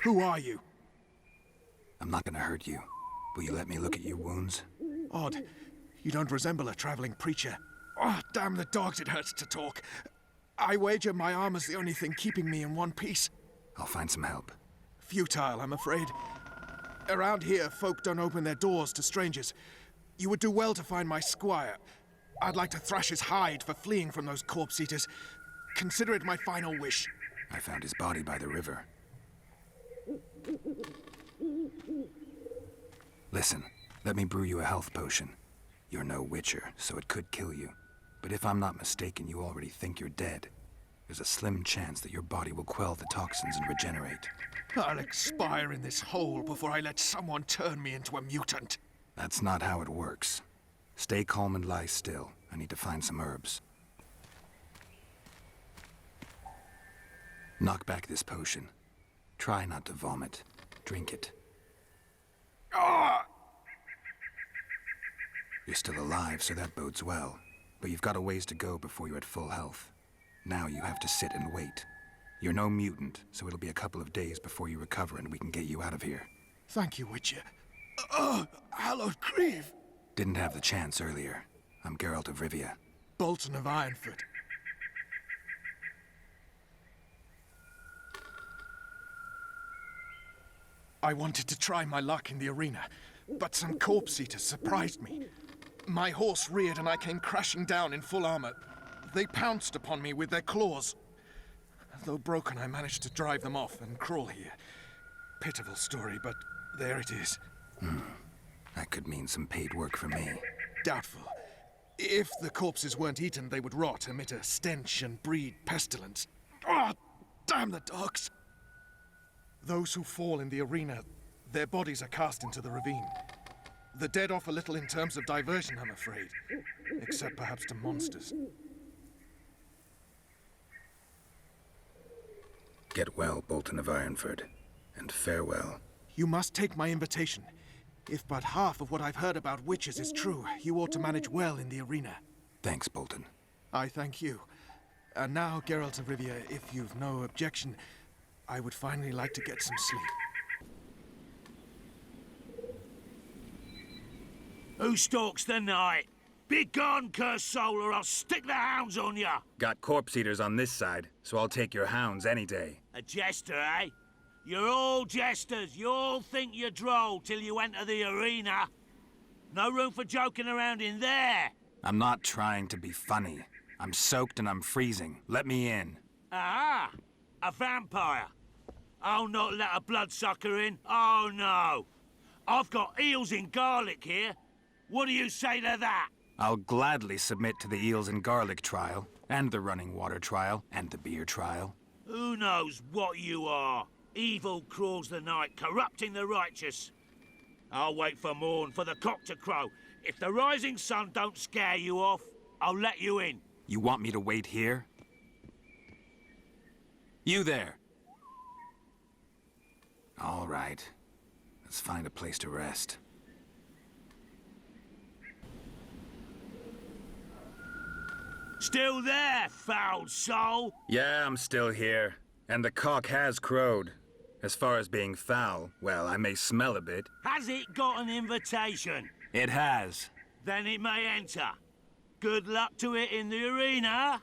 Who are you? I'm not gonna hurt you. Will you let me look at your wounds? Odd. You don't resemble a traveling preacher. Oh, damn the dogs, it hurts to talk. I wager my armor's the only thing keeping me in one piece. I'll find some help. Futile, I'm afraid. Around here, folk don't open their doors to strangers. You would do well to find my squire. I'd like to thrash his hide for fleeing from those corpse-eaters. Consider it my final wish. I found his body by the river. Listen, let me brew you a health potion. You're no witcher, so it could kill you. But if I'm not mistaken, you already think you're dead. There's a slim chance that your body will quell the toxins and regenerate. I'll expire in this hole before I let someone turn me into a mutant. That's not how it works. Stay calm and lie still. I need to find some herbs. Knock back this potion. Try not to vomit. Drink it. Ah! You're still alive, so that bodes well. But you've got a ways to go before you're at full health. Now you have to sit and wait. You're no mutant, so it'll be a couple of days before you recover and we can get you out of here. Thank you, Witcher. Hallowed Grieve! Didn't have the chance earlier. I'm Geralt of Rivia. Bolton of Ironfoot. I wanted to try my luck in the arena, but some corpse-eaters surprised me. My horse reared and I came crashing down in full armor. They pounced upon me with their claws. Though broken, I managed to drive them off and crawl here. Pitiful story, but there it is. That could mean some paid work for me. Doubtful. If the corpses weren't eaten, they would rot, emit a stench, and breed pestilence. Ah, damn the dogs! Those who fall in the arena, their bodies are cast into the ravine. The dead offer little in terms of diversion, I'm afraid. Except perhaps to monsters. Get well, Bolton of Ironford, and farewell. You must take my invitation. If but half of what I've heard about witches is true, you ought to manage well in the arena. Thanks, Bolton. I thank you. And now, Geralt of Rivia, if you've no objection, I would finally like to get some sleep. Who stalks the night? Be gone, cursed soul, or I'll stick the hounds on ya! Got corpse eaters on this side, so I'll take your hounds any day. A jester, eh? You're all jesters. You all think you're droll till you enter the arena. No room for joking around in there. I'm not trying to be funny. I'm soaked and I'm freezing. Let me in. Ah, a vampire. I'll not let a bloodsucker in. Oh, no. I've got eels in garlic here. What do you say to that? I'll gladly submit to the eels and garlic trial, and the running water trial, and the beer trial. Who knows what you are? Evil crawls the night, corrupting the righteous. I'll wait for morn, for the cock to crow. If the rising sun don't scare you off, I'll let you in. You want me to wait here? You there! All right. Let's find a place to rest. Still there, foul soul? Yeah, I'm still here. And the cock has crowed. As far as being foul, well, I may smell a bit. Has it got an invitation? It has. Then it may enter. Good luck to it in the arena.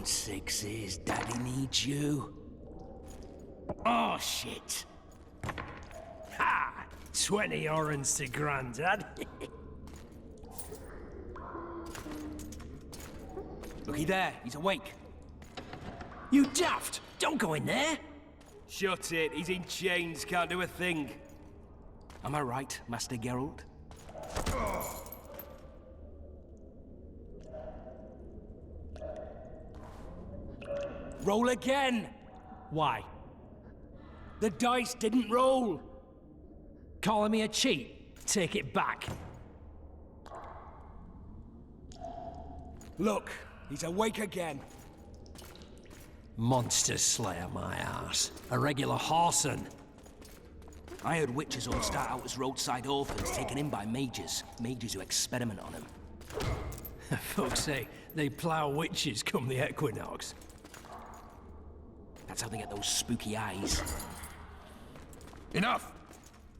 Sixes, Daddy needs you. Oh, shit. Ha! 20 orange to Grandad. Looky there, he's awake. You daft! Don't go in there! Shut it, he's in chains, can't do a thing. Am I right, Master Geralt? Roll again! Why? The dice didn't roll! Calling me a cheat? Take it back. Look, he's awake again. Monster Slayer, my ass. A regular horson. I heard witches all start out as roadside orphans taken in by mages. Mages who experiment on them. Fuck's sake, they plough witches come the equinox. That's how they get those spooky eyes. Enough!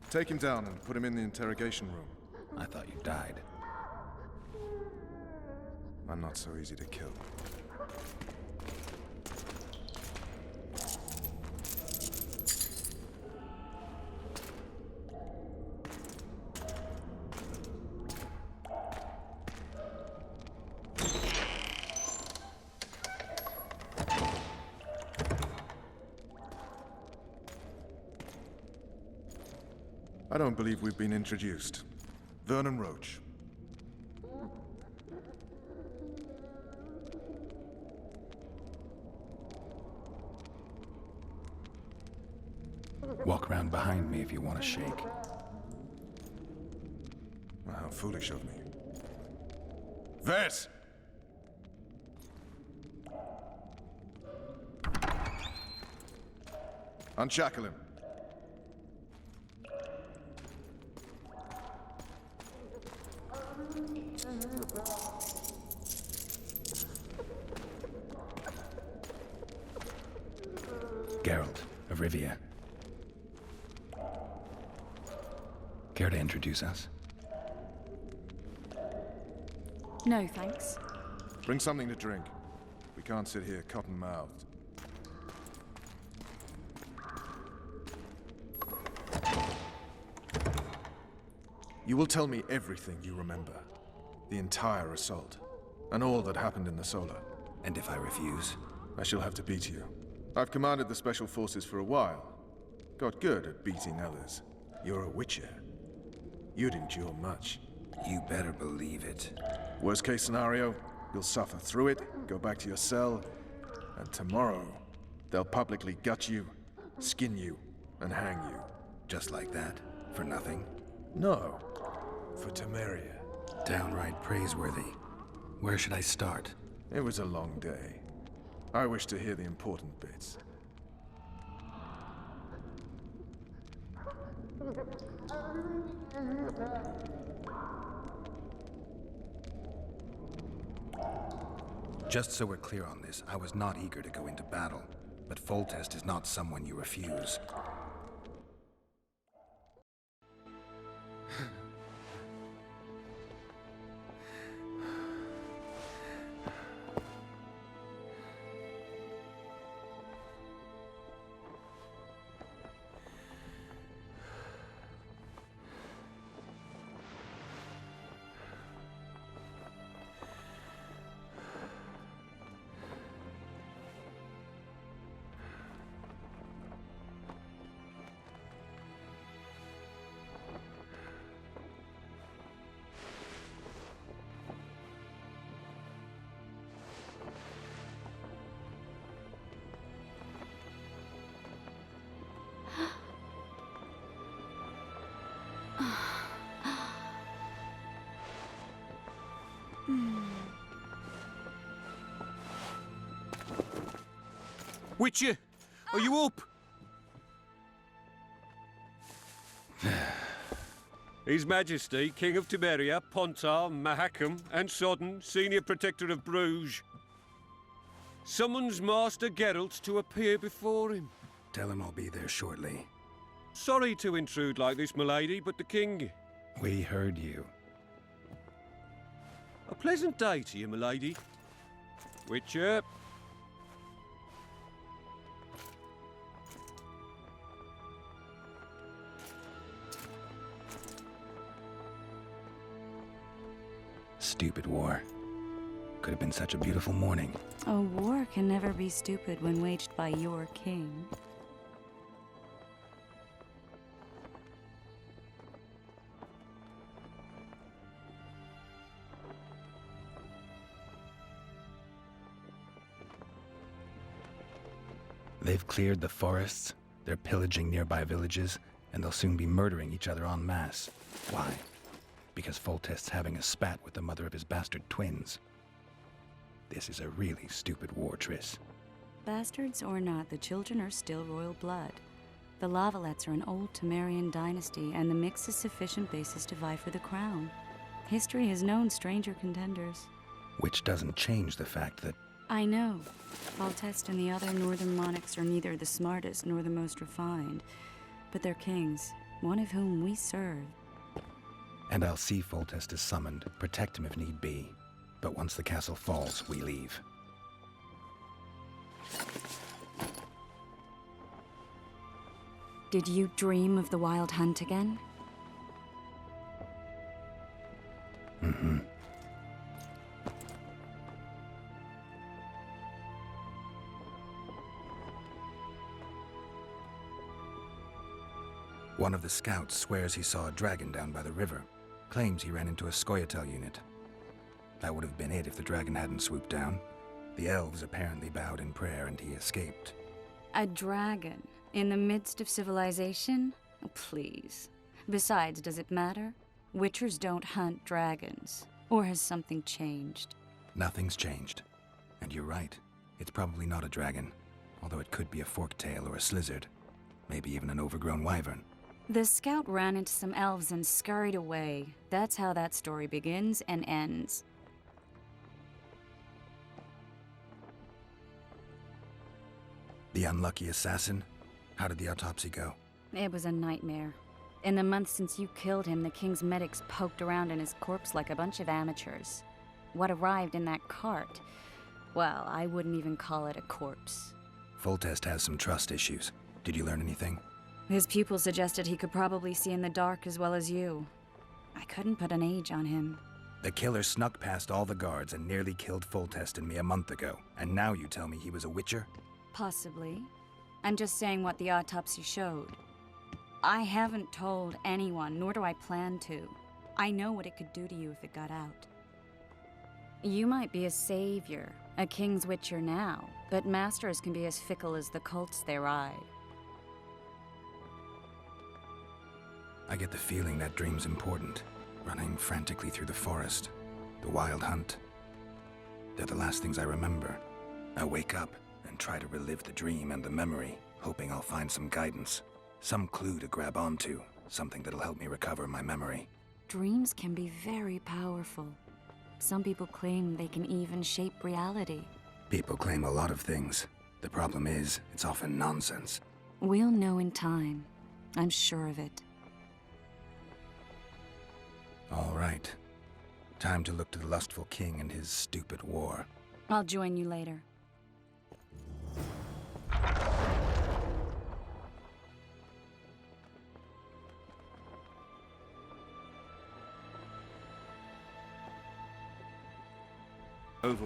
Take him down and put him in the interrogation room. I thought you died. I'm not so easy to kill. I don't believe we've been introduced. Vernon Roach. Walk around behind me if you want to shake. How foolish of me. Ves! Unshackle him. Geralt of Rivia. Care to introduce us? No, thanks. Bring something to drink. We can't sit here cotton-mouthed. You will tell me everything you remember. The entire assault. And all that happened in the Solar. And if I refuse? I shall have to beat you. I've commanded the Special Forces for a while. Got good at beating others. You're a Witcher. You'd endure much. You better believe it. Worst case scenario, you'll suffer through it, go back to your cell, and tomorrow, they'll publicly gut you, skin you, and hang you. Just like that? For nothing? No. For Temeria. Downright praiseworthy. Where should I start? It was a long day. I wish to hear the important bits. Just so we're clear on this, I was not eager to go into battle, but Foltest is not someone you refuse. Witcher, are you up? His Majesty, King of Temeria, Pontar, Mahakam, and Sodden, Senior Protector of Bruges, summons Master Geralt to appear before him. Tell him I'll be there shortly. Sorry to intrude like this, milady, but the King... We heard you. A pleasant day to you, milady. Witcher. Stupid war. Could have been such a beautiful morning. A war can never be stupid when waged by your king. They've cleared the forests, they're pillaging nearby villages, and they'll soon be murdering each other en masse. Why? Because Foltest's having a spat with the mother of his bastard twins. This is a really stupid war, Triss. Bastards or not, the children are still royal blood. The Lavalettes are an old Temerian dynasty, and the mix is sufficient basis to vie for the crown. History has known stranger contenders. Which doesn't change the fact that... I know. Foltest and the other northern monarchs are neither the smartest nor the most refined, but they're kings, one of whom we serve. And I'll see Foltest is summoned, protect him if need be. But once the castle falls, we leave. Did you dream of the Wild Hunt again? Mm-hmm. One of the scouts swears he saw a dragon down by the river. Claims he ran into a Scoia'tael unit. That would have been it if the dragon hadn't swooped down. The elves apparently bowed in prayer and he escaped. A dragon? In the midst of civilization? Oh, please. Besides, does it matter? Witchers don't hunt dragons. Or has something changed? Nothing's changed. And you're right. It's probably not a dragon. Although it could be a forktail or a slizzard. Maybe even an overgrown wyvern. The scout ran into some elves and scurried away. That's how that story begins and ends. The unlucky assassin? How did the autopsy go? It was a nightmare. In the months since you killed him, the king's medics poked around in his corpse like a bunch of amateurs. What arrived in that cart? Well, I wouldn't even call it a corpse. Foltest has some trust issues. Did you learn anything? His pupil suggested he could probably see in the dark as well as you. I couldn't put an age on him. The killer snuck past all the guards and nearly killed Foltest and me a month ago. And now you tell me he was a witcher? Possibly. I'm just saying what the autopsy showed. I haven't told anyone, nor do I plan to. I know what it could do to you if it got out. You might be a savior, a king's witcher now, but masters can be as fickle as the colts they ride. I get the feeling that dream's important. Running frantically through the forest. The wild hunt. They're the last things I remember. I wake up and try to relive the dream and the memory, hoping I'll find some guidance. Some clue to grab onto. Something that'll help me recover my memory. Dreams can be very powerful. Some people claim they can even shape reality. People claim a lot of things. The problem is, it's often nonsense. We'll know in time. I'm sure of it. All right. Time to look to the lustful king and his stupid war. I'll join you later.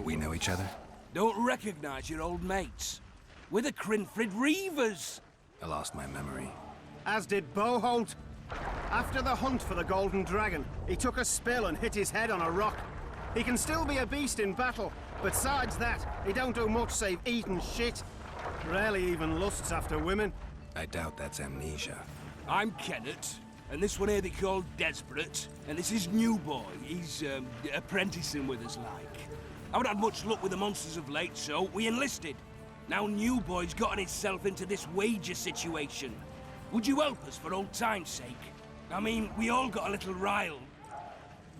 We know each other? Don't recognize your old mates. We're the Crinfrid Reavers. I lost my memory. As did Boholt. After the hunt for the Golden Dragon, he took a spill and hit his head on a rock. He can still be a beast in battle, but besides that, he don't do much save eat and shit. Rarely even lusts after women. I doubt that's amnesia. I'm Kenneth, and this one here they call Desperate, and this is New Boy. He's apprenticing with us, like. I haven't had much luck with the monsters of late, so we enlisted. Now New Boy's gotten himself into this wager situation. Would you help us for old time's sake? I mean, we all got a little riled.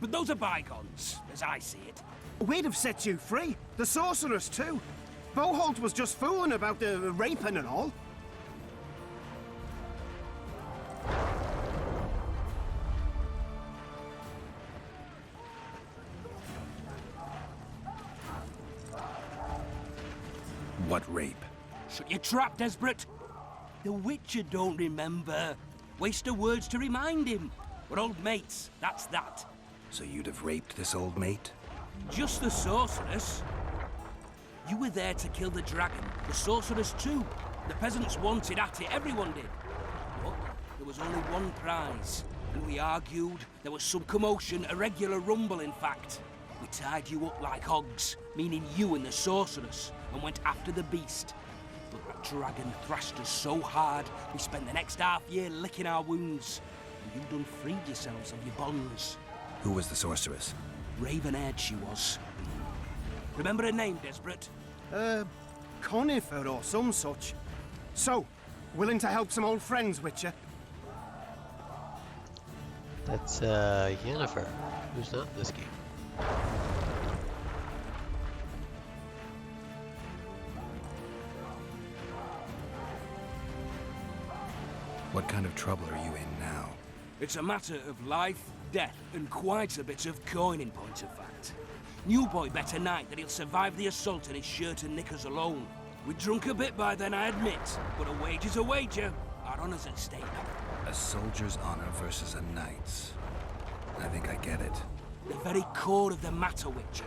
But those are bygones, as I see it. We'd have set you free. The sorceress, too. Boholt was just fooling about the raping and all. What rape? Shut your trap, Desperate. The Witcher don't remember. Waste of words to remind him. We're old mates, that's that. So you'd have raped this old mate? Just the sorceress. You were there to kill the dragon, the sorceress too. The peasants wanted at it, everyone did. But there was only one prize. And we argued, there was some commotion, a regular rumble in fact. We tied you up like hogs, meaning you and the sorceress, and went after the beast. But that dragon thrashed us so hard, we spent the next half year licking our wounds. And you done freed yourselves of your bonds. Who was the sorceress? Raven-haired she was. Remember her name, Desperate? Conifer or some such. So, willing to help some old friends, Witcher? That's Yennefer, who's not in this game. What kind of trouble are you in now? It's a matter of life, death, and quite a bit of coin in point of fact. New Boy bet tonight that he'll survive the assault in his shirt and knickers alone. We drunk a bit by then, I admit, but a wager's a wager. Our honor's at stake. A soldier's honor versus a knight's. I think I get it. The very core of the matter, Witcher.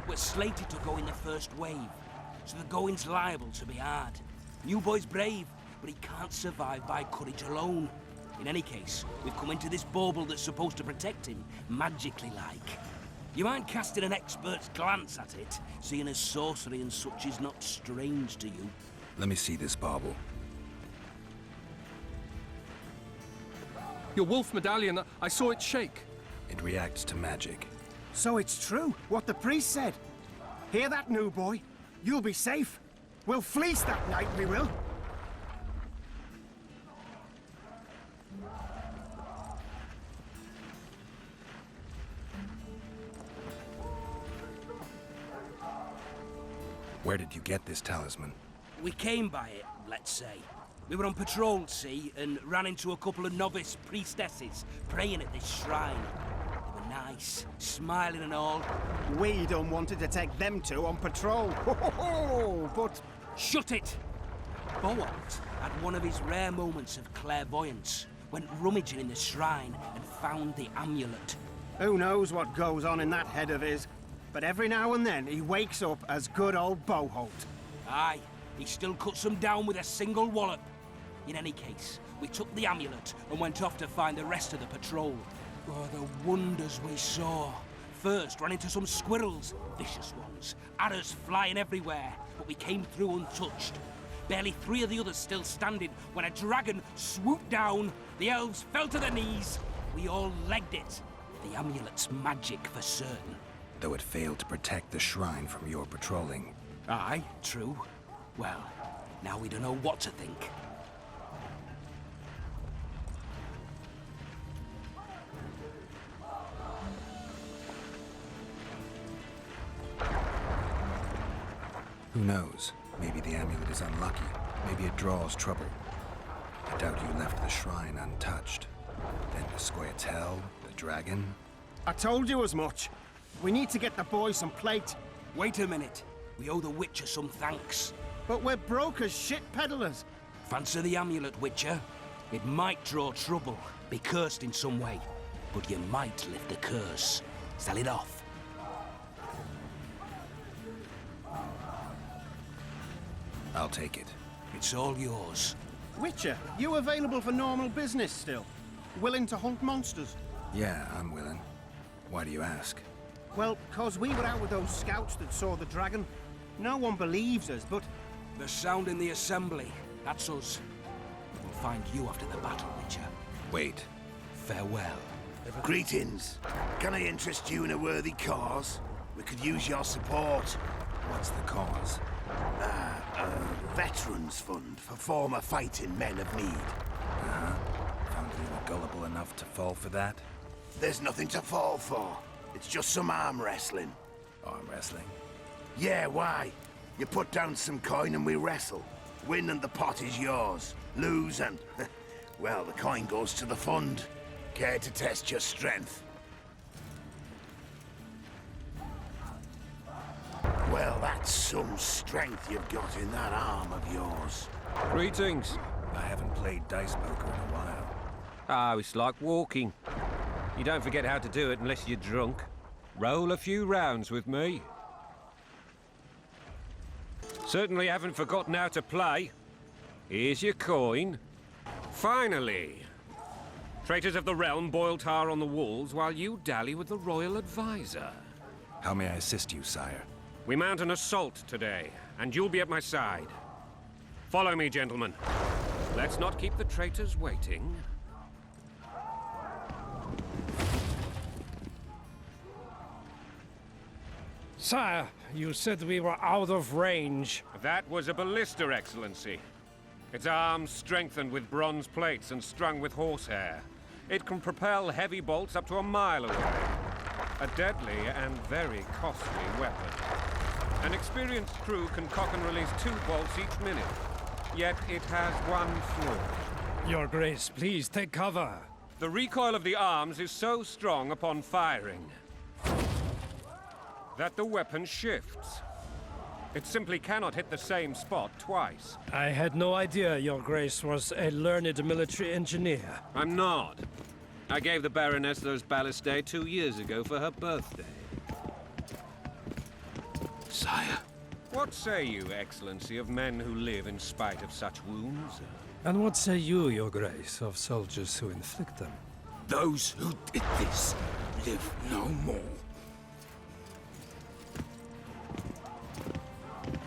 We're slated to go in the first wave, so the going's liable to be hard. New Boy's brave, but he can't survive by courage alone. In any case, we've come into this bauble that's supposed to protect him, magically like. You mind casting an expert's glance at it, seeing as sorcery and such is not strange to you? Let me see this bauble. Your wolf medallion, I saw it shake. It reacts to magic. So it's true, what the priest said. Hear that, new boy? You'll be safe. We'll fleece that night, we will. Where did you get this talisman? We came by it, let's say. We were on patrol, see, and ran into a couple of novice priestesses praying at this shrine. They were nice, smiling and all. We don't wanted to take them two on patrol. But... Shut it! Boalt had one of his rare moments of clairvoyance, went rummaging in the shrine and found the amulet. Who knows what goes on in that head of his? But every now and then he wakes up as good old Boholt. Aye, he still cuts them down with a single wallop. In any case, we took the amulet and went off to find the rest of the patrol. Oh, the wonders we saw. First, ran into some squirrels, vicious ones, arrows flying everywhere, but we came through untouched. Barely 3 of the others still standing when a dragon swooped down. The elves fell to their knees. We all legged it. The amulet's magic for certain. Though it failed to protect the shrine from your patrolling. Aye, true. Well, now we don't know what to think. Who knows? Maybe the amulet is unlucky. Maybe it draws trouble. I doubt you left the shrine untouched. Then the Squirtel, the dragon. I told you as much. We need to get the boy some plate. Wait a minute. We owe the Witcher some thanks. But we're broke as shit peddlers. Fancy the amulet, Witcher. It might draw trouble, be cursed in some way. But you might lift the curse. Sell it off. I'll take it. It's all yours. Witcher, you available for normal business still? Willing to hunt monsters? Yeah, I'm willing. Why do you ask? Well, 'cause we were out with those scouts that saw the dragon. No one believes us, but... The sound in the assembly. That's us. We'll find you after the battle, Witcher. Wait. Farewell. Greetings. Can I interest you in a worthy cause? We could use your support. What's the cause? A veterans fund for former fighting men of need. Uh-huh. Found you gullible enough to fall for that? There's nothing to fall for. It's just some arm wrestling. Arm wrestling? Yeah, why? You put down some coin and we wrestle. Win and the pot is yours. Lose and... well, the coin goes to the fund. Care to test your strength? Well, that's some strength you've got in that arm of yours. Greetings. I haven't played dice poker in a while. Ah, it's like walking. You don't forget how to do it unless you're drunk. Roll a few rounds with me. Certainly haven't forgotten how to play. Here's your coin. Finally. Traitors of the realm boil tar on the walls while you dally with the royal advisor. How may I assist you, sire? We mount an assault today, and you'll be at my side. Follow me, gentlemen. Let's not keep the traitors waiting. Sire, you said we were out of range. That was a ballista, Excellency. Its arms strengthened with bronze plates and strung with horsehair. It can propel heavy bolts up to a mile away. A deadly and very costly weapon. An experienced crew can cock and release 2 bolts each minute. Yet it has one flaw. Your Grace, please take cover. The recoil of the arms is so strong upon firing that the weapon shifts. It simply cannot hit the same spot twice. I had no idea Your Grace was a learned military engineer. I'm not. I gave the Baroness those ballistae 2 years ago for her birthday. Sire. What say you, Excellency, of men who live in spite of such wounds? And what say you, Your Grace, of soldiers who inflict them? Those who did this live no more.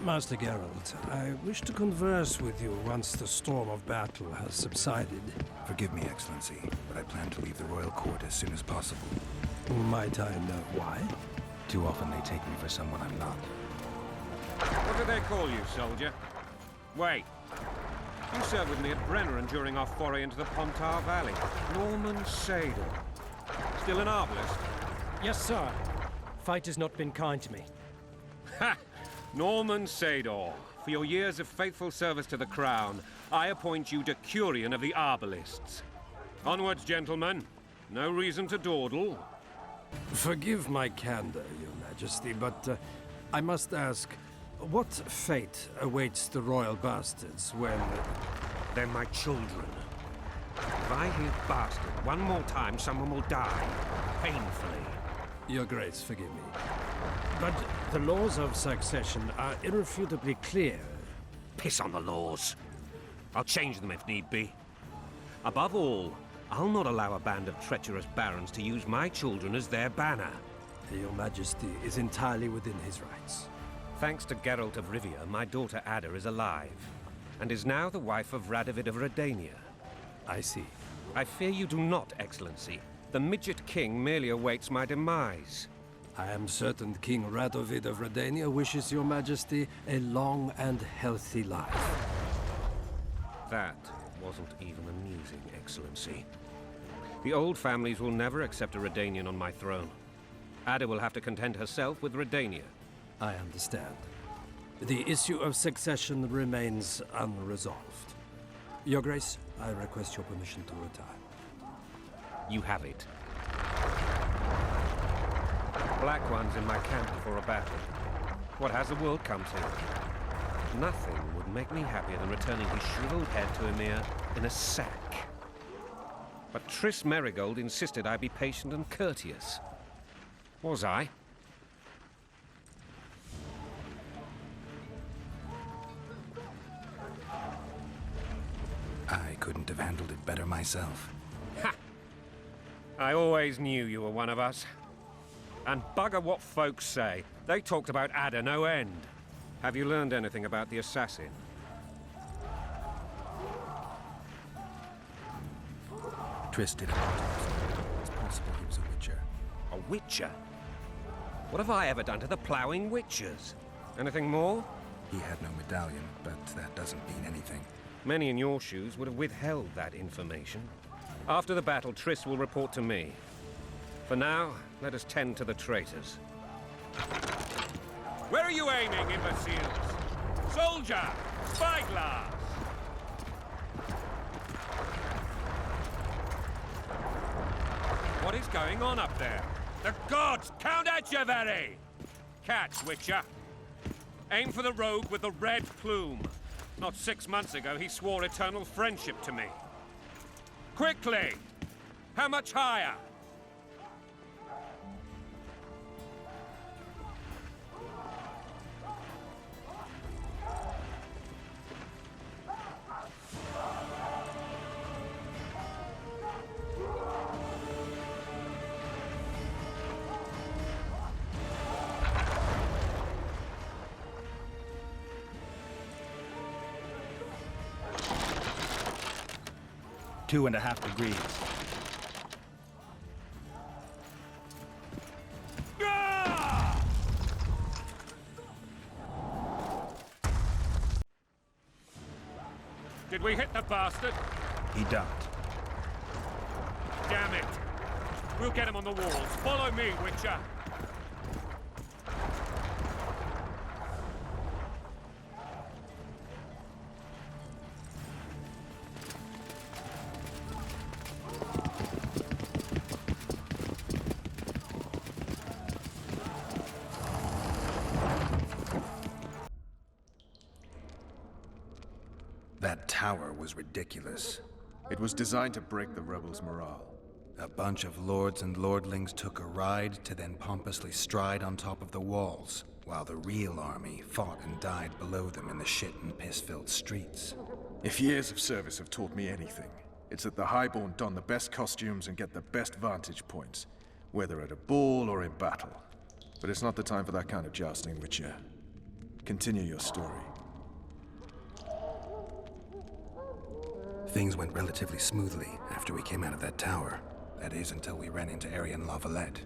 Master Geralt, I wish to converse with you once the storm of battle has subsided. Forgive me, Excellency, but I plan to leave the royal court as soon as possible. Might I know why? Too often they take me for someone I'm not. What do they call you, soldier? Wait. You served with me at Brenneran during our foray into the Pontar Valley. Norman Sador. Still an arbalist? Yes, sir. Fight has not been kind to me. Ha! Norman Sador. For your years of faithful service to the Crown, I appoint you Decurion of the Arbalists. Onwards, gentlemen. No reason to dawdle. Forgive my candor, Your Majesty, but I must ask, what fate awaits the royal bastards when... They're my children. If I hear bastard one more time, someone will die. Painfully. Your Grace, forgive me. But the laws of succession are irrefutably clear. Piss on the laws. I'll change them if need be. Above all, I'll not allow a band of treacherous barons to use my children as their banner. Your Majesty is entirely within his rights. Thanks to Geralt of Rivia, my daughter Ada is alive, and is now the wife of Radovid of Redania. I see. I fear you do not, Excellency. The Midget King merely awaits my demise. I am certain King Radovid of Redania wishes Your Majesty a long and healthy life. That wasn't even amusing, Excellency. The old families will never accept a Redanian on my throne. Ada will have to content herself with Redania. I understand. The issue of succession remains unresolved. Your Grace, I request your permission to retire. You have it. Black One's in my camp before a battle. What has the world come to? Nothing would make me happier than returning his shriveled head to Emir in a sack. But Triss Merigold insisted I be patient and courteous. Was I? I couldn't have handled it better myself. Ha! I always knew you were one of us. And bugger what folks say. They talked about Ada no end. Have you learned anything about the assassin? Triss did an autopsy. It's possible he was a witcher. A witcher? What have I ever done to the ploughing witchers? Anything more? He had no medallion, but that doesn't mean anything. Many in your shoes would have withheld that information. After the battle, Triss will report to me. For now, let us tend to the traitors. Where are you aiming, imbeciles? Soldier! Spyglass! What is going on up there? The gods! Count Etcheverry! Catch, Witcher! Aim for the rogue with the red plume. Not 6 months ago, he swore eternal friendship to me. Quickly! How much higher? Two and a half degrees. Did we hit the bastard? He ducked. Damn it! We'll get him on the walls. Follow me, Witcher! That tower was ridiculous. It was designed to break the rebels' morale. A bunch of lords and lordlings took a ride to then pompously stride on top of the walls, while the real army fought and died below them in the shit and piss-filled streets. If years of service have taught me anything, it's that the Highborn don the best costumes and get the best vantage points, whether at a ball or in battle. But it's not the time for that kind of jousting, Witcher. Continue your story. Things went relatively smoothly after we came out of that tower. That is, until we ran into Aryan Lavalette.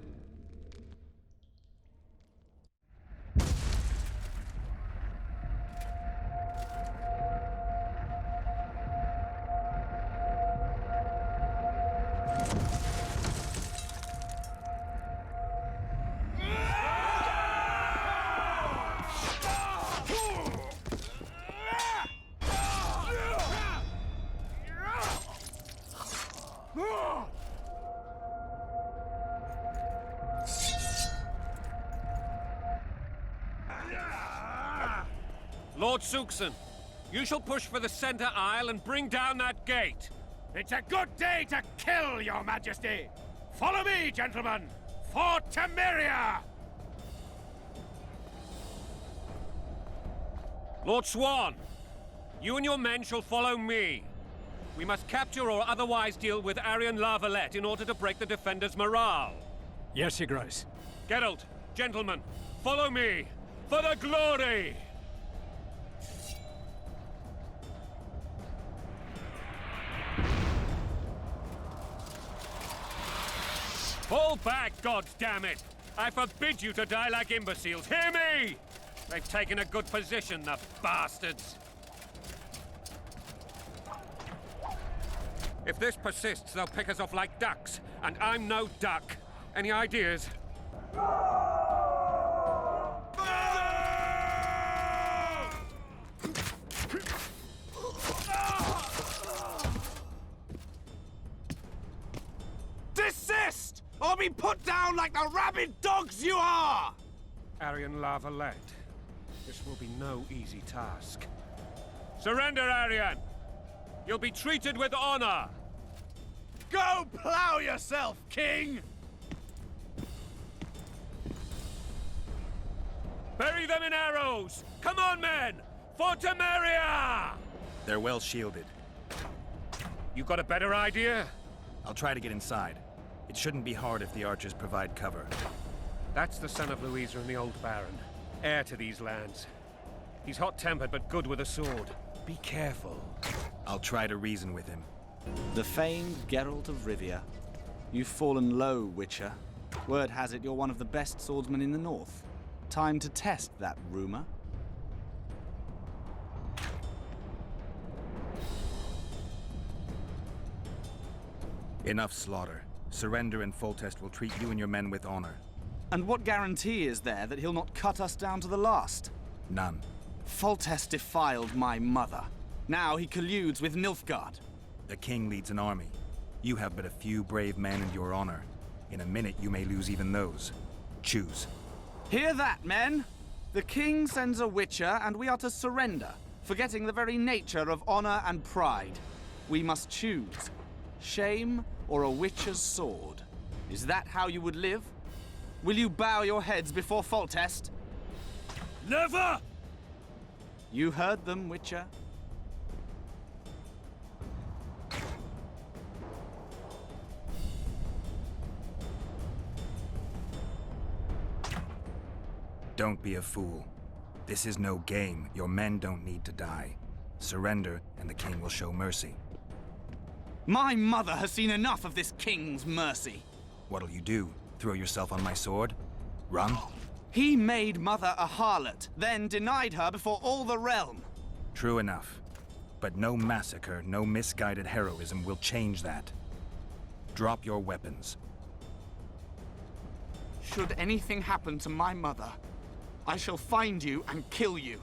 Lord Suxon, you shall push for the center aisle and bring down that gate. It's a good day to kill, Your Majesty! Follow me, gentlemen! For Temeria! Lord Swan, you and your men shall follow me. We must capture or otherwise deal with Aryan Lavalette in order to break the defenders' morale. Yes, Your Grace. Geralt, gentlemen, follow me! For the glory! Fall back, goddammit! I forbid you to die like imbeciles. Hear me! They've taken a good position, the bastards. If this persists, they'll pick us off like ducks, and I'm no duck. Any ideas? Desist! Or be put down like the rabid dogs you are! Aryan Lavalette. This will be no easy task. Surrender, Aryan! You'll be treated with honor! Go plow yourself, King! Bury them in arrows! Come on, men! For Temeria! They're well shielded. You got a better idea? I'll try to get inside. It shouldn't be hard if the archers provide cover. That's the son of Louisa and the old Baron, heir to these lands. He's hot-tempered but good with a sword. Be careful. I'll try to reason with him. The famed Geralt of Rivia. You've fallen low, Witcher. Word has it you're one of the best swordsmen in the north. Time to test that rumor. Enough slaughter. Surrender and Foltest will treat you and your men with honor. And what guarantee is there that he'll not cut us down to the last? None. Foltest defiled my mother. Now he colludes with Nilfgaard. The king leads an army. You have but a few brave men in your honor. In a minute, you may lose even those. Choose. Hear that, men? The king sends a witcher, and we are to surrender, forgetting the very nature of honor and pride. We must choose. Shame or a witcher's sword. Is that how you would live? Will you bow your heads before Foltest? Never! You heard them, Witcher. Don't be a fool. This is no game. Your men don't need to die. Surrender, and the king will show mercy. My mother has seen enough of this king's mercy. What'll you do? Throw yourself on my sword? Run? He made mother a harlot, then denied her before all the realm. True enough. But no massacre, no misguided heroism will change that. Drop your weapons. Should anything happen to my mother, I shall find you and kill you.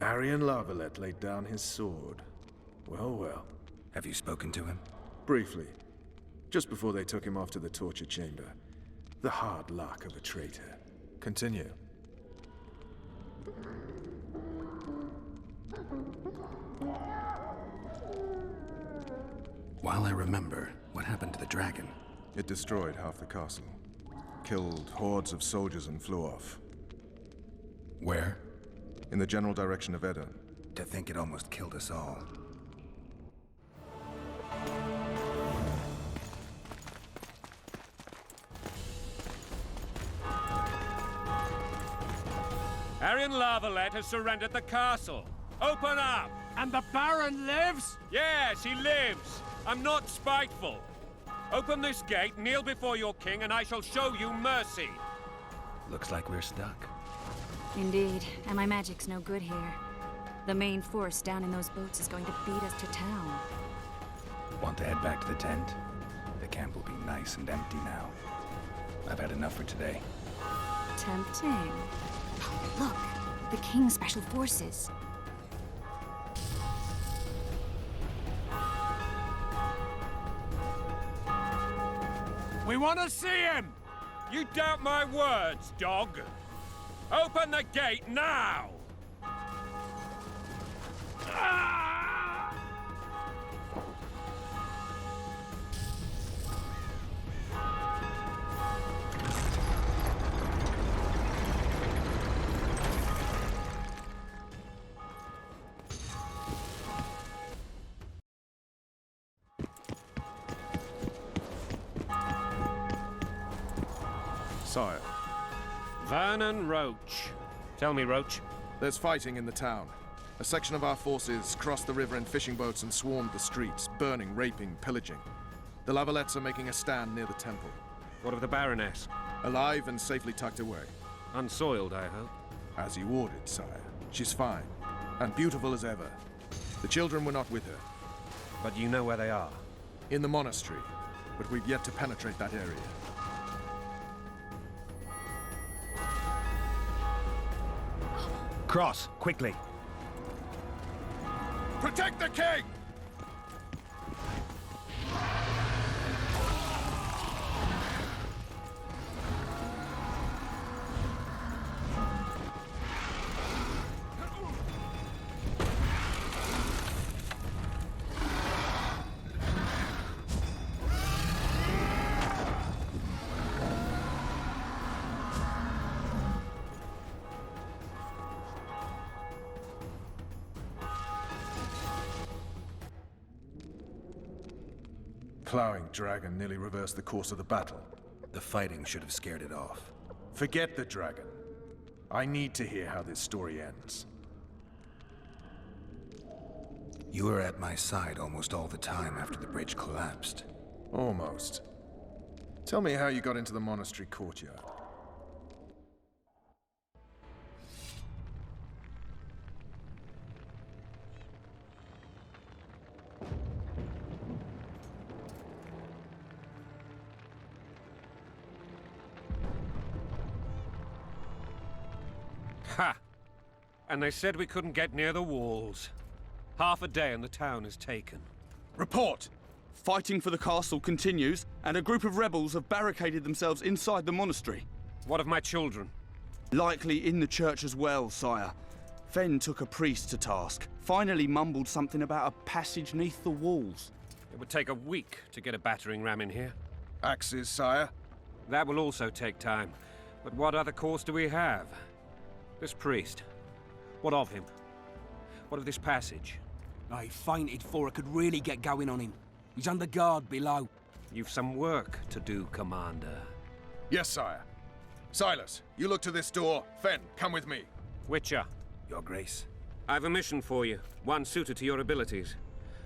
Arian Lavalette laid down his sword. Well, well. Have you spoken to him? Briefly. Just before they took him off to the torture chamber. The hard luck of a traitor. Continue. While I remember, what happened to the dragon? It destroyed half the castle. Killed hordes of soldiers and flew off. Where? In the general direction of Edda. To think it almost killed us all. Arian Lavalette has surrendered the castle. Open up! And the Baron lives? Yes, he lives. I'm not spiteful. Open this gate, kneel before your king, and I shall show you mercy. Looks like we're stuck. Indeed, and my magic's no good here. The main force down in those boats is going to beat us to town. Want to head back to the tent? The camp will be nice and empty now. I've had enough for today. Tempting. Look, the King's Special Forces. We want to see him! You doubt my words, dog? Open the gate now! Sire. Vernon Roach. Tell me, Roach. There's fighting in the town. A section of our forces crossed the river in fishing boats and swarmed the streets, burning, raping, pillaging. The Lavalettes are making a stand near the temple. What of the Baroness? Alive and safely tucked away. Unsoiled, I hope. As you ordered, sire. She's fine, and beautiful as ever. The children were not with her. But you know where they are? In the monastery, but we've yet to penetrate that area. Cross, quickly. Protect the king! Plowing dragon nearly reversed the course of the battle. The fighting should have scared it off. Forget the dragon. I need to hear how this story ends. You were at my side almost all the time after the bridge collapsed. Almost. Tell me how you got into the monastery courtyard. Ha! And they said we couldn't get near the walls. Half a day and the town is taken. Report! Fighting for the castle continues, and a group of rebels have barricaded themselves inside the monastery. What of my children? Likely in the church as well, sire. Fen took a priest to task. Finally mumbled something about a passage neath the walls. It would take a week to get a battering ram in here. Axes, sire? That will also take time. But what other course do we have? This priest. What of him? What of this passage? I fainted before I could really get going on him. He's under guard below. You've some work to do, Commander. Yes, sire. Silas, you look to this door. Fen, come with me. Witcher. Your Grace. I've a mission for you, one suited to your abilities.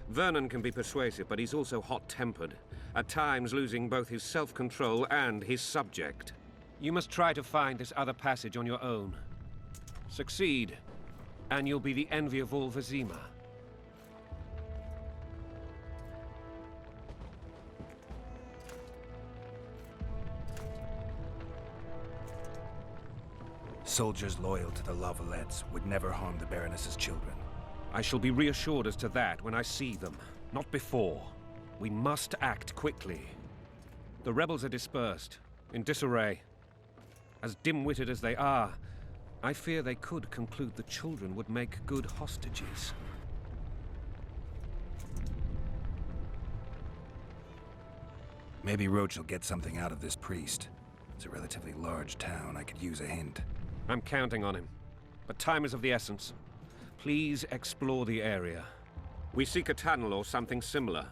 Vernon can be persuasive, but he's also hot-tempered, at times losing both his self-control and his subject. You must try to find this other passage on your own. Succeed, and you'll be the envy of all Vizima. Soldiers loyal to the Lavalettes would never harm the Baroness's children. I shall be reassured as to that when I see them, not before. We must act quickly. The rebels are dispersed, in disarray. As dim-witted as they are, I fear they could conclude the children would make good hostages. Maybe Roach will get something out of this priest. It's a relatively large town. I could use a hint. I'm counting on him. But time is of the essence. Please explore the area. We seek a tunnel or something similar.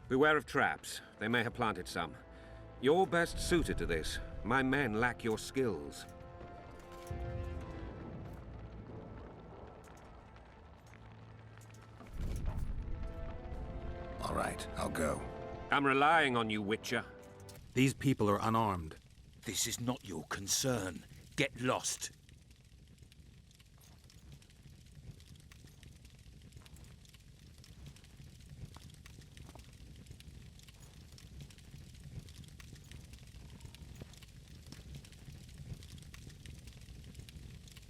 Beware of traps. They may have planted some. You're best suited to this. My men lack your skills. All right, I'll go. I'm relying on you, Witcher. These people are unarmed. This is not your concern. Get lost.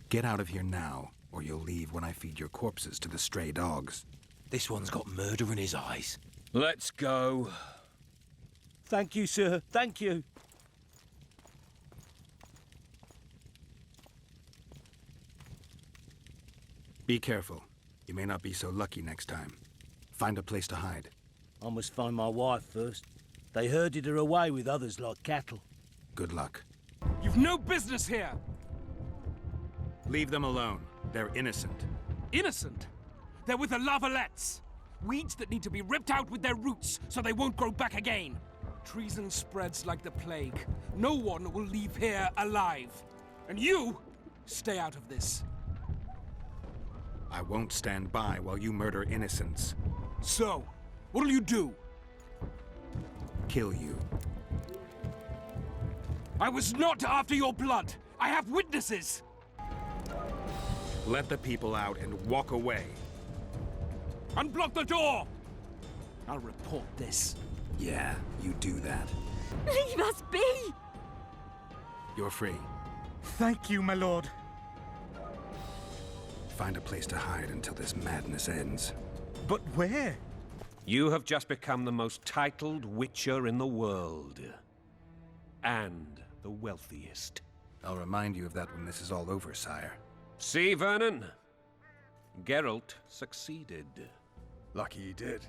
Get out of here now, or you'll leave when I feed your corpses to the stray dogs. This one's got murder in his eyes. Let's go. Thank you, sir. Thank you. Be careful. You may not be so lucky next time. Find a place to hide. I must find my wife first. They herded her away with others like cattle. Good luck. You've no business here! Leave them alone. They're innocent. Innocent? They're with the Lavalettes. Weeds that need to be ripped out with their roots so they won't grow back again. Treason spreads like the plague. No one will leave here alive. And you, stay out of this. I won't stand by while you murder innocents. So, what'll you do? Kill you. I was not after your blood. I have witnesses. Let the people out and walk away. Unblock the door! I'll report this. Yeah, you do that. Leave us be! You're free. Thank you, my lord. Find a place to hide until this madness ends. But where? You have just become the most titled Witcher in the world. And the wealthiest. I'll remind you of that when this is all over, sire. See, Vernon? Geralt succeeded. Lucky he did.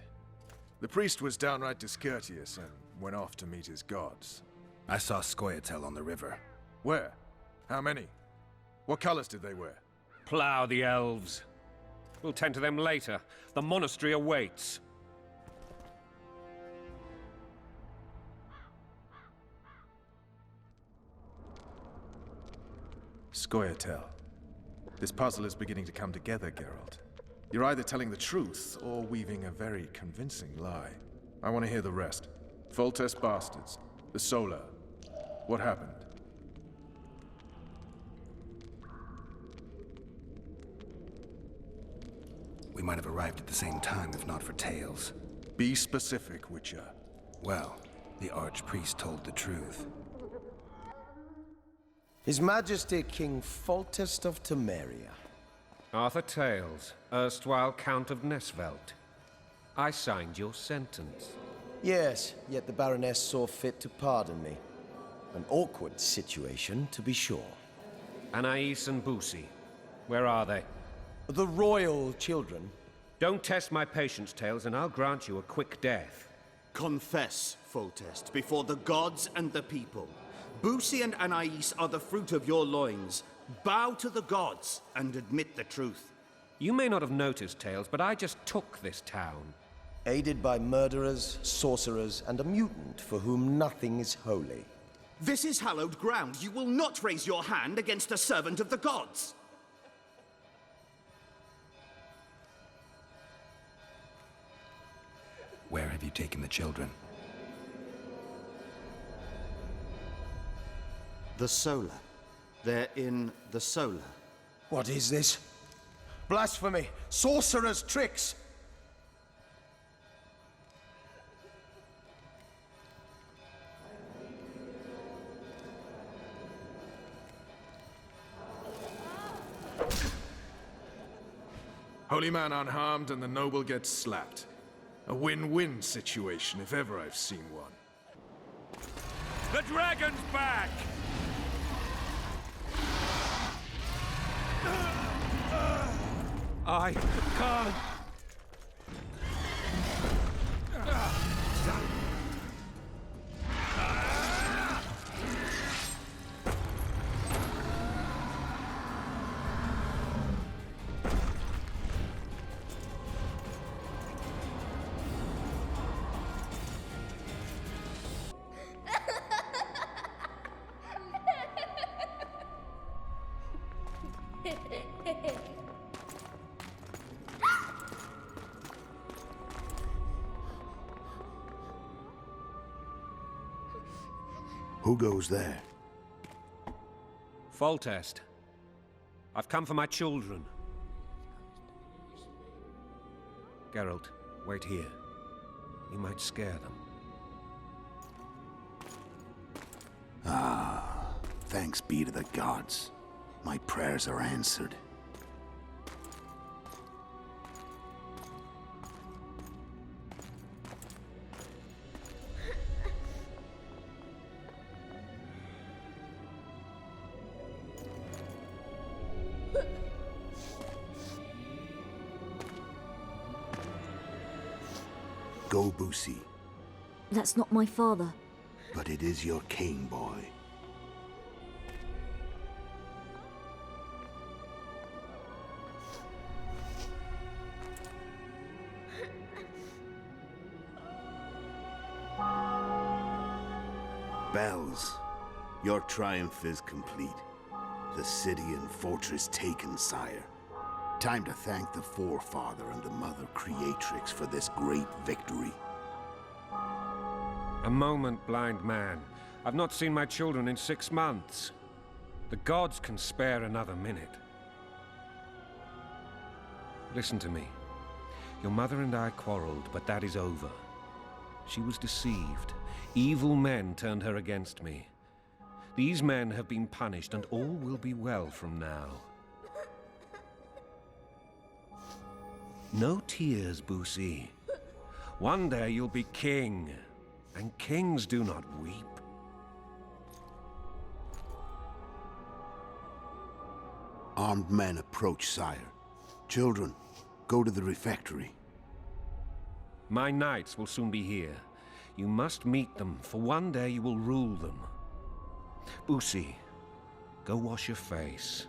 The priest was downright discourteous and went off to meet his gods. I saw Scoia'tael on the river. Where? How many? What colors did they wear? Plough the elves. We'll tend to them later. The monastery awaits. Scoia'tael. This puzzle is beginning to come together, Geralt. You're either telling the truth or weaving a very convincing lie. I want to hear the rest. Foltest bastards. The Solar. What happened? We might have arrived at the same time if not for tales. Be specific, Witcher. Well, the Archpriest told the truth. His Majesty King Foltest of Temeria. Arthur Tales, erstwhile Count of Nesvelt. I signed your sentence. Yes, yet the Baroness saw fit to pardon me. An awkward situation, to be sure. Anais and Boussy, where are they? The royal children. Don't test my patience, Tales, and I'll grant you a quick death. Confess, Foltest, before the gods and the people. Boussy and Anais are the fruit of your loins. Bow to the gods and admit the truth. You may not have noticed, Tales, but I just took this town. Aided by murderers, sorcerers, and a mutant for whom nothing is holy. This is hallowed ground. You will not raise your hand against a servant of the gods. Where have you taken the children? The Solar. They're in the Solar. What is this? Blasphemy! Sorcerer's tricks! Holy man unharmed and the noble gets slapped. A win-win situation if ever I've seen one. The dragon's back! I can't. Who goes there? Foltest. I've come for my children. Geralt, wait here. You might scare them. Ah, thanks be to the gods. My prayers are answered. Go, Boosie. That's not my father. But it is your king, boy. Bells, your triumph is complete. The city and fortress taken, sire. Time to thank the Forefather and the Mother Creatrix for this great victory. A moment, blind man. I've not seen my children in 6 months. The gods can spare another minute. Listen to me. Your mother and I quarreled, but that is over. She was deceived. Evil men turned her against me. These men have been punished, and all will be well from now. No tears, Boosie. One day you'll be king, and kings do not weep. Armed men approach, sire. Children, go to the refectory. My knights will soon be here. You must meet them, for one day you will rule them. Boosie, go wash your face.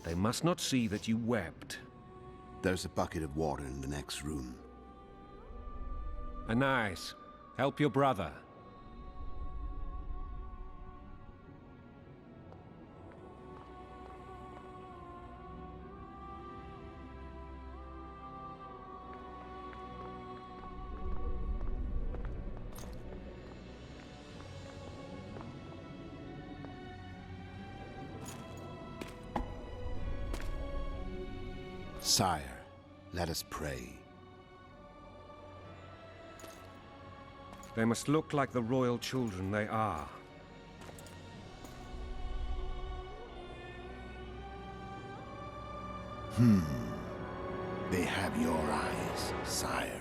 They must not see that you wept. There's a bucket of water in the next room. Anais, help your brother. Sire, let us pray. They must look like the royal children they are. They have your eyes, sire.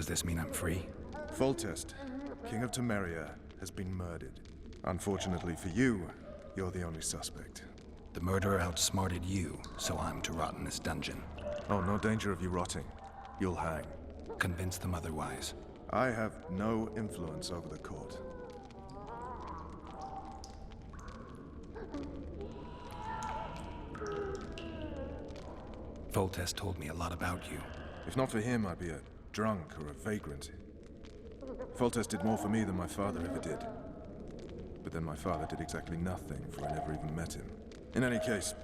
Does this mean I'm free? Foltest, King of Temeria, has been murdered. Unfortunately for you, you're the only suspect. The murderer outsmarted you, so I'm to rot in this dungeon. Oh, no danger of you rotting. You'll hang. Convince them otherwise. I have no influence over the court. Foltest told me a lot about you. If not for him, I'd be a drunk or a vagrant. Foltest did more for me than my father ever did. But then my father did exactly nothing, for I never even met him. In any case,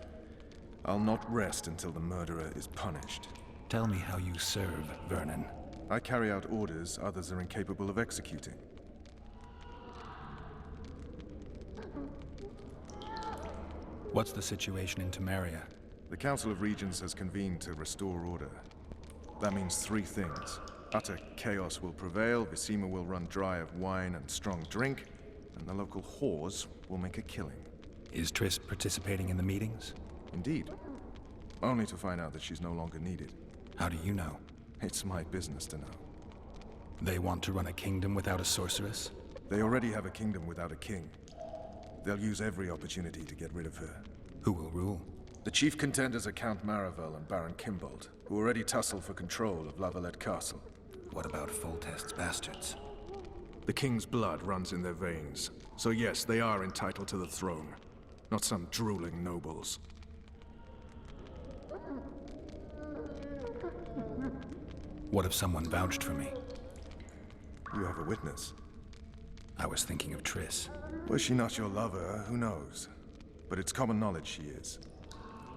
I'll not rest until the murderer is punished. Tell me how you serve, Vernon. I carry out orders others are incapable of executing. What's the situation in Temeria? The Council of Regents has convened to restore order. That means three things. Utter chaos will prevail, Visima will run dry of wine and strong drink, and the local whores will make a killing. Is Triss participating in the meetings? Indeed. Only to find out that she's no longer needed. How do you know? It's my business to know. They want to run a kingdom without a sorceress? They already have a kingdom without a king. They'll use every opportunity to get rid of her. Who will rule? The chief contenders are Count Maravel and Baron Kimbold, who already tussle for control of La Valette Castle. What about Foltest's bastards? The king's blood runs in their veins, so yes, they are entitled to the throne. Not some drooling nobles. What if someone vouched for me? You have a witness. I was thinking of Triss. Was she not your lover? Who knows? But it's common knowledge she is.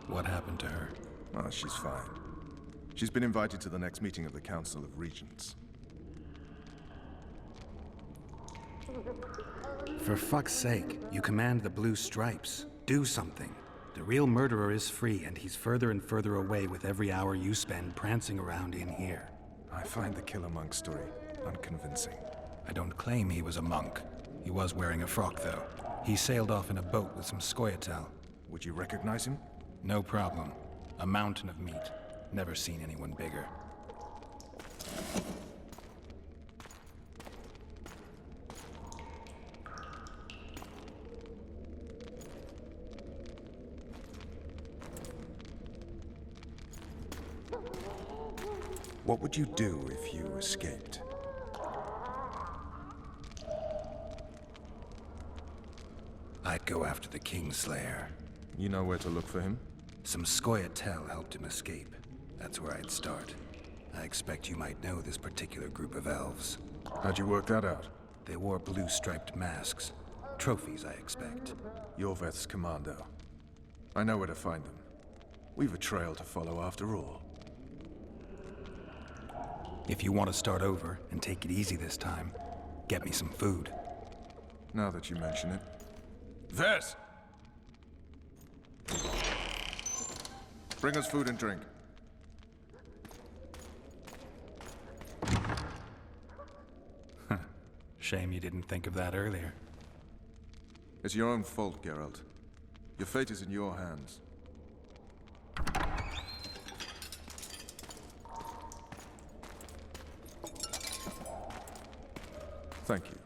What happened to her? Oh, she's fine. She's been invited to the next meeting of the Council of Regents. For fuck's sake, you command the Blue Stripes. Do something. The real murderer is free, and he's further and further away with every hour you spend prancing around in here. I find the Killer Monk story unconvincing. I don't claim he was a monk. He was wearing a frock, though. He sailed off in a boat with some Scoia'tael. Would you recognize him? No problem. A mountain of meat. Never seen anyone bigger. What would you do if you escaped? I'd go after the Kingslayer. You know where to look for him? Some Scoia'tael helped him escape. That's where I'd start. I expect you might know this particular group of elves. How'd you work that out? They wore blue-striped masks. Trophies, I expect. Iorveth's commando. I know where to find them. We've a trail to follow after all. If you want to start over and take it easy this time, get me some food. Now that you mention it. Vess! Bring us food and drink. Shame you didn't think of that earlier. It's your own fault, Geralt. Your fate is in your hands. Thank you.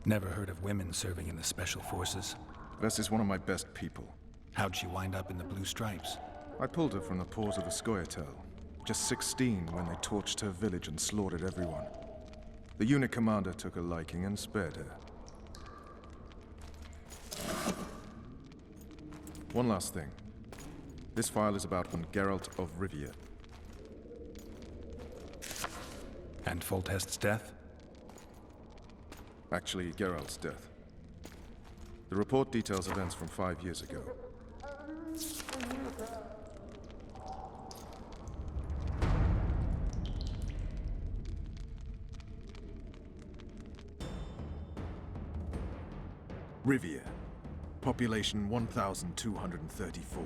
Never heard of women serving in the Special Forces. Vess is one of my best people. How'd she wind up in the Blue Stripes? I pulled her from the paws of the Scoia'tael. Just 16 when they torched her village and slaughtered everyone. The unit commander took a liking and spared her. One last thing. This file is about one Geralt of Rivia. And Foltest's death? Actually, Geralt's death. The report details events from 5 years ago. Rivia. Population 1,234.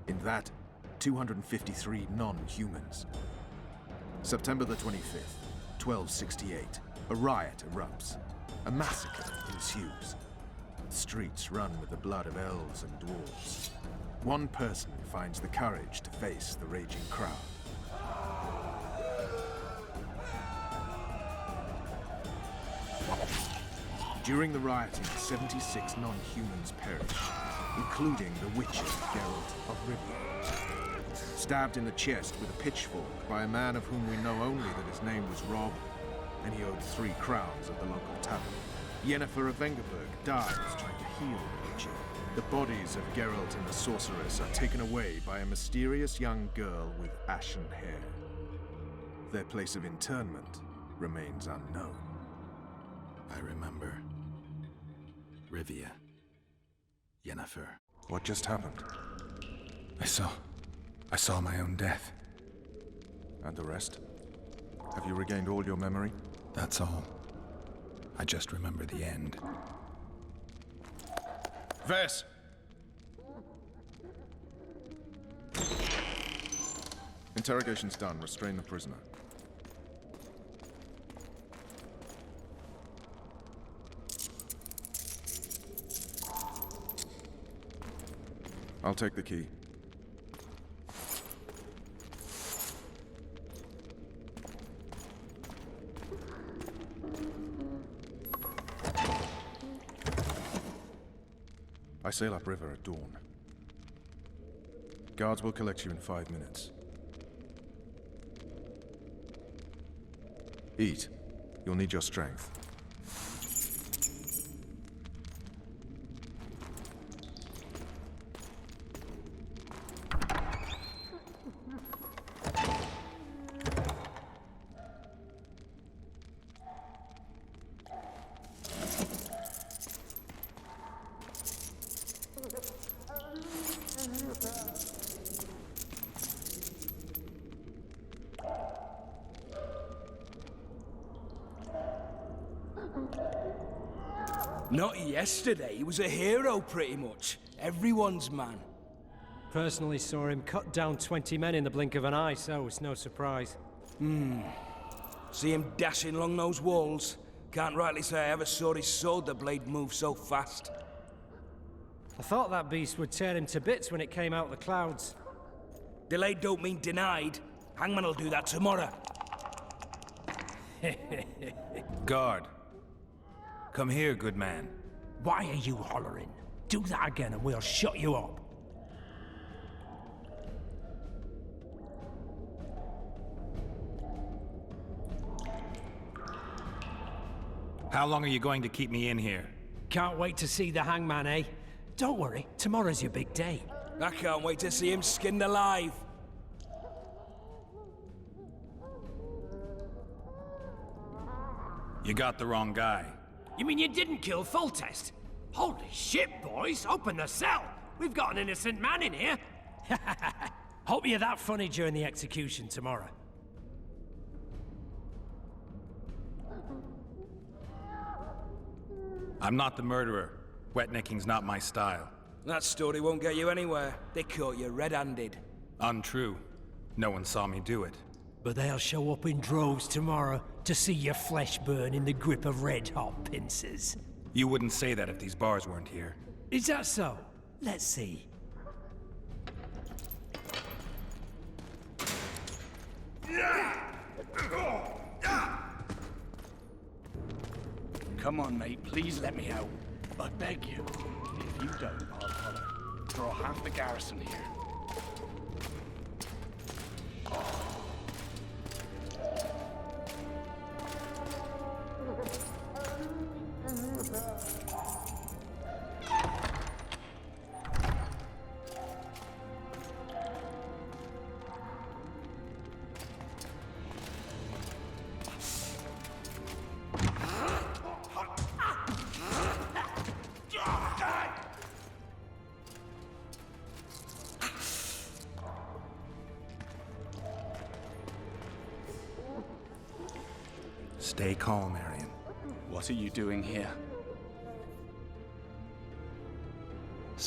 In that, 253 non-humans. September the 25th, 1268. A riot erupts. A massacre ensues. The streets run with the blood of elves and dwarves. One person finds the courage to face the raging crowd. During the rioting, 76 non-humans perished, including the Witcher, Geralt of Rivia. Stabbed in the chest with a pitchfork by a man of whom we know only that his name was Rob, and he owed 3 crowns at the local tavern. Yennefer of Vengerberg dies trying to heal the Witcher. The bodies of Geralt and the sorceress are taken away by a mysterious young girl with ashen hair. Their place of internment remains unknown. I remember. Rivia. Yennefer. What just happened? I saw my own death. And the rest? Have you regained all your memory? That's all. I just remember the end. Vess! Interrogation's done. Restrain the prisoner. I'll take the key. I sail upriver at dawn. Guards will collect you in 5 minutes. Eat. You'll need your strength. Not yesterday. He was a hero, pretty much. Everyone's man. Personally saw him cut down 20 men in the blink of an eye, so it's no surprise. See him dashing along those walls? Can't rightly say I ever saw his sword the blade move so fast. I thought that beast would tear him to bits when it came out of the clouds. Delayed don't mean denied. Hangman'll do that tomorrow. Guard. Come here, good man. Why are you hollering? Do that again and we'll shut you up. How long are you going to keep me in here? Can't wait to see the hangman, eh? Don't worry, tomorrow's your big day. I can't wait to see him skinned alive. You got the wrong guy. You mean you didn't kill Foltest? Holy shit, boys! Open the cell! We've got an innocent man in here! Hope you're that funny during the execution tomorrow. I'm not the murderer. Wetnecking's not my style. That story won't get you anywhere. They caught you red-handed. Untrue. No one saw me do it. But they'll show up in droves tomorrow to see your flesh burn in the grip of red-hot pincers. You wouldn't say that if these bars weren't here. Is that so? Let's see. Come on, mate. Please let me out. I beg you. If you don't, I'll holler. Draw half the garrison here. Stay calm, Arian. What are you doing here?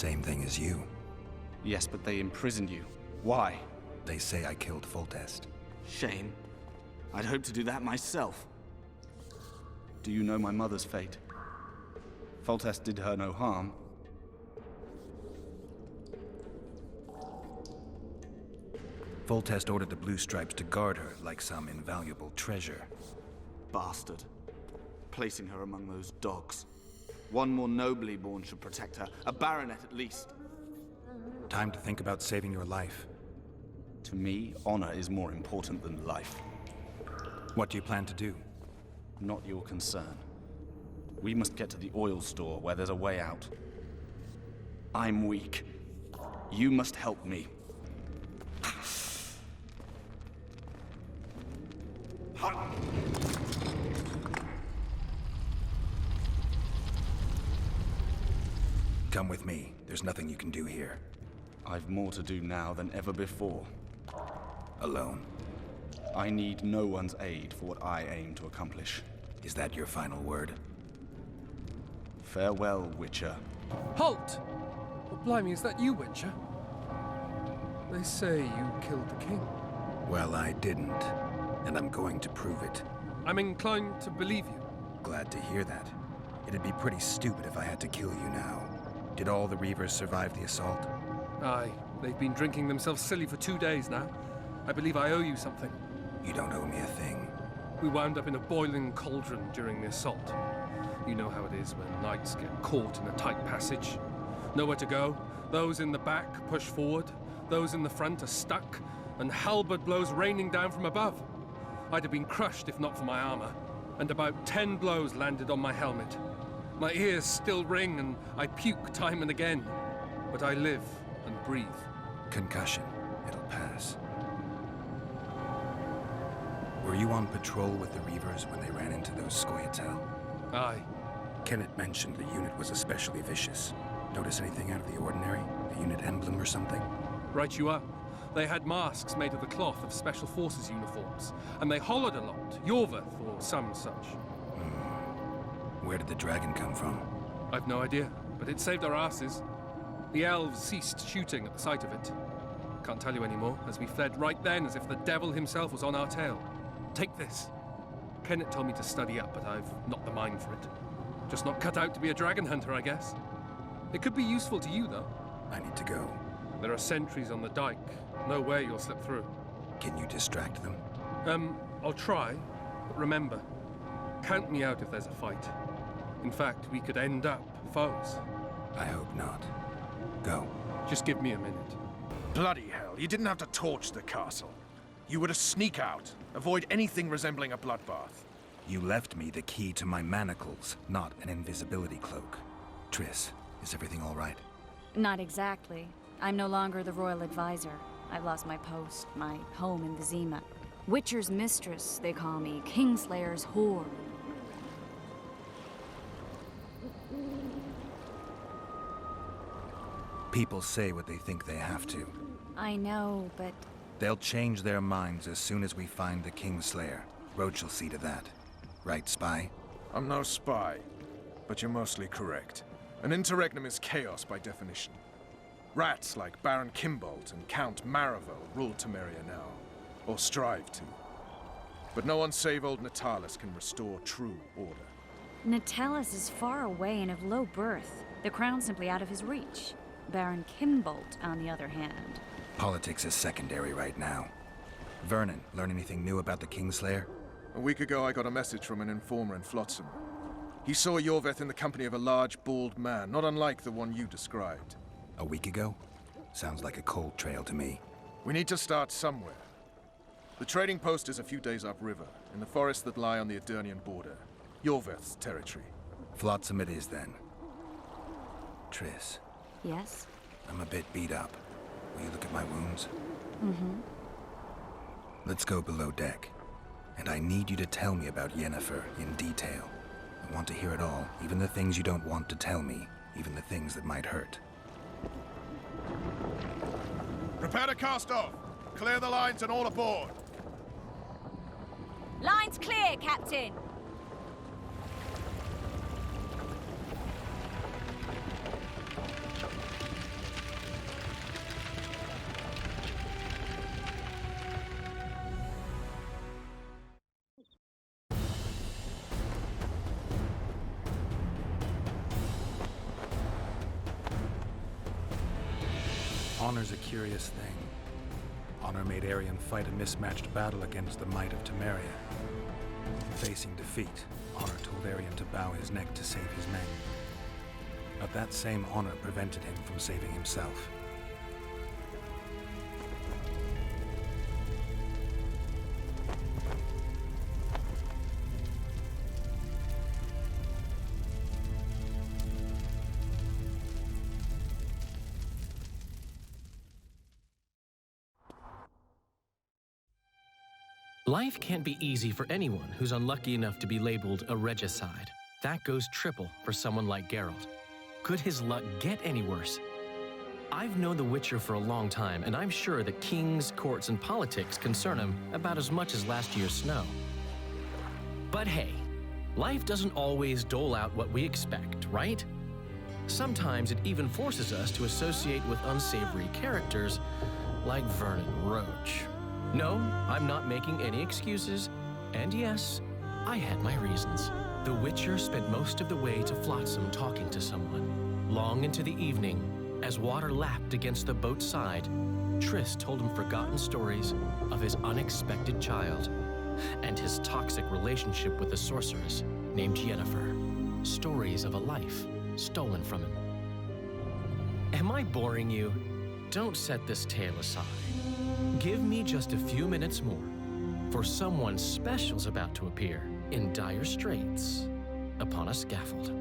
Same thing as you. Yes, but they imprisoned you. Why? They say I killed Foltest. Shame. I'd hoped to do that myself. Do you know my mother's fate? Foltest did her no harm. Foltest ordered the Blue Stripes to guard her like some invaluable treasure. Bastard. Placing her among those dogs. One more nobly born should protect her. A baronet at least. Time to think about saving your life. To me, honor is more important than life. What do you plan to do? Not your concern. We must get to the oil store where there's a way out. I'm weak. You must help me. Come with me. There's nothing you can do here. I've more to do now than ever before. Alone? I need no one's aid for what I aim to accomplish. Is that your final word? Farewell, Witcher. Halt! Oh, blimey, is that you, Witcher? They say you killed the king. Well, I didn't. And I'm going to prove it. I'm inclined to believe you. Glad to hear that. It'd be pretty stupid if I had to kill you now. Did all the Reavers survive the assault? Aye. They've been drinking themselves silly for 2 days now. I believe I owe you something. You don't owe me a thing. We wound up in a boiling cauldron during the assault. You know how it is when knights get caught in a tight passage. Nowhere to go. Those in the back push forward. Those in the front are stuck. And halberd blows raining down from above. I'd have been crushed if not for my armor. And about 10 blows landed on my helmet. My ears still ring and I puke time and again. But I live and breathe. Concussion. It'll pass. Were you on patrol with the Reavers when they ran into those Scoia'tael? Aye. Kenneth mentioned the unit was especially vicious. Notice anything out of the ordinary? A unit emblem or something? Right you are. They had masks made of the cloth of Special Forces uniforms, and they hollered a lot. Iorveth or some such. Where did the dragon come from? I've no idea, but it saved our asses. The elves ceased shooting at the sight of it. Can't tell you anymore, as we fled right then as if the devil himself was on our tail. Take this. Kenneth told me to study up, but I've not the mind for it. Just not cut out to be a dragon hunter, I guess. It could be useful to you, though. I need to go. There are sentries on the dike. No way you'll slip through. Can you distract them? I'll try, but remember, count me out if there's a fight. In fact, we could end up foes. I hope not. Go. Just give me a minute. Bloody hell, you didn't have to torch the castle. You were to sneak out, avoid anything resembling a bloodbath. You left me the key to my manacles, not an invisibility cloak. Triss, is everything all right? Not exactly. I'm no longer the royal advisor. I've lost my post, my home in Vizima. Witcher's mistress, they call me. Kingslayer's whore. People say what they think they have to. I know, but... They'll change their minds as soon as we find the Kingslayer. Roach'll see to that. Right, spy? I'm no spy, but you're mostly correct. An interregnum is chaos by definition. Rats like Baron Kimbolt and Count Maravel rule Temeria now, or strive to. But no one save old Natalis can restore true order. Natalis is far away and of low birth. The crown's simply out of his reach. Baron Kimbolt, on the other hand. Politics is secondary right now. Vernon, learn anything new about the Kingslayer? A week ago, I got a message from an informer in Flotsam. He saw Iorveth in the company of a large, bald man, not unlike the one you described. A week ago? Sounds like a cold trail to me. We need to start somewhere. The trading post is a few days upriver, in the forests that lie on the Edirnian border. Iorveth's territory. Flotsam it is, then. Triss. Yes? I'm a bit beat up. Will you look at my wounds? Mm-hmm. Let's go below deck. And I need you to tell me about Yennefer in detail. I want to hear it all, even the things you don't want to tell me, even the things that might hurt. Prepare to cast off! Clear the lines and all aboard! Lines clear, Captain! Honor's a curious thing. Honor made Arion fight a mismatched battle against the might of Temeria. Facing defeat, Honor told Arion to bow his neck to save his men. But that same honor prevented him from saving himself. Life can't be easy for anyone who's unlucky enough to be labeled a regicide. That goes triple for someone like Geralt. Could his luck get any worse? I've known the Witcher for a long time, and I'm sure that kings, courts, and politics concern him about as much as last year's snow. But hey, life doesn't always dole out what we expect, right? Sometimes it even forces us to associate with unsavory characters like Vernon Roach. No, I'm not making any excuses, and yes, I had my reasons. The Witcher spent most of the way to Flotsam talking to someone. Long into the evening, as water lapped against the boat's side, Triss told him forgotten stories of his unexpected child and his toxic relationship with a sorceress named Yennefer. Stories of a life stolen from him. Am I boring you? Don't set this tale aside. Give me just a few minutes more, for someone special's about to appear in dire straits upon a scaffold.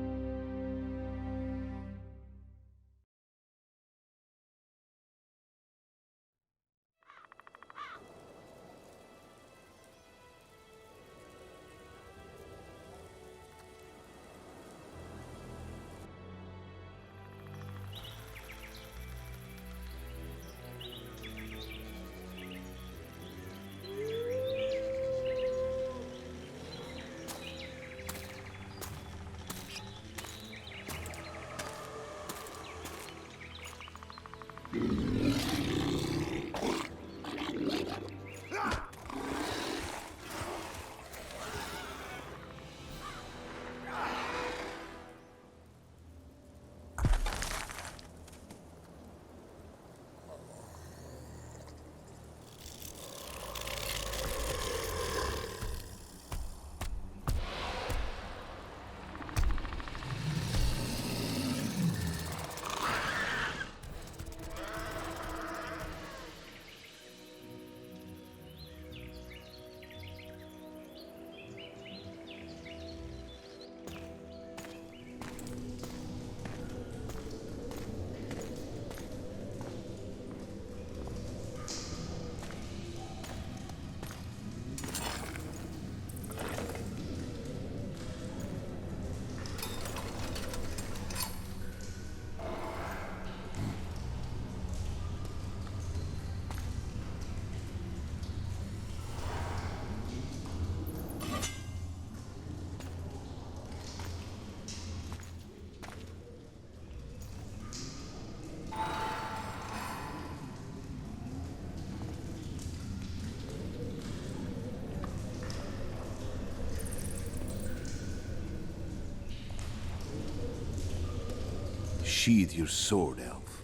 Sheathe your sword, elf.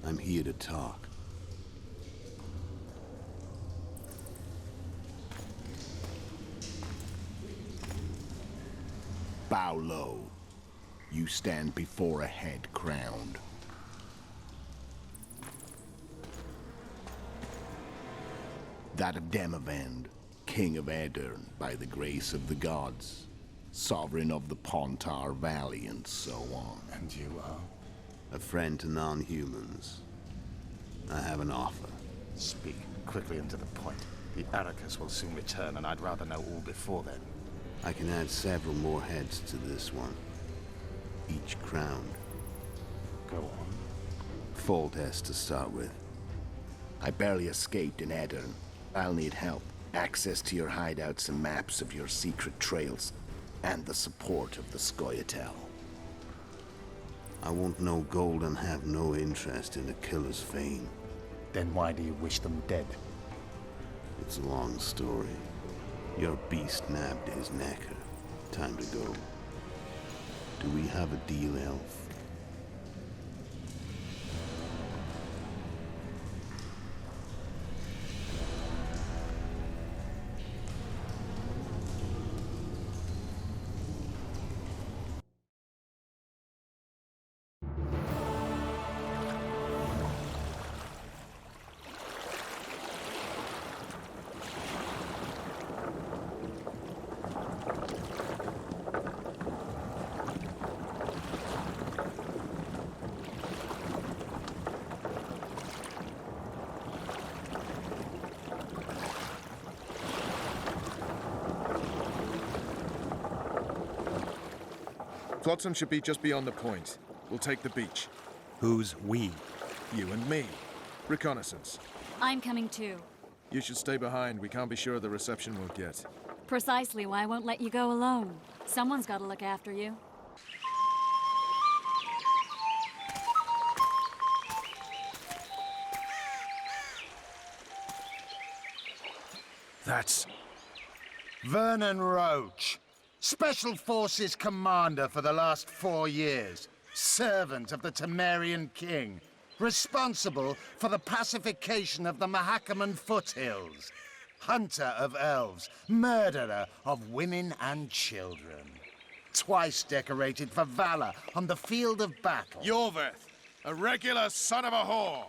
I'm here to talk. Bow low. You stand before a head crowned. That of Demavend, King of Aedirn by the grace of the gods, sovereign of the Pontar Valley, and so on. And you are? A friend to non-humans. I have an offer. Speak quickly and to the point. The Arrakis will soon return, and I'd rather know all before then. I can add several more heads to this one. Each crowned. Go on. Foltest to start with. I barely escaped in Aedirn. I'll need help. Access to your hideouts and maps of your secret trails. And the support of the Scoia'tael. I want no gold and have no interest in the killer's fame. Then why do you wish them dead? It's a long story. Your beast nabbed his necker. Time to go. Do we have a deal, elf? Flotsam should be just beyond the point. We'll take the beach. Who's we? You and me. Reconnaissance. I'm coming too. You should stay behind. We can't be sure of the reception we'll get. Precisely why I won't let you go alone. Someone's got to look after you. That's... Vernon Roach, Special Forces Commander for the last 4 years. Servant of the Temerian King. Responsible for the pacification of the Mahakaman foothills. Hunter of elves. Murderer of women and children. Twice decorated for valor on the field of battle. Iorveth, a regular son of a whore.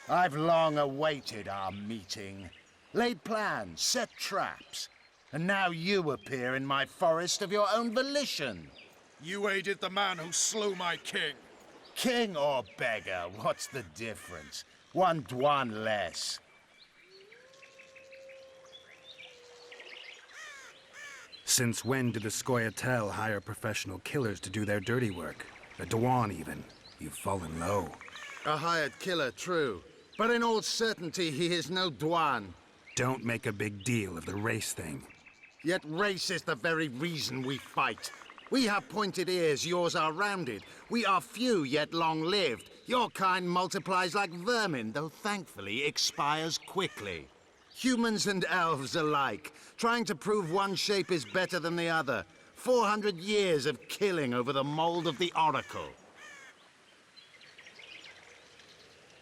I've long awaited our meeting. Laid plans, set traps. And now you appear in my forest of your own volition. You aided the man who slew my king. King or beggar, what's the difference? One Dwan less. Since when did the Scoia'tael hire professional killers to do their dirty work? A Dwan, even. You've fallen low. A hired killer, true. But in all certainty, he is no Dwan. Don't make a big deal of the race thing. Yet race is the very reason we fight. We have pointed ears, yours are rounded. We are few, yet long-lived. Your kind multiplies like vermin, though thankfully expires quickly. Humans and elves alike, trying to prove one shape is better than the other. 400 years of killing over the mold of the Oracle.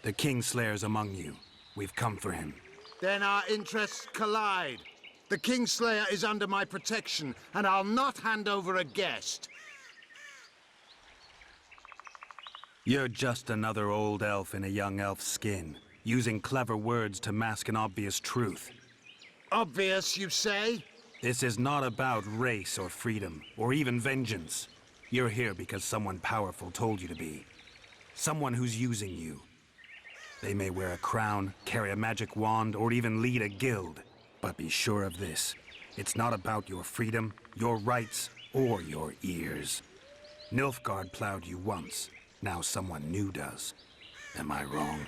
The Kingslayer's among you. We've come for him. Then our interests collide. The Kingslayer is under my protection, and I'll not hand over a guest. You're just another old elf in a young elf's skin, using clever words to mask an obvious truth. Obvious, you say? This is not about race or freedom, or even vengeance. You're here because someone powerful told you to be. Someone who's using you. They may wear a crown, carry a magic wand, or even lead a guild. But be sure of this. It's not about your freedom, your rights, or your ears. Nilfgaard plowed you once. Now someone new does. Am I wrong?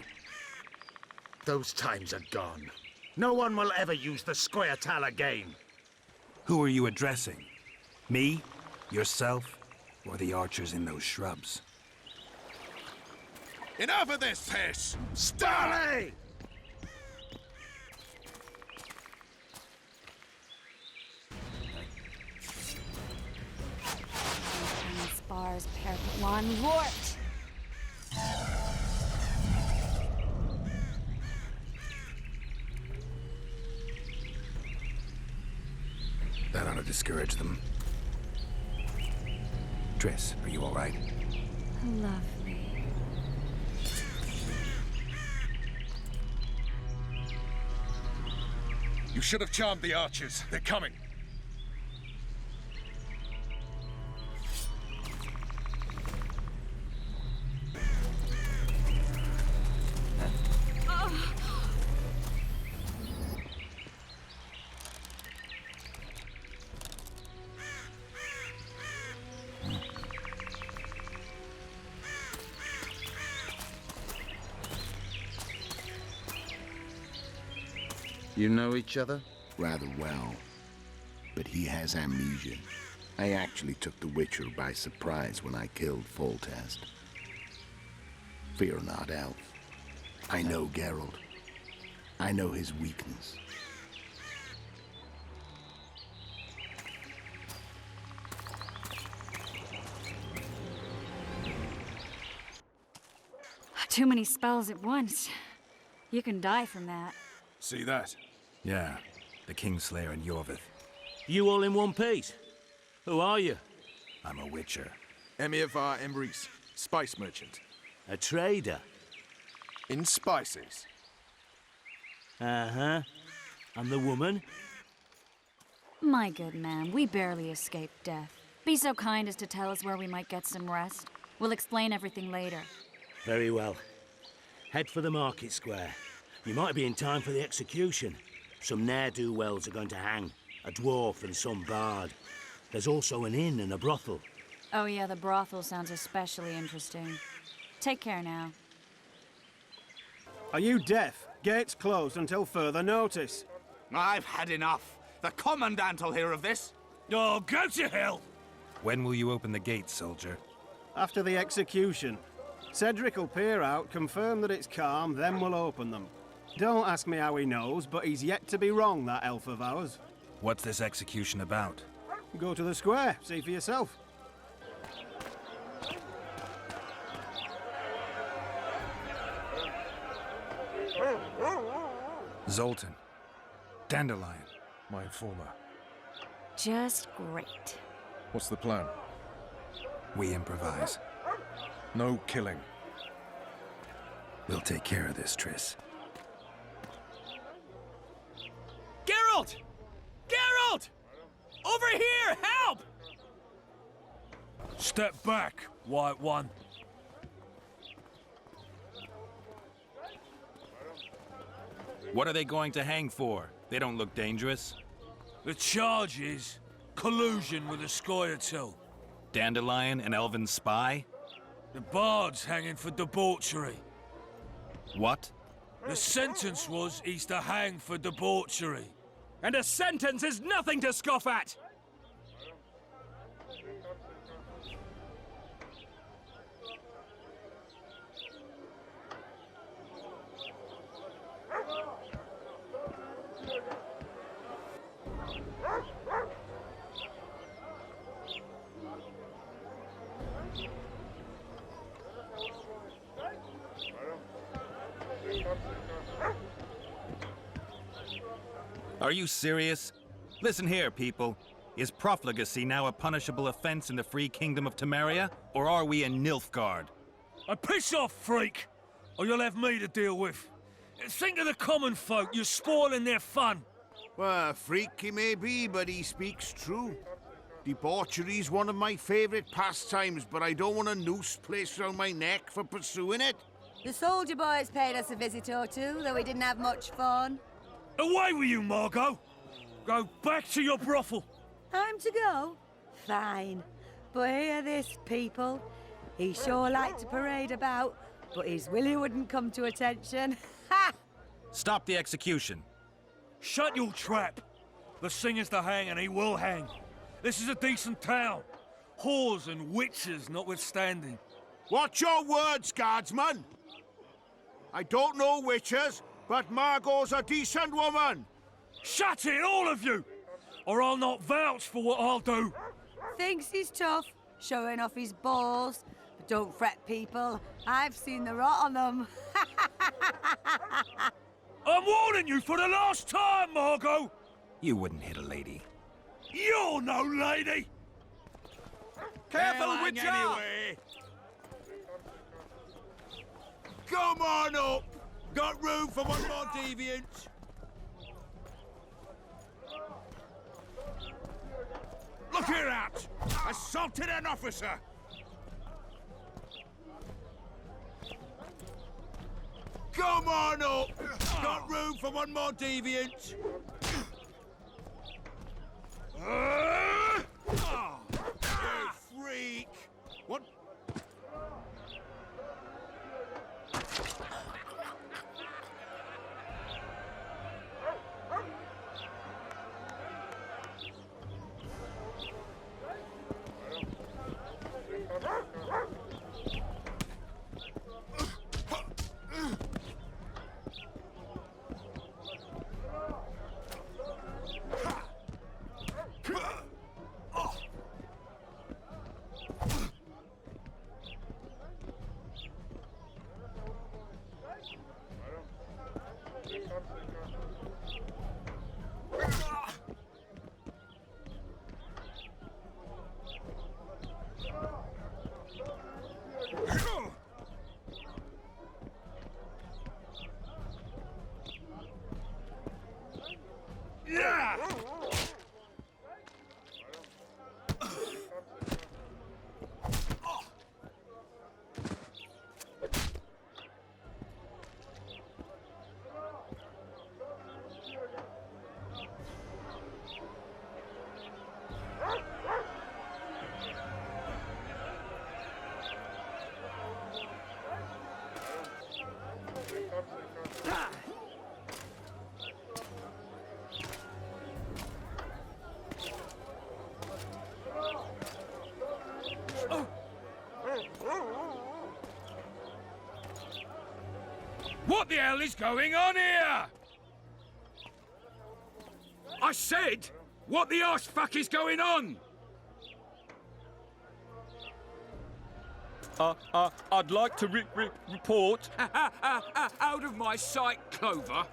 Those times are gone. No one will ever use the Scoia'tael again. Who are you addressing? Me? Yourself? Or the archers in those shrubs? Enough of this piss! Starley! Spars, parapet one, warped! That ought to discourage them. Triss, are you all right? Lovely. You should have charmed the archers. They're coming. You know each other? Rather well. But he has amnesia. I actually took the Witcher by surprise when I killed Foltest. Fear not, Elf. I know Geralt. I know his weakness. Too many spells at once. You can die from that. See that? Yeah, the Kingslayer and Iorveth. You all in one piece? Who are you? I'm a witcher. Emir var Emrys, spice merchant. A trader? In spices. Uh-huh. And the woman? My good man, we barely escaped death. Be so kind as to tell us where we might get some rest. We'll explain everything later. Very well. Head for the market square. You might be in time for the execution. Some ne'er-do-wells are going to hang. A dwarf and some bard. There's also an inn and a brothel. Oh yeah, the brothel sounds especially interesting. Take care now. Are you deaf? Gates closed until further notice. I've had enough. The Commandant'll hear of this. Oh, go to hell! When will you open the gates, soldier? After the execution. Cedric will peer out, confirm that it's calm, then we'll open them. Don't ask me how he knows, but he's yet to be wrong, that elf of ours. What's this execution about? Go to the square, see for yourself. Zoltan. Dandelion. My informer. Just great. What's the plan? We improvise. No killing. We'll take care of this, Triss. Geralt! Geralt! Over here! Help! Step back, White One. What are they going to hang for? They don't look dangerous. The charge is collusion with the Scoia'tael. Dandelion, an elven spy? The bard's hanging for debauchery. What? The sentence was he's to hang for debauchery. And a sentence is nothing to scoff at! Are you serious? Listen here, people. Is profligacy now a punishable offense in the free kingdom of Temeria? Or are we in Nilfgaard? Piss off, freak! Or you'll have me to deal with. Think of the common folk, you're spoiling their fun. Well, freak he may be, but he speaks true. Debauchery's one of my favorite pastimes, but I don't want a noose placed around my neck for pursuing it. The soldier boys paid us a visit or two, though we didn't have much fun. Away with you, Margot! Go back to your brothel. Time to go? Fine. But hear this, people. He sure liked to parade about, but his Willie wouldn't come to attention. Ha! Stop the execution. Shut your trap. The singer's to hang, and he will hang. This is a decent town. Whores and witches notwithstanding. Watch your words, guardsman! I don't know witches, but Margot's a decent woman! Shut it, all of you! Or I'll not vouch for what I'll do. Thinks he's tough, showing off his balls. But don't fret, people. I've seen the rot on them. I'm warning you for the last time, Margot! You wouldn't hit a lady. You're no lady! Careful, Witcher! Anyway. Come on up! Got room for one more deviant? Look here out! Assaulted an officer! Come on up! Got room for one more deviant? You freak! What? What the hell is going on here? I said, what the arse fuck is going on? I'd like to report. Out of my sight, Clover.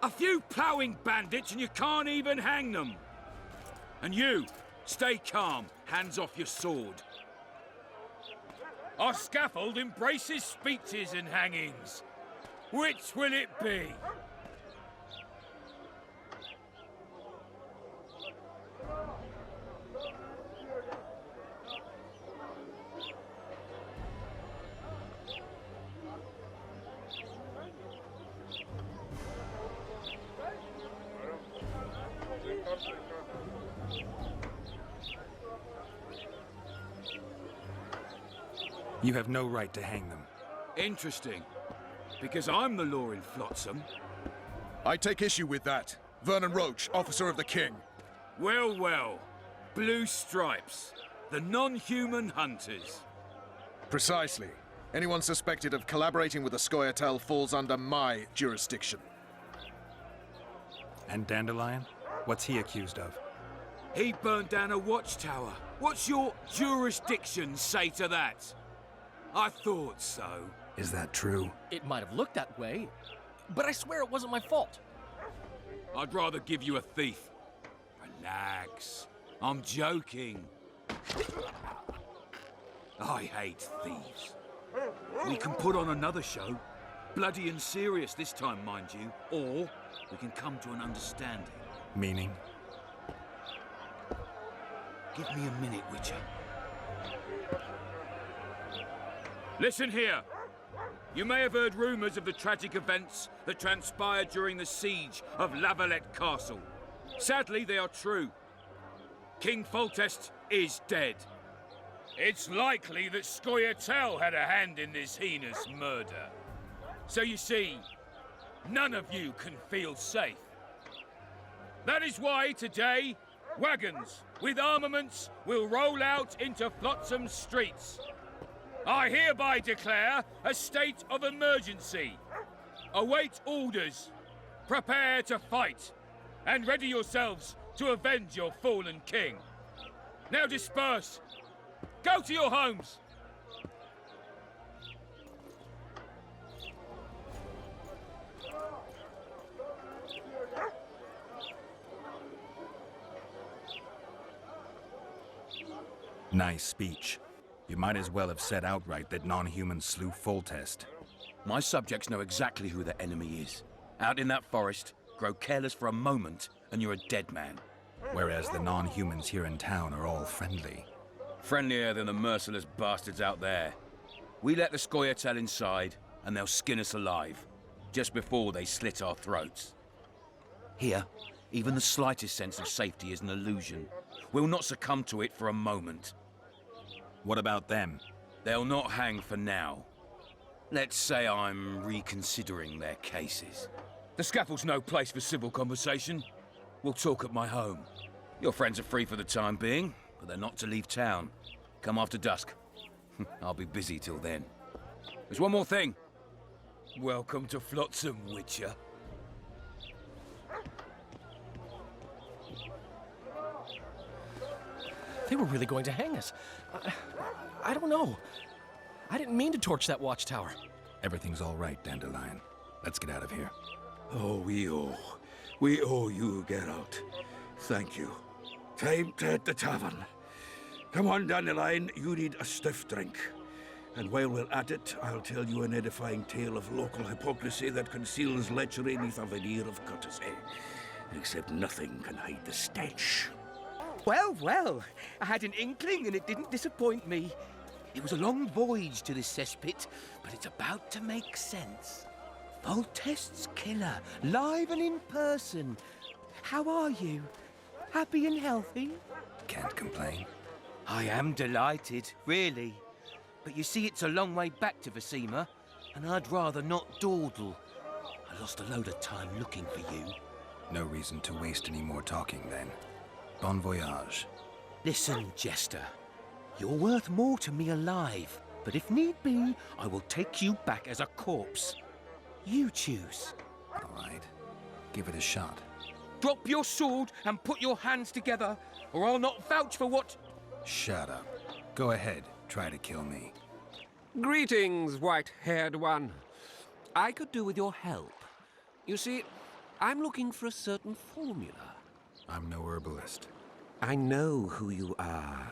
A few ploughing bandits and you can't even hang them. And you, stay calm, hands off your sword. Our scaffold embraces speeches and hangings. Which will it be? You have no right to hang them. Interesting. Because I'm the law in Flotsam. I take issue with that. Vernon Roach, officer of the king. Well, well. Blue Stripes. The non-human hunters. Precisely. Anyone suspected of collaborating with the Scoia'tael falls under my jurisdiction. And Dandelion? What's he accused of? He burned down a watchtower. What's your jurisdiction say to that? I thought so. Is that true? It might have looked that way, but I swear it wasn't my fault. I'd rather give you a thief. Relax. I'm joking. I hate thieves. We can put on another show. Bloody and serious this time, mind you. Or we can come to an understanding. Meaning? Give me a minute, Witcher. Listen here. You may have heard rumours of the tragic events that transpired during the siege of Lavalette Castle. Sadly, they are true. King Foltest is dead. It's likely that Scoia'tael had a hand in this heinous murder. So you see, none of you can feel safe. That is why today, wagons with armaments will roll out into Flotsam streets. I hereby declare a state of emergency. Await orders. Prepare to fight. And ready yourselves to avenge your fallen king. Now disperse. Go to your homes. Nice speech. You might as well have said outright that non-humans slew Foltest. My subjects know exactly who the enemy is. Out in that forest, grow careless for a moment, and you're a dead man. Whereas the non-humans here in town are all friendly. Friendlier than the merciless bastards out there. We let the Scoia'tael inside, and they'll skin us alive, just before they slit our throats. Here, even the slightest sense of safety is an illusion. We'll not succumb to it for a moment. What about them? They'll not hang for now. Let's say I'm reconsidering their cases. The scaffold's no place for civil conversation. We'll talk at my home. Your friends are free for the time being, but they're not to leave town. Come after dusk. I'll be busy till then. There's one more thing. Welcome to Flotsam, Witcher. They were really going to hang us. I don't know. I didn't mean to torch that watchtower. Everything's all right, Dandelion. Let's get out of here. Oh, we owe you, Geralt. Thank you. Time to hit the tavern. Come on, Dandelion, you need a stiff drink. And while we're at it, I'll tell you an edifying tale of local hypocrisy that conceals lechery beneath a veneer of courtesy. Except nothing can hide the stench. Well, well, I had an inkling and it didn't disappoint me. It was a long voyage to this cesspit, but it's about to make sense. Foltest's killer, live and in person. How are you? Happy and healthy? Can't complain. I am delighted, really. But you see, it's a long way back to Vecima, and I'd rather not dawdle. lost a load of time looking for you. No reason to waste any more talking, then. Bon voyage. Listen, Jester. You're worth more to me alive, but if need be, I will take you back as a corpse. You choose. All right. Give it a shot. Drop your sword and put your hands together, or I'll not vouch for what... Shut up. Go ahead. Try to kill me. Greetings, white-haired one. I could do with your help. You see, I'm looking for a certain formula. I'm no herbalist. I know who you are.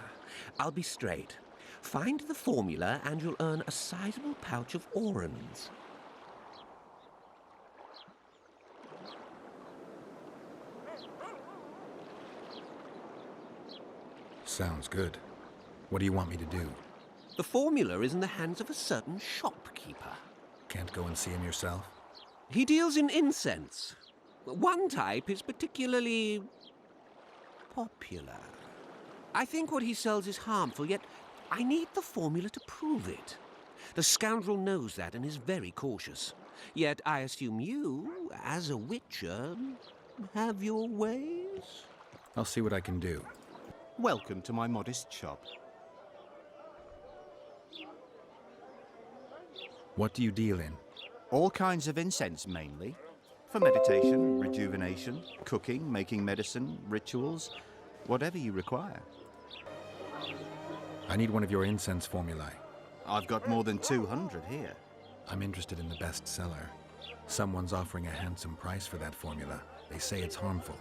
I'll be straight. Find the formula and you'll earn a sizable pouch of orans. Sounds good. What do you want me to do? The formula is in the hands of a certain shopkeeper. Can't go and see him yourself? He deals in incense. One type is particularly popular. I think what he sells is harmful, yet I need the formula to prove it. The scoundrel knows that and is very cautious. Yet I assume you, as a witcher, have your ways? I'll see what I can do. Welcome to my modest shop. What do you deal in? All kinds of incense, mainly. For meditation, rejuvenation, cooking, making medicine, rituals, whatever you require. I need one of your incense formulae. I've got more than 200 here. I'm interested in the best seller. Someone's offering a handsome price for that formula. They say it's harmful.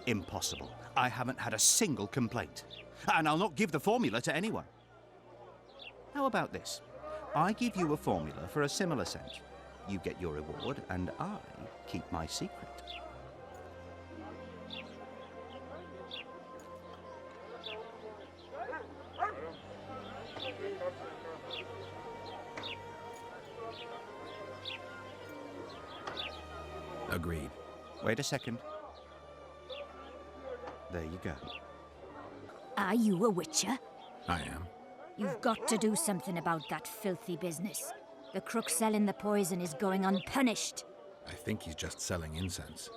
Impossible. I haven't had a single complaint. And I'll not give the formula to anyone. How about this? I give you a formula for a similar scent. You get your reward, and I keep my secret. Agreed. Wait a second. There you go. Are you a witcher? I am. You've got to do something about that filthy business. The crook selling the poison is going unpunished. I think he's just selling incense.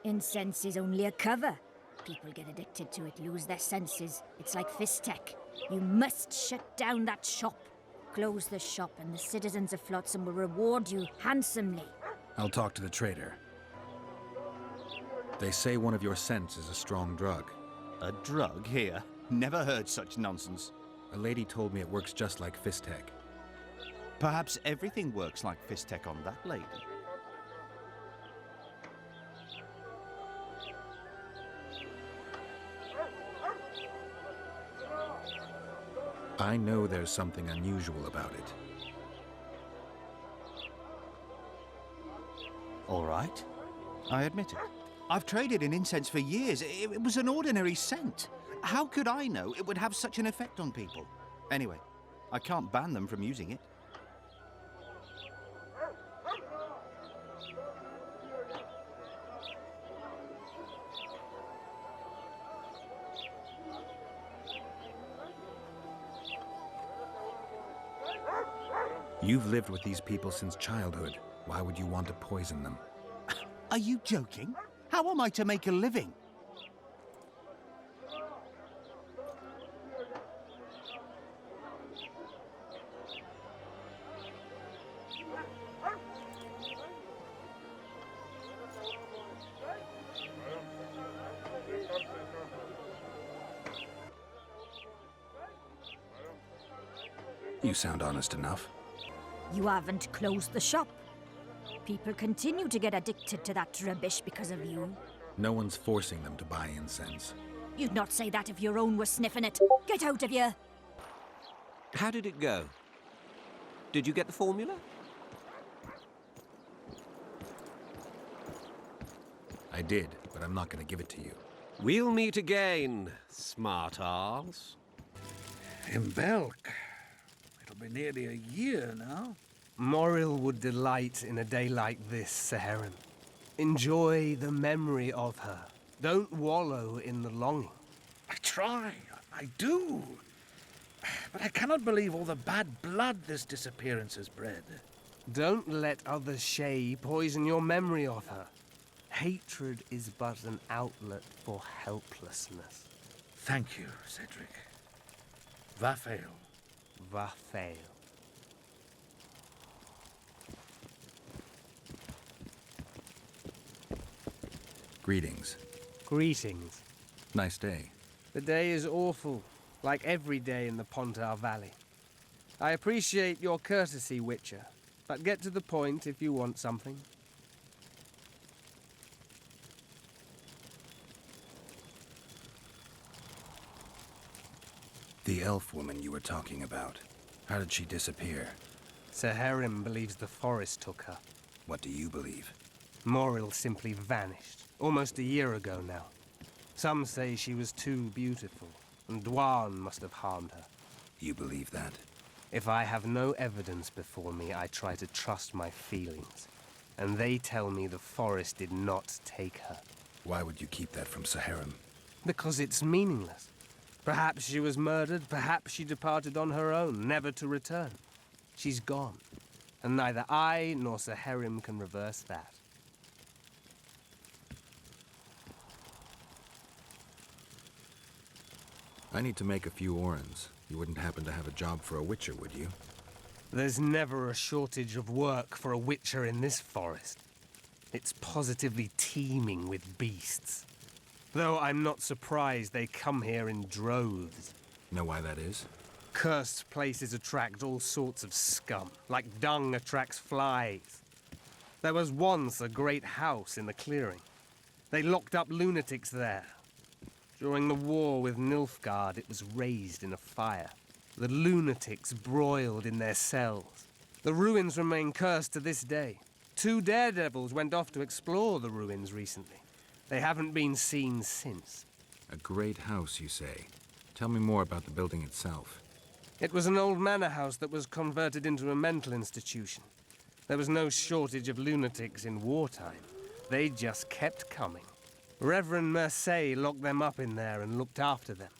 Incense is only a cover. People get addicted to it, lose their senses. It's like Fistek. You must shut down that shop. Close the shop and the citizens of Flotsam will reward you handsomely. I'll talk to the trader. They say one of your scents is a strong drug. A drug here? Never heard such nonsense. A lady told me it works just like Fistek. Perhaps everything works like Fistek on that lady. I know there's something unusual about it. All right. I admit it. I've traded in incense for years. It was an ordinary scent. How could I know it would have such an effect on people? Anyway, I can't ban them from using it. You've lived with these people since childhood. Why would you want to poison them? Are you joking? How am I to make a living? You sound honest enough. You haven't closed the shop. People continue to get addicted to that rubbish because of you. No one's forcing them to buy incense. You'd not say that if your own were sniffing it. Get out of here! How did it go? Did you get the formula? I did, but I'm not going to give it to you. We'll meet again, smart arse. In Belk. It'll be nearly a year now. Morrill would delight in a day like this, Sir Heron. Enjoy the memory of her. Don't wallow in the longing. I try. I do. But I cannot believe all the bad blood this disappearance has bred. Don't let other Shay poison your memory of her. Hatred is but an outlet for helplessness. Thank you, Cedric. Vafael. Vafael. Greetings. Greetings. Nice day. The day is awful, like every day in the Pontar Valley. I appreciate your courtesy, Witcher, but get to the point if you want something. The elf woman you were talking about. How did she disappear? Saharim believes the forest took her. What do you believe? Moril simply vanished, almost a year ago now. Some say she was too beautiful, and Dwan must have harmed her. You believe that? If I have no evidence before me, I try to trust my feelings. And they tell me the forest did not take her. Why would you keep that from Saharim? Because it's meaningless. Perhaps she was murdered, perhaps she departed on her own, never to return. She's gone, and neither I nor Saharim can reverse that. I need to make a few orans. You wouldn't happen to have a job for a witcher, would you? There's never a shortage of work for a witcher in this forest. It's positively teeming with beasts. Though I'm not surprised they come here in droves. Know why that is? Cursed places attract all sorts of scum, like dung attracts flies. There was once a great house in the clearing. They locked up lunatics there. During the war with Nilfgaard, it was razed in a fire. The lunatics broiled in their cells. The ruins remain cursed to this day. 2 daredevils went off to explore the ruins recently. They haven't been seen since. A great house, you say. Tell me more about the building itself. It was an old manor house that was converted into a mental institution. There was no shortage of lunatics in wartime. They just kept coming. Reverend Mercey locked them up in there and looked after them.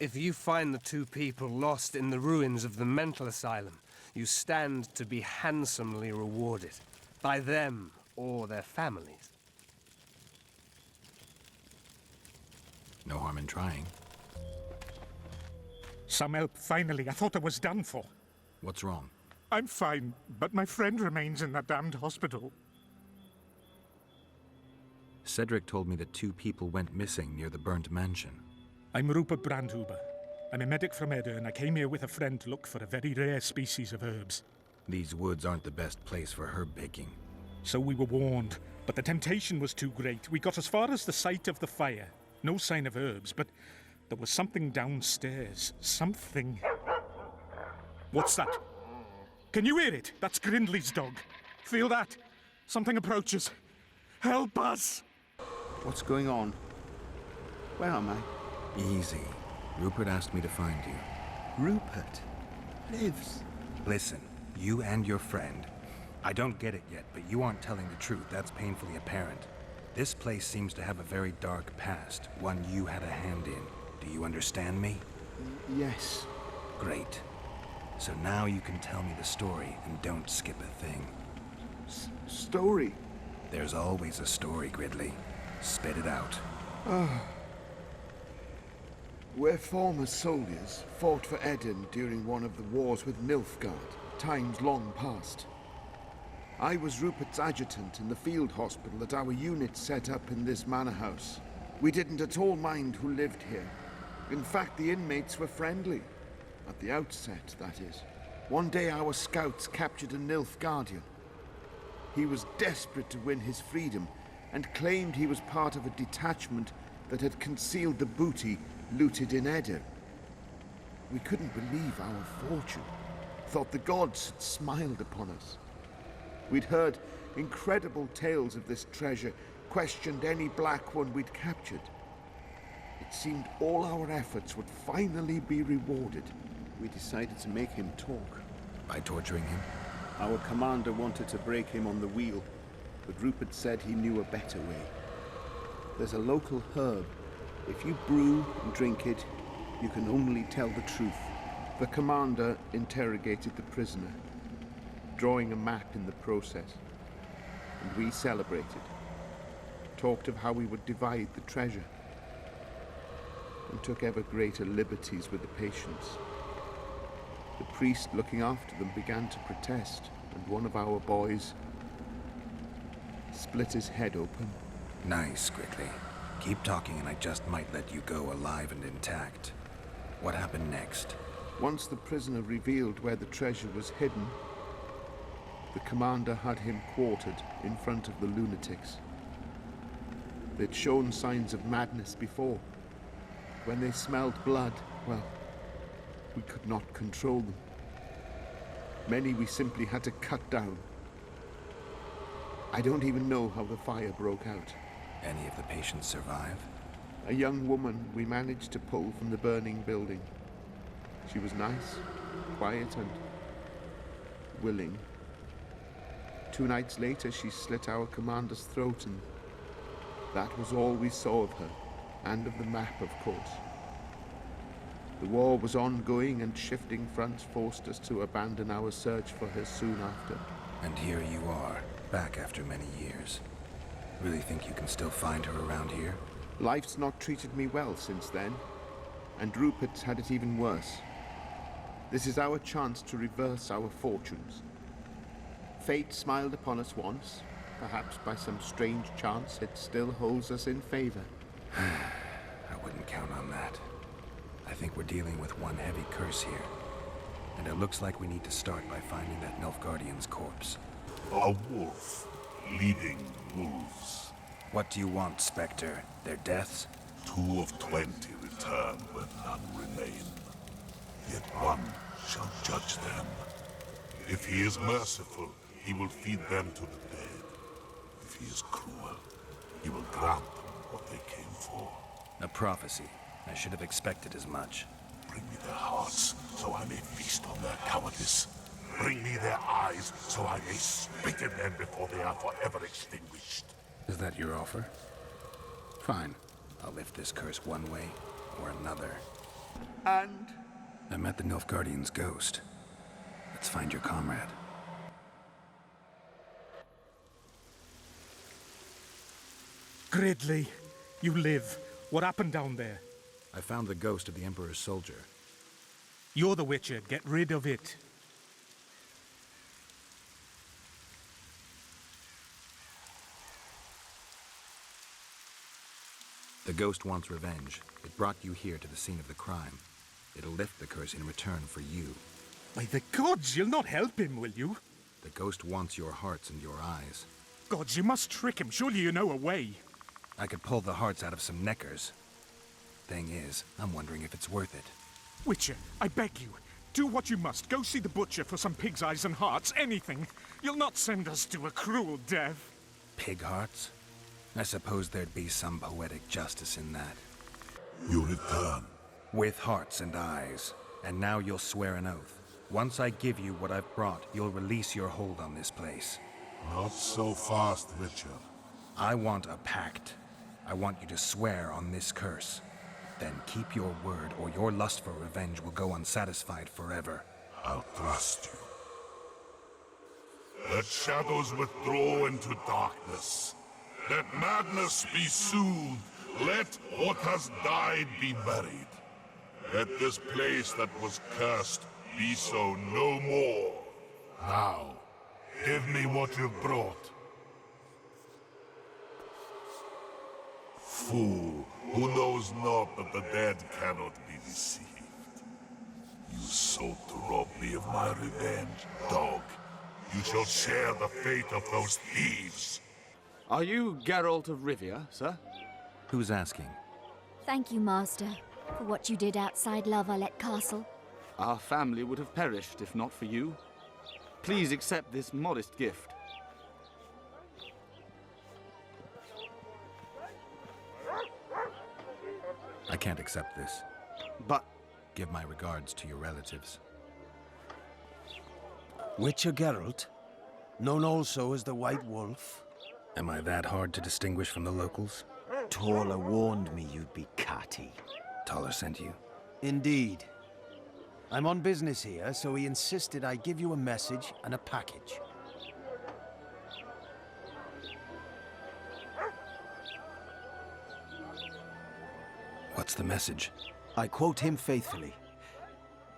If you find the 2 people lost in the ruins of the mental asylum, you stand to be handsomely rewarded. By them or their families. No harm in trying. Some help, finally. I thought I was done for. What's wrong? I'm fine, but my friend remains in that damned hospital. Cedric told me that 2 people went missing near the burnt mansion. I'm Rupert Brandhuber. I'm a medic from Edda, and I came here with a friend to look for a very rare species of herbs. These woods aren't the best place for herb picking. So we were warned, but the temptation was too great. We got as far as the site of the fire. No sign of herbs, but there was something downstairs. Something... What's that? Can you hear it? That's Grindley's dog. Feel that? Something approaches. Help us! What's going on? Where am I? Easy. Rupert asked me to find you. Rupert lives. Listen, you and your friend. I don't get it yet, but you aren't telling the truth. That's painfully apparent. This place seems to have a very dark past, one you had a hand in. Do you understand me? Yes. Great. So now you can tell me the story and don't skip a thing. Story? There's always a story, Gridley. Spit it out. We're former soldiers, fought for Eden during one of the wars with Nilfgaard, times long past. I was Rupert's adjutant in the field hospital that our unit set up in this manor house. We didn't at all mind who lived here. In fact, the inmates were friendly. At the outset, that is. One day our scouts captured a Nilfgaardian. He was desperate to win his freedom and claimed he was part of a detachment that had concealed the booty looted in Eder. We couldn't believe our fortune. Thought the gods had smiled upon us. We'd heard incredible tales of this treasure, questioned any black one we'd captured. It seemed all our efforts would finally be rewarded. We decided to make him talk. By torturing him? Our commander wanted to break him on the wheel, but Rupert said he knew a better way. There's a local herb. If you brew and drink it, you can only tell the truth. The commander interrogated the prisoner. drawing a map in the process. And we celebrated. Talked of how we would divide the treasure. And took ever greater liberties with the patients. The priest looking after them began to protest, and one of our boys split his head open. Nice, Gridley. Keep talking and I just might let you go alive and intact. What happened next? Once the prisoner revealed where the treasure was hidden, the commander had him quartered in front of the lunatics. They'd shown signs of madness before. When they smelled blood, well, we could not control them. Many we simply had to cut down. I don't even know how the fire broke out. Any of the patients survive? A young woman we managed to pull from the burning building. She was nice, quiet, and willing. 2 nights later, she slit our commander's throat, and that was all we saw of her, and of the map, of course. The war was ongoing, and shifting fronts forced us to abandon our search for her soon after. And here you are, back after many years. Really think you can still find her around here? Life's not treated me well since then, and Rupert's had it even worse. This is our chance to reverse our fortunes. Fate smiled upon us once. Perhaps by some strange chance it still holds us in favor. I wouldn't count on that. I think we're dealing with one heavy curse here. And it looks like we need to start by finding that Nilfgaardian's corpse. A wolf leading wolves. What do you want, Spectre? Their deaths? 2 of 20 return when none remain. Yet one shall judge them. If he is merciful, he will feed them to the dead. If he is cruel, he will grant them what they came for. A prophecy. I should have expected as much. Bring me their hearts, so I may feast on their cowardice. Bring me their eyes, so I may spit in them before they are forever extinguished. Is that your offer? Fine. I'll lift this curse one way or another. And? I met the Nilfgaardian's ghost. Let's find your comrade. Gridley, you live. What happened down there? I found the ghost of the Emperor's soldier. You're the Witcher. Get rid of it. The ghost wants revenge. It brought you here to the scene of the crime. It'll lift the curse in return for you. By the gods, you'll not help him, will you? The ghost wants your hearts and your eyes. Gods, you must trick him. Surely you know a way. I could pull the hearts out of some neckers. Thing is, I'm wondering if it's worth it. Witcher, I beg you, do what you must. Go see the butcher for some pig's eyes and hearts, anything. You'll not send us to a cruel death. Pig hearts? I suppose there'd be some poetic justice in that. You return. With hearts and eyes. And now you'll swear an oath. Once I give you what I've brought, you'll release your hold on this place. Not so fast, Witcher. I want a pact. I want you to swear on this curse. Then keep your word, or your lust for revenge will go unsatisfied forever. I'll trust you. Let shadows withdraw into darkness. Let madness be soothed. Let what has died be buried. Let this place that was cursed be so no more. Now, give me what you've brought. Fool, who knows not that the dead cannot be deceived. You sought to rob me of my revenge, dog. You shall share the fate of those thieves. Are you Geralt of Rivia, sir? Who's asking? Thank you, Master, for what you did outside La Valette Castle. Our family would have perished if not for you. Please accept this modest gift. I can't accept this. But... Give my regards to your relatives. Witcher Geralt? Known also as the White Wolf? Am I that hard to distinguish from the locals? Taller warned me you'd be catty. Taller sent you? Indeed. I'm on business here, so he insisted I give you a message and a package. What's the message? I quote him faithfully.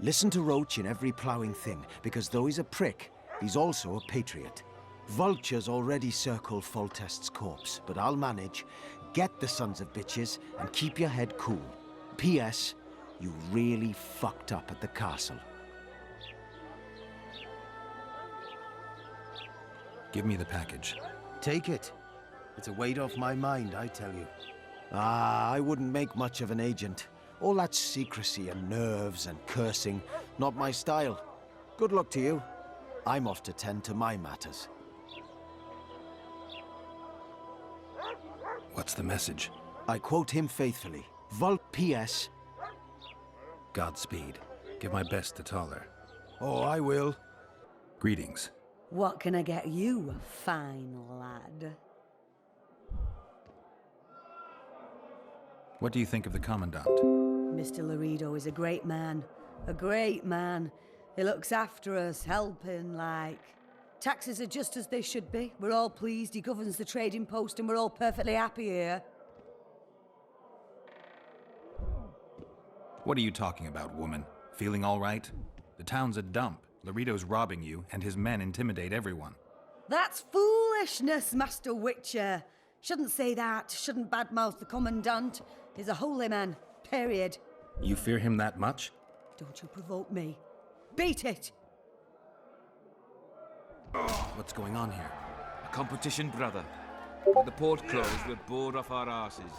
Listen to Roach in every ploughing thing, because though he's a prick, he's also a patriot. Vultures already circle Foltest's corpse, but I'll manage. Get the sons of bitches and keep your head cool. P.S. You really fucked up at the castle. Give me the package. Take it. It's a weight off my mind, I tell you. I wouldn't make much of an agent. All that secrecy and nerves and cursing, not my style. Good luck to you. I'm off to tend to my matters. What's the message? I quote him faithfully. P.S. Godspeed. Give my best to Taller. Oh, I will. Greetings. What can I get you, fine lad? What do you think of the Commandant? Mr. Laredo is a great man. A great man. He looks after us, helping, like. Taxes are just as they should be. We're all pleased. He governs the trading post and we're all perfectly happy here. What are you talking about, woman? Feeling all right? The town's a dump. Laredo's robbing you, and his men intimidate everyone. That's foolishness, Master Witcher. Shouldn't say that. Shouldn't badmouth the Commandant. He's a holy man. Period. You fear him that much? Don't you provoke me. Beat it! What's going on here? A competition, brother. With the port closed, we're bored off our asses.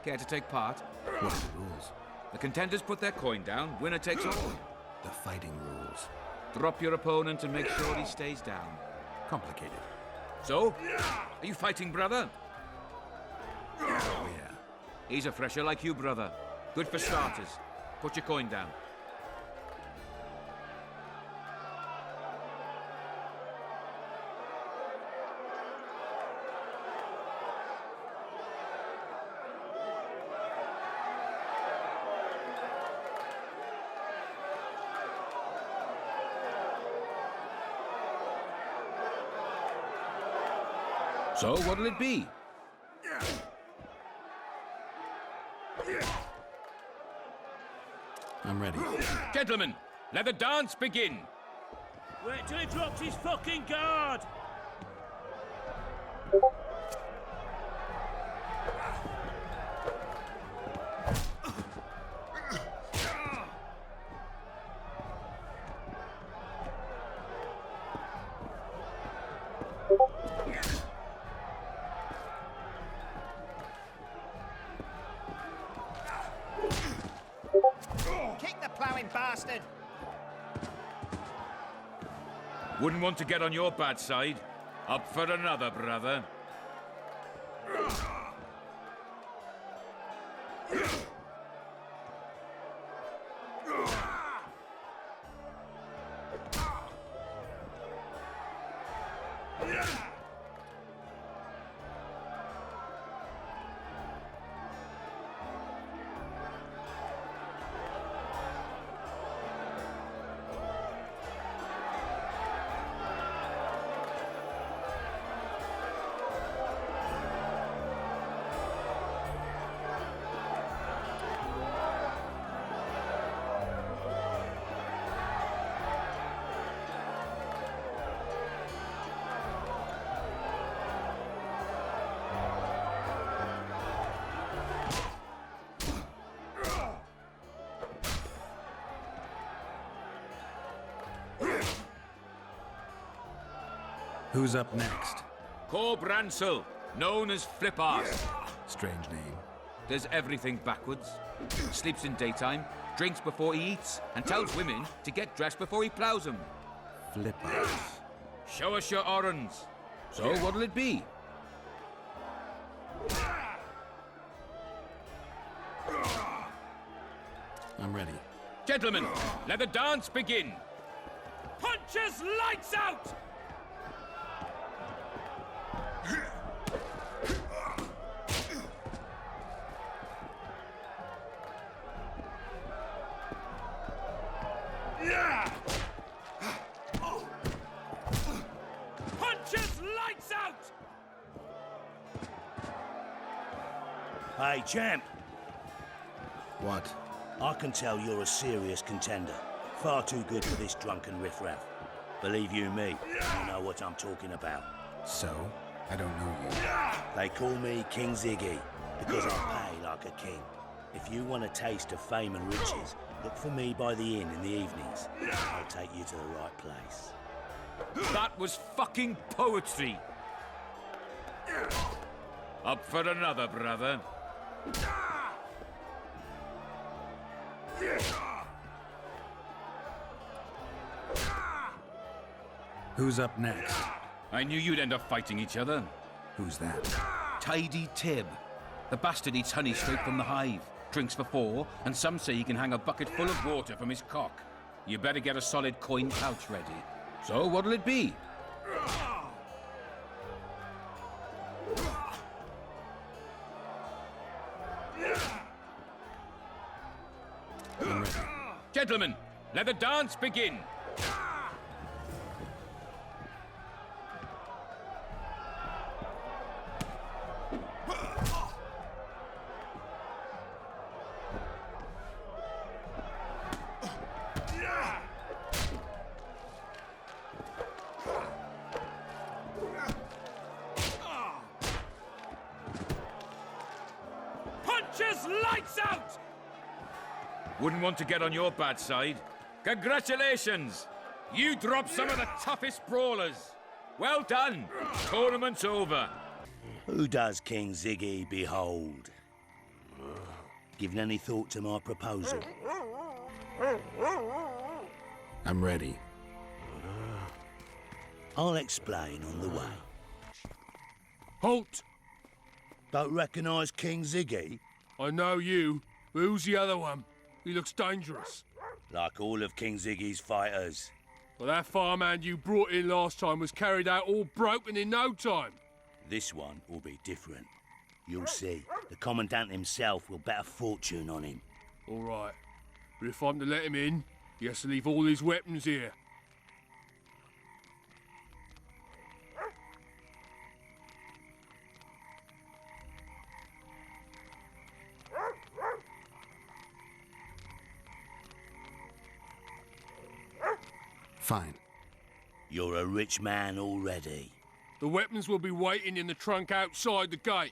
Care to take part? What are the rules? The contenders put their coin down, winner takes all. The fighting rules. Drop your opponent and make sure he stays down. Complicated. So, are you fighting, brother? Oh, yeah. He's a fresher like you, brother. Good for starters. Put your coin down. So, what'll it be? I'm ready. Gentlemen, let the dance begin. Wait till he drops his fucking guard! Kick the ploughing bastard! Wouldn't want to get on your bad side. Up for another, brother. Who's up next? Cor Bransel, known as Flip-Arse. Strange name. Does everything backwards. Sleeps in daytime, drinks before he eats, and tells women to get dressed before he ploughs them. Flip-Arse. Show us your orans. So, what'll it be? I'm ready. Gentlemen, let the dance begin. Punches lights out! Hey, champ. What? I can tell you're a serious contender. Far too good for this drunken riffraff. Believe you me, you know what I'm talking about. So? I don't know you. They call me King Ziggy, because I pay like a king. If you want a taste of fame and riches, look for me by the inn in the evenings. I'll take you to the right place. That was fucking poetry. Up for another, brother. Who's up next? I knew you'd end up fighting each other. Who's that? Tidy Tib. The bastard eats honey straight from the hive. Drinks for 4, and some say he can hang a bucket full of water from his cock. You better get a solid coin pouch ready. So, what'll it be? Gentlemen, let the dance begin. Punches lights out! Wouldn't want to get on your bad side. Congratulations! You dropped some of the toughest brawlers. Well done. Tournament's over. Who does King Ziggy behold? Given any thought to my proposal? I'm ready. I'll explain on the way. Halt! Don't recognise King Ziggy? I know you. But who's the other one? He looks dangerous. Like all of King Ziggy's fighters. Well, that farmhand you brought in last time was carried out all broken in no time. This one will be different. You'll see. The Commandant himself will bet a fortune on him. All right. But if I'm to let him in, he has to leave all his weapons here. Fine. You're a rich man already. The weapons will be waiting in the trunk outside the gate.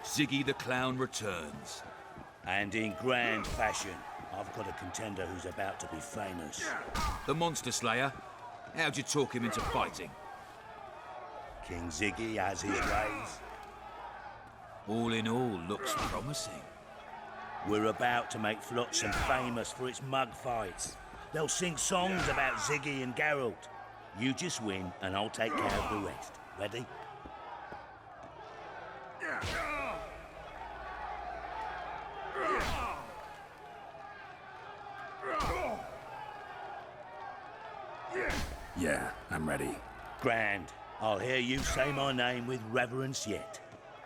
Ziggy the Clown returns. And in grand fashion. I've got a contender who's about to be famous. The Monster Slayer? How'd you talk him into fighting? King Ziggy has his ways. All in all, looks promising. We're about to make Flotsam famous for its mug fights. They'll sing songs about Ziggy and Geralt. You just win, and I'll take care of the rest. Ready? Yeah, I'm ready. Grand. I'll hear you say my name with reverence yet.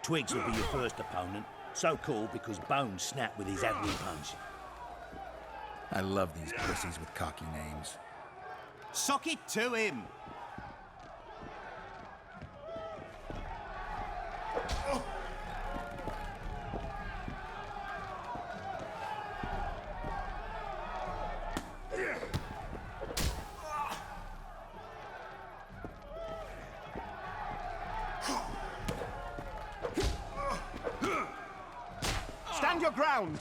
Twigs will be your first opponent. So called because Bones snapped with his every punch. I love these pussies with cocky names. Sock it to him! Stand your ground!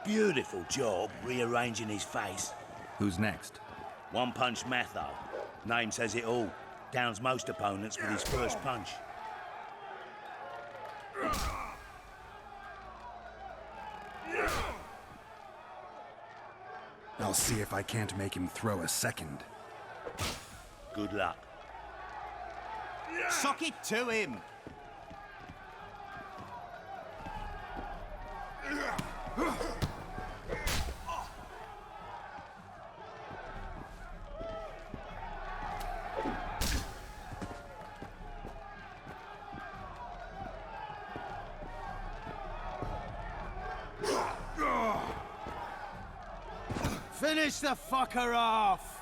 Beautiful job rearranging his face. Who's next? One punch Matho. Name says it all. Downs most opponents with his first punch. I'll see if I can't make him throw a second. Good luck. Sock it to him! Finish the fucker off!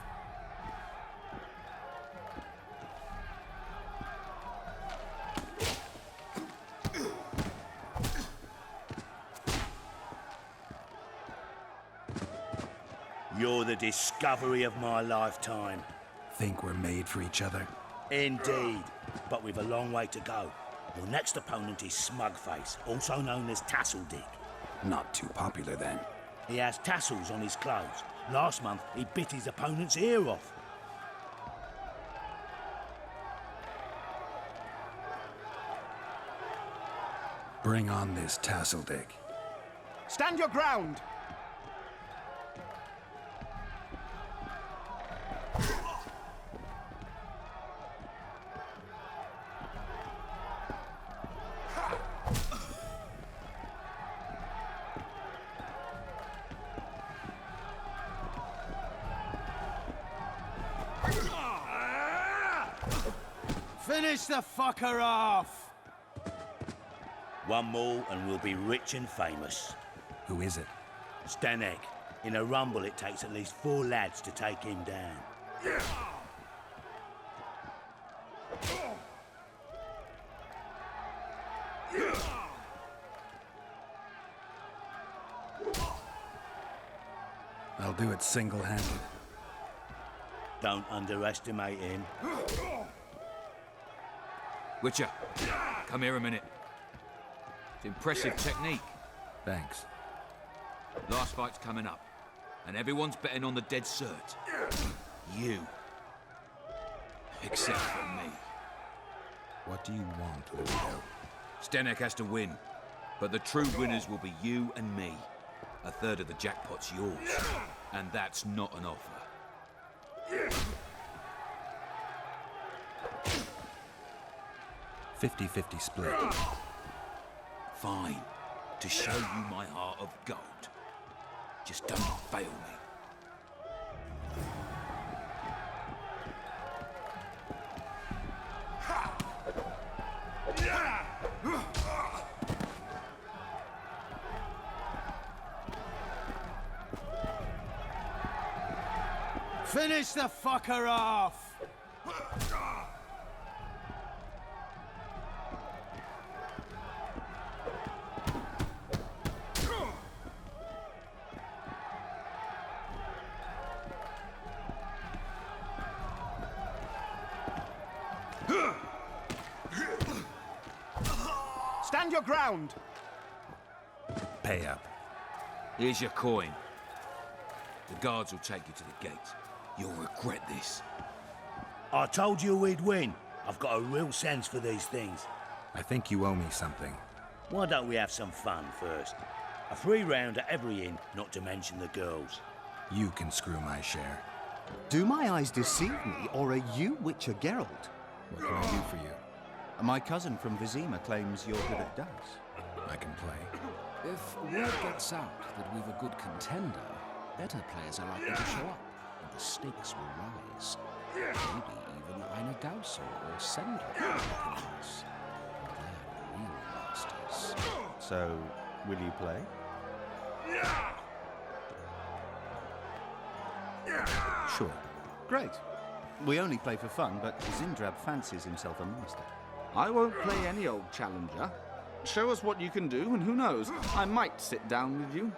You're the discovery of my lifetime. Think we're made for each other? Indeed, but we've a long way to go. Your next opponent is Smugface, also known as Tasseldick. Not too popular then. He has tassels on his clothes. Last month, he bit his opponent's ear off. Bring on this Tasseldick. Stand your ground! Finish the fucker off! One more and we'll be rich and famous. Who is it? Stenek. In a rumble, it takes at least 4 lads to take him down. I'll do it single-handed. Don't underestimate him. Witcher, come here a minute. It's impressive technique. Thanks. Last fight's coming up, and everyone's betting on the dead cert. You. Except for me. What do you want, Ludo? Stenek has to win, but the true winners will be you and me. A third of the jackpot's yours, and that's not an offer. 50-50 split. Fine. To show you my heart of gold. Just don't fail me. Finish the fucker off! Stand your ground! Pay up. Here's your coin. The guards will take you to the gate. You'll regret this. I told you we'd win. I've got a real sense for these things. I think you owe me something. Why don't we have some fun first? A 3-round at every inn, not to mention the girls. You can screw my share. Do my eyes deceive me, or are you Witcher Geralt? What can I do for you? My cousin from Vizima claims you're good at dice. I can play. If word gets out that we've a good contender, better players are likely to show up, and the stakes will rise. Maybe even Eine Gauso or Sender will join us. They're real masters. So, will you play? Sure. Great. We only play for fun, but Zindrab fancies himself a master. I won't play any old challenger. Show us what you can do, and who knows, I might sit down with you.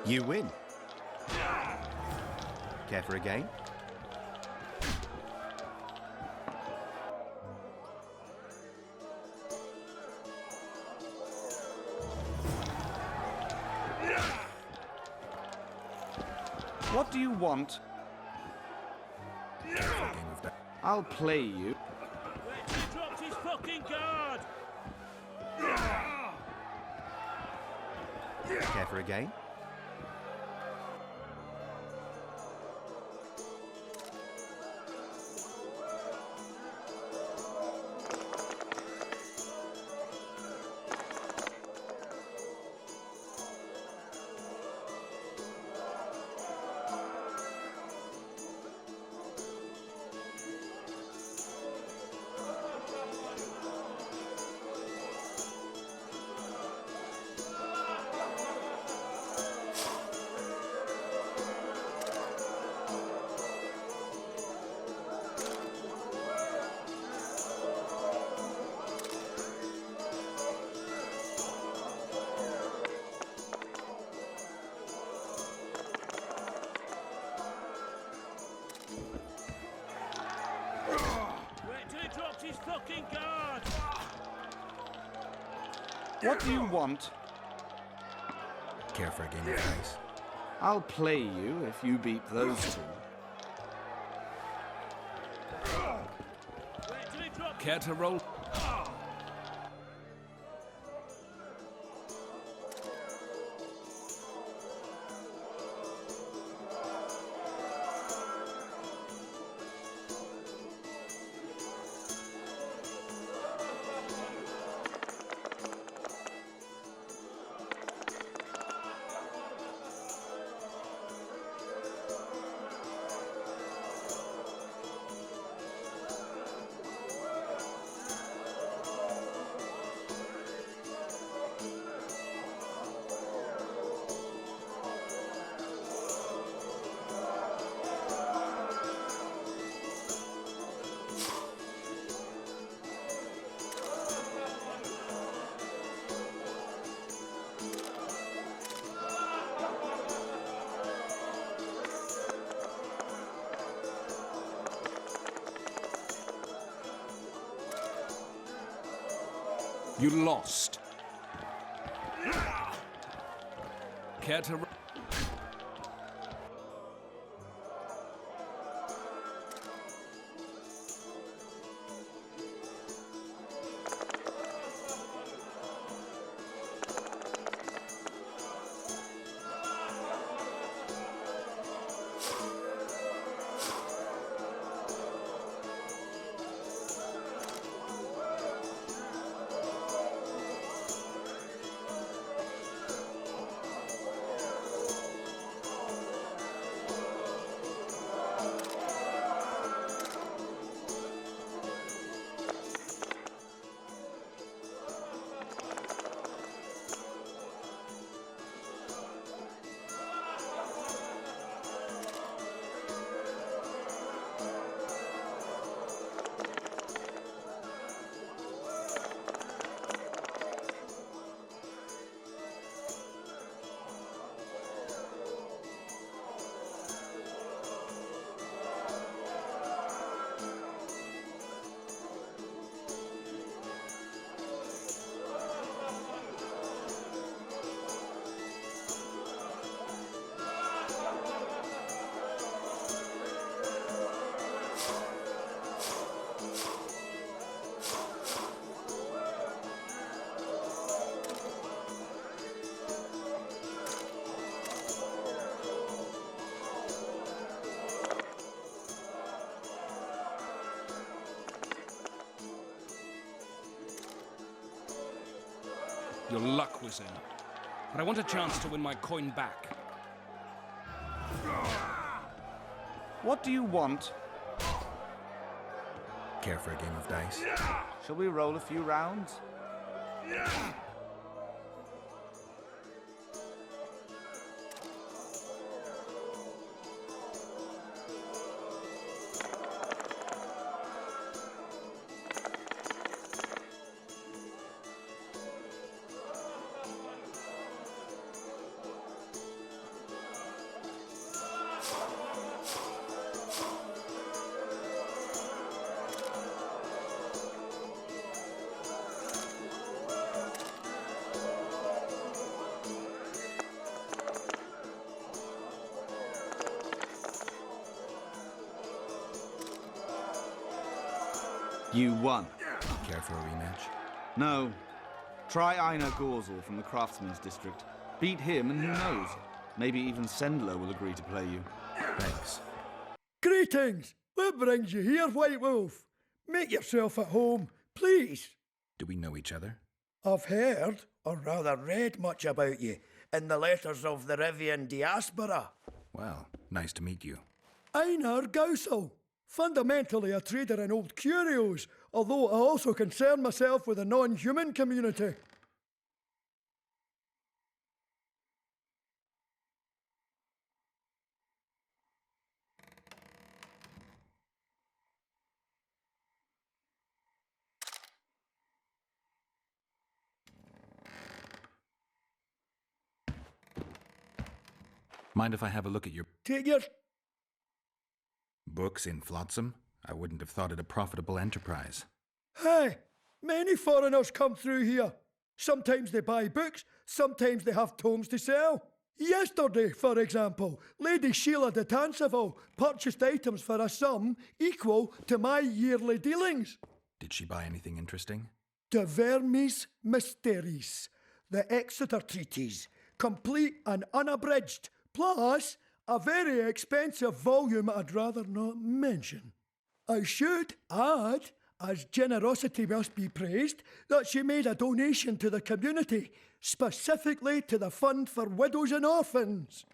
You win. Care for a game? What do you want? I'll play you. He dropped his fucking guard! Care for a game? His fucking guard! What do you want? Care for a game of dice? I'll play you if you beat those two. Care to roll? You lost. Care to... Your luck was in. But I want a chance to win my coin back. What do you want? Care for a game of dice? Shall we roll a few rounds? You won. Care for a rematch? No. Try Einar Gorzel from the Craftsman's District. Beat him and who knows? Maybe even Sendler will agree to play you. Thanks. Greetings! What brings you here, White Wolf? Make yourself at home, please. Do we know each other? I've heard, or rather read much about you, in the letters of the Rivian diaspora. Well, nice to meet you. Einar Gausel, fundamentally a trader in old curios, although I also concern myself with the non-human community. Mind if I have a look at your Take your... books in Flotsam? I wouldn't have thought it a profitable enterprise. Hey, many foreigners come through here. Sometimes they buy books, sometimes they have tomes to sell. Yesterday, for example, Lady Sheila de Tanseville purchased items for a sum equal to my yearly dealings. Did she buy anything interesting? De Vermis Mysteries, the Exeter Treatise, complete and unabridged, plus a very expensive volume I'd rather not mention. I should add, as generosity must be praised, that she made a donation to the community, specifically to the Fund for Widows and Orphans.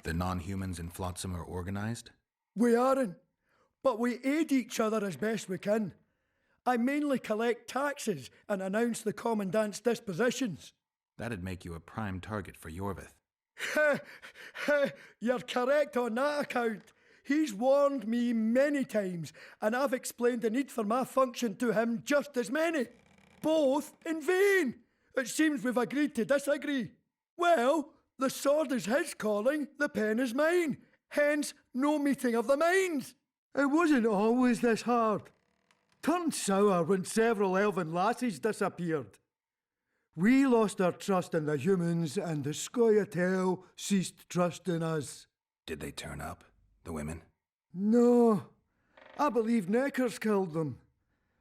The non-humans in Flotsam are organized? We aren't, but we aid each other as best we can. I mainly collect taxes and announce the Commandant's dispositions. That'd make you a prime target for Iorveth. You're correct on that account. He's warned me many times, and I've explained the need for my function to him just as many. Both in vain. It seems we've agreed to disagree. Well, the sword is his calling, the pen is mine. Hence, no meeting of the minds. It wasn't always this hard. Turned sour when several elven lassies disappeared. We lost our trust in the humans, and the Scoia'tael ceased trusting us. Did they turn up, the women? No, I believe Neckers killed them.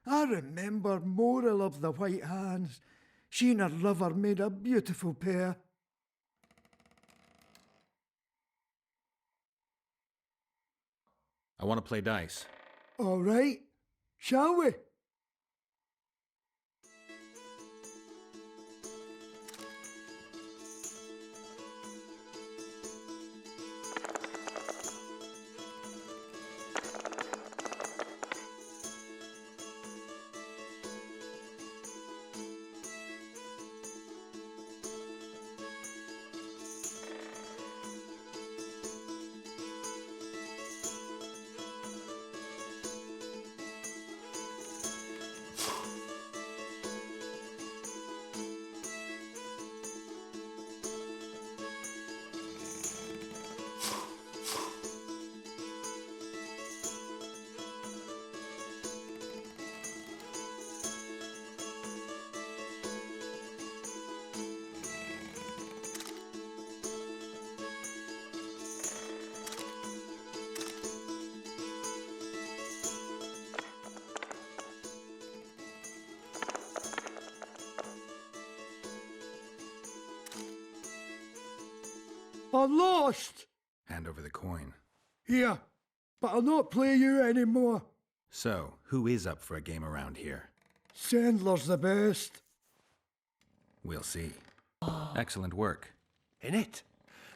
I remember Morrill of the White Hands. She and her lover made a beautiful pair. I want to play dice. All right, shall we? I'm lost! Hand over the coin. Here, but I'll not play you anymore. So, who is up for a game around here? Sandler's the best. We'll see. Excellent work. In it.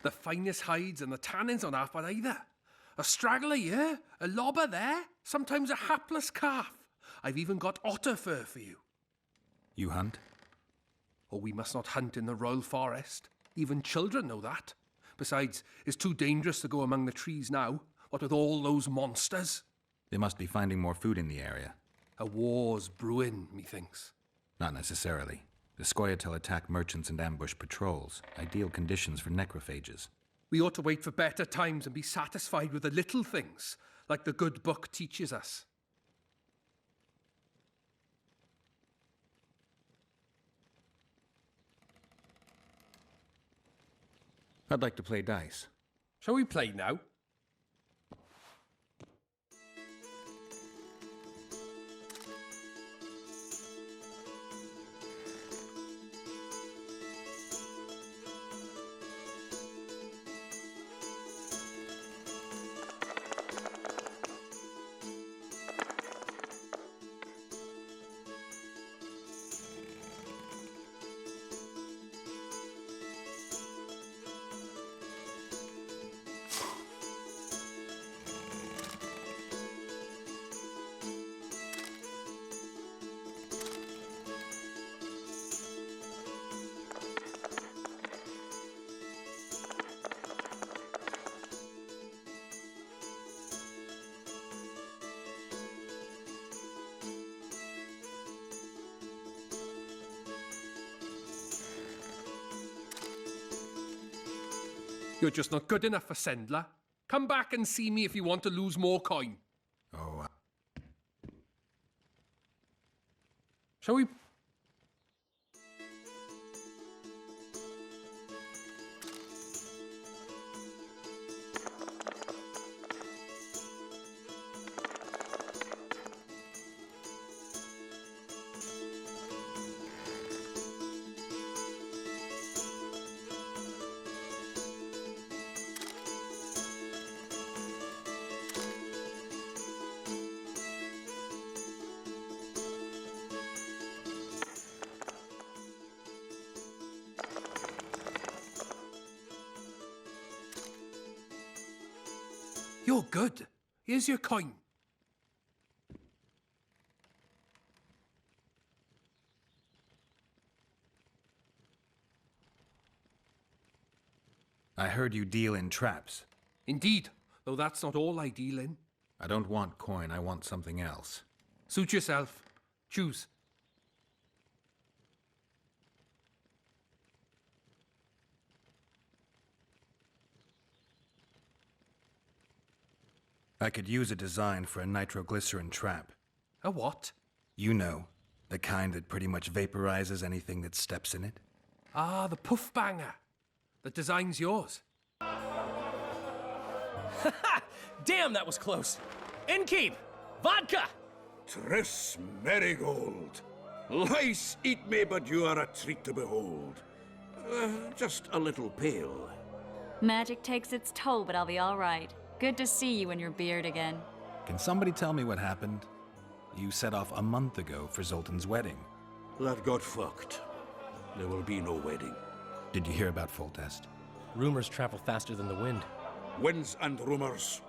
The finest hides and the tannins on half by either. A straggler here, a lobber there, sometimes a hapless calf. I've even got otter fur for you. You hunt? Oh, we must not hunt in the royal forest. Even children know that. Besides, it's too dangerous to go among the trees now, what with all those monsters. They must be finding more food in the area. A war's brewing, methinks. Not necessarily. The Scoia'tael attack merchants and ambush patrols. Ideal conditions for necrophages. We ought to wait for better times and be satisfied with the little things, like the good book teaches us. I'd like to play dice. Shall we play now? You're just not good enough for Sendler. Come back and see me if you want to lose more coin. Oh, Shall we? You're good. Here's your coin. I heard you deal in traps. Indeed, though that's not all I deal in. I don't want coin, I want something else. Suit yourself. Choose. I could use a design for a nitroglycerin trap. A what? You know, the kind that pretty much vaporizes anything that steps in it. Ah, the puff banger. The design's yours. Damn, that was close. Innkeep! Vodka! Triss Marigold. Lice eat me, but you are a treat to behold. Just a little pale. Magic takes its toll, but I'll be all right. Good to see you in your beard again. Can somebody tell me what happened? You set off a month ago for Zoltan's wedding. That got fucked. There will be no wedding. Did you hear about Foltest? Rumors travel faster than the wind. Winds and rumors.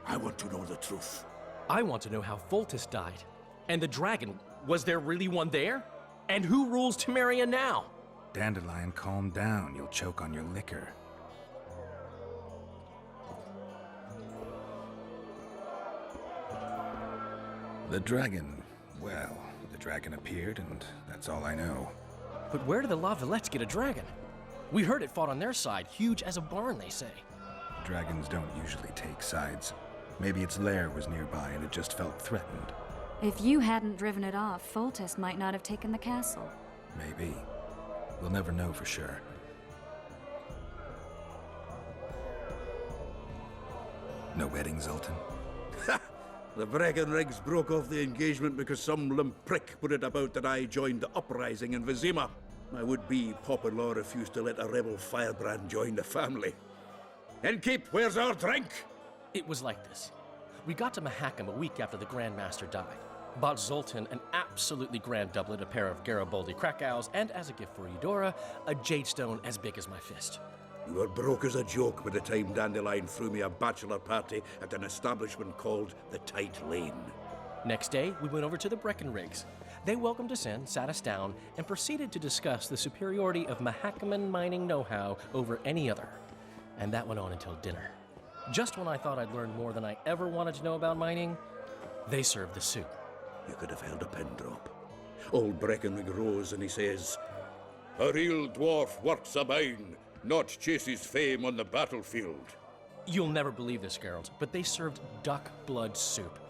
I want to know the truth. I want to know how Foltest died. And the dragon, was there really one there? And who rules Temeria now? Dandelion, calm down. You'll choke on your liquor. The dragon, well, the dragon appeared, and that's all I know. But where did the La Villettes get a dragon? We heard it fought on their side, huge as a barn, they say. Dragons don't usually take sides. Maybe its lair was nearby and it just felt threatened. If you hadn't driven it off, Foltest might not have taken the castle. Maybe. We'll never know for sure. No wedding, Zoltan? The Breckenrigs broke off the engagement because some limp prick put it about that I joined the uprising in Vizima. My would-be Popper-law refused to let a rebel firebrand join the family. Innkeep, where's our drink? It was like this. We got to Mahakam a week after the Grand Master died. Bought Zoltan an absolutely grand doublet, a pair of Garibaldi Krakau's, and as a gift for Eudora, a jade stone as big as my fist. You were broke as a joke by the time Dandelion threw me a bachelor party at an establishment called the Tight Lane. Next day, we went over to the Breckenrigs. They welcomed us in, sat us down, and proceeded to discuss the superiority of Mahakaman mining know-how over any other. And that went on until dinner. Just when I thought I'd learned more than I ever wanted to know about mining, they served the soup. You could have held a pin drop. Old Breckenrig rose and he says, "A real dwarf works a mine, not chases fame on the battlefield." You'll never believe this, Geralt, but they served duck blood soup.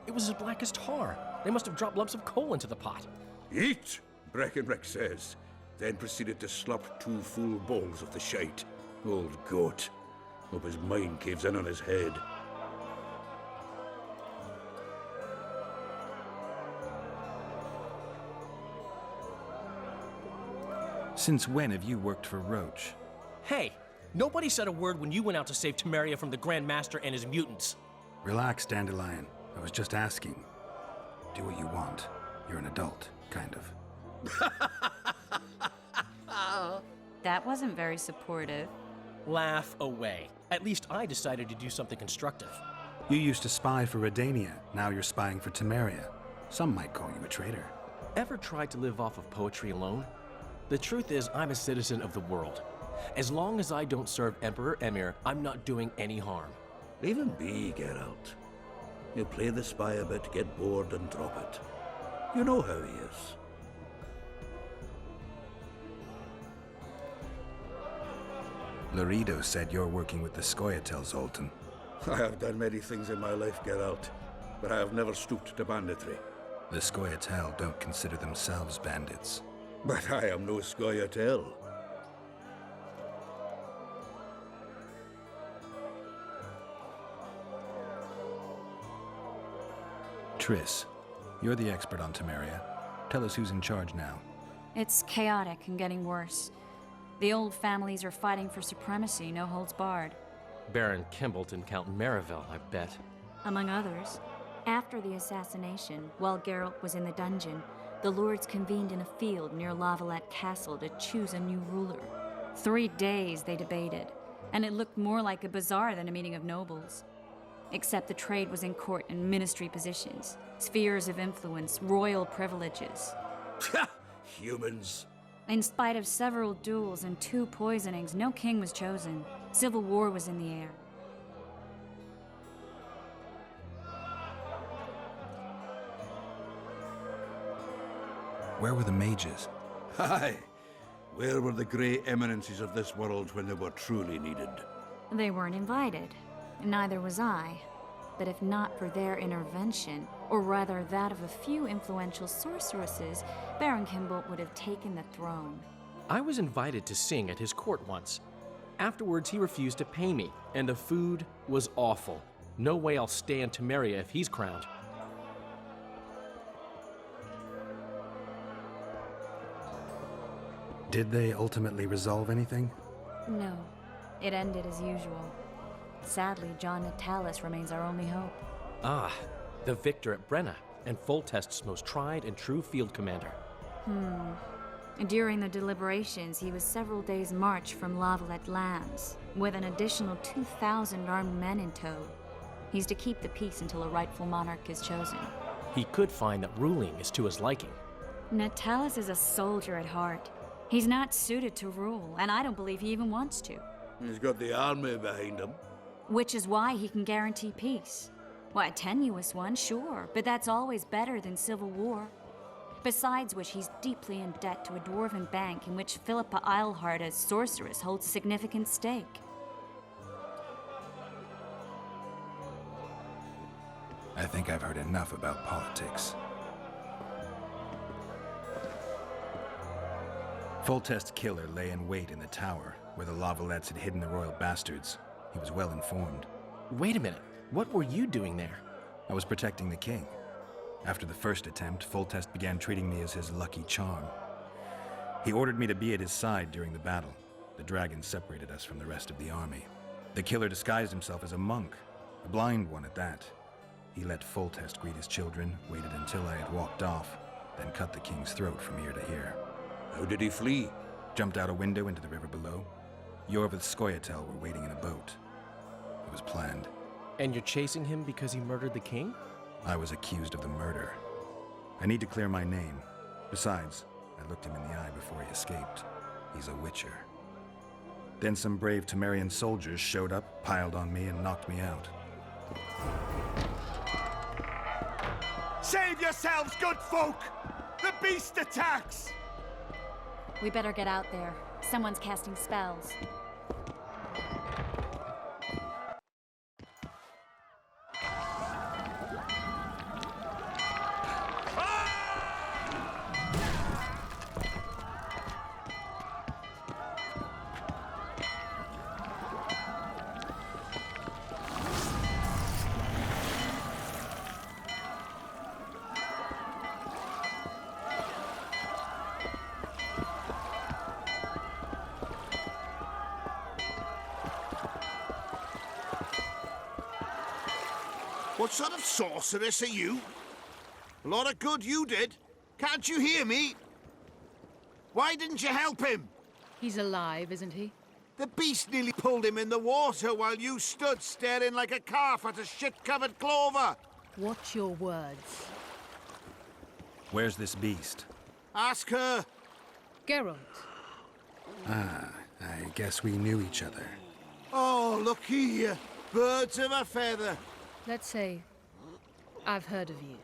It was as black as tar. They must have dropped lumps of coal into the pot. "Eat," Breckenrig says, then proceeded to slurp 2 full bowls of the shite. Old goat. Hope his mind caves in on his head. Since when have you worked for Roach? Hey, nobody said a word when you went out to save Temeria from the Grand Master and his mutants. Relax, Dandelion. I was just asking. Do what you want. You're an adult, kind of. That wasn't very supportive. Laugh away. At least I decided to do something constructive. You used to spy for Redania. Now you're spying for Temeria. Some might call you a traitor. Ever tried to live off of poetry alone? The truth is, I'm a citizen of the world. As long as I don't serve Emperor Emir, I'm not doing any harm. Leave him be, Geralt. You play the spy a bit, get bored, and drop it. You know how he is. Laredo said you're working with the Scoia'tael, Zoltan. I have done many things in my life, Geralt, but I have never stooped to banditry. The Scoia'tael don't consider themselves bandits. But I am no Scoia'tael. Triss, you're the expert on Temeria. Tell us who's in charge now. It's chaotic and getting worse. The old families are fighting for supremacy, no holds barred. Baron Kimbolt and Count Marivel, I bet. Among others. After the assassination, while Geralt was in the dungeon, the lords convened in a field near Lavalette Castle to choose a new ruler. 3 days they debated, and it looked more like a bazaar than a meeting of nobles. Except the trade was in court and ministry positions, spheres of influence, royal privileges. Humans. In spite of several duels and 2 poisonings, no king was chosen. Civil war was in the air. Where were the mages? Aye. Where were the grey eminences of this world when they were truly needed? They weren't invited. Neither was I. But if not for their intervention, or rather that of a few influential sorceresses, Baron Kimbolt would have taken the throne. I was invited to sing at his court once. Afterwards, he refused to pay me, and the food was awful. No way I'll stay in Temeria if he's crowned. Did they ultimately resolve anything? No. It ended as usual. Sadly, John Natalis remains our only hope. Ah, the victor at Brenna, and Foltest's most tried and true field commander. During the deliberations, he was several days' march from Lavalette lands, with an additional 2,000 armed men in tow. He's to keep the peace until a rightful monarch is chosen. He could find that ruling is to his liking. Natalis is a soldier at heart. He's not suited to rule, and I don't believe he even wants to. He's got the army behind him. Which is why he can guarantee peace. Why, a tenuous one, sure, but that's always better than civil war. Besides which, he's deeply in debt to a dwarven bank in which Philippa Eilhart, as sorceress, holds a significant stake. I think I've heard enough about politics. Foltest's killer lay in wait in the tower, where the Lavalettes had hidden the royal bastards. He was well informed. Wait a minute. What were you doing there? I was protecting the king. After the first attempt, Foltest began treating me as his lucky charm. He ordered me to be at his side during the battle. The dragon separated us from the rest of the army. The killer disguised himself as a monk, a blind one at that. He let Foltest greet his children, waited until I had walked off, then cut the king's throat from ear to ear. How did he flee? Jumped out a window into the river below. Iorveth's Scoia'tael were waiting in a boat. It was planned. And you're chasing him because he murdered the king? I was accused of the murder. I need to clear my name. Besides, I looked him in the eye before he escaped. He's a witcher. Then some brave Temerian soldiers showed up, piled on me, and knocked me out. Save yourselves, good folk! The beast attacks! We better get out there. Someone's casting spells. What sort of sorceress are you? A lot of good you did. Can't you hear me? Why didn't you help him? He's alive, isn't he? The beast nearly pulled him in the water while you stood staring like a calf at a shit-covered clover. Watch your words. Where's this beast? Ask her. Geralt. Ah, I guess we knew each other. Oh, look here. Birds of a feather. Let's say I've heard of you.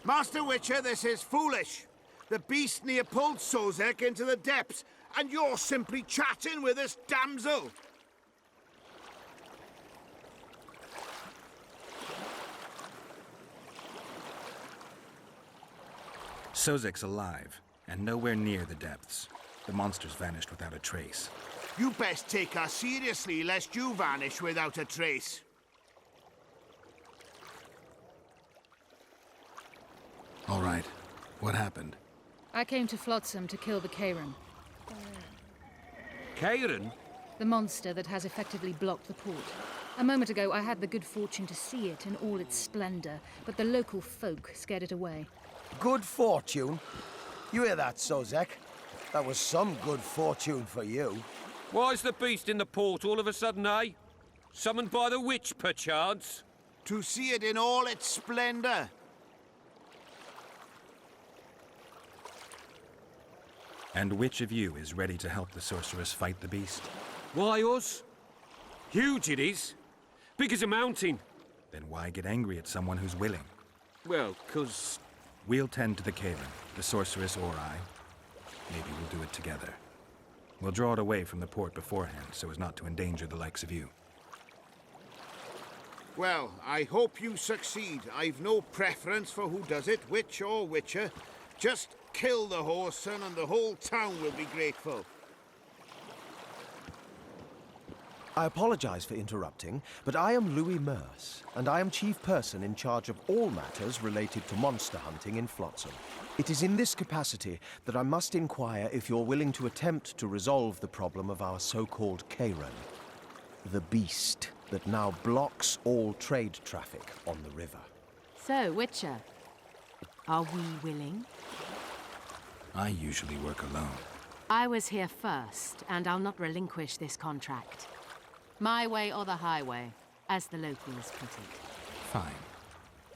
Master Witcher, this is foolish. The beast near pulled Sozek into the depths, and you're simply chatting with this damsel. Sozek's alive, and nowhere near the depths. The monster's vanished without a trace. You best take her seriously, lest you vanish without a trace. All right, what happened? I came to Flotsam to kill the Kairan, Kairan? the monster that has effectively blocked the port. A moment ago, I had the good fortune to see it in all its splendor, but the local folk scared it away. Good fortune? You hear that, Sozek? That was some good fortune for you. Why's the beast in the port all of a sudden, eh? Summoned by the witch, perchance? To see it in all its splendor. And which of you is ready to help the sorceress fight the beast? Why, us? Huge it is. Big as a mountain. Then why get angry at someone who's willing? Well, 'cause... We'll tend to the Kairan, the sorceress or I. Maybe we'll do it together. We'll draw it away from the port beforehand so as not to endanger the likes of you. Well, I hope you succeed. I've no preference for who does it, witch or witcher. Just kill the whoreson and the whole town will be grateful. I apologize for interrupting, but I am Louis Merce, and I am chief person in charge of all matters related to monster hunting in Flotsam. It is in this capacity that I must inquire if you're willing to attempt to resolve the problem of our so-called Kairan, the beast that now blocks all trade traffic on the river. So, Witcher, are we willing? I usually work alone. I was here first, and I'll not relinquish this contract. My way or the highway, as the locals put it. Fine.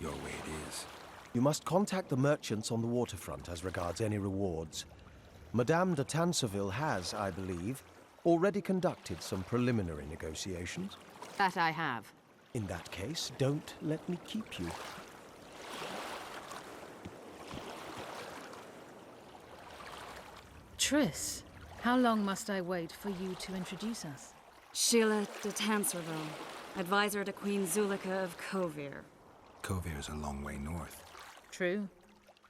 Your way it is. You must contact the merchants on the waterfront as regards any rewards. Madame de Tanseville has, I believe, already conducted some preliminary negotiations. That I have. In that case, don't let me keep you. Triss, how long must I wait for you to introduce us? Sheila de Tanserville, advisor to Queen Zulika of Kovir. Kovir's a long way north. True.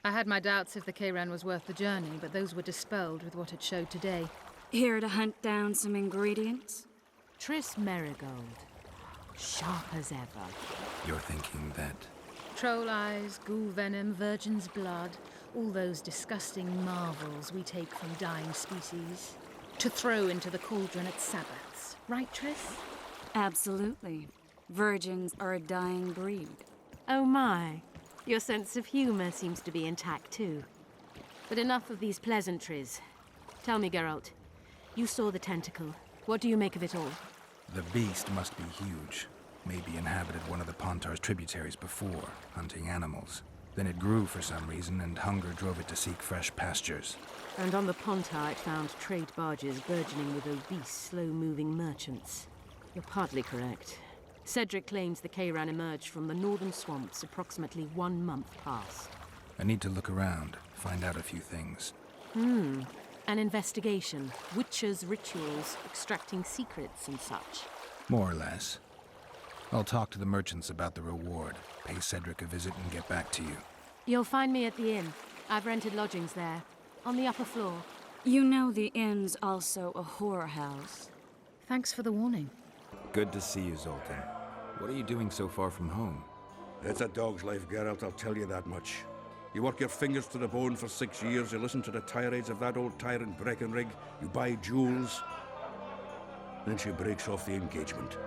I had my doubts if the Kairan was worth the journey, but those were dispelled with what it showed today. Here to hunt down some ingredients? Triss Merigold. Sharp as ever. You're thinking that... Troll eyes, ghoul venom, virgin's blood, all those disgusting marvels we take from dying species, to throw into the cauldron at Sabbaths. Right, Triss? Absolutely. Virgins are a dying breed. Oh my. Your sense of humor seems to be intact too. But enough of these pleasantries. Tell me, Geralt, you saw the tentacle. What do you make of it all? The beast must be huge. Maybe inhabited one of the Pontar's tributaries before, hunting animals. Then it grew for some reason, and hunger drove it to seek fresh pastures. And on the Pontar it found trade barges burgeoning with obese, slow-moving merchants. You're partly correct. Cedric claims the Kairan emerged from the northern swamps approximately 1 month past. I need to look around, find out a few things. An investigation. Witchers' rituals, extracting secrets and such. More or less. I'll talk to the merchants about the reward, pay Cedric a visit and get back to you. You'll find me at the inn. I've rented lodgings there, on the upper floor. You know the inn's also a whorehouse. Thanks for the warning. Good to see you, Zoltan. What are you doing so far from home? It's a dog's life, Geralt, I'll tell you that much. You work your fingers to the bone for 6 years, you listen to the tirades of that old tyrant Breckenrig, you buy jewels. Then she breaks off the engagement.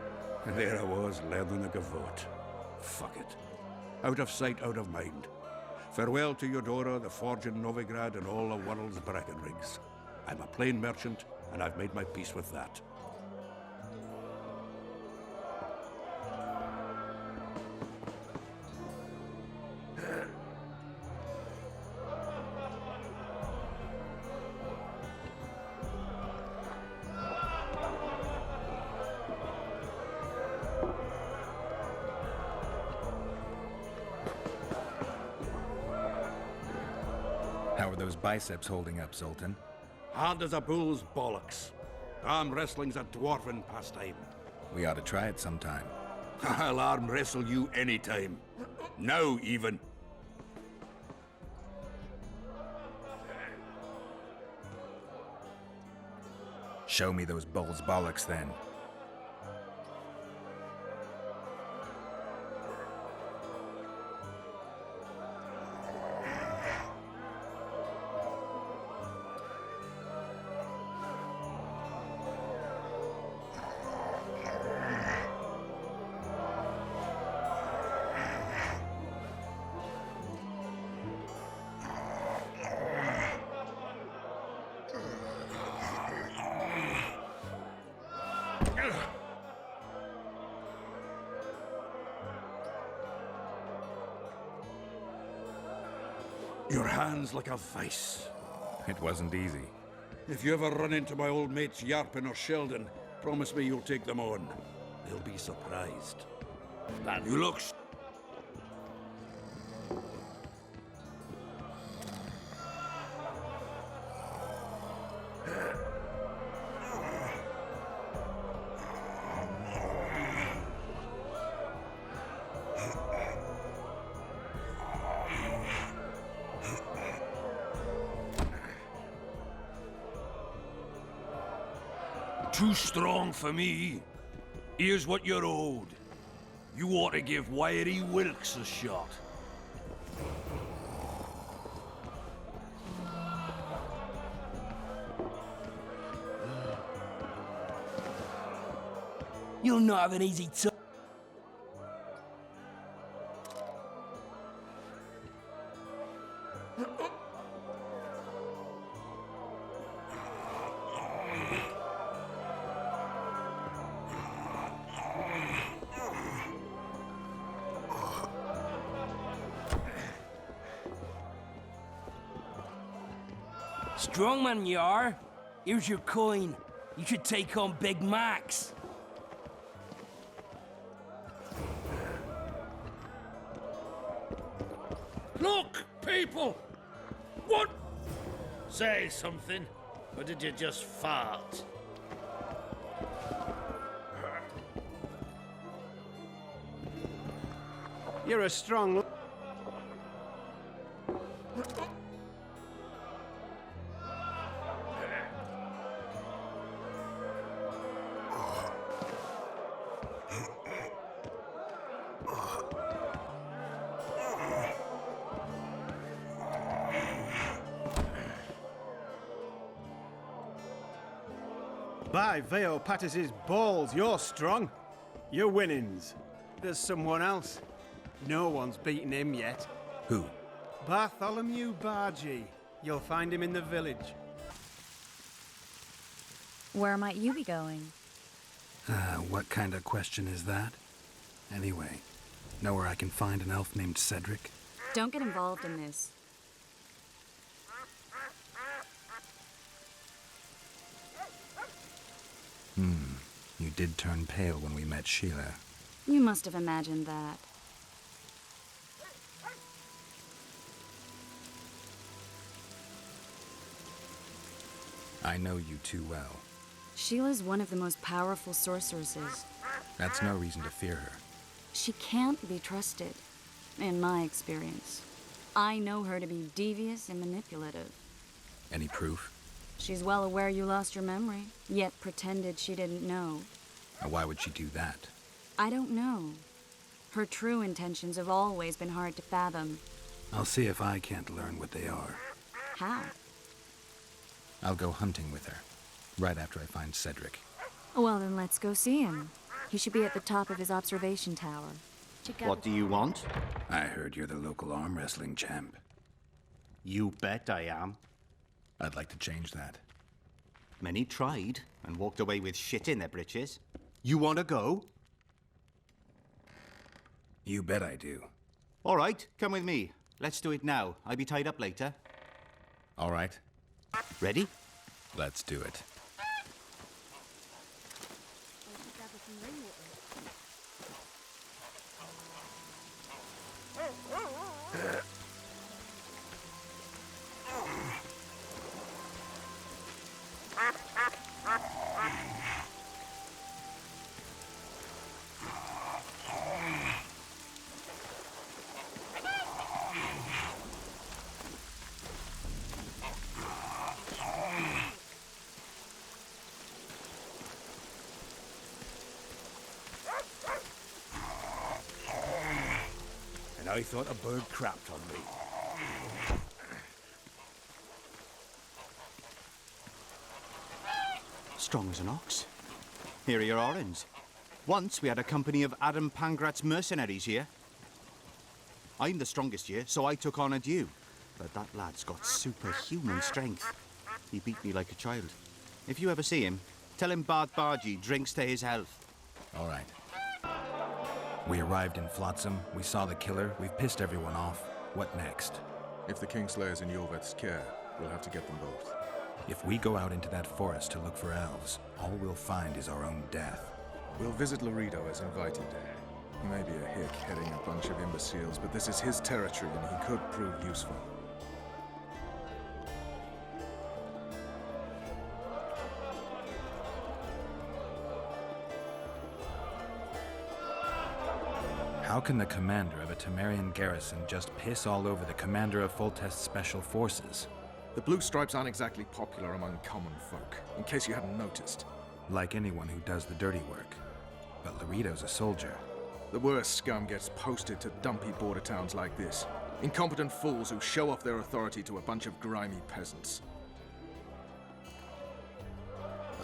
And there I was, learning a gavotte. Fuck it. Out of sight, out of mind. Farewell to Eudora, the forge in Novigrad, and all the world's Breckenrigs. I'm a plain merchant, and I've made my peace with that. How are those biceps holding up, Zoltan? Hard as a bull's bollocks. Arm wrestling's a dwarven pastime. We ought to try it sometime. I'll arm wrestle you anytime. Now, even. Show me those bull's bollocks, then. Your hand's like a vice. It wasn't easy. If you ever run into my old mates Yarpin or Sheldon, promise me you'll take them on. They'll be surprised. You look... Too strong for me. Here's what you're owed. You ought to give Wiry Wilkes a shot. You'll not have an easy time. Strong man you are. Here's your coin. You should take on Big Max. Look, people! What? Say something, or did you just fart? You're a strong... By Veo Patis's balls, you're strong. You're winnings. There's someone else. No one's beaten him yet. Who? Bartholomew Bargy. You'll find him in the village. Where might you be going? What kind of question is that? Anyway, know where I can find an elf named Cedric? Don't get involved in this. You did turn pale when we met Sheila. You must have imagined that. I know you too well. Sheila's one of the most powerful sorceresses. That's no reason to fear her. She can't be trusted, in my experience. I know her to be devious and manipulative. Any proof? She's well aware you lost your memory, yet pretended she didn't know. Now, why would she do that? I don't know. Her true intentions have always been hard to fathom. I'll see if I can't learn what they are. How? I'll go hunting with her, right after I find Cedric. Well, then let's go see him. He should be at the top of his observation tower. together. What do you want? I heard you're the local arm wrestling champ. You bet I am. I'd like to change that. Many tried and walked away with shit in their britches. You want to go? You bet I do. All right, come with me. Let's do it now. I'll be tied up later. All right. Ready? Let's do it. I thought a bird crapped on me. Strong as an ox. Here are your orange. Once we had a company of Adam Pangrat's mercenaries here. I'm the strongest here, so I took on a due. But that lad's got superhuman strength. He beat me like a child. If you ever see him, tell him Bart Bargy drinks to his health. All right. We arrived in Flotsam, we saw the killer, we've pissed everyone off. What next? If the Kingslayer's in Iorveth's care, we'll have to get them both. If we go out into that forest to look for elves, all we'll find is our own death. We'll visit Laredo as invited. He may be a hick heading a bunch of imbeciles, but this is his territory and he could prove useful. How can the commander of a Temerian garrison just piss all over the commander of Foltest's special forces? The Blue Stripes aren't exactly popular among common folk, in case you hadn't noticed. Like anyone who does the dirty work. But Laredo's a soldier. The worst scum gets posted to dumpy border towns like this. Incompetent fools who show off their authority to a bunch of grimy peasants.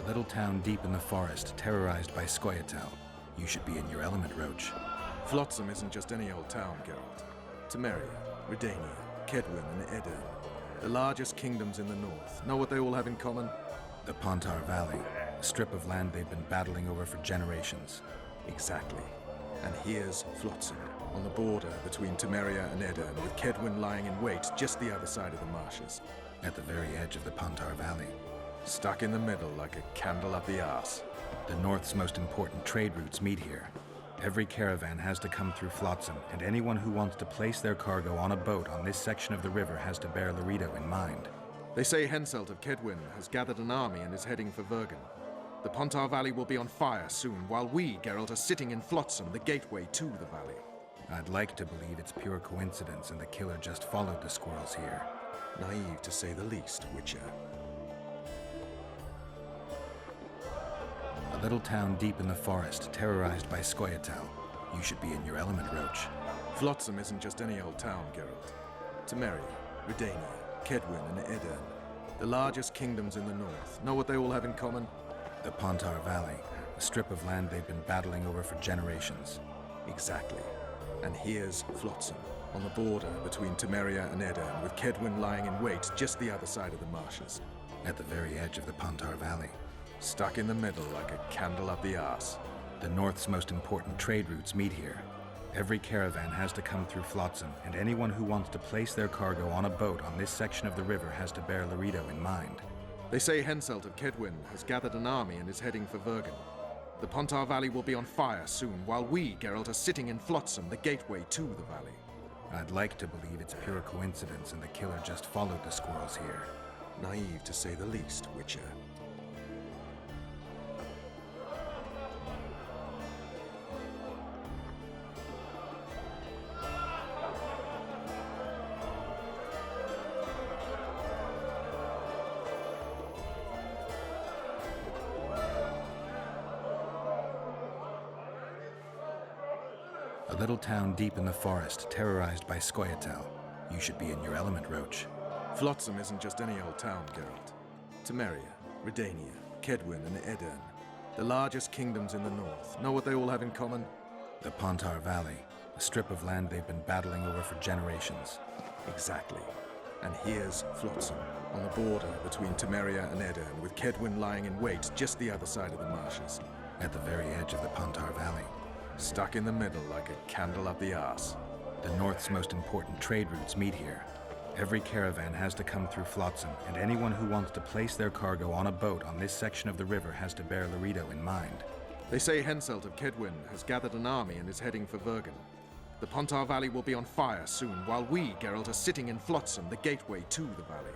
A little town deep in the forest, terrorized by Scoia'tael. You should be in your element, Roach. Flotsam isn't just any old town, Geralt. Temeria, Redania, Kedwin, and Edirn. The largest kingdoms in the north. Know what they all have in common? The Pontar Valley, a strip of land they've been battling over for generations. Exactly. And here's Flotsam, on the border between Temeria and Edirn, with Kedwin lying in wait just the other side of the marshes. At the very edge of the Pontar Valley. Stuck in the middle like a candle up the arse. The north's most important trade routes meet here. Every caravan has to come through Flotsam, and anyone who wants to place their cargo on a boat on this section of the river has to bear Laredo in mind. They say Henselt of Kedwin has gathered an army and is heading for Vergen. The Pontar Valley will be on fire soon, while we, Geralt, are sitting in Flotsam, the gateway to the valley. I'd like to believe it's pure coincidence and the killer just followed the squirrels here. Naive to say the least, Witcher. A little town deep in the forest, terrorized by Scoia'tael. You should be in your element, Roach. Flotsam isn't just any old town, Geralt. Temeria, Redania, Kedwin, and Edirn. The largest kingdoms in the north. Know what they all have in common? The Pontar Valley, a strip of land they've been battling over for generations. Exactly. And here's Flotsam, on the border between Temeria and Edirn, with Kedwin lying in wait just the other side of the marshes. At the very edge of the Pontar Valley. Stuck in the middle like a candle up the arse. The north's most important trade routes meet here. Every caravan has to come through Flotsam, and anyone who wants to place their cargo on a boat on this section of the river has to bear Laredo in mind. They say Henselt of Kedwin has gathered an army and is heading for Vergen. The Pontar Valley will be on fire soon, while we, Geralt, are sitting in Flotsam, the gateway to the valley. I'd like to believe it's pure coincidence and the killer just followed the squirrels here. Naive to say the least, Witcher. A little town deep in the forest, terrorized by Scoia'tael. You should be in your element, Roach. Flotsam isn't just any old town, Geralt. Temeria, Redania, Kedwin, and Edirn. The largest kingdoms in the north. Know what they all have in common? The Pontar Valley, A strip of land they've been battling over for generations. Exactly. And here's Flotsam, on the border between Temeria and Edirn, with Kedwin lying in wait just the other side of the marshes. At the very edge of the Pontar Valley. Stuck in the middle like a candle up the arse. The North's most important trade routes meet here. Every caravan has to come through Flotsam, and anyone who wants to place their cargo on a boat on this section of the river has to bear Laredo in mind. They say Henselt of Kedwin has gathered an army and is heading for Vergen. The Pontar Valley will be on fire soon, while we, Geralt, are sitting in Flotsam, the gateway to the valley.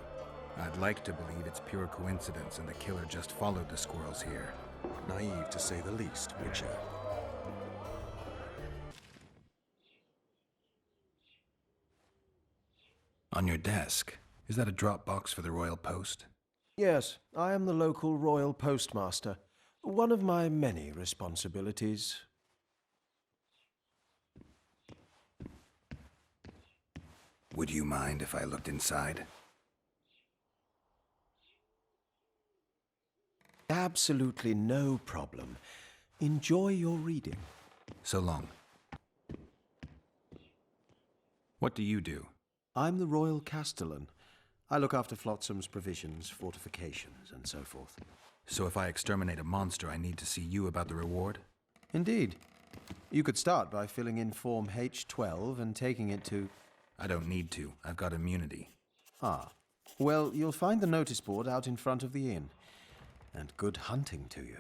I'd like to believe it's pure coincidence and the killer just followed the squirrels here. Naive to say the least, Witcher. On your desk, is that a drop box for the royal post? Yes, I am the local royal postmaster. One of my many responsibilities. Would you mind if I looked inside? Absolutely no problem. Enjoy your reading. So long. What do you do? I'm the royal castellan. I look after Flotsam's provisions, fortifications, and so forth. So if I exterminate a monster, I need to see you about the reward? Indeed. You could start by filling in Form H12 and taking it to... I don't need to. I've got immunity. Ah. Well, you'll find the notice board out in front of the inn. And good hunting to you.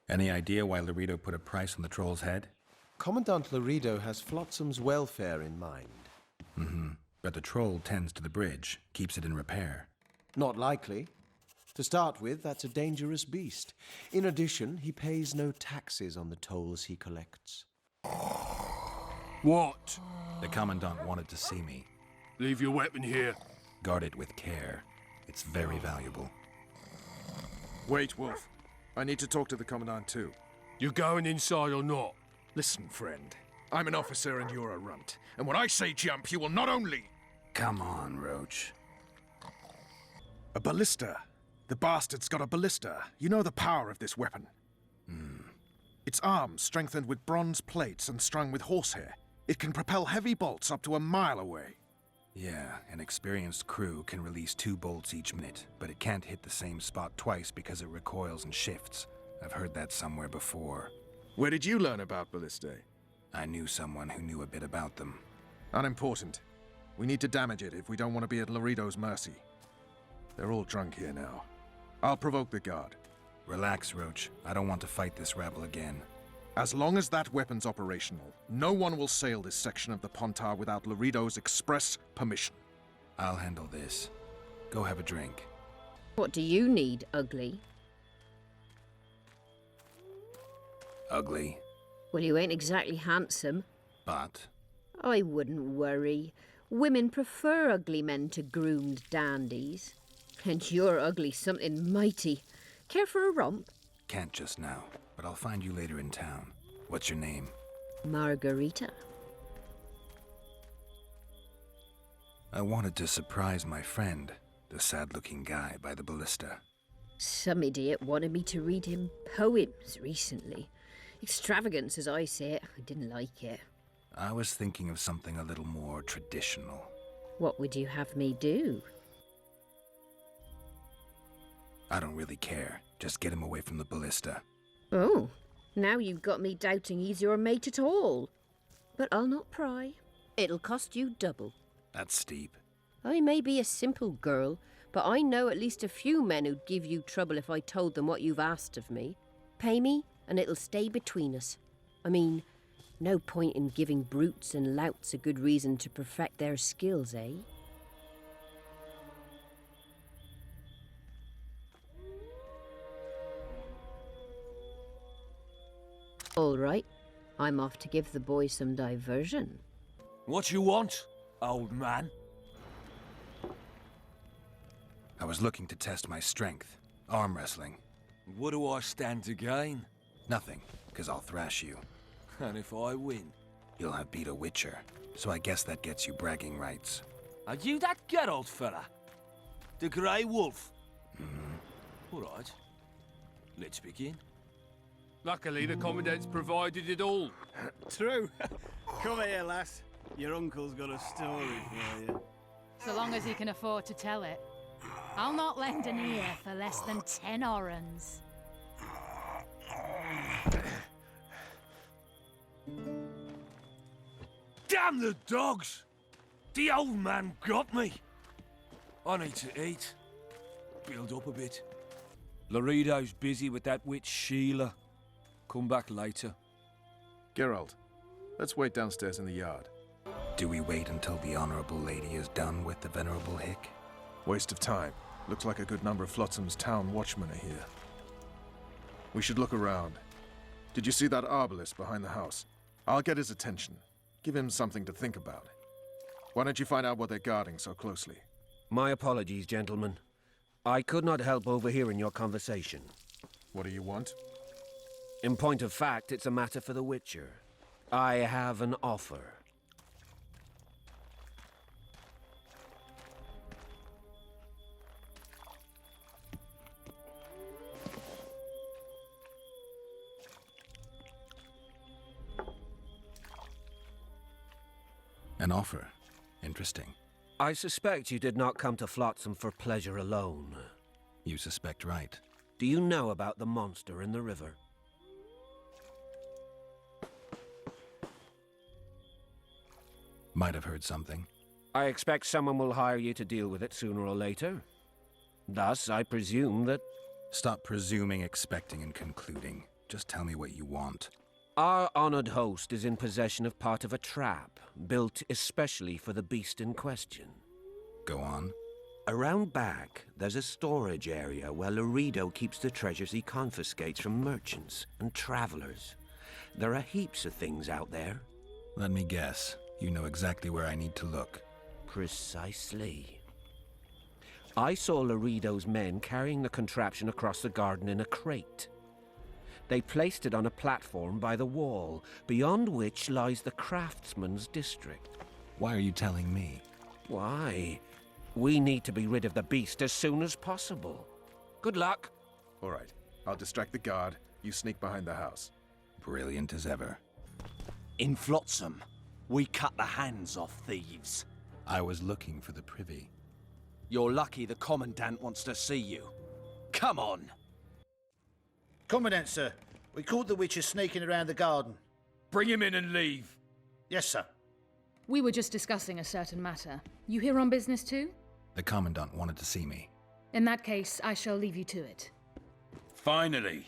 Any idea why Laredo put a price on the troll's head? Commandant Laredo has Flotsam's welfare in mind. Mm-hmm. But the troll tends to the bridge, keeps it in repair. Not likely. To start with, that's a dangerous beast. In addition, he pays no taxes on the tolls he collects. What? The Commandant wanted to see me. Leave your weapon here. Guard it with care. It's very valuable. Wait, Wolf. I need to talk to the Commandant too. You going inside or not? Listen, friend. I'm an officer and you're a runt. And when I say jump, you will not only... Come on, Roach. A ballista. The bastard's got a ballista. You know the power of this weapon. Its arms strengthened with bronze plates and strung with horsehair. It can propel heavy bolts up to a mile away. Yeah, an experienced crew can release 2 bolts each minute, but it can't hit the same spot twice because it recoils and shifts. I've heard that somewhere before. Where did you learn about ballistae? I knew someone who knew a bit about them. Unimportant. We need to damage it if we don't want to be at Laredo's mercy. They're all drunk here now. I'll provoke the guard. Relax, Roach. I don't want to fight this rabble again. As long as that weapon's operational, no one will sail this section of the Pontar without Laredo's express permission. I'll handle this. Go have a drink. What do you need, ugly? Ugly? Well, you ain't exactly handsome. But? I wouldn't worry. Women prefer ugly men to groomed dandies. And you're ugly something mighty. Care for a romp? Can't just now, but I'll find you later in town. What's your name? Margarita. I wanted to surprise my friend, the sad-looking guy by the ballista. Some idiot wanted me to read him poems recently. Extravagance, as I say it. I didn't like it. I was thinking of something a little more traditional. What would you have me do? I don't really care. Just get him away from the ballista. Oh, now you've got me doubting he's your mate at all. But I'll not pry. It'll cost you double. That's steep. I may be a simple girl, but I know at least a few men who'd give you trouble if I told them what you've asked of me. Pay me, and it'll stay between us. I mean, no point in giving brutes and louts a good reason to perfect their skills, eh? All right, I'm off to give the boys some diversion. What you want, old man? I was looking to test my strength. Arm wrestling. What do I stand to gain? Nothing, because I'll thrash you. And if I win? You'll have beat a Witcher, so I guess that gets you bragging rights. Are you that Geralt fella? The Grey Wolf? All right. Let's begin. Luckily, the Commandant's provided it all. True. Come here, lass. Your uncle's got a story for you. So long as he can afford to tell it. I'll not lend an ear for less than 10 orens. Damn the dogs! The old man got me. I need to eat. Build up a bit. Laredo's busy with that witch Sheila. Come back later. Geralt, let's wait downstairs in the yard. Do we wait until the Honorable Lady is done with the Venerable Hick? Waste of time. Looks like a good number of Flotsam's town watchmen are here. We should look around. Did you see that arbalist behind the house? I'll get his attention. Give him something to think about. Why don't you find out what they're guarding so closely? My apologies, gentlemen. I could not help overhearing your conversation. What do you want? In point of fact, it's a matter for the Witcher. I have an offer. An offer? Interesting. I suspect you did not come to Flotsam for pleasure alone. You suspect right. Do you know about the monster in the river? Might have heard something. I expect someone will hire you to deal with it sooner or later. Thus, I presume that... Stop presuming, expecting, and concluding. Just tell me what you want. Our honored host is in possession of part of a trap, built especially for the beast in question. Go on. Around back, there's a storage area where Laredo keeps the treasures he confiscates from merchants and travelers. There are heaps of things out there. Let me guess. You know exactly where I need to look. Precisely. I saw Laredo's men carrying the contraption across the garden in a crate. They placed it on a platform by the wall, beyond which lies the craftsman's district. Why are you telling me? Why? We need to be rid of the beast as soon as possible. Good luck. All right. I'll distract the guard. You sneak behind the house. Brilliant as ever. In Flotsam, we cut the hands off thieves. I was looking for the privy. You're lucky the Commandant wants to see you. Come on! Commandant, sir. We caught the witcher sneaking around the garden. Bring him in and leave. Yes, sir. We were just discussing a certain matter. You here on business too? The Commandant wanted to see me. In that case, I shall leave you to it. Finally!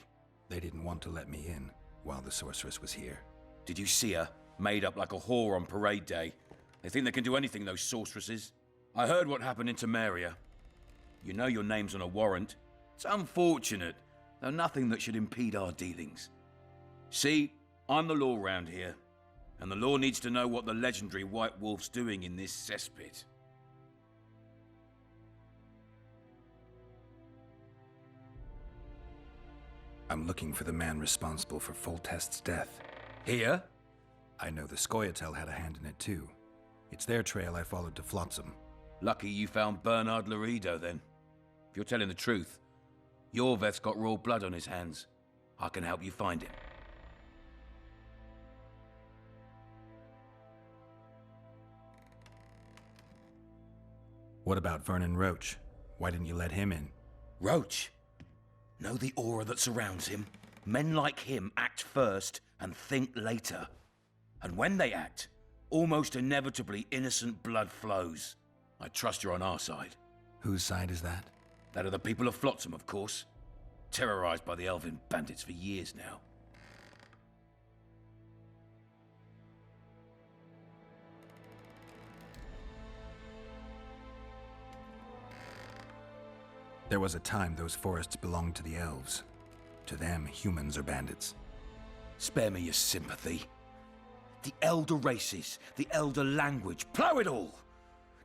They didn't want to let me in while the sorceress was here. Did you see her? Made up like a whore on parade day. They think they can do anything, those sorceresses. I heard what happened in Temeria. You know your name's on a warrant. It's unfortunate, though nothing that should impede our dealings. See, I'm the law round here, and the law needs to know what the legendary White Wolf's doing in this cesspit. I'm looking for the man responsible for Foltest's death. Here? I know the Scoia'tael had a hand in it too. It's their trail I followed to Flotsam. Lucky you found Bernard Laredo, then. If you're telling the truth, Iorveth's got royal blood on his hands. I can help you find him. What about Vernon Roach? Why didn't you let him in? Roach? Know the aura that surrounds him? Men like him act first and think later. And when they act, almost inevitably innocent blood flows. I trust you're on our side. Whose side is that? That of the people of Flotsam, of course. Terrorized by the elven bandits for years now. There was a time those forests belonged to the elves. To them, humans are bandits. Spare me your sympathy. The elder races, the elder language, plough it all!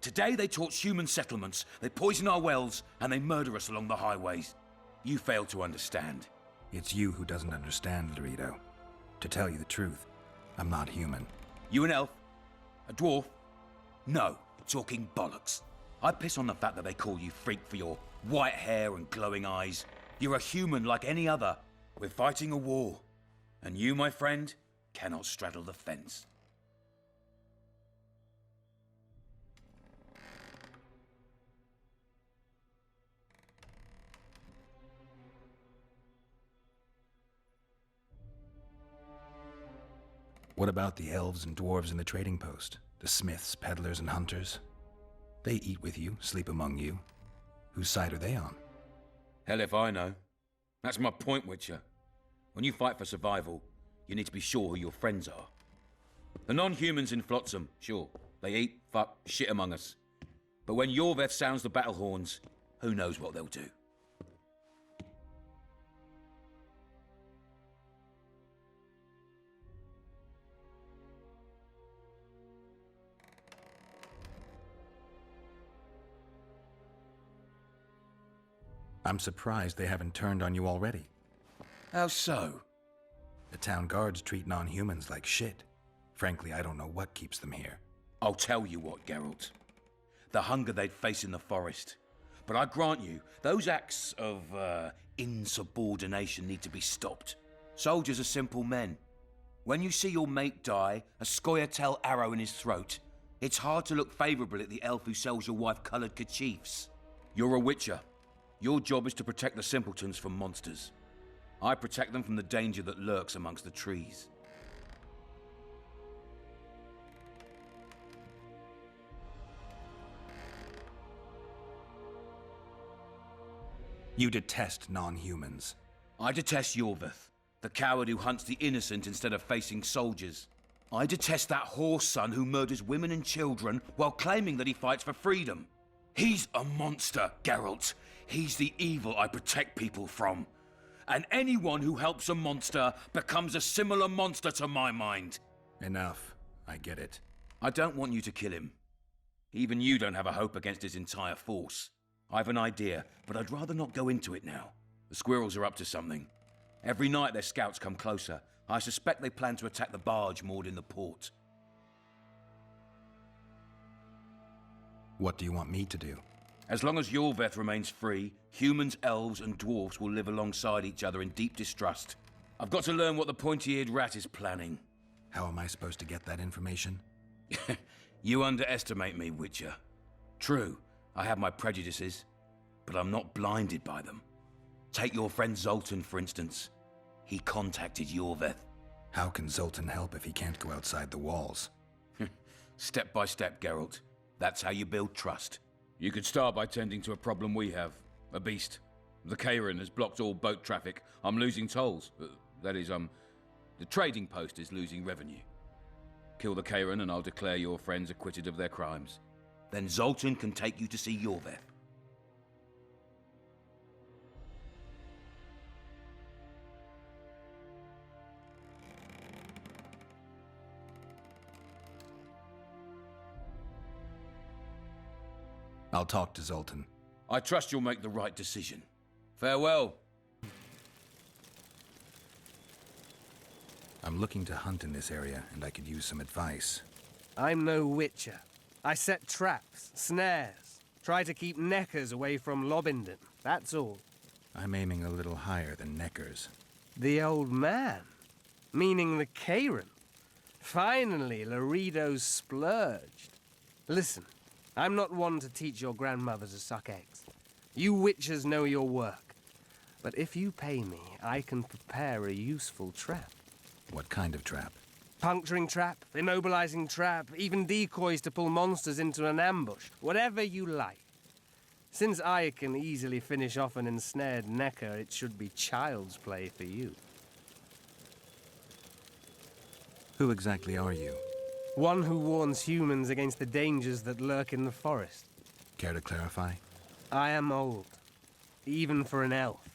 Today they torch human settlements, they poison our wells, and they murder us along the highways. You fail to understand. It's you who doesn't understand, Laredo. To tell you the truth, I'm not human. You an elf? A dwarf? No. talking bollocks. I piss on the fact that they call you freak for your white hair and glowing eyes. You're a human like any other. We're fighting a war. And you, my friend, cannot straddle the fence. What about the elves and dwarves in the trading post? The smiths, peddlers, and hunters? They eat with you, sleep among you. Whose side are they on? Hell if I know. That's my point, Witcher. When you fight for survival, you need to be sure who your friends are. The non-humans in Flotsam, sure, they eat, fuck, shit among us. But when Iorveth sounds the battle horns, who knows what they'll do. I'm surprised they haven't turned on you already. How so? The town guards treat non-humans like shit. Frankly, I don't know what keeps them here. I'll tell you what, Geralt. The hunger they'd face in the forest. But I grant you, those acts of, insubordination need to be stopped. Soldiers are simple men. When you see your mate die, a scoia'tael arrow in his throat, it's hard to look favourably at the elf who sells your wife coloured kerchiefs. You're a witcher. Your job is to protect the simpletons from monsters. I protect them from the danger that lurks amongst the trees. You detest non-humans. I detest Iorveth, the coward who hunts the innocent instead of facing soldiers. I detest that horse son who murders women and children while claiming that he fights for freedom. He's a monster, Geralt. He's the evil I protect people from. And anyone who helps a monster becomes a similar monster to my mind. Enough. I get it. I don't want you to kill him. Even you don't have a hope against his entire force. I've an idea, but I'd rather not go into it now. The squirrels are up to something. Every night their scouts come closer. I suspect they plan to attack the barge moored in the port. What do you want me to do? As long as Iorveth remains free, humans, elves, and dwarves will live alongside each other in deep distrust. I've got to learn what the pointy-eared rat is planning. How am I supposed to get that information? You underestimate me, Witcher. True, I have my prejudices, but I'm not blinded by them. Take your friend Zoltan, for instance. He contacted Iorveth. How can Zoltan help if he can't go outside the walls? Step by step, Geralt. That's how you build trust. You could start by tending to a problem we have. A beast. The Kairan has blocked all boat traffic. I'm losing tolls. That is, the trading post is losing revenue. Kill the Kairan and I'll declare your friends acquitted of their crimes. Then Zoltan can take you to see Iorveth. I'll talk to Zoltan. I trust you'll make the right decision. Farewell. I'm looking to hunt in this area, and I could use some advice. I'm no witcher. I set traps, snares, try to keep neckers away from Lobindon, that's all. I'm aiming a little higher than neckers. The old man? Meaning the Kairan? Finally, Laredo's splurged. Listen, I'm not one to teach your grandmother to suck eggs. You witchers know your work. But if you pay me, I can prepare a useful trap. What kind of trap? Puncturing trap, immobilizing trap, even decoys to pull monsters into an ambush. Whatever you like. Since I can easily finish off an ensnared necker, it should be child's play for you. Who exactly are you? One who warns humans against the dangers that lurk in the forest. Care to clarify? I am old, even for an elf.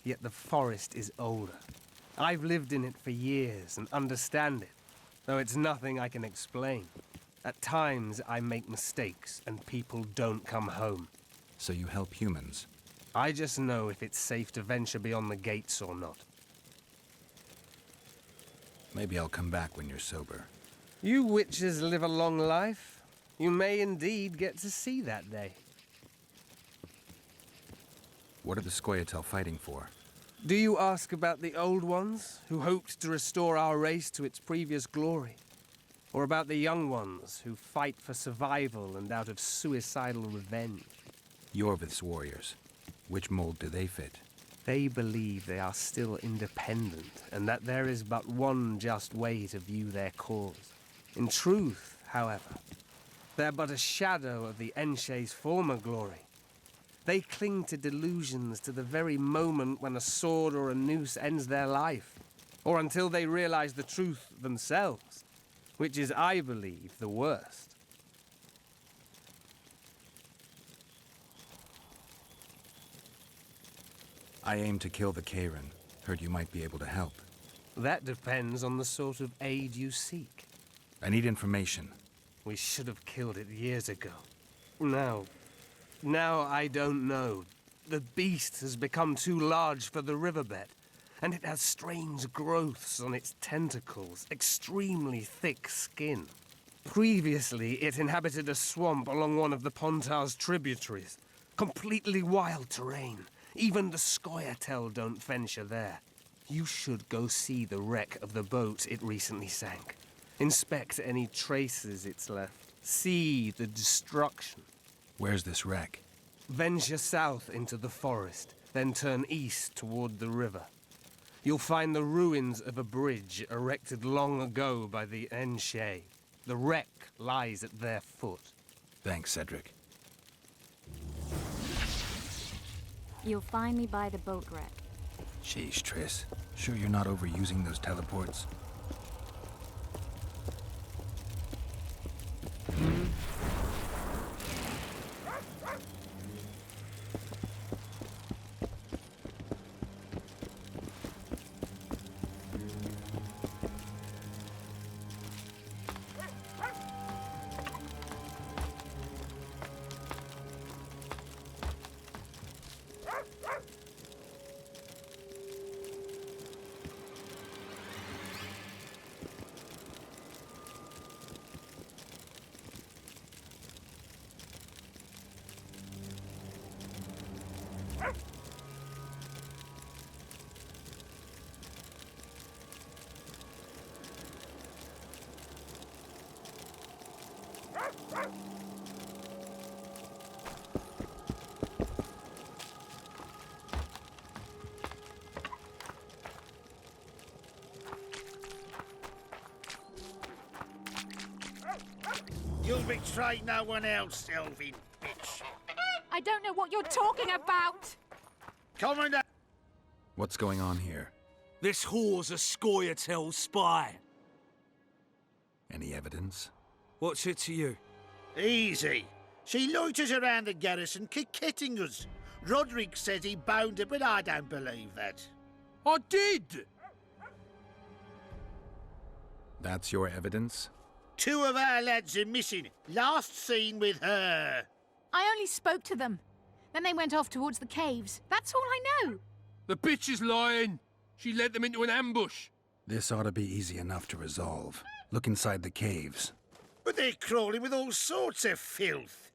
Yet the forest is older. I've lived in it for years and understand it, though it's nothing I can explain. At times, I make mistakes and people don't come home. So you help humans? I just know if it's safe to venture beyond the gates or not. Maybe I'll come back when you're sober. You witches live a long life. You may indeed get to see that day. What are the Scoia'tael fighting for? Do you ask about the old ones, who hoped to restore our race to its previous glory? Or about the young ones, who fight for survival and out of suicidal revenge? Iorveth's warriors. Which mold do they fit? They believe they are still independent, and that there is but one just way to view their cause. In truth, however, they're but a shadow of the Enshe's former glory. They cling to delusions to the very moment when a sword or a noose ends their life, or until they realize the truth themselves, which is, I believe, the worst. I aim to kill the Karen. Heard you might be able to help. That depends on the sort of aid you seek. I need information. We should have killed it years ago. Now I don't know. The beast has become too large for the riverbed, and it has strange growths on its tentacles, extremely thick skin. Previously, it inhabited a swamp along one of the Pontar's tributaries. Completely wild terrain. Even the Scoia'tael don't venture there. You should go see the wreck of the boat it recently sank. Inspect any traces it's left. See the destruction. Where's this wreck? Venture south into the forest, then turn east toward the river. You'll find the ruins of a bridge erected long ago by the Enshe. The wreck lies at their foot. Thanks, Cedric. You'll find me by the boat wreck. Sheesh, Triss. Sure you're not overusing those teleports? You'll betray no one else, Elvin bitch. I don't know what you're talking about! Commander! What's going on here? This whore's a Scoia'tael spy. Any evidence? What's it to you? Easy. She loiters around the garrison, kick-kitting us. Roderick says he bound her, but I don't believe that. I did! That's your evidence? 2 of our lads are missing. Last seen with her. I only spoke to them. Then they went off towards the caves. That's all I know. The bitch is lying. She led them into an ambush. This ought to be easy enough to resolve. Look inside the caves. But they're crawling with all sorts of filth.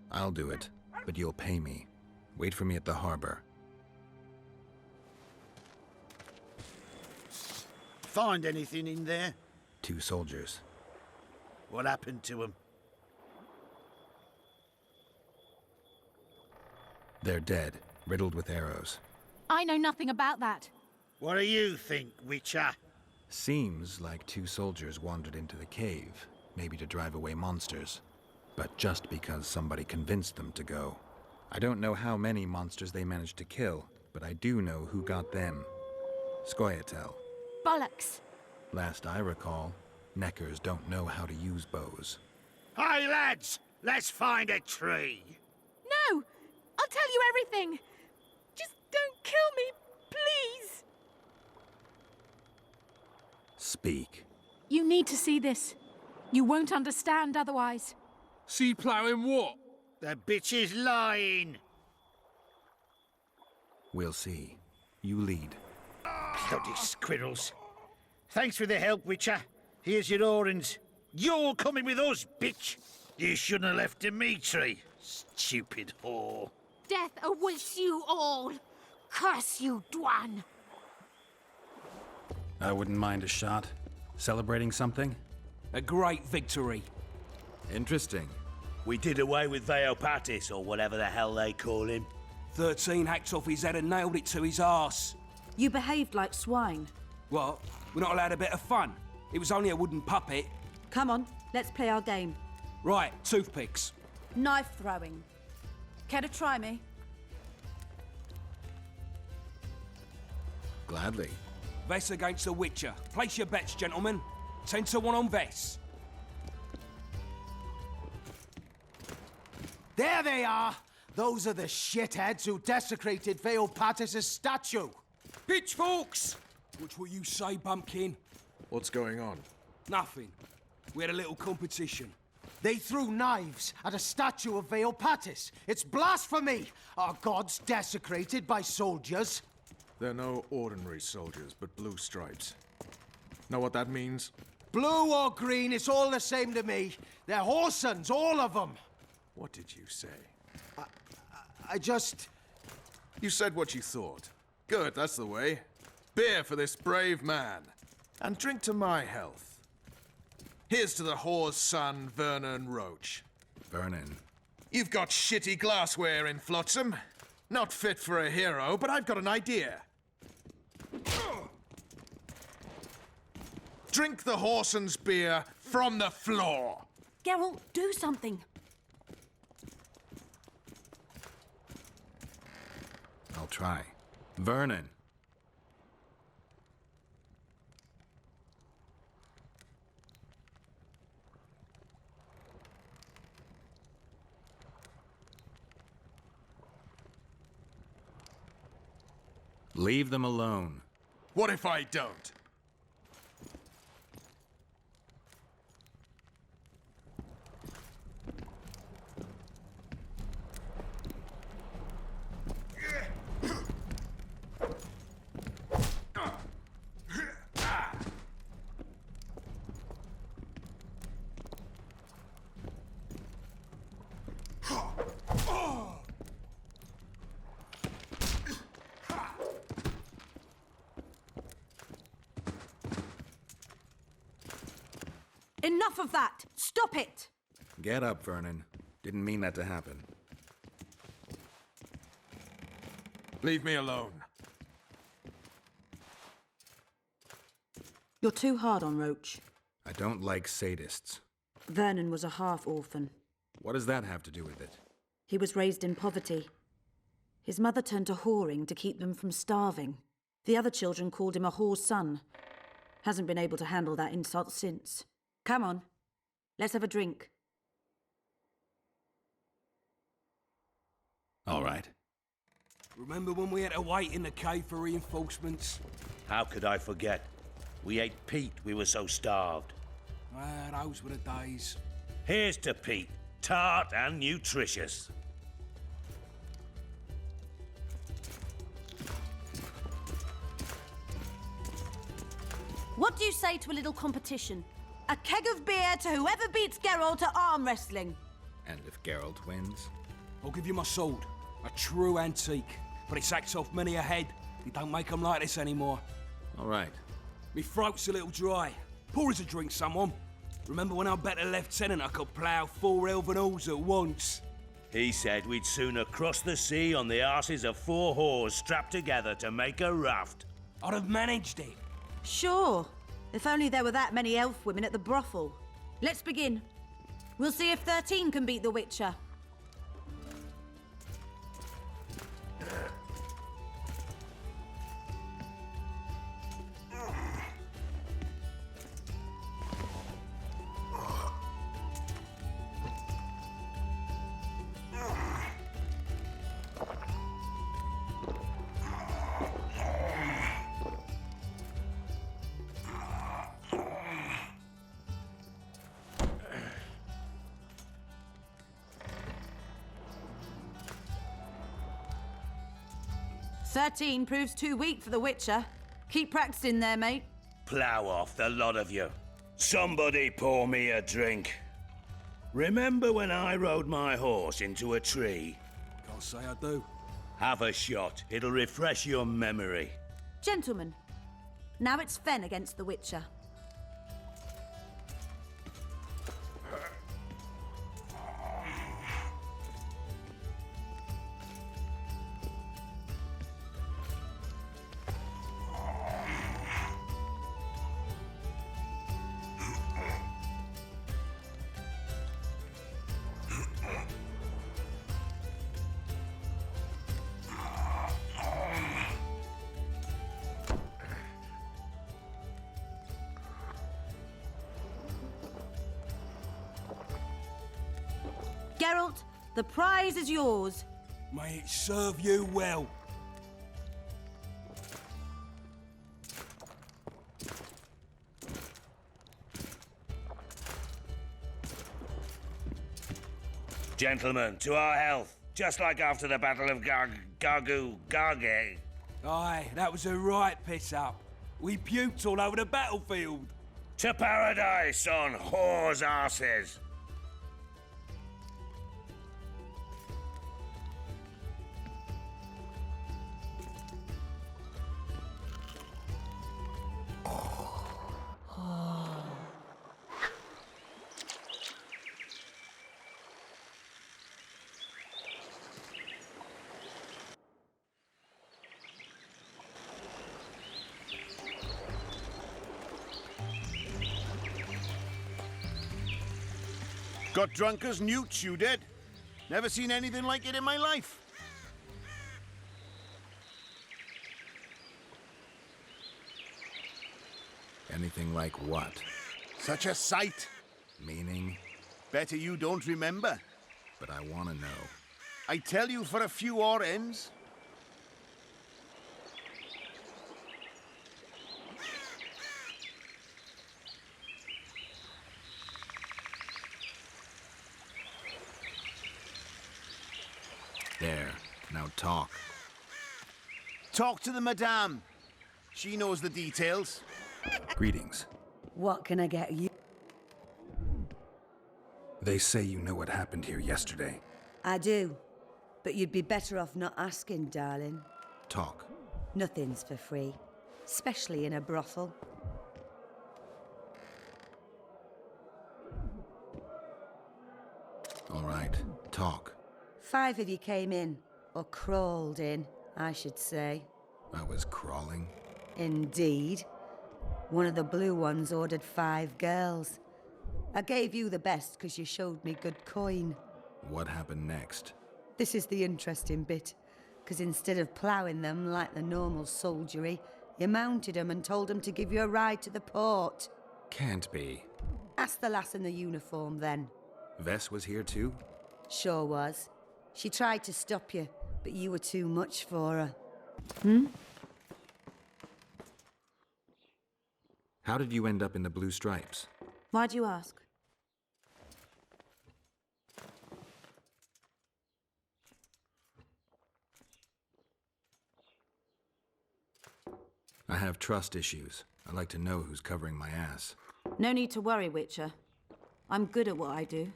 I'll do it, but you'll pay me. Wait for me at the harbor. Find anything in there? 2 soldiers. What happened to them? They're dead, riddled with arrows. I know nothing about that. What do you think, Witcher? Seems like 2 soldiers wandered into the cave, maybe to drive away monsters. But just because somebody convinced them to go. I don't know how many monsters they managed to kill, but I do know who got them. Scoia'tael. Bollocks. Last I recall, Neckers don't know how to use bows. Hey, lads! Let's find a tree! No! I'll tell you everything! Just don't kill me, please! Speak. You need to see this. You won't understand otherwise. See ploughing what? The bitch is lying! We'll see. You lead. Bloody squirrels. Thanks for the help, Witcher. Here's your orange. You're coming with us, bitch. You shouldn't have left Dimitri. Stupid whore. Death awaits you all. Curse you, Dwan. I wouldn't mind a shot. Celebrating something? A great victory. Interesting. We did away with Veopatis, or whatever the hell they call him. 13 hacked off his head and nailed it to his arse. You behaved like swine. What? We're not allowed a bit of fun? It was only a wooden puppet. Come on, let's play our game. Right, toothpicks. Knife throwing. Care to try me? Gladly. Vess against the Witcher. Place your bets, gentlemen. 10 to 1 on Vess. There they are! Those are the shitheads who desecrated Veopatis' statue. Pitchforks! Which will you say, Bumpkin? What's going on? Nothing. We had a little competition. They threw knives at a statue of Veopatis. It's blasphemy! Our god's desecrated by soldiers. They're no ordinary soldiers, but blue stripes. Know what that means? Blue or green, it's all the same to me. They're horsens, all of them. What did you say? I just... You said what you thought. Good, that's the way. Beer for this brave man. And drink to my health. Here's to the whore's son, Vernon Roach. Vernon. You've got shitty glassware in Flotsam. Not fit for a hero, but I've got an idea. Drink the Horson's beer from the floor. Geralt, do something. I'll try. Vernon. Leave them alone. What if I don't? Enough of that! Stop it! Get up, Vernon. Didn't mean that to happen. Leave me alone. You're too hard on Roach. I don't like sadists. Vernon was a half-orphan. What does that have to do with it? He was raised in poverty. His mother turned to whoring to keep them from starving. The other children called him a whore's son. Hasn't been able to handle that insult since. Come on, let's have a drink. All right. Remember when we had to wait in the cave for reinforcements? How could I forget? We ate Pete, we were so starved. Ah, those were the days. Here's to Pete, tart and nutritious. What do you say to a little competition? A keg of beer to whoever beats Geralt at arm wrestling. And if Geralt wins? I'll give you my sword. A true antique. But it sacks off many a head. You don't make them like this anymore. All right. Me throat's a little dry. Pour us a drink, someone. Remember when I bet a lieutenant I could plough 4 elven halls at once? He said we'd sooner cross the sea on the arses of 4 whores strapped together to make a raft. I'd have managed it. Sure. If only there were that many elf women at the brothel. Let's begin. We'll see if 13 can beat the Witcher. "13 proves too weak for the Witcher. Keep practicing there, mate. Plough off, the lot of you. Somebody pour me a drink. Remember when I rode my horse into a tree? Can't say I do. Have a shot. It'll refresh your memory. Gentlemen, now it's Fen against the Witcher. Geralt, the prize is yours. May it serve you well. Gentlemen, to our health. Just like after the Battle of Garge. Aye, that was a right piss-up. We puked all over the battlefield. To paradise on whores' arses. Got drunk as newts, you did. Never seen anything like it in my life. Anything like what? Such a sight. Meaning? Better you don't remember. But I want to know. I tell you for a few odd ends. There. Now talk. Talk to the madame. She knows the details. Greetings. What can I get you? They say you know what happened here yesterday. I do. But you'd be better off not asking, darling. Talk. Nothing's for free. Especially in a brothel. All right. Talk. 5 of you came in. Or crawled in, I should say. I was crawling? Indeed. One of the blue ones ordered 5 girls. I gave you the best because you showed me good coin. What happened next? This is the interesting bit. Because instead of ploughing them like the normal soldiery, you mounted them and told them to give you a ride to the port. Can't be. Ask the lass in the uniform then. Vess was here too? Sure was. She tried to stop you, but you were too much for her. How did you end up in the blue stripes? Why'd you ask? I have trust issues. I like to know who's covering my ass. No need to worry, Witcher. I'm good at what I do.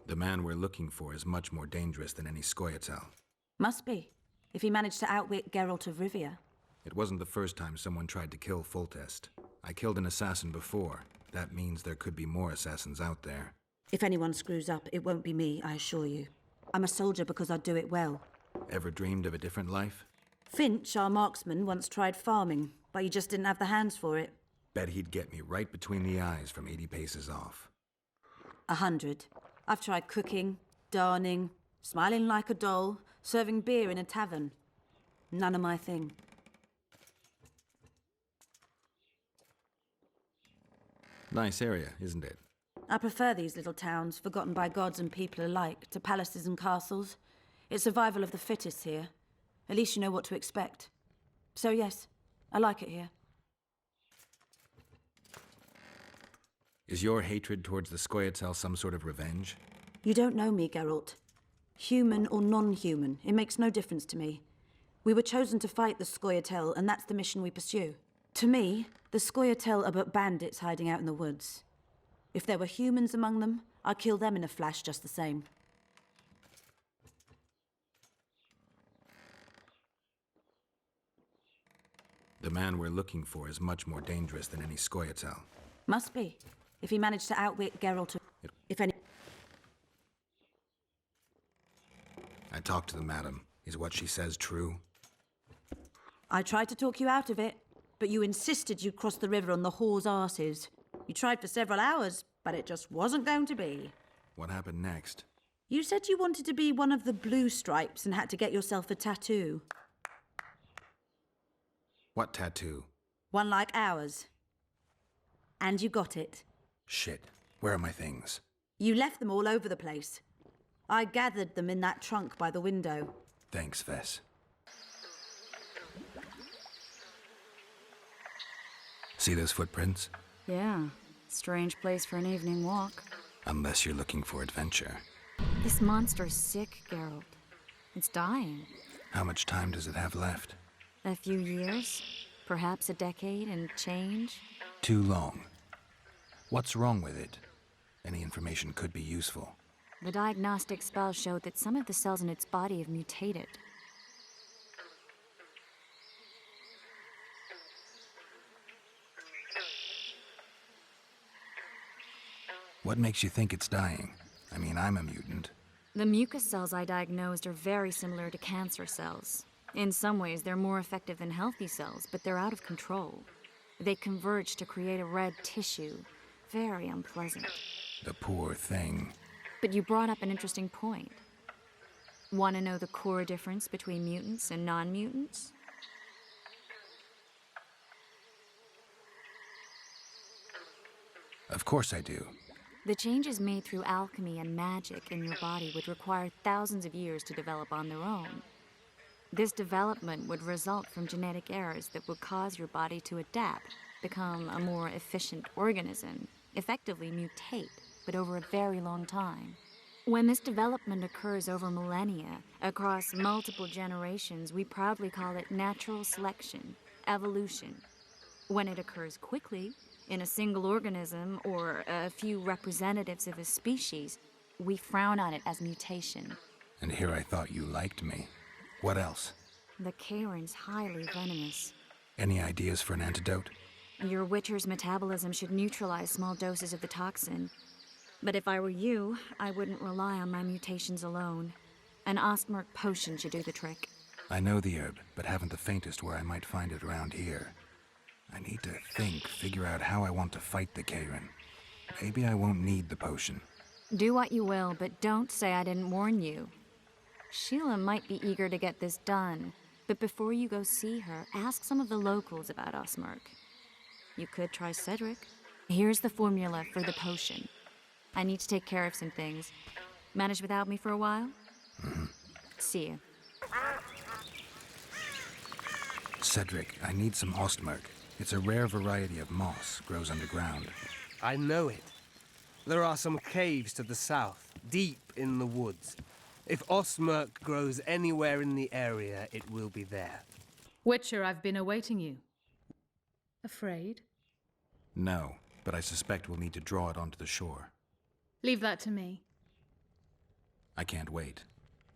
The man we're looking for is much more dangerous than any Scoia'tael. Must be, if he managed to outwit Geralt of Rivia. It wasn't the first time someone tried to kill Foltest. I killed an assassin before. That means there could be more assassins out there. If anyone screws up, it won't be me, I assure you. I'm a soldier because I do it well. Ever dreamed of a different life? Finch, our marksman, once tried farming, but he just didn't have the hands for it. Bet he'd get me right between the eyes from 80 paces off. 100. I've tried cooking, darning, smiling like a doll, serving beer in a tavern. None of my thing. Nice area, isn't it? I prefer these little towns, forgotten by gods and people alike, to palaces and castles. It's survival of the fittest here. At least you know what to expect. So yes, I like it here. Is your hatred towards the Scoia'tael some sort of revenge? You don't know me, Geralt. Human or non-human, it makes no difference to me. We were chosen to fight the Scoia'tael, and that's the mission we pursue. To me, the Scoia'tael are but bandits hiding out in the woods. If there were humans among them, I'd kill them in a flash just the same. The man we're looking for is much more dangerous than any Scoia'tael. Must be. If he managed to outwit Geralt, if any... I talked to the madam. Is what she says true? I tried to talk you out of it, but you insisted you'd cross the river on the whore's arses. You tried for several hours, but it just wasn't going to be. What happened next? You said you wanted to be one of the blue stripes and had to get yourself a tattoo. What tattoo? One like ours. And you got it. Shit. Where are my things? You left them all over the place. I gathered them in that trunk by the window. Thanks, Vess. See those footprints? Yeah. Strange place for an evening walk. Unless you're looking for adventure. This monster's sick, Geralt. It's dying. How much time does it have left? A few years? Perhaps a decade and change? Too long. What's wrong with it? Any information could be useful. The diagnostic spell showed that some of the cells in its body have mutated. What makes you think it's dying? I mean, I'm a mutant. The mucus cells I diagnosed are very similar to cancer cells. In some ways, they're more effective than healthy cells, but they're out of control. They converge to create a red tissue. Very unpleasant. The poor thing. But you brought up an interesting point. Want to know the core difference between mutants and non-mutants? Of course I do. The changes made through alchemy and magic in your body would require thousands of years to develop on their own. This development would result from genetic errors that would cause your body to adapt, become a more efficient organism, effectively mutate, but over a very long time. When this development occurs over millennia, across multiple generations, we proudly call it natural selection, evolution. When it occurs quickly, in a single organism or a few representatives of a species, we frown on it as mutation. And here I thought you liked me. What else? The Kayran's highly venomous. Any ideas for an antidote? Your Witcher's metabolism should neutralize small doses of the toxin. But if I were you, I wouldn't rely on my mutations alone. An Ostmark potion should do the trick. I know the herb, but haven't the faintest where I might find it around here. I need to figure out how I want to fight the Kayran. Maybe I won't need the potion. Do what you will, but don't say I didn't warn you. Sheila might be eager to get this done, but before you go see her, ask some of the locals about Ostmark. You could try Cedric. Here's the formula for the potion. I need to take care of some things. Manage without me for a while? Mm-hmm. See you. Cedric, I need some Ostmark. It's a rare variety of moss, grows underground. I know it. There are some caves to the south, deep in the woods. If Ostmark grows anywhere in the area, it will be there. Witcher, I've been awaiting you. Afraid? No, but I suspect we'll need to draw it onto the shore. Leave that to me. I can't wait.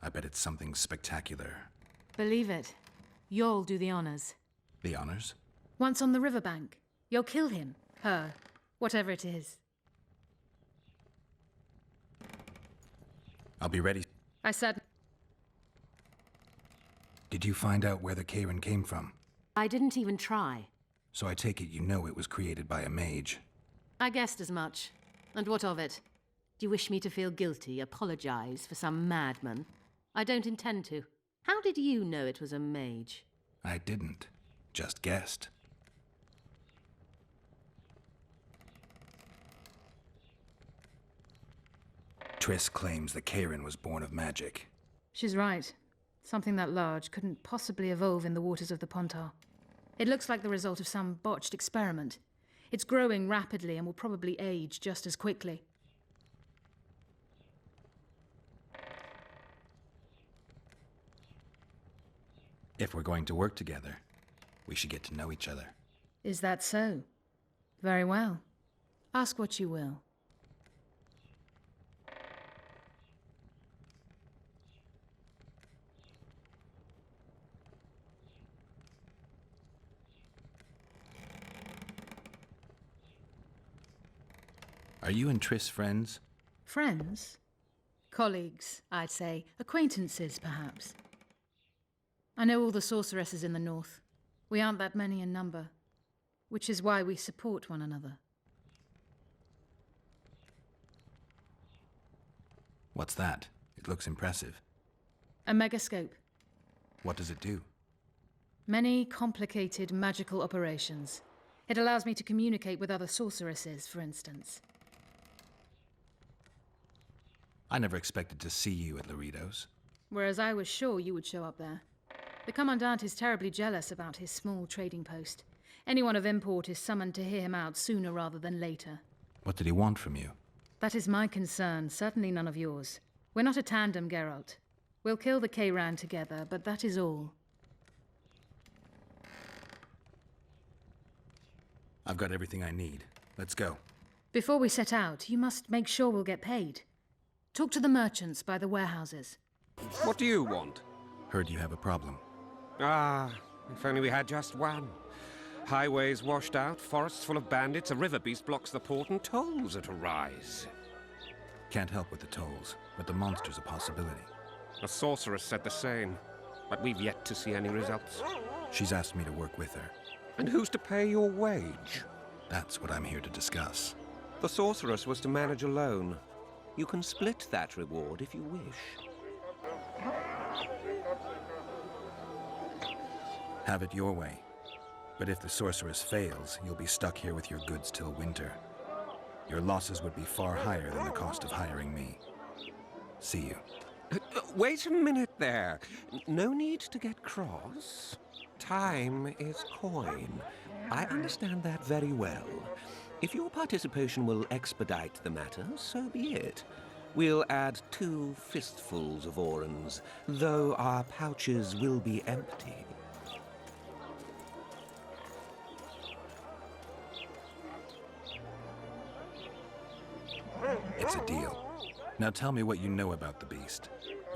I bet it's something spectacular. Believe it. You'll do the honors. The honors? Once on the riverbank, you'll kill him, her, whatever it is. I'll be ready. I said... Did you find out where the Kayran came from? I didn't even try. So I take it you know it was created by a mage. I guessed as much. And what of it? Do you wish me to feel guilty, apologize for some madman? I don't intend to. How did you know it was a mage? I didn't. Just guessed. Triss claims the Kayran was born of magic. She's right. Something that large couldn't possibly evolve in the waters of the Pontar. It looks like the result of some botched experiment. It's growing rapidly and will probably age just as quickly. If we're going to work together, we should get to know each other. Is that so? Very well. Ask what you will. Are you and Triss friends? Friends? Colleagues, I'd say. Acquaintances, perhaps. I know all the sorceresses in the north. We aren't that many in number, which is why we support one another. What's that? It looks impressive. A megascope. What does it do? Many complicated magical operations. It allows me to communicate with other sorceresses, for instance. I never expected to see you at Laredo's. Whereas I was sure you would show up there. The Commandant is terribly jealous about his small trading post. Anyone of import is summoned to hear him out sooner rather than later. What did he want from you? That is my concern, certainly none of yours. We're not a tandem, Geralt. We'll kill the Kayran together, but that is all. I've got everything I need. Let's go. Before we set out, you must make sure we'll get paid. Talk to the merchants by the warehouses. What do you want? Heard you have a problem. Ah, if only we had just one. Highways washed out, forests full of bandits, a river beast blocks the port, and tolls at a rise. Can't help with the tolls, but the monster's a possibility. A sorceress said the same, but we've yet to see any results. She's asked me to work with her. And who's to pay your wage? That's what I'm here to discuss. The sorceress was to manage alone. You can split that reward if you wish. Have it your way. But if the sorceress fails, you'll be stuck here with your goods till winter. Your losses would be far higher than the cost of hiring me. See you. Wait a minute there. No need to get cross. Time is coin. I understand that very well. If your participation will expedite the matter, so be it. We'll add 2 fistfuls of orans, though our pouches will be empty. It's a deal. Now tell me what you know about the beast.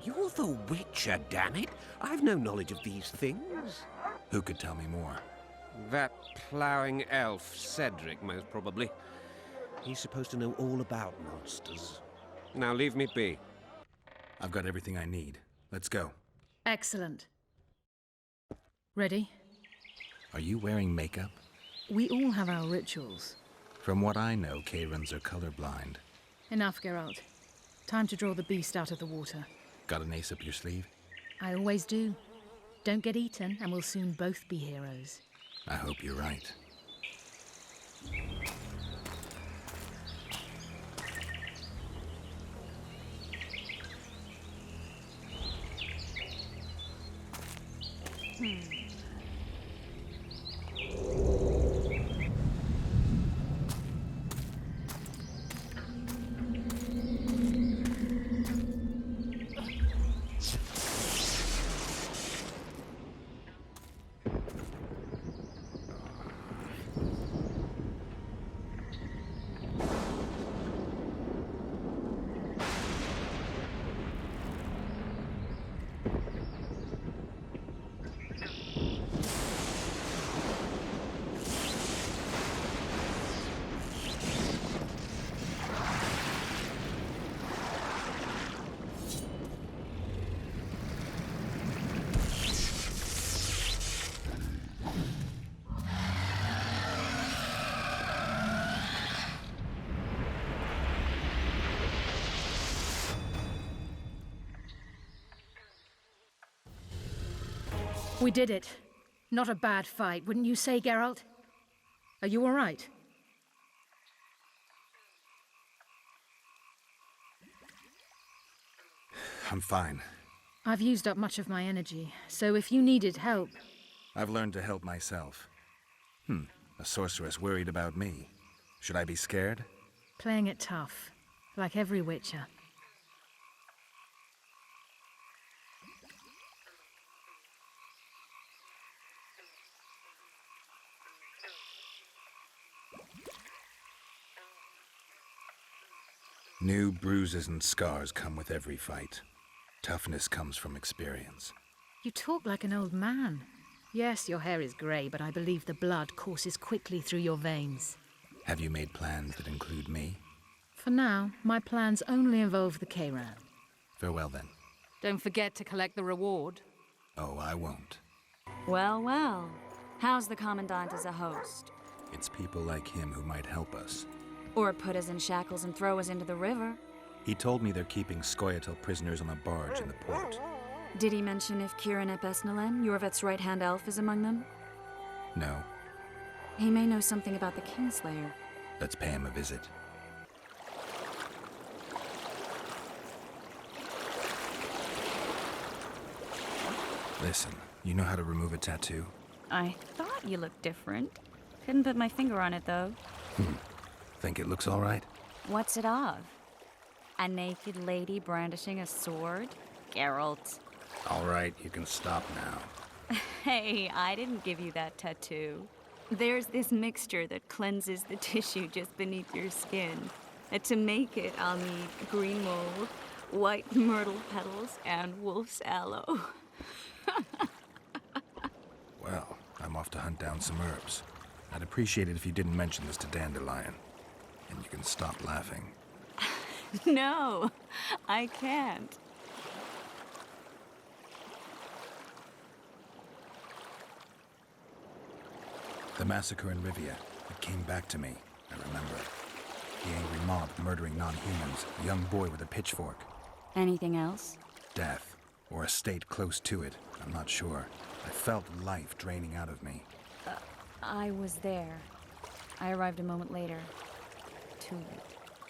You're the Witcher, damn it! I've no knowledge of these things. Who could tell me more? That ploughing elf, Cedric, most probably. He's supposed to know all about monsters. Now leave me be. I've got everything I need. Let's go. Excellent. Ready? Are you wearing makeup? We all have our rituals. From what I know, Kayrans are colorblind. Enough, Geralt. Time to draw the beast out of the water. Got an ace up your sleeve? I always do. Don't get eaten, and we'll soon both be heroes. I hope you're right. We did it. Not a bad fight, wouldn't you say, Geralt? Are you all right? I'm fine. I've used up much of my energy, so if you needed help... I've learned to help myself. A sorceress worried about me. Should I be scared? Playing it tough, like every Witcher. New bruises and scars come with every fight. Toughness comes from experience. You talk like an old man. Yes, your hair is grey, but I believe the blood courses quickly through your veins. Have you made plans that include me? For now, my plans only involve the Kayran. Farewell then. Don't forget to collect the reward. Oh, I won't. Well, well. How's the Commandant as a host? It's people like him who might help us. Or put us in shackles and throw us into the river. He told me they're keeping Scoia'tael prisoners on a barge in the port. Did he mention if Kieran ep Esnalen, Iorveth's right-hand elf, is among them? No. He may know something about the Kingslayer. Let's pay him a visit. Listen, you know how to remove a tattoo? I thought you looked different. Couldn't put my finger on it, though. Think it looks all right? What's it of? A naked lady brandishing a sword? Geralt. All right, you can stop now. Hey, I didn't give you that tattoo. There's this mixture that cleanses the tissue just beneath your skin. And to make it, I'll need green mold, white myrtle petals, and wolf's aloe. Well, I'm off to hunt down some herbs. I'd appreciate it if you didn't mention this to Dandelion. And you can stop laughing. No, I can't. The massacre in Rivia, it came back to me. I remember. The angry mob murdering non-humans, a young boy with a pitchfork. Anything else? Death, or a state close to it. I'm not sure. I felt life draining out of me. I was there. I arrived a moment later. Too late.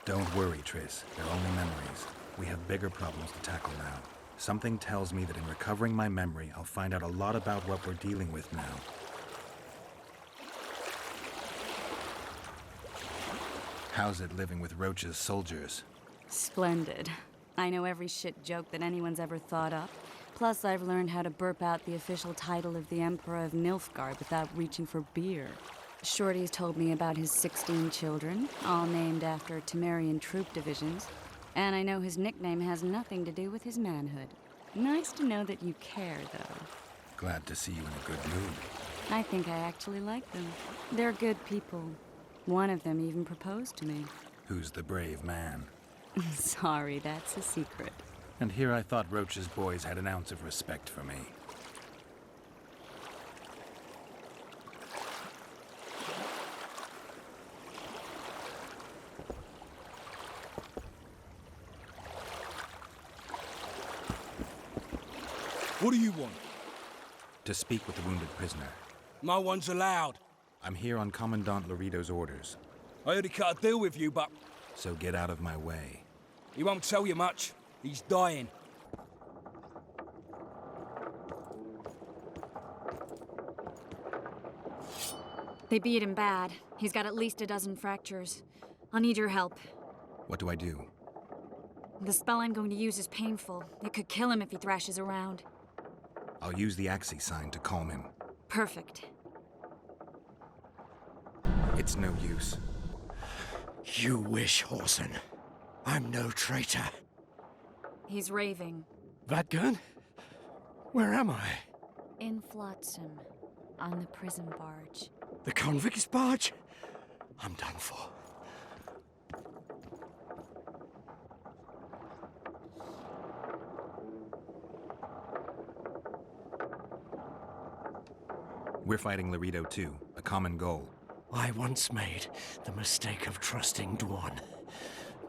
Don't worry, Triss. They're only memories. We have bigger problems to tackle now. Something tells me that in recovering my memory, I'll find out a lot about what we're dealing with now. How's it living with Roach's soldiers? Splendid. I know every shit joke that anyone's ever thought up. Plus, I've learned how to burp out the official title of the Emperor of Nilfgaard without reaching for beer. Shorty's told me about his 16 children, all named after Temerian troop divisions. And I know his nickname has nothing to do with his manhood. Nice to know that you care, though. Glad to see you in a good mood. I think I actually like them. They're good people. One of them even proposed to me. Who's the brave man? Sorry, that's a secret. And here I thought Roach's boys had an ounce of respect for me. What do you want? To speak with the wounded prisoner. No one's allowed. I'm here on Commandant Laredo's orders. I already cut a deal with you, but... So get out of my way. He won't tell you much. He's dying. They beat him bad. He's got at least a dozen fractures. I'll need your help. What do I do? The spell I'm going to use is painful. It could kill him if he thrashes around. I'll use the Axii sign to calm him. Perfect. It's no use. You wish, Horson. I'm no traitor. He's raving. That gun? Where am I? In Flotsam, on the prison barge. The convict's barge? I'm done for. We're fighting Laredo too, a common goal. I once made the mistake of trusting Dwan.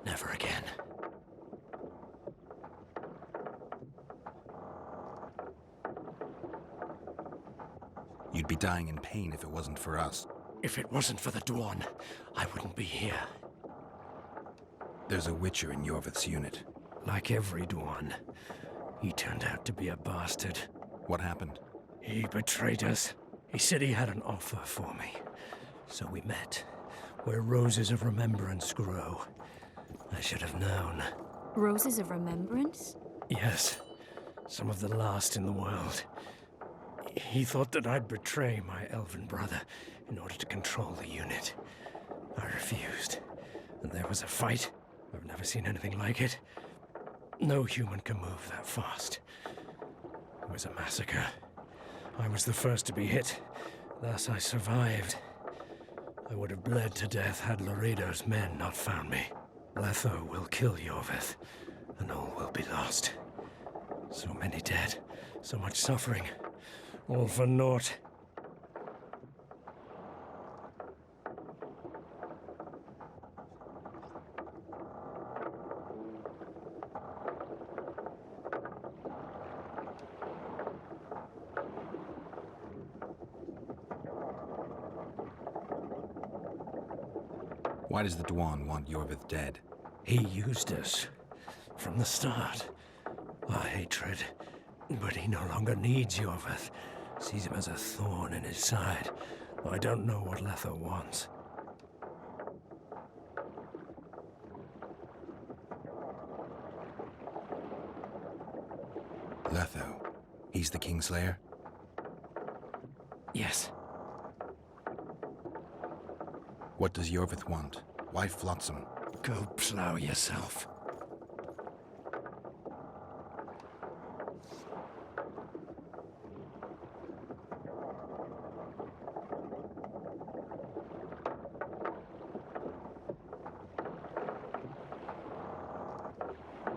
Never again. You'd be dying in pain if it wasn't for us. If it wasn't for the Dwan, I wouldn't be here. There's a Witcher in Iorveth's unit. Like every Dwan, he turned out to be a bastard. What happened? He betrayed us. He said he had an offer for me. So we met, where roses of remembrance grow. I should have known. Roses of remembrance? Yes, some of the last in the world. He thought that I'd betray my elven brother in order to control the unit. I refused, and there was a fight, I've never seen anything like it. No human can move that fast. It was a massacre. I was the first to be hit. Thus I survived. I would have bled to death had Laredo's men not found me. Letho will kill Iorveth, and all will be lost. So many dead, so much suffering, all for naught. Why does the Dwan want Iorveth dead? He used us from the start. Our hatred. But he no longer needs Iorveth. Sees him as a thorn in his side. I don't know what Letho wants. Letho. He's the Kingslayer? Yes. What does Iorveth want? Why Flotsam? Go plow yourself.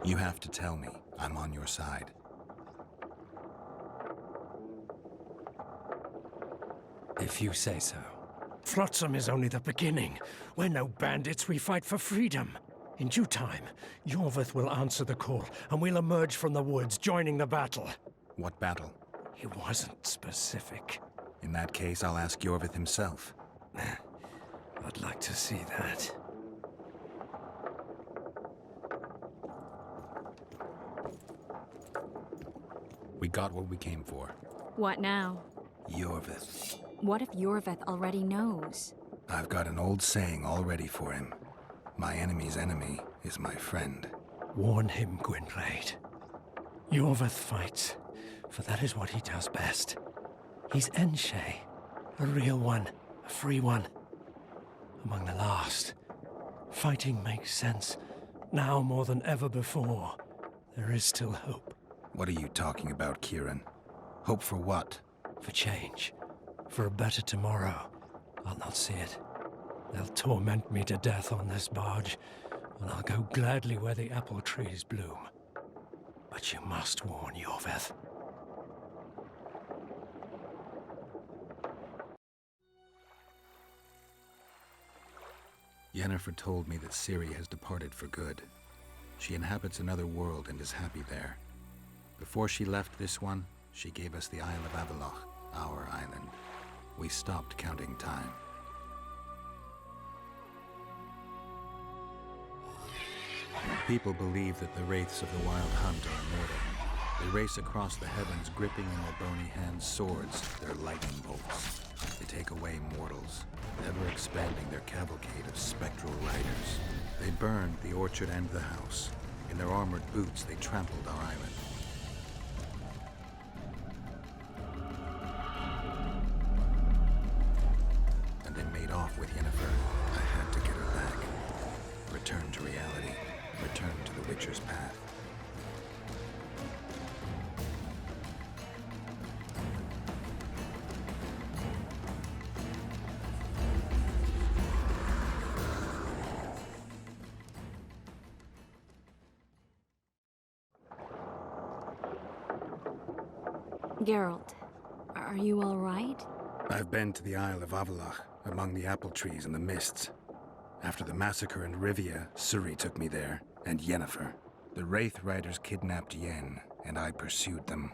You have to tell me. I'm on your side. If you say so. Flotsam is only the beginning. We're no bandits, we fight for freedom. In due time, Iorveth will answer the call, and we'll emerge from the woods, joining the battle. What battle? He wasn't specific. In that case, I'll ask Iorveth himself. I'd like to see that. We got what we came for. What now? Iorveth. What if Iorveth already knows? I've got an old saying all ready for him. My enemy's enemy is my friend. Warn him, Gwynplaine. Iorveth fights, for that is what he does best. He's Enshe, a real one, a free one. Among the last. Fighting makes sense. Now more than ever before. There is still hope. What are you talking about, Kieran? Hope for what? For change. For a better tomorrow. I'll not see it. They'll torment me to death on this barge, and I'll go gladly where the apple trees bloom. But you must warn Iorveth. Yennefer told me that Ciri has departed for good. She inhabits another world and is happy there. Before she left this one, she gave us the Isle of Avalach, our island. We stopped counting time. People believe that the wraiths of the Wild Hunt are immortal. They race across the heavens, gripping in their bony hands swords, their lightning bolts. They take away mortals, ever expanding their cavalcade of spectral riders. They burned the orchard and the house. In their armored boots, they trampled our island. And then made off with Yennefer. I had to get her back. Return to reality. Return to the Witcher's path. Geralt, are you all right? I've been to the Isle of Avalach, among the apple trees and the mists. After the massacre in Rivia, Ciri took me there, and Yennefer. The Wraith Riders kidnapped Yen, and I pursued them.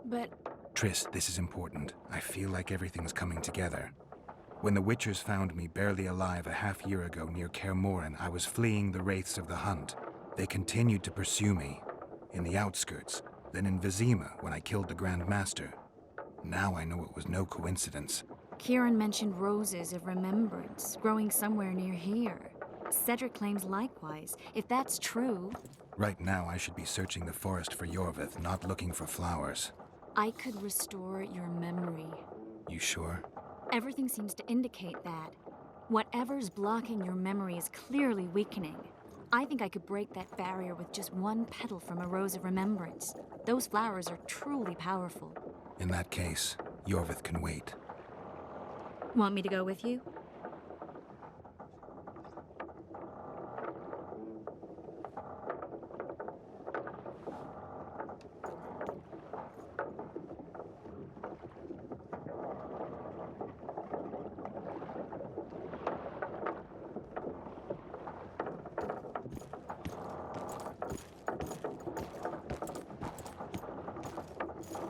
But... Triss, this is important. I feel like everything's coming together. When the Witchers found me barely alive a half-year ago near Kaer Morhen, I was fleeing the Wraiths of the Hunt. They continued to pursue me, in the outskirts, then in Vizima when I killed the Grand Master. Now I know it was no coincidence. Kieran mentioned roses of remembrance growing somewhere near here. Cedric claims likewise. If that's true... Right now I should be searching the forest for Iorveth, not looking for flowers. I could restore your memory. You sure? Everything seems to indicate that. Whatever's blocking your memory is clearly weakening. I think I could break that barrier with just one petal from a rose of remembrance. Those flowers are truly powerful. In that case, Iorveth can wait. Want me to go with you?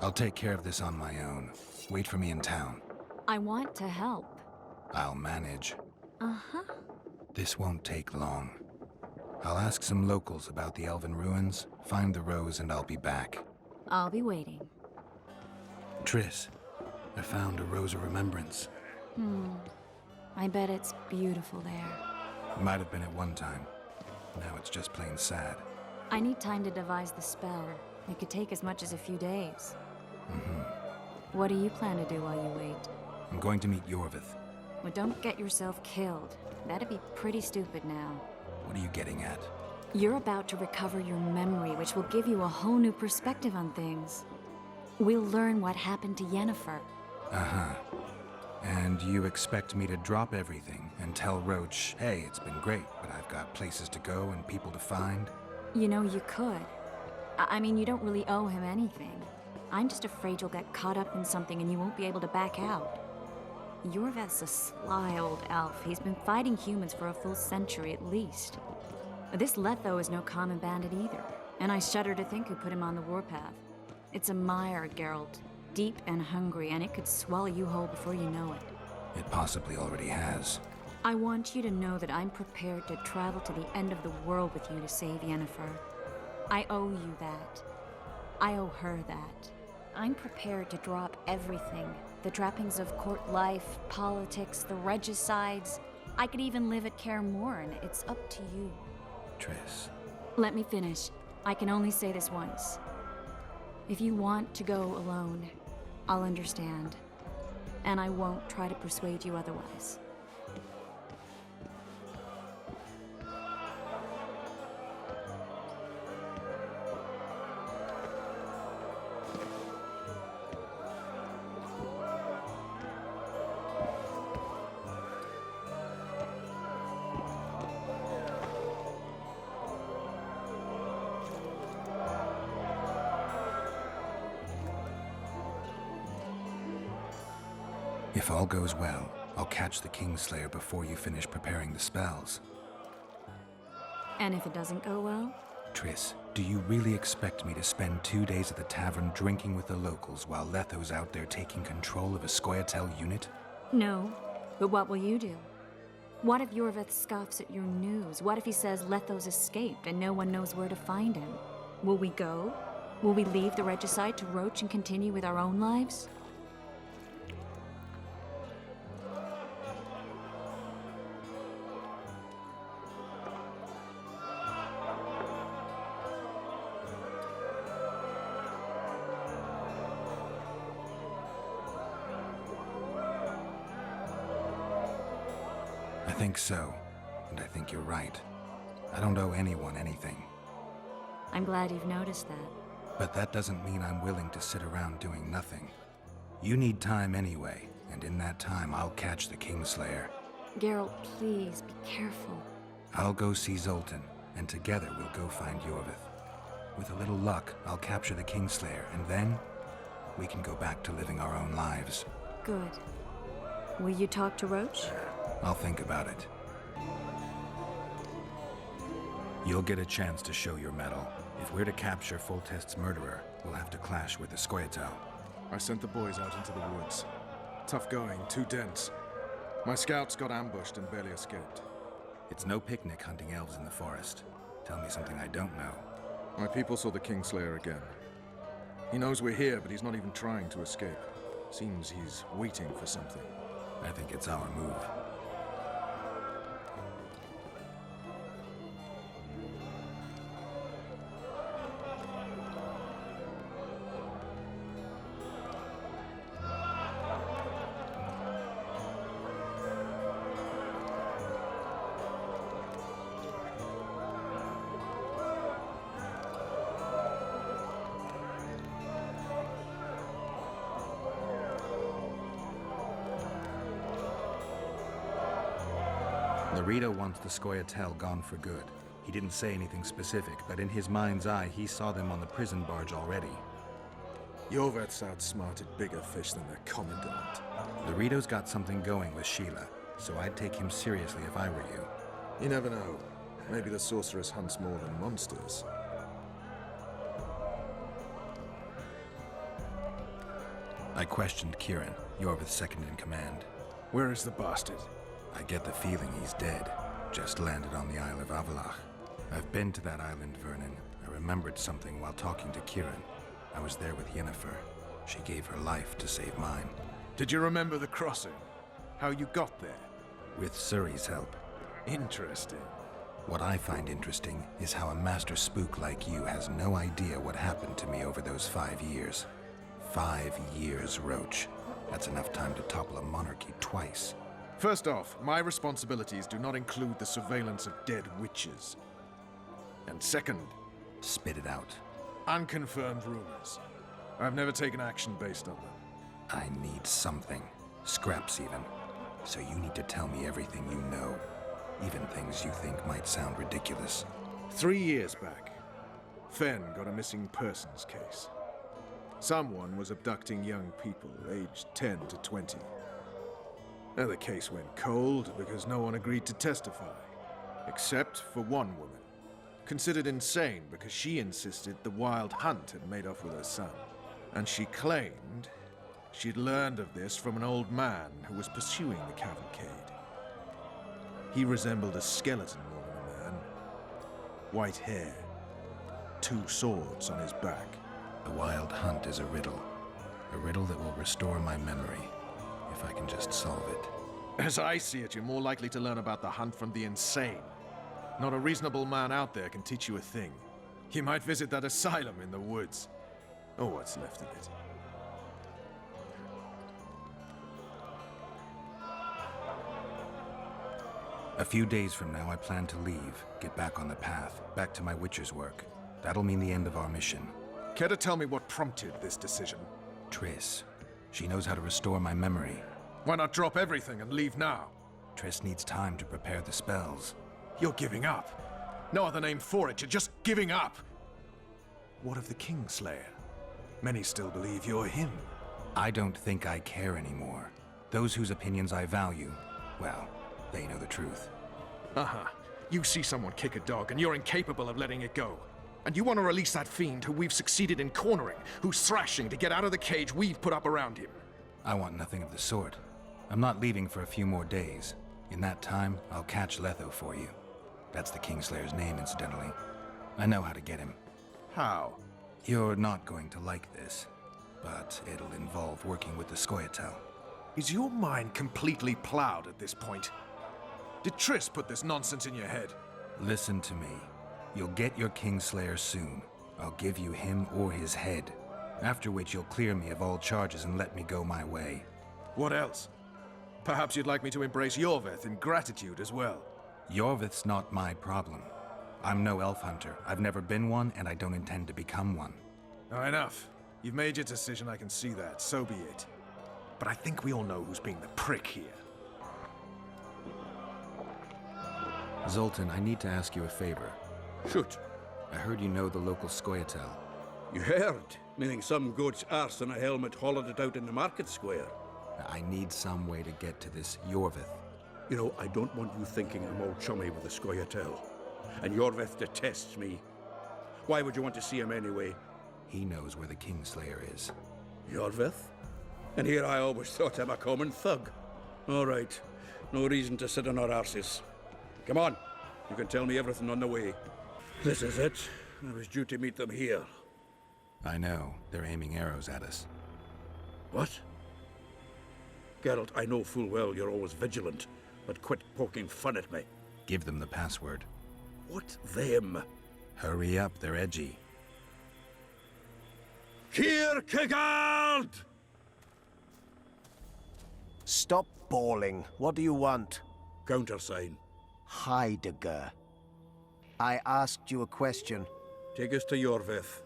I'll take care of this on my own. Wait for me in town. I want to help. I'll manage. Uh-huh. This won't take long. I'll ask some locals about the elven ruins, find the rose, and I'll be back. I'll be waiting. Triss, I found a rose of remembrance. I bet it's beautiful there. Might have been at one time. Now it's just plain sad. I need time to devise the spell. It could take as much as a few days. What do you plan to do while you wait? I'm going to meet Iorveth. Well, don't get yourself killed. That'd be pretty stupid now. What are you getting at? You're about to recover your memory, which will give you a whole new perspective on things. We'll learn what happened to Yennefer. Uh-huh. And you expect me to drop everything and tell Roach, hey, it's been great, but I've got places to go and people to find? You know, you could. I mean, you don't really owe him anything. I'm just afraid you'll get caught up in something and you won't be able to back out. Iorveth's a sly old elf. He's been fighting humans for a full century at least. This Letho is no common bandit either, and I shudder to think who put him on the warpath. It's a mire, Geralt. Deep and hungry, and it could swallow you whole before you know it. It possibly already has. I want you to know that I'm prepared to travel to the end of the world with you to save Yennefer. I owe you that. I owe her that. I'm prepared to drop everything. The trappings of court life, politics, the regicides. I could even live at Kaer Morhen. It's up to you. Triss. Let me finish. I can only say this once. If you want to go alone, I'll understand. And I won't try to persuade you otherwise. If all goes well, I'll catch the Kingslayer before you finish preparing the spells. And if it doesn't go well? Triss, do you really expect me to spend 2 days at the tavern drinking with the locals while Letho's out there taking control of a Scoia'tael unit? No, but what will you do? What if Iorveth scoffs at your news? What if he says Letho's escaped and no one knows where to find him? Will we go? Will we leave the regicide to Roach and continue with our own lives? I think so, and I think you're right. I don't owe anyone anything. I'm glad you've noticed that. But that doesn't mean I'm willing to sit around doing nothing. You need time anyway, and in that time I'll catch the Kingslayer. Geralt, please, be careful. I'll go see Zoltan, and together we'll go find Iorveth. With a little luck, I'll capture the Kingslayer, and then we can go back to living our own lives. Good. Will you talk to Roach? I'll think about it. You'll get a chance to show your mettle. If we're to capture Foltest's murderer, we'll have to clash with the Scoia'tael. I sent the boys out into the woods. Tough going, too dense. My scouts got ambushed and barely escaped. It's no picnic hunting elves in the forest. Tell me something I don't know. My people saw the Kingslayer again. He knows we're here, but he's not even trying to escape. Seems he's waiting for something. I think it's our move. Laredo wants the Scoia'tael gone for good. He didn't say anything specific, but in his mind's eye, he saw them on the prison barge already. Iorveth's outsmarted bigger fish than their commandant. Laredo's got something going with Sheila, so I'd take him seriously if I were you. You never know. Maybe the sorceress hunts more than monsters. I questioned Kieran, Iorveth's second in command. Where is the bastard? I get the feeling he's dead. Just landed on the Isle of Avalach. I've been to that island, Vernon. I remembered something while talking to Kieran. I was there with Yennefer. She gave her life to save mine. Did you remember the crossing? How you got there? With Suri's help. Interesting. What I find interesting is how a master spook like you has no idea what happened to me over those 5 years. 5 years, Roach. That's enough time to topple a monarchy twice. First off, my responsibilities do not include the surveillance of dead witches. And second... Spit it out. Unconfirmed rumors. I've never taken action based on them. I need something. Scraps, even. So you need to tell me everything you know. Even things you think might sound ridiculous. 3 years back, Fen got a missing persons case. Someone was abducting young people, aged 10 to 20. Now, the case went cold because no one agreed to testify. Except for one woman. Considered insane because she insisted the Wild Hunt had made off with her son. And she claimed she'd learned of this from an old man who was pursuing the cavalcade. He resembled a skeleton more than a man. White hair. 2 swords on his back. The Wild Hunt is a riddle. A riddle that will restore my memory, if I can just solve it. As I see it, you're more likely to learn about the hunt from the insane. Not a reasonable man out there can teach you a thing. You might visit that asylum in the woods. Or what's left of it. A few days from now, I plan to leave, get back on the path, back to my Witcher's work. That'll mean the end of our mission. Care to tell me what prompted this decision? Triss. She knows how to restore my memory. Why not drop everything and leave now? Triss needs time to prepare the spells. You're giving up. No other name for it, you're just giving up. What of the Kingslayer? Many still believe you're him. I don't think I care anymore. Those whose opinions I value, well, they know the truth. Uh-huh. You see someone kick a dog and you're incapable of letting it go. And you want to release that fiend who we've succeeded in cornering, who's thrashing to get out of the cage we've put up around him. I want nothing of the sort. I'm not leaving for a few more days. In that time, I'll catch Letho for you. That's the Kingslayer's name, incidentally. I know how to get him. How? You're not going to like this, but it'll involve working with the Scoia'tael. Is your mind completely plowed at this point? Did Triss put this nonsense in your head? Listen to me. You'll get your Kingslayer soon. I'll give you him or his head. After which you'll clear me of all charges and let me go my way. What else? Perhaps you'd like me to embrace Iorveth in gratitude as well. Iorveth's not my problem. I'm no elf hunter. I've never been one, and I don't intend to become one. Enough. You've made your decision, I can see that. So be it. But I think we all know who's being the prick here. Zoltan, I need to ask you a favor. Shoot. I heard you know the local Scoia'tael. You heard? Meaning some goat's arse in a helmet hollowed it out in the market square. I need some way to get to this Iorveth. You know, I don't want you thinking I'm all chummy with the Scoia'tael. And Iorveth detests me. Why would you want to see him anyway? He knows where the Kingslayer is. Iorveth? And here I always thought him a common thug. All right. No reason to sit on our arses. Come on. You can tell me everything on the way. This is it. I was due to meet them here. I know. They're aiming arrows at us. What? Geralt, I know full well you're always vigilant, but quit poking fun at me. Give them the password. What them? Hurry up, they're edgy. Kierkegaard! Stop bawling. What do you want? Countersign. Heidegger. I asked you a question. Take us to Iorveth.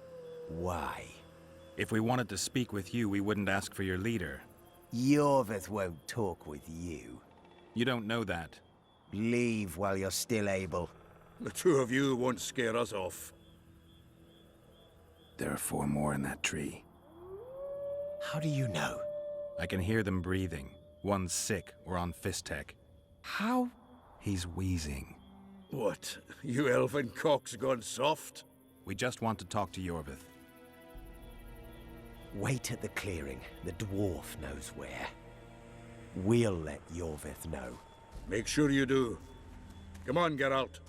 Why? If we wanted to speak with you, we wouldn't ask for your leader. Iorveth won't talk with you. You don't know that. Leave while you're still able. The two of you won't scare us off. There are 4 more in that tree. How do you know? I can hear them breathing. One's sick or on Fistek. How? He's wheezing. What? You elfin cock's gone soft? We just want to talk to Iorveth. Wait at the clearing. The dwarf knows where. We'll let Iorveth know. Make sure you do. Come on, Geralt.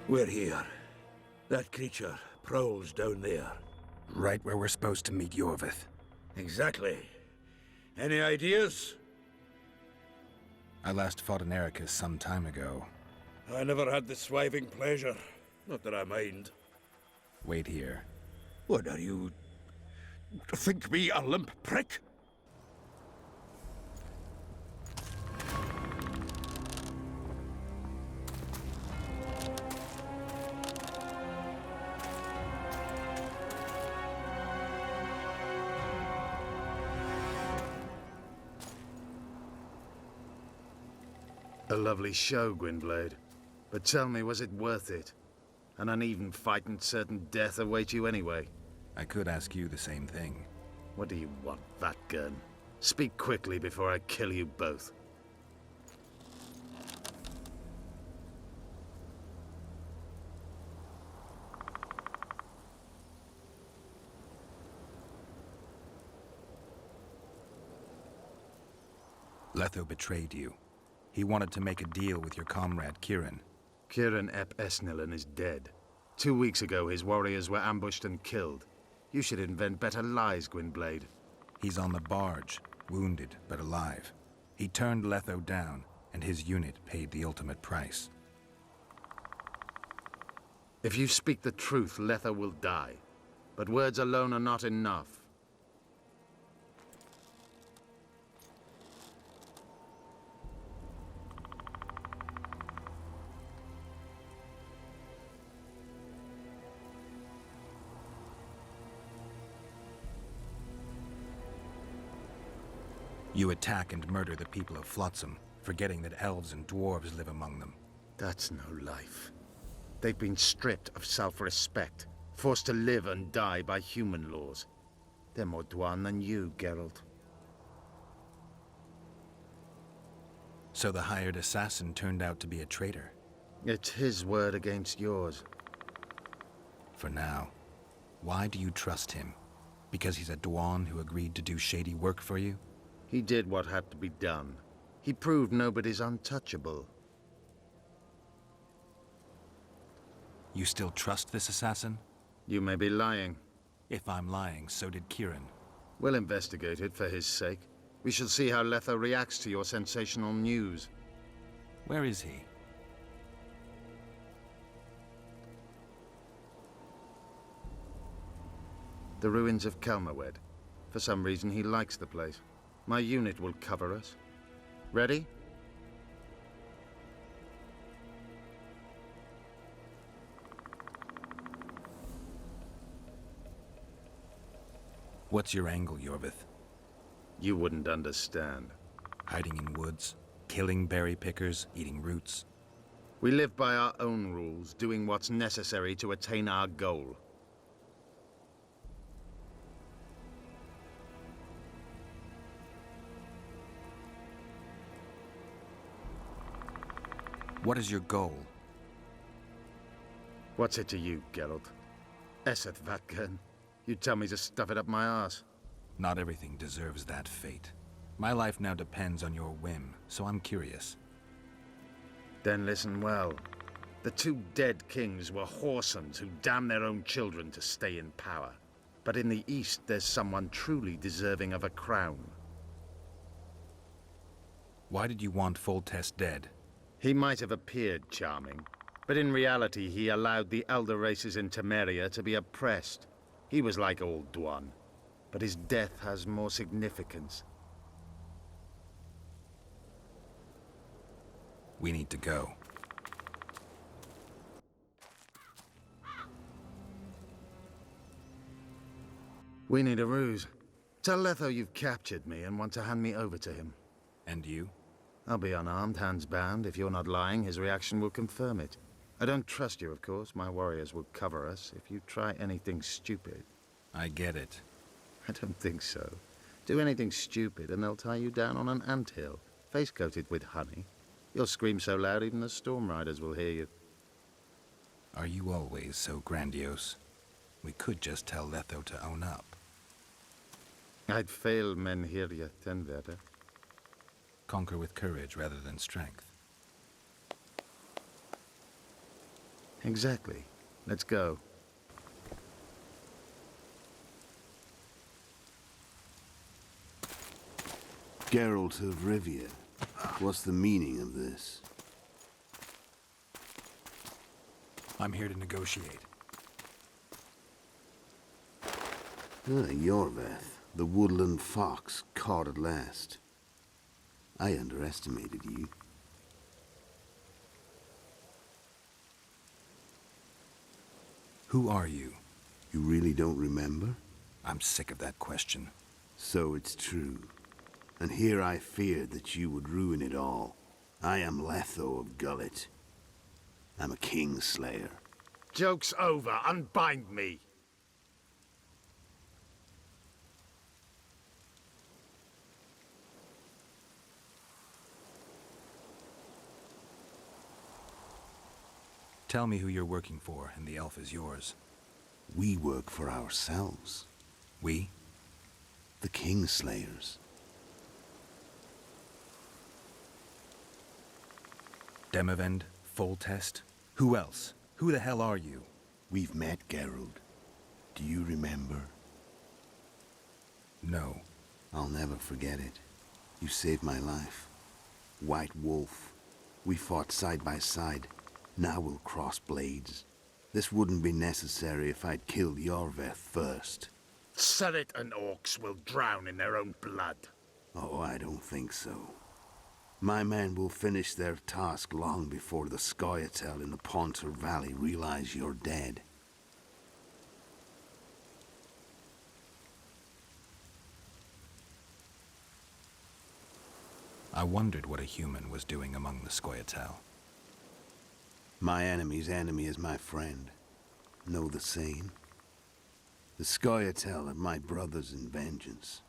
We're here. That creature prowls down there. Right where we're supposed to meet Iorveth. Exactly. Any ideas? I last fought an Ericus some time ago. I never had the swiving pleasure. Not that I mind. Wait here. What are you... think me a limp prick? A lovely show, Gwynblade. But tell me, was it worth it? An uneven fight and certain death await you anyway. I could ask you the same thing. What do you want, Vatgun? Speak quickly before I kill you both. Letho betrayed you. He wanted to make a deal with your comrade, Kieran. Kieran Ep Esnilin is dead. 2 weeks ago, his warriors were ambushed and killed. You should invent better lies, Gwynblade. He's on the barge, wounded but alive. He turned Letho down, and his unit paid the ultimate price. If you speak the truth, Letho will die. But words alone are not enough. You attack and murder the people of Flotsam, forgetting that elves and dwarves live among them. That's no life. They've been stripped of self-respect, forced to live and die by human laws. They're more Dwan than you, Geralt. So the hired assassin turned out to be a traitor? It's his word against yours. For now. Why do you trust him? Because he's a Dwan who agreed to do shady work for you? He did what had to be done. He proved nobody's untouchable. You still trust this assassin? You may be lying. If I'm lying, so did Kieran. We'll investigate it for his sake. We shall see how Letho reacts to your sensational news. Where is he? The ruins of Kelmawed. For some reason, he likes the place. My unit will cover us. Ready? What's your angle, Iorveth? You wouldn't understand. Hiding in woods, killing berry pickers, eating roots. We live by our own rules, doing what's necessary to attain our goal. What is your goal? What's it to you, Geralt? Esseth Vatgern. You tell me to stuff it up my arse. Not everything deserves that fate. My life now depends on your whim, so I'm curious. Then listen well. The 2 dead kings were whoresons who damned their own children to stay in power. But in the East, there's someone truly deserving of a crown. Why did you want Foltest dead? He might have appeared charming, but in reality he allowed the elder races in Temeria to be oppressed. He was like old Dwan, but his death has more significance. We need to go. We need a ruse. Tell Letho you've captured me and want to hand me over to him. And you? I'll be unarmed, hands bound. If you're not lying, his reaction will confirm it. I don't trust you, of course. My warriors will cover us if you try anything stupid. I get it. I don't think so. Do anything stupid and they'll tie you down on an anthill, face-coated with honey. You'll scream so loud even the storm riders will hear you. Are you always so grandiose? We could just tell Letho to own up. I'd fail men here yet, Tenverder. Conquer with courage rather than strength. Exactly. Let's go. Geralt of Rivia. What's the meaning of this? I'm here to negotiate. Iorveth, the woodland fox, caught at last. I underestimated you. Who are you? You really don't remember? I'm sick of that question. So it's true. And here I feared that you would ruin it all. I am Letho of Gullet. I'm a Kingslayer. Joke's over. Unbind me. Tell me who you're working for, and the elf is yours. We work for ourselves. We? The Kingslayers. Demavend, Foltest? Who else? Who the hell are you? We've met, Geralt. Do you remember? No. I'll never forget it. You saved my life. White Wolf. We fought side by side. Now we'll cross blades. This wouldn't be necessary if I'd killed Iorveth first. Surret and orcs will drown in their own blood. Oh, I don't think so. My men will finish their task long before the Scoia'tael in the Pontar Valley realize you're dead. I wondered what a human was doing among the Scoia'tael. My enemy's enemy is my friend. Know the saying? The Scoia'tael are my brothers in vengeance.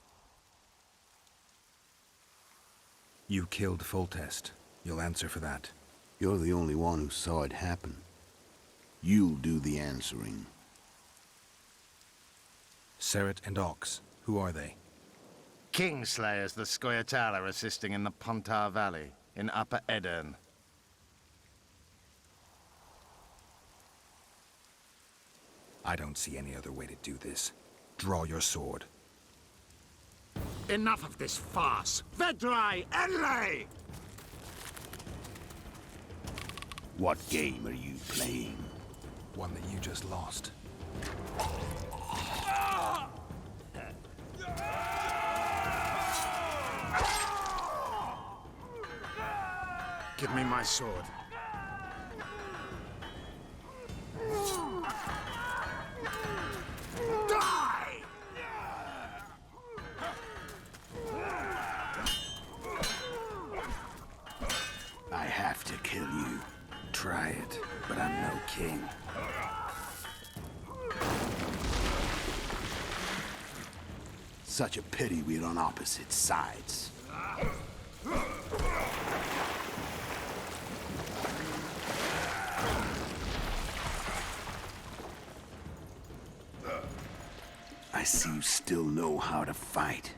You killed Foltest. You'll answer for that. You're the only one who saw it happen. You'll do the answering. Surret and Ox, who are they? Kingslayers the Scoia'tael are assisting in the Pontar Valley, in Upper Edirn. I don't see any other way to do this. Draw your sword. Enough of this farce! Vedrai, Enlay! What game are you playing? One that you just lost. Give me my sword. Die! I have to kill you. Try it, but I'm no king. Such a pity we're on opposite sides. I see you still know how to fight.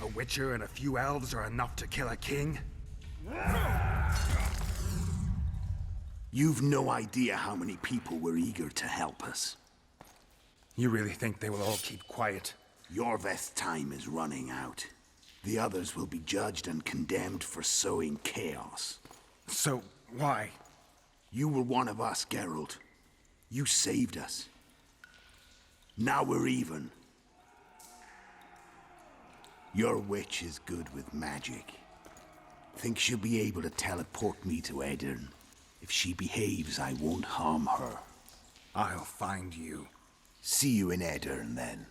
A witcher and a few elves are enough to kill a king? You've no idea how many people were eager to help us. You really think they will all keep quiet? Iorveth's time is running out. The others will be judged and condemned for sowing chaos. So, why? You were one of us, Geralt. You saved us. Now we're even. Your witch is good with magic. Think she'll be able to teleport me to Edirn? If she behaves, I won't harm her. I'll find you. See you in Edirn, then.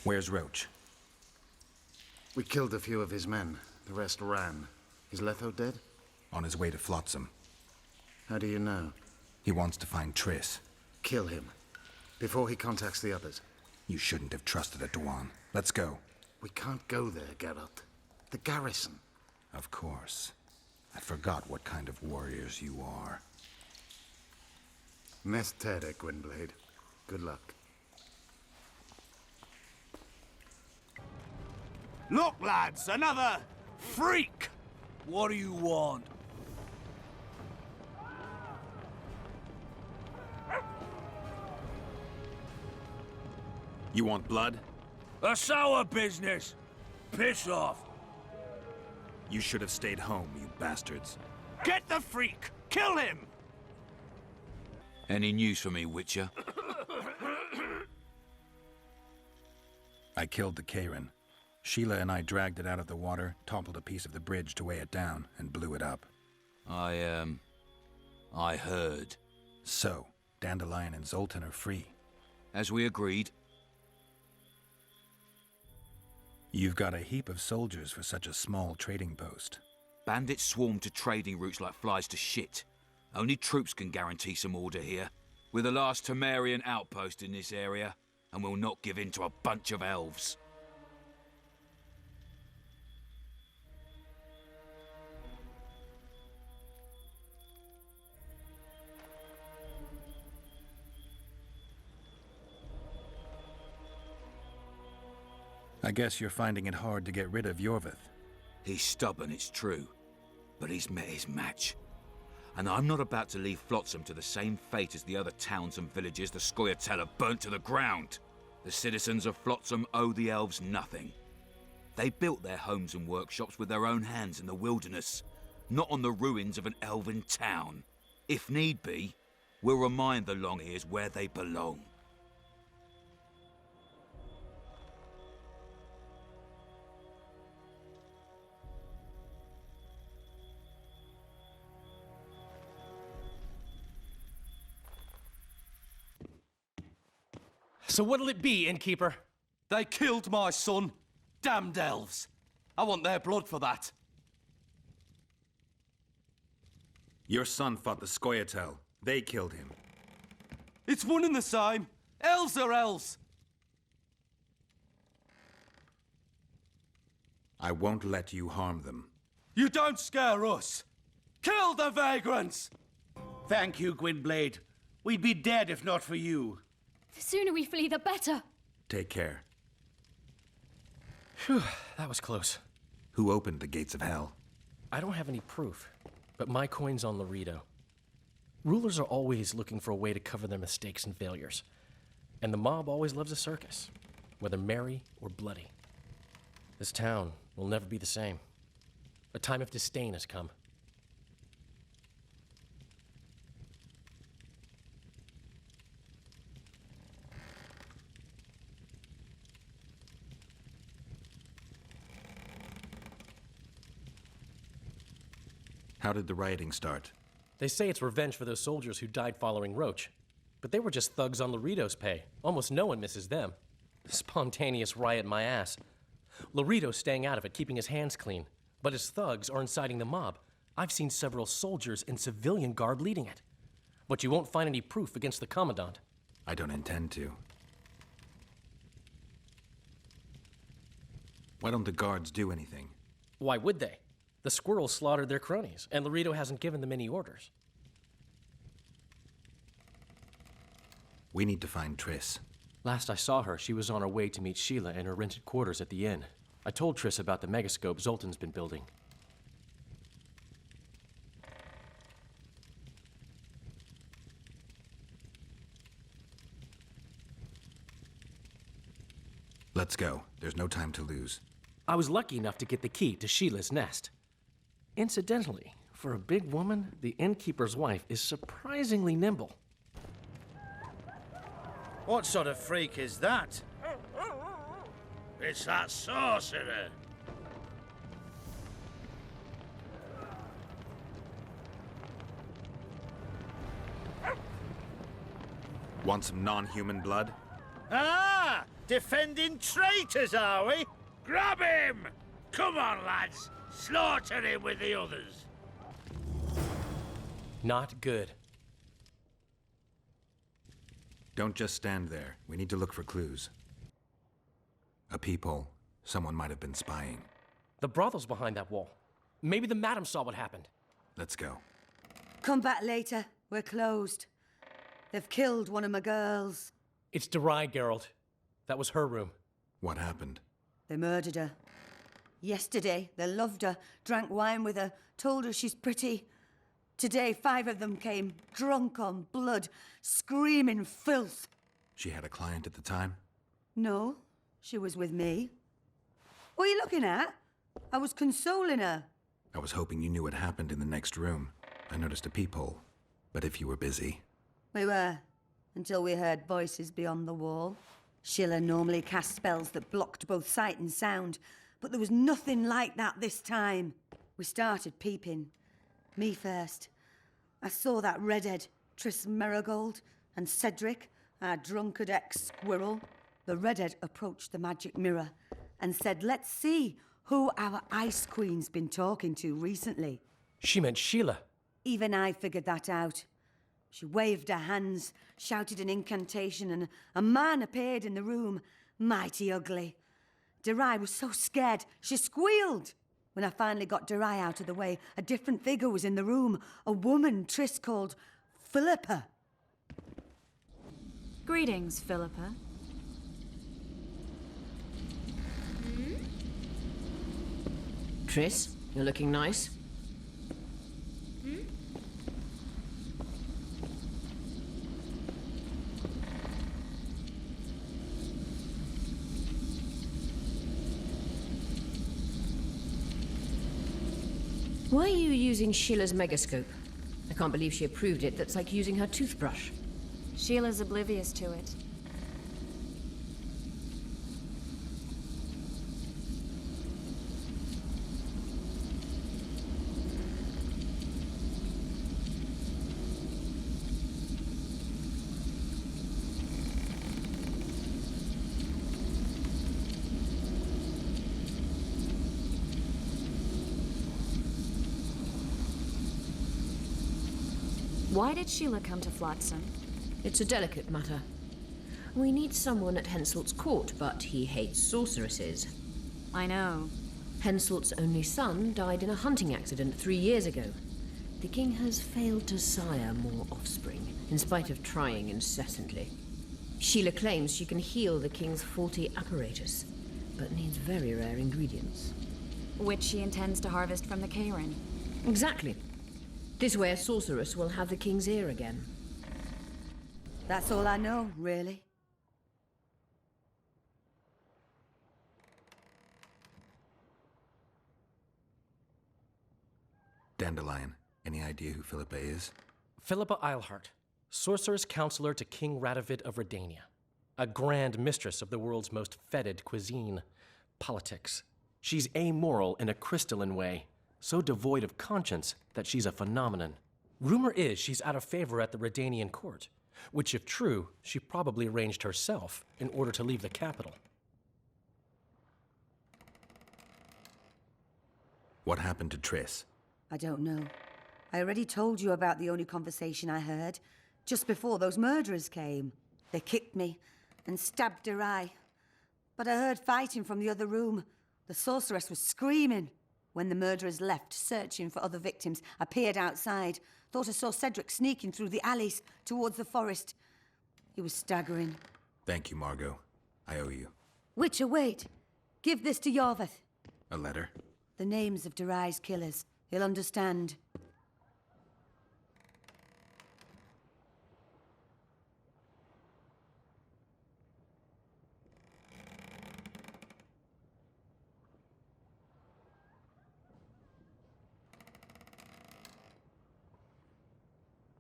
Where's Roach? We killed a few of his men. The rest ran. Is Letho dead? On his way to Flotsam. How do you know? He wants to find Triss. Kill him. Before he contacts the others. You shouldn't have trusted a Dwan. Let's go. We can't go there, Geralt. The garrison. Of course. I forgot what kind of warriors you are. Meth Tere, Gwynblade. Good luck. Look, lads, another freak! What do you want? You want blood? A sour business! Piss off! You should have stayed home, you bastards. Get the freak! Kill him! Any news for me, Witcher? I killed the Karen. Sheila and I dragged it out of the water, toppled a piece of the bridge to weigh it down, and blew it up. I heard. So, Dandelion and Zoltan are free. As we agreed. You've got a heap of soldiers for such a small trading post. Bandits swarm to trading routes like flies to shit. Only troops can guarantee some order here. We're the last Temerian outpost in this area, and we'll not give in to a bunch of elves. I guess you're finding it hard to get rid of Iorveth. He's stubborn, it's true, but he's met his match. And I'm not about to leave Flotsam to the same fate as the other towns and villages the Scoia'tael have burnt to the ground. The citizens of Flotsam owe the elves nothing. They built their homes and workshops with their own hands in the wilderness, not on the ruins of an elven town. If need be, we'll remind the Long-Ears where they belong. So what'll it be, innkeeper? They killed my son. Damned elves. I want their blood for that. Your son fought the Scoia'tael. They killed him. It's one and the same. Elves are elves. I won't let you harm them. You don't scare us. Kill the vagrants! Thank you, Gwynblade. We'd be dead if not for you. The sooner we flee, the better. Take care. Phew, that was close. Who opened the gates of hell? I don't have any proof, but my coin's on Laredo. Rulers are always looking for a way to cover their mistakes and failures. And the mob always loves a circus, whether merry or bloody. This town will never be the same. A time of disdain has come. How did the rioting start? They say it's revenge for those soldiers who died following Roach. But they were just thugs on Laredo's pay. Almost no one misses them. Spontaneous riot my ass. Laredo's staying out of it, keeping his hands clean. But his thugs are inciting the mob. I've seen several soldiers in civilian garb leading it. But you won't find any proof against the Commandant. I don't intend to. Why don't the guards do anything? Why would they? The squirrels slaughtered their cronies, and Laredo hasn't given them any orders. We need to find Triss. Last I saw her, she was on her way to meet Sheila in her rented quarters at the inn. I told Triss about the megascope Zoltan's been building. Let's go. There's no time to lose. I was lucky enough to get the key to Sheila's nest. Incidentally, For a big woman, the innkeeper's wife is surprisingly nimble. What sort of freak is that? It's that sorcerer. Want some non-human blood? Ah! Defending traitors, are we? Grab him! Come on, lads. Slaughter him with the others. Not good. Don't just stand there. We need to look for clues. A peephole. Someone might have been spying. The brothel's behind that wall. Maybe the madam saw what happened. Let's go. Come back later. We're closed. They've killed one of my girls. It's Durai, Geralt. That was her room. What happened? They murdered her. Yesterday, they loved her, drank wine with her, told her she's pretty. Today, 5 of them came, drunk on blood, screaming filth. She had a client at the time? No, she was with me. What are you looking at? I was consoling her. I was hoping you knew what happened in the next room. I noticed a peephole. But if you were busy... We were, until we heard voices beyond the wall. Sheila normally cast spells that blocked both sight and sound, but there was nothing like that this time. We started peeping. Me first. I saw that redhead, Triss Merigold, and Cedric, our drunkard ex-squirrel. The redhead approached the magic mirror and said, let's see who our Ice Queen's been talking to recently. She meant Sheila. Even I figured that out. She waved her hands, shouted an incantation, and a man appeared in the room, mighty ugly. Durai was so scared, she squealed. When I finally got Durai out of the way, a different figure was in the room, a woman Triss called Philippa. Greetings, Philippa. Triss, you're looking nice. Why are you using Sheila's megascope? I can't believe she approved it. That's like using her toothbrush. Sheila's oblivious to it. Why did Sheila come to Flotsam? It's a delicate matter. We need someone at Henselt's court, but he hates sorceresses. I know. Henselt's only son died in a hunting accident 3 years ago. The king has failed to sire more offspring, in spite of trying incessantly. Sheila claims she can heal the king's faulty apparatus, but needs very rare ingredients. Which she intends to harvest from the Kayran. Exactly. This way a sorceress will have the king's ear again. That's all I know, really. Dandelion, any idea who Philippa is? Philippa Eilhart, sorceress counselor to King Radovid of Redania. A grand mistress of the world's most fetid cuisine, politics. She's amoral in a crystalline way, so devoid of conscience that she's a phenomenon. Rumor is she's out of favor at the Redanian court, which if true, she probably arranged herself in order to leave the capital. What happened to Triss? I don't know. I already told you about the only conversation I heard, just before those murderers came. They kicked me and stabbed her eye. But I heard fighting from the other room. The sorceress was screaming. When the murderers left, searching for other victims, I peered outside. Thought I saw Cedric sneaking through the alleys towards the forest. He was staggering. Thank you, Margot. I owe you. Witcher, wait. Give this to Iorveth. A letter? The names of Durai's killers. He'll understand.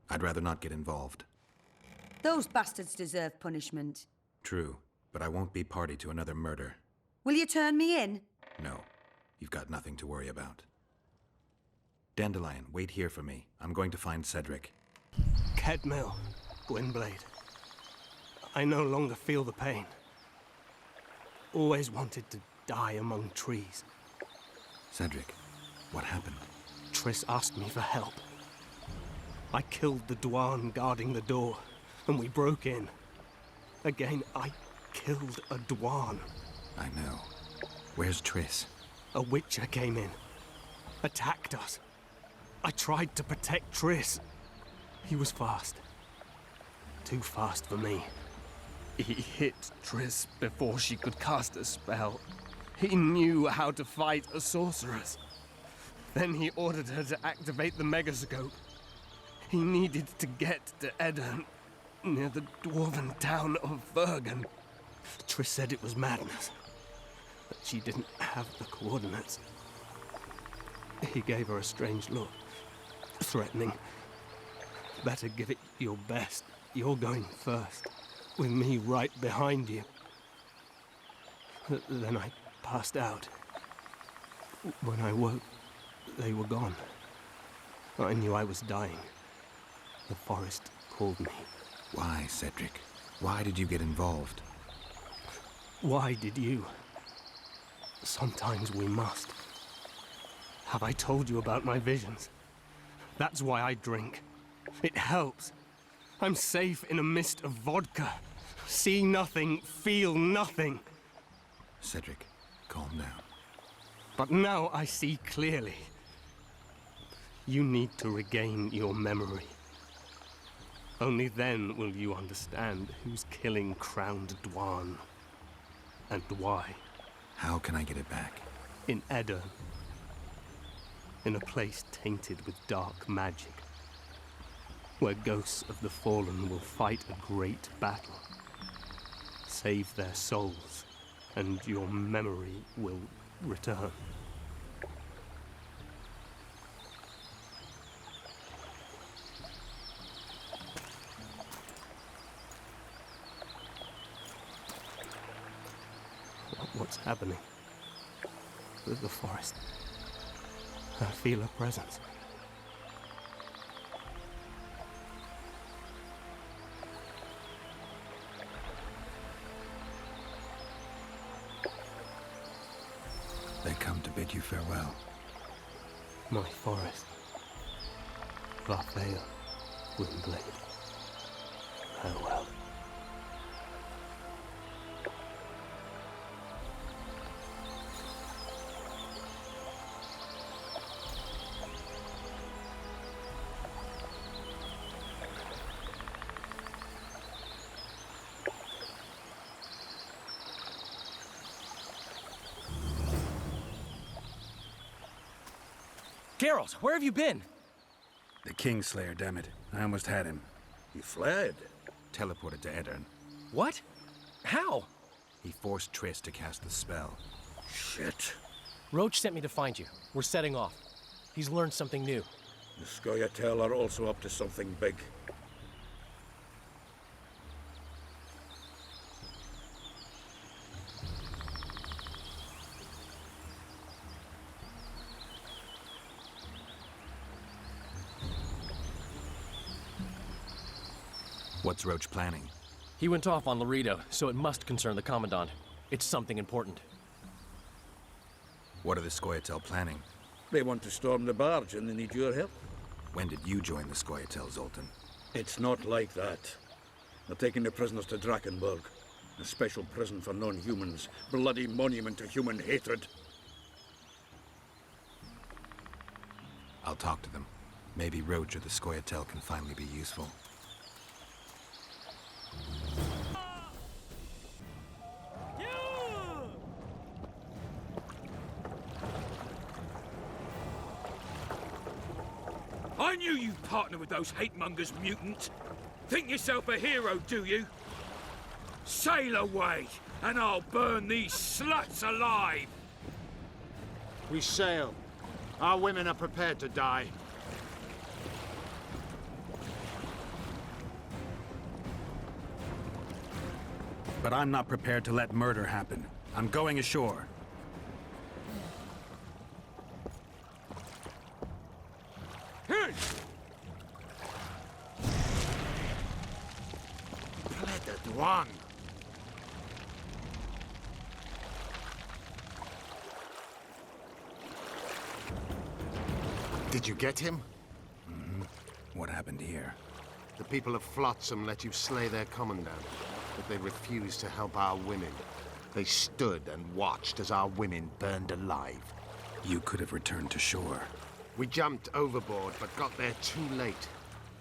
I'd rather not get involved. Those bastards deserve punishment. True, but I won't be party to another murder. Will you turn me in? No, you've got nothing to worry about. Dandelion, wait here for me. I'm going to find Cedric. Kedmill, Gwynblade. I no longer feel the pain. Always wanted to die among trees. Cedric, what happened? Triss asked me for help. I killed the Dwarn guarding the door, and we broke in. Again, I killed a Dwarn. I know. Where's Triss? A Witcher came in, attacked us. I tried to protect Triss. He was fast. Too fast for me. He hit Triss before she could cast a spell. He knew how to fight a sorceress. Then he ordered her to activate the megascope. He needed to get to Edirn, near the dwarven town of Vergen. Triss said it was madness, that she didn't have the coordinates. He gave her a strange look, threatening. Better give it your best. You're going first, with me right behind you. Then I passed out. When I woke, they were gone. I knew I was dying. The forest called me. Why, Cedric? Why did you get involved? Why did you? Sometimes we must. Have I told you about my visions? That's why I drink. It helps. I'm safe in a mist of vodka. See nothing, feel nothing. Cedric, calm down. But now I see clearly. You need to regain your memory. Only then will you understand who's killing Crowned Dwarn. And why. How can I get it back? In Edirn. In a place tainted with dark magic. Where ghosts of the fallen will fight a great battle. Save their souls, and your memory will return. What's happening? With the forest. I feel a presence. They come to bid you farewell. My forest. Varthea, Gwynblade. Farewell. Geralt, where have you been? The Kingslayer, damn it. I almost had him. He fled. Teleported to Edirn. What? How? He forced Triss to cast the spell. Shit. Roach sent me to find you. We're setting off. He's learned something new. The Scoia'tael are also up to something big. What's Roach planning? He went off on Laredo, so it must concern the Commandant. It's something important. What are the Scoia'tael planning? They want to storm the barge and they need your help. When did you join the Scoia'tael, Zoltan? It's not like that. They're taking the prisoners to Drakenburg. A special prison for non-humans. Bloody monument to human hatred. I'll talk to them. Maybe Roach or the Scoia'tael can finally be useful. I knew you'd partner with those hate-mongers, mutant. Think yourself a hero, do you? Sail away, and I'll burn these sluts alive! We sail. Our women are prepared to die. But I'm not prepared to let murder happen. I'm going ashore. Pleaded one. Did you get him? What happened here? The people of Flotsam let you slay their commandant, but they refused to help our women. They stood and watched as our women burned alive. You could have returned to shore. We jumped overboard, but got there too late.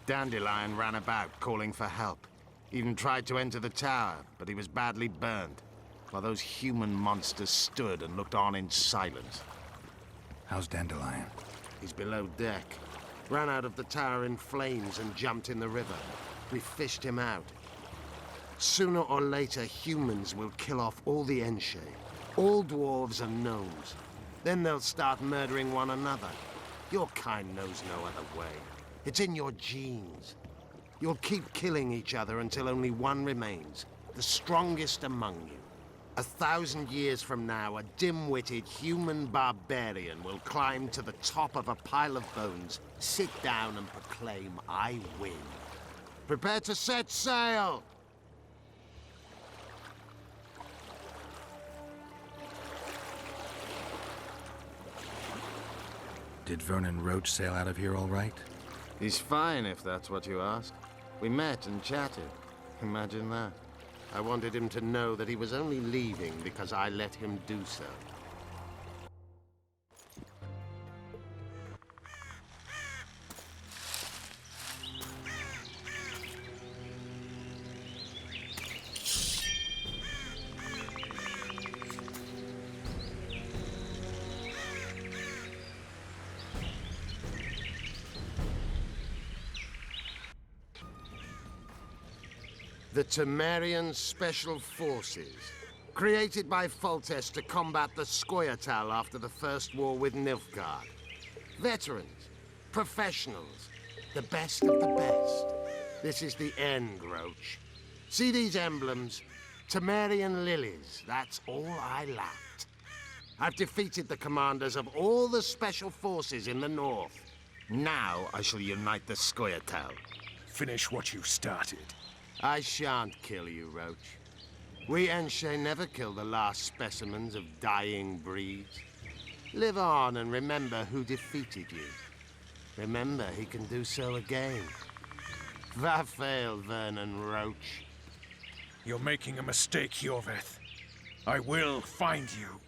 Dandelion ran about, calling for help. Even tried to enter the tower, but he was badly burned, while those human monsters stood and looked on in silence. How's Dandelion? He's below deck. Ran out of the tower in flames and jumped in the river. We fished him out. Sooner or later, humans will kill off all the Enshe, all dwarves and gnomes. Then they'll start murdering one another. Your kind knows no other way. It's in your genes. You'll keep killing each other until only one remains, the strongest among you. 1,000 years from now, a dim-witted human barbarian will climb to the top of a pile of bones, sit down and proclaim, "I win." Prepare to set sail! Did Vernon Roach sail out of here all right? He's fine, if that's what you ask. We met and chatted. Imagine that. I wanted him to know that he was only leaving because I let him do so. The Temerian Special Forces, created by Foltest to combat the Scoia'tael after the First War with Nilfgaard. Veterans, professionals, the best of the best. This is the end, Roach. See these emblems? Temerian lilies, that's all I lacked. I've defeated the commanders of all the Special Forces in the north. Now I shall unite the Scoia'tael. Finish what you started. I shan't kill you, Roach. We Enshe never kill the last specimens of dying breeds. Live on and remember who defeated you. Remember he can do so again. Va fail, Vernon Roach. You're making a mistake, Iorveth. I will find you.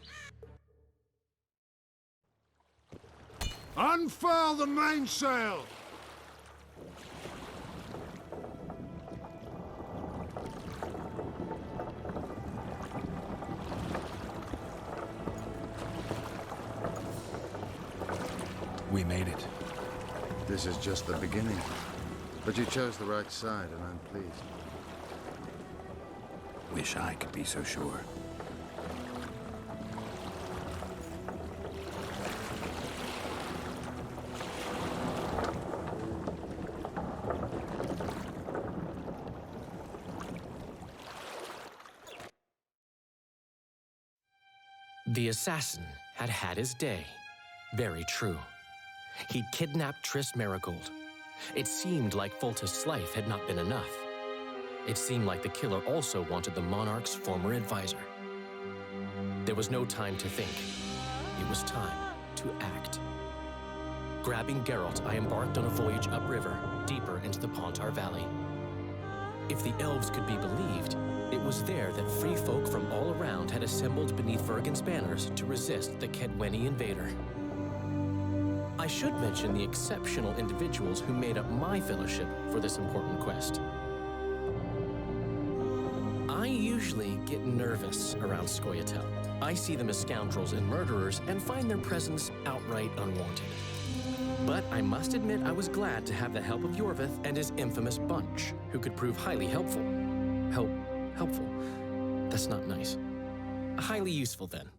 Unfurl the mainsail! We made it. This is just the beginning. But you chose the right side, and I'm pleased. Wish I could be so sure. The assassin had had his day. Very true. He'd kidnapped Triss Marigold. It seemed like Foltest's life had not been enough. It seemed like the killer also wanted the monarch's former advisor. There was no time to think. It was time to act. Grabbing Geralt, I embarked on a voyage upriver, deeper into the Pontar Valley. If the elves could be believed, it was there that free folk from all around had assembled beneath Vergen's banners to resist the Kedweni invader. I should mention the exceptional individuals who made up my fellowship for this important quest. I usually get nervous around Scoia'tael. I see them as scoundrels and murderers and find their presence outright unwanted. But I must admit I was glad to have the help of Iorveth and his infamous bunch, who could prove highly helpful. Helpful. That's not nice. Highly useful, then.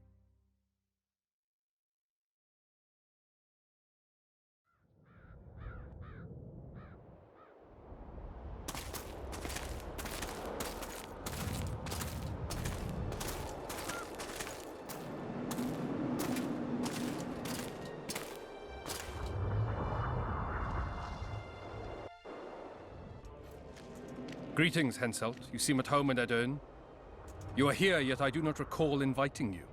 Greetings, Henselt. You seem at home in Edern. You are here, yet I do not recall inviting you.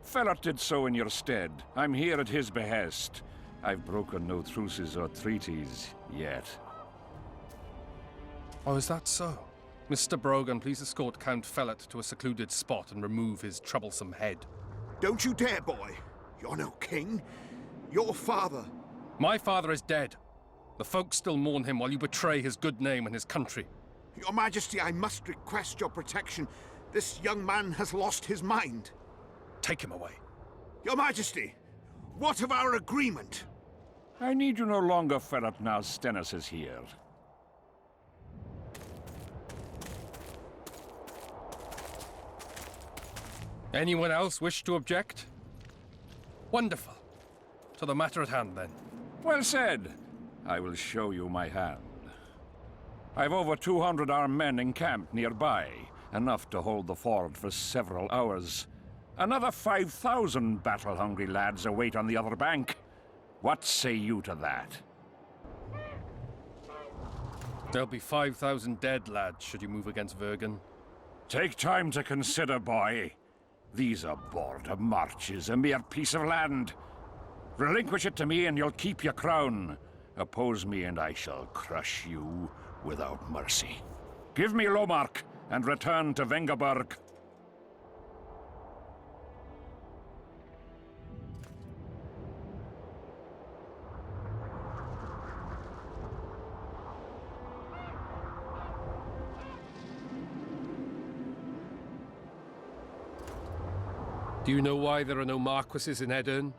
Felot did so in your stead. I'm here at his behest. I've broken no truces or treaties yet. Oh, is that so? Mr. Brogan, please escort Count Felot to a secluded spot and remove his troublesome head. Don't you dare, boy. You're no king. Your father. My father is dead. The folk still mourn him while you betray his good name and his country. Your Majesty, I must request your protection. This young man has lost his mind. Take him away. Your Majesty, what of our agreement? I need you no longer, Felot, now Stennis is here. Anyone else wish to object? Wonderful. To the matter at hand, then. Well said. I will show you my hand. I've over 200 armed men encamped nearby, enough to hold the ford for several hours. Another 5,000 battle-hungry lads await on the other bank. What say you to that? There'll be 5,000 dead lads should you move against Vergen. Take time to consider, boy. These are border marches, a mere piece of land. Relinquish it to me and you'll keep your crown. Oppose me and I shall crush you without mercy. Give me Lomark and return to Vengerberg. Do you know why there are no marquises in Edern?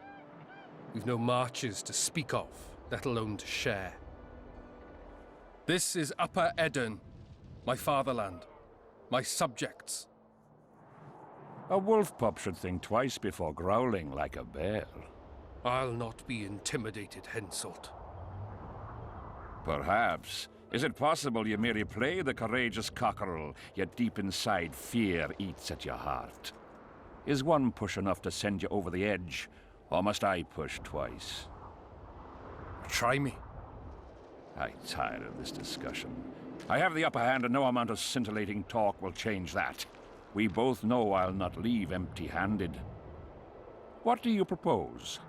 We've no marches to speak of, let alone to share. This is Upper Edern, my fatherland, my subjects. A wolf pup should think twice before growling like a bear. I'll not be intimidated, Henselt. Perhaps. Is it possible you merely play the courageous cockerel, yet deep inside fear eats at your heart? Is one push enough to send you over the edge, or must I push twice? Try me. I'm tired of this discussion. I have the upper hand and no amount of scintillating talk will change that. We both know I'll not leave empty-handed. What do you propose?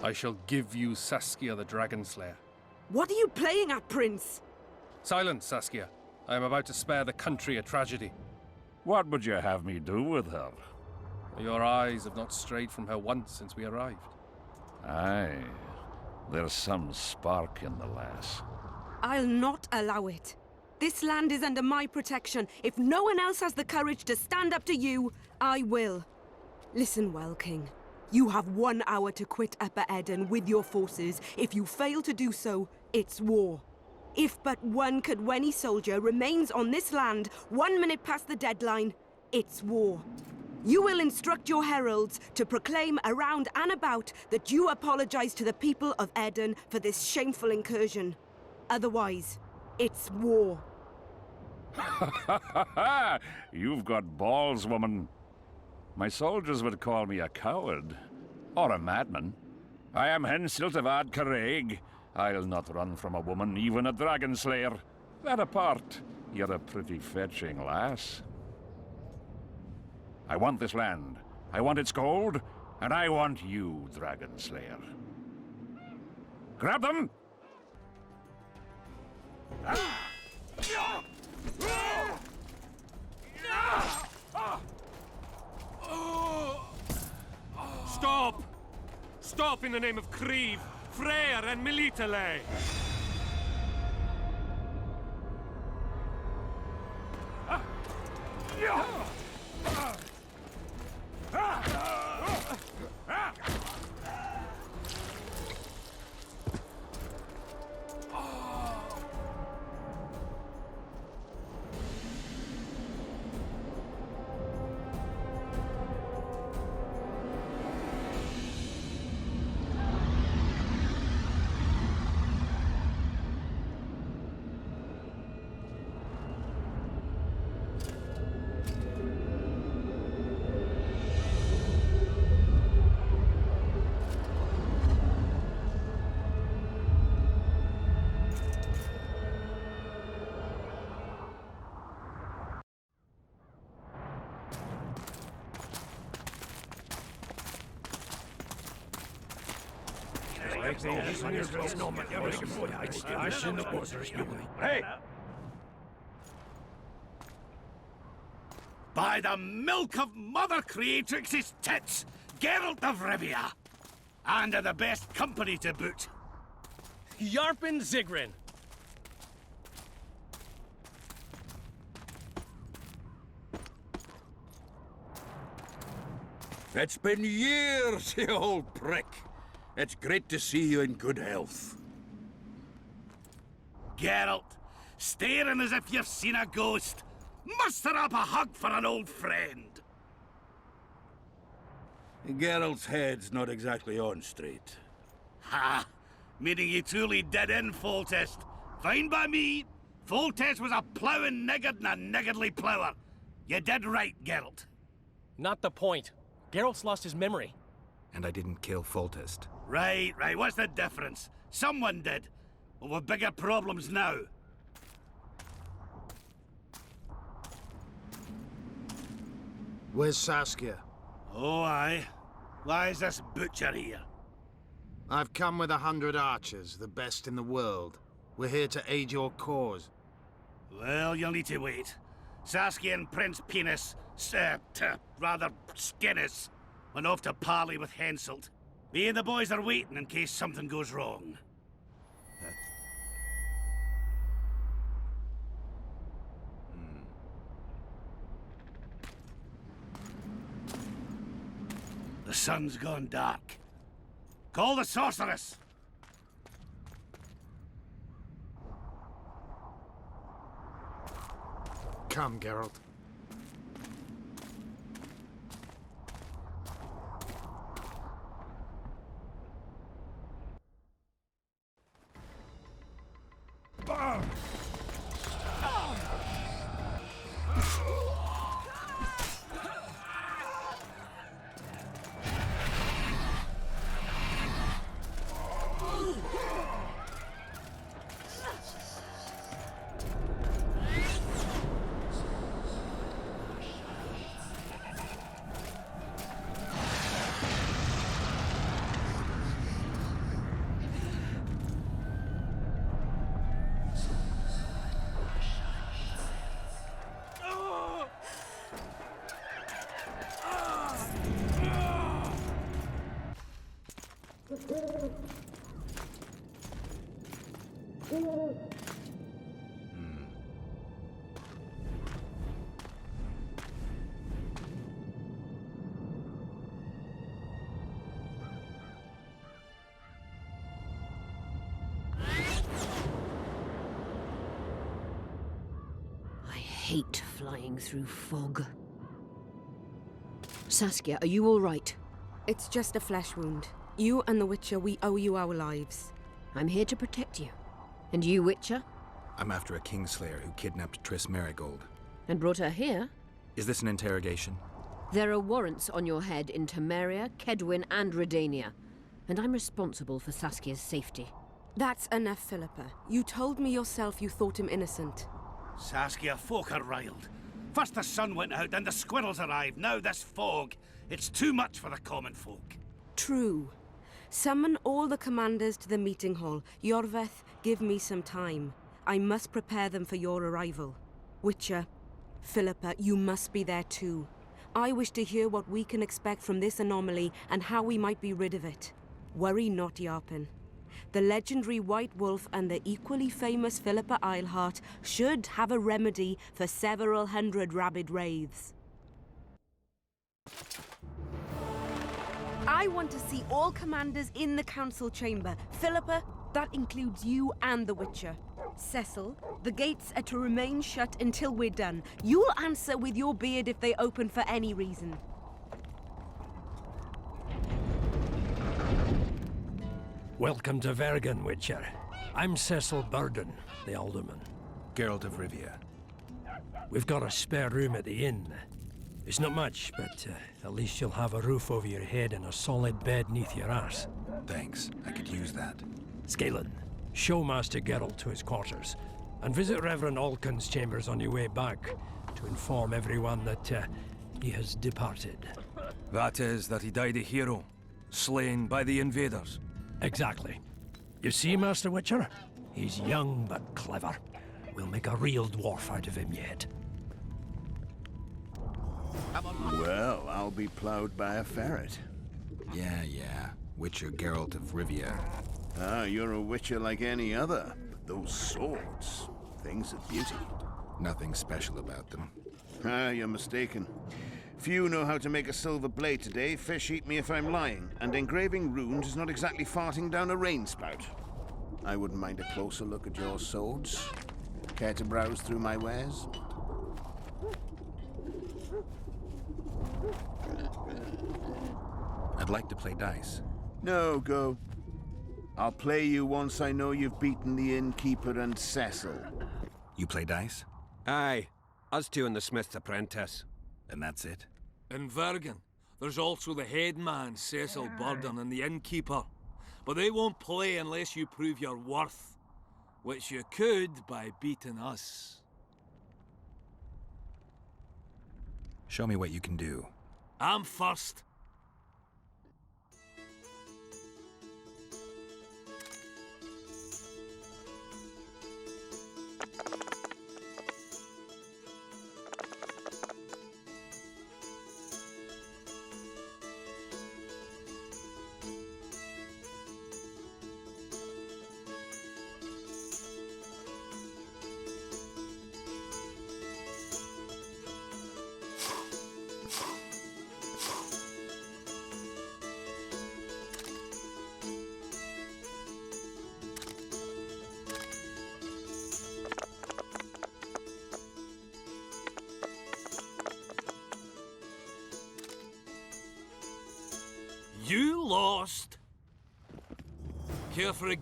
I shall give you Saskia the Dragon Slayer. What are you playing at, Prince? Silence, Saskia. I am about to spare the country a tragedy. What would you have me do with her? Your eyes have not strayed from her once since we arrived. Aye. There's some spark in the lass. I'll not allow it. This land is under my protection. If no one else has the courage to stand up to you, I will. Listen well, King. You have 1 hour to quit Upper Edern with your forces. If you fail to do so, it's war. If but one Cadwenny soldier remains on this land 1 minute past the deadline, it's war. You will instruct your heralds to proclaim around and about that you apologize to the people of Edern for this shameful incursion. Otherwise, it's war. You've got balls, woman. My soldiers would call me a coward. Or a madman. I am Henselt of Ad Caraig. I'll not run from a woman, even a dragon slayer. That apart, you're a pretty fetching lass. I want this land. I want its gold. And I want you, dragon slayer. Grab them! Stop! Stop in the name of Creve, Freyr and Militale! Hey! By the milk of Mother Creatrix's tits, Geralt of Rivia! And of the best company to boot. Yarpen Zigrin. It's been years, you old prick. It's great to see you in good health. Geralt, staring as if you've seen a ghost. Muster up a hug for an old friend. Geralt's head's not exactly on straight. Ha! Meaning you truly did in Foltest. Fine by me. Foltest was a ploughing niggard and a niggardly plougher. You did right, Geralt. Not the point. Geralt's lost his memory. And I didn't kill Foltest. Right. What's the difference? Someone did. Well, we've bigger problems now. Where's Saskia? Oh, aye. Why is this butcher here? I've come with 100 archers, the best in the world. We're here to aid your cause. Well, you'll need to wait. Saskia and Prince Penis, rather Skinnis, went off to parley with Henselt. Me and the boys are waiting in case something goes wrong. The sun's gone dark. Call the sorceress! Come, Geralt. I hate flying through fog. Saskia, are you all right? It's just a flesh wound. You and the Witcher, we owe you our lives. I'm here to protect you. And you, Witcher? I'm after a Kingslayer who kidnapped Triss Merigold. And brought her here? Is this an interrogation? There are warrants on your head in Temeria, Kedwin, and Redania. And I'm responsible for Saskia's safety. That's enough, Philippa. You told me yourself you thought him innocent. Saskia, folk are riled. First the sun went out, then the squirrels arrived, now this fog. It's too much for the common folk. True. Summon all the commanders to the meeting hall. Iorveth, give me some time. I must prepare them for your arrival. Witcher, Philippa, you must be there too. I wish to hear what we can expect from this anomaly and how we might be rid of it. Worry not, Yarpen. The legendary White Wolf and the equally famous Philippa Eilhart should have a remedy for several hundred rabid wraiths. I want to see all commanders in the council chamber. Philippa, that includes you and the Witcher. Cecil, the gates are to remain shut until we're done. You'll answer with your beard if they open for any reason. Welcome to Vergen, Witcher. I'm Cecil Burden, the alderman. Geralt of Rivia. We've got a spare room at the inn. It's not much, but at least you'll have a roof over your head and a solid bed neath your arse. Thanks, I could use that. Scalen, show Master Geralt to his quarters, and visit Reverend Alcon's chambers on your way back to inform everyone that he has departed. That is, that he died a hero, slain by the invaders. Exactly. You see, Master Witcher? He's young but clever. We'll make a real dwarf out of him yet. Well, I'll be plowed by a ferret. Yeah. Witcher Geralt of Rivia. Ah, you're a witcher like any other. But those swords, things of beauty. Nothing special about them. Ah, you're mistaken. Few know how to make a silver blade today. Fish eat me if I'm lying. And engraving runes is not exactly farting down a rain spout. I wouldn't mind a closer look at your swords. Care to browse through my wares? I'd like to play dice. No, go. I'll play you once I know you've beaten the innkeeper and Cecil. You play dice? Aye. Us two and the smith's apprentice. And that's it? In Vergen, there's also the head man, Cecil Burden, and the innkeeper. But they won't play unless you prove your worth. Which you could by beating us. Show me what you can do. I'm first. You lost. Care for a...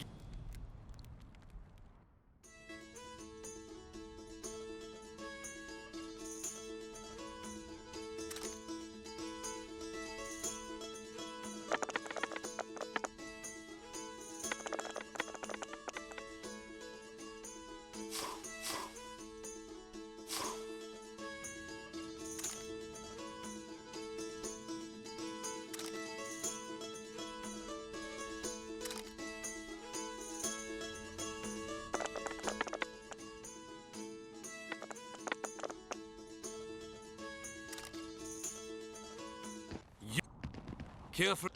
Care for...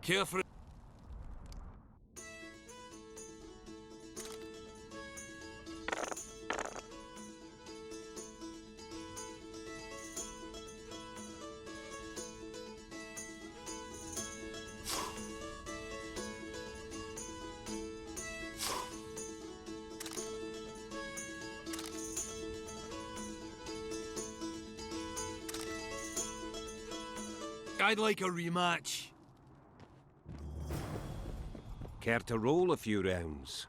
Care for... I'd like a rematch. Care to roll a few rounds?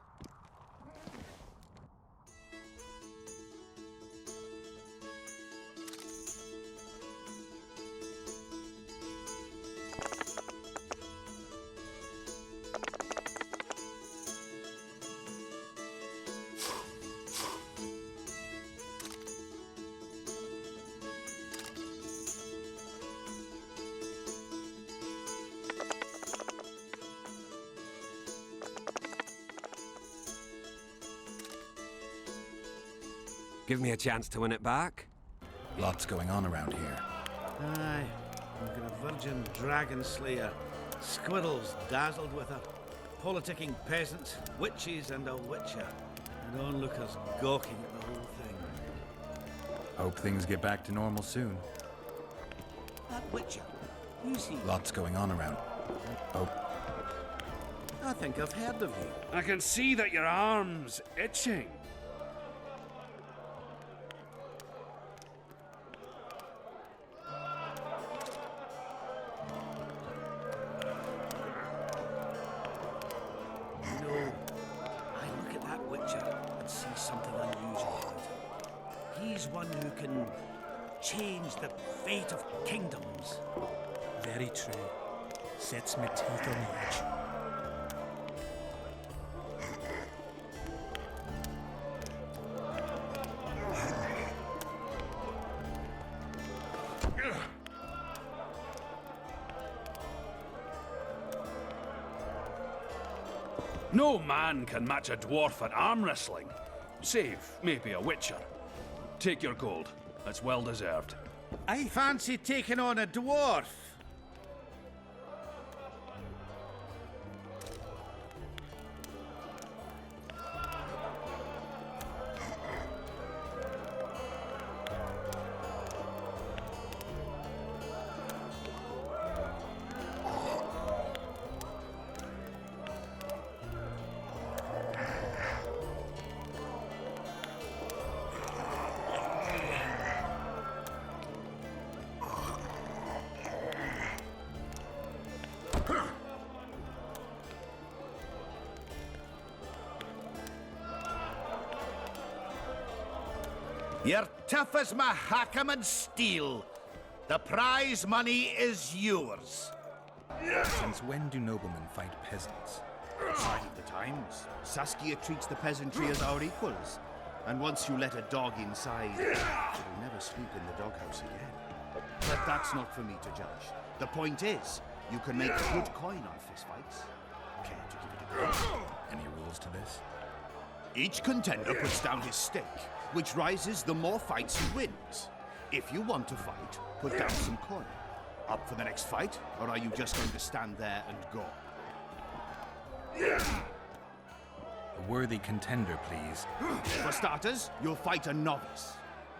Give me a chance to win it back? Lots going on around here. Aye, we've got a virgin dragon slayer, squirrels dazzled with her, politicking peasants, witches and a witcher, and onlookers gawking at the whole thing. Hope things get back to normal soon. That witcher, who's he? Lots going on around. Oh. I think I've heard of you. I can see that your arm's itching. One who can change the fate of kingdoms. Very true. Sets me teeth on edge. No man can match a dwarf at arm wrestling, save maybe a witcher. Take your gold. That's well deserved. I fancy taking on a dwarf. You're tough as Mahakam and steel. The prize money is yours. Since when do noblemen fight peasants? Sign of the times. Saskia treats the peasantry as our equals. And once you let a dog inside, it'll never sleep in the doghouse again. But that's not for me to judge. The point is, you can make good coin on fistfights. Care to give it a go? Any rules to this? Each contender puts down his stake, which rises the more fights he wins. If you want to fight, put down some coin. Up for the next fight, or are you just going to stand there and go? A worthy contender, please. For starters, you'll fight a novice.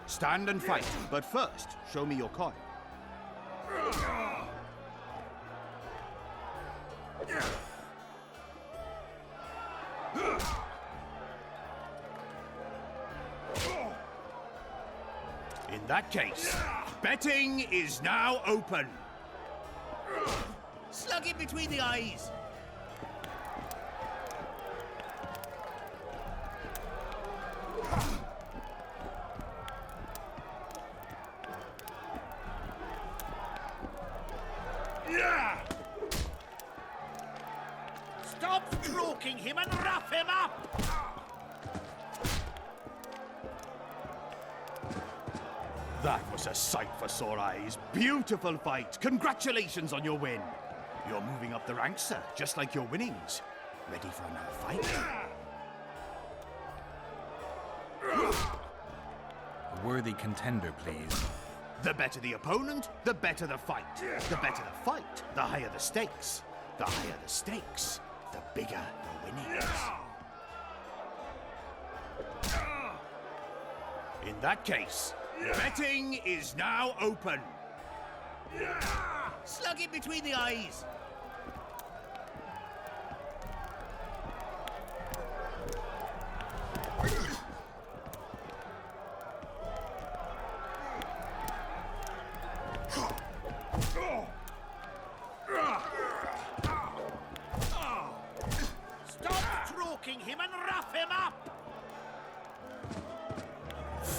Stand and fight, but first, show me your coin. In that case, betting is now open. Slug it between the eyes. Stop stroking him and rough him up! That was a sight for sore eyes. Beautiful fight. Congratulations on your win. You're moving up the ranks, sir, just like your winnings. Ready for another fight? A worthy contender, please. The better the opponent, the better the fight. The better the fight, the higher the stakes. The higher the stakes, the bigger the winnings. In that case, betting is now open. Slug it between the eyes. Stop stroking him and rough him up!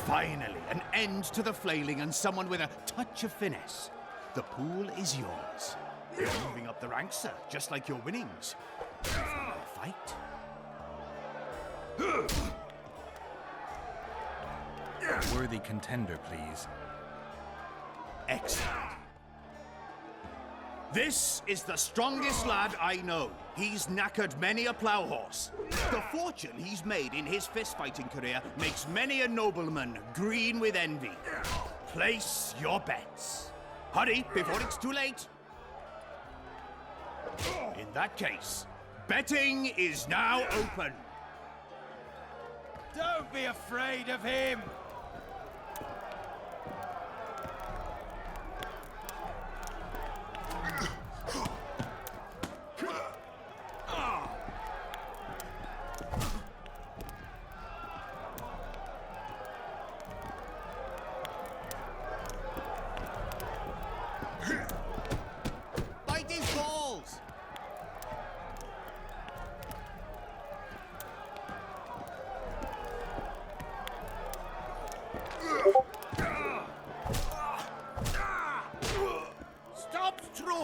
Finally, an end to the flailing and someone with a touch of finesse. The pool is yours. You're moving up the ranks, sir, just like your winnings. Ready for another fight? A worthy contender, please. Excellent. This is the strongest lad I know. He's knackered many a plough horse. The fortune he's made in his fist-fighting career makes many a nobleman green with envy. Place your bets. Hurry, before it's too late. In that case, betting is now open. Don't be afraid of him! Bite his balls!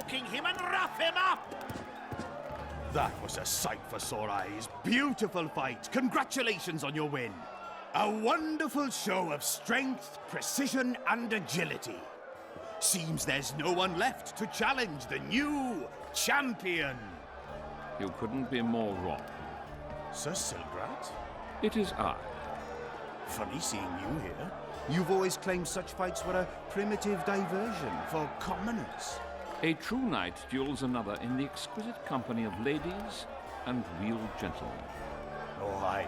provoking him and rough him up! That was a sight for sore eyes. Beautiful fight. Congratulations on your win. A wonderful show of strength, precision, and agility. Seems there's no one left to challenge the new champion. You couldn't be more wrong. Sir Silgrat? It is I. Funny seeing you here. You've always claimed such fights were a primitive diversion for commoners. A true knight duels another in the exquisite company of ladies and real gentlemen. Oh,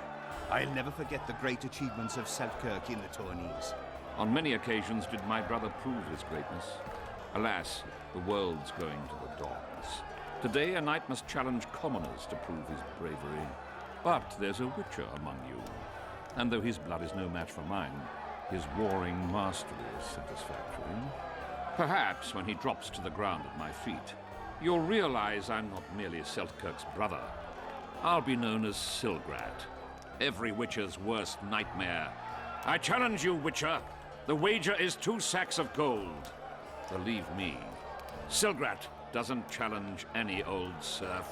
I'll never forget the great achievements of Selkirk in the tourneys. On many occasions did my brother prove his greatness. Alas, the world's going to the dogs. Today a knight must challenge commoners to prove his bravery. But there's a witcher among you. And though his blood is no match for mine, his warring mastery is satisfactory. Perhaps when he drops to the ground at my feet, you'll realize I'm not merely Selkirk's brother. I'll be known as Silgrat, every witcher's worst nightmare. I challenge you, witcher. The wager is 2 sacks of gold. Believe me, Silgrat doesn't challenge any old serf.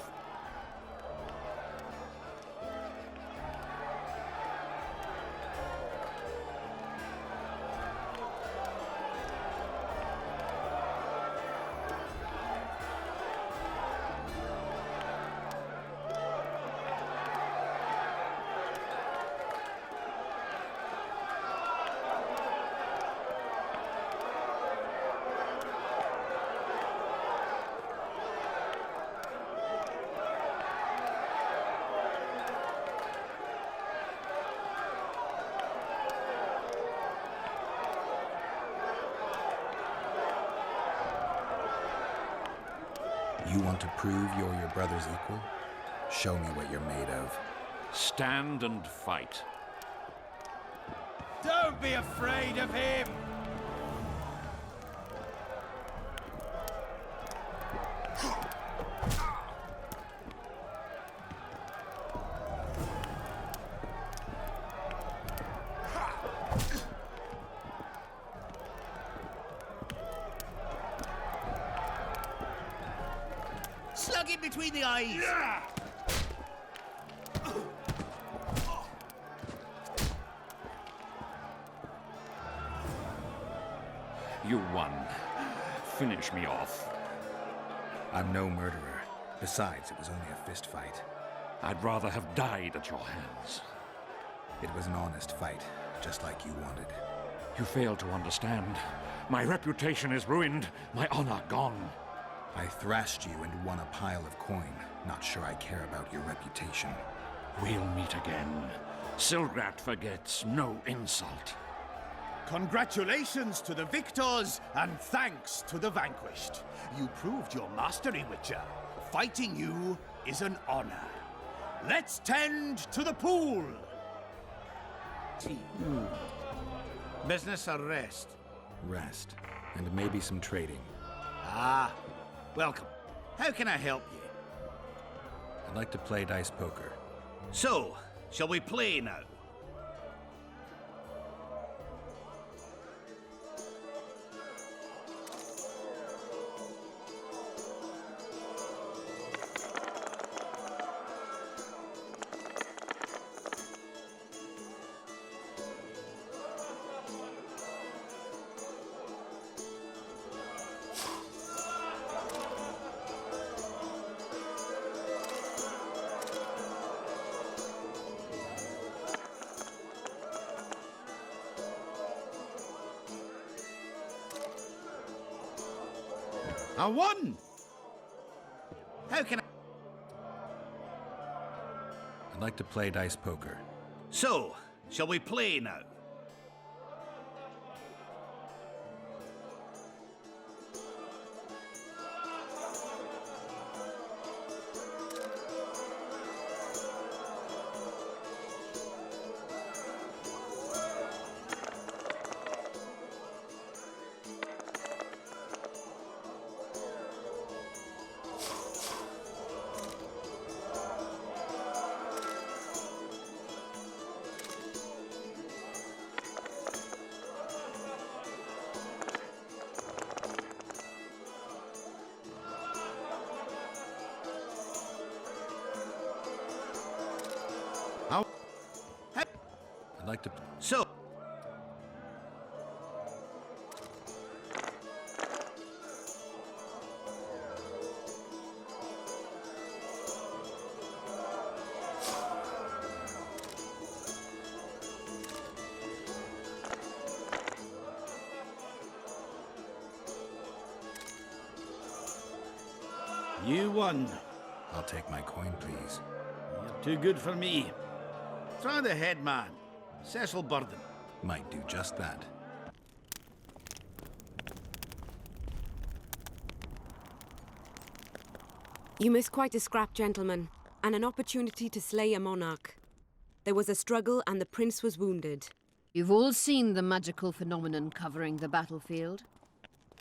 You want to prove you're your brother's equal? Show me what you're made of. Stand and fight. Don't be afraid of him! Slug him between the eyes! You won. Finish me off. I'm no murderer. Besides, it was only a fist fight. I'd rather have died at your hands. It was an honest fight, just like you wanted. You fail to understand. My reputation is ruined, my honor gone. I thrashed you and won a pile of coin. Not sure I care about your reputation. We'll meet again. Silgrat forgets no insult. Congratulations to the victors, and thanks to the vanquished. You proved your mastery, Witcher. Fighting you is an honor. Let's tend to the pool! Business or rest? Rest. And maybe some trading. Ah, welcome. How can I help you? I'd like to play dice poker. So, shall we play now? I won! How can I... I'd like to play dice poker. So, shall we play now? like to... So... You won. I'll take my coin, please. You're too good for me. Try the head man, Cecil Burden. Might do just that. You missed quite a scrap, gentlemen, and an opportunity to slay a monarch. There was a struggle and the prince was wounded. You've all seen the magical phenomenon covering the battlefield.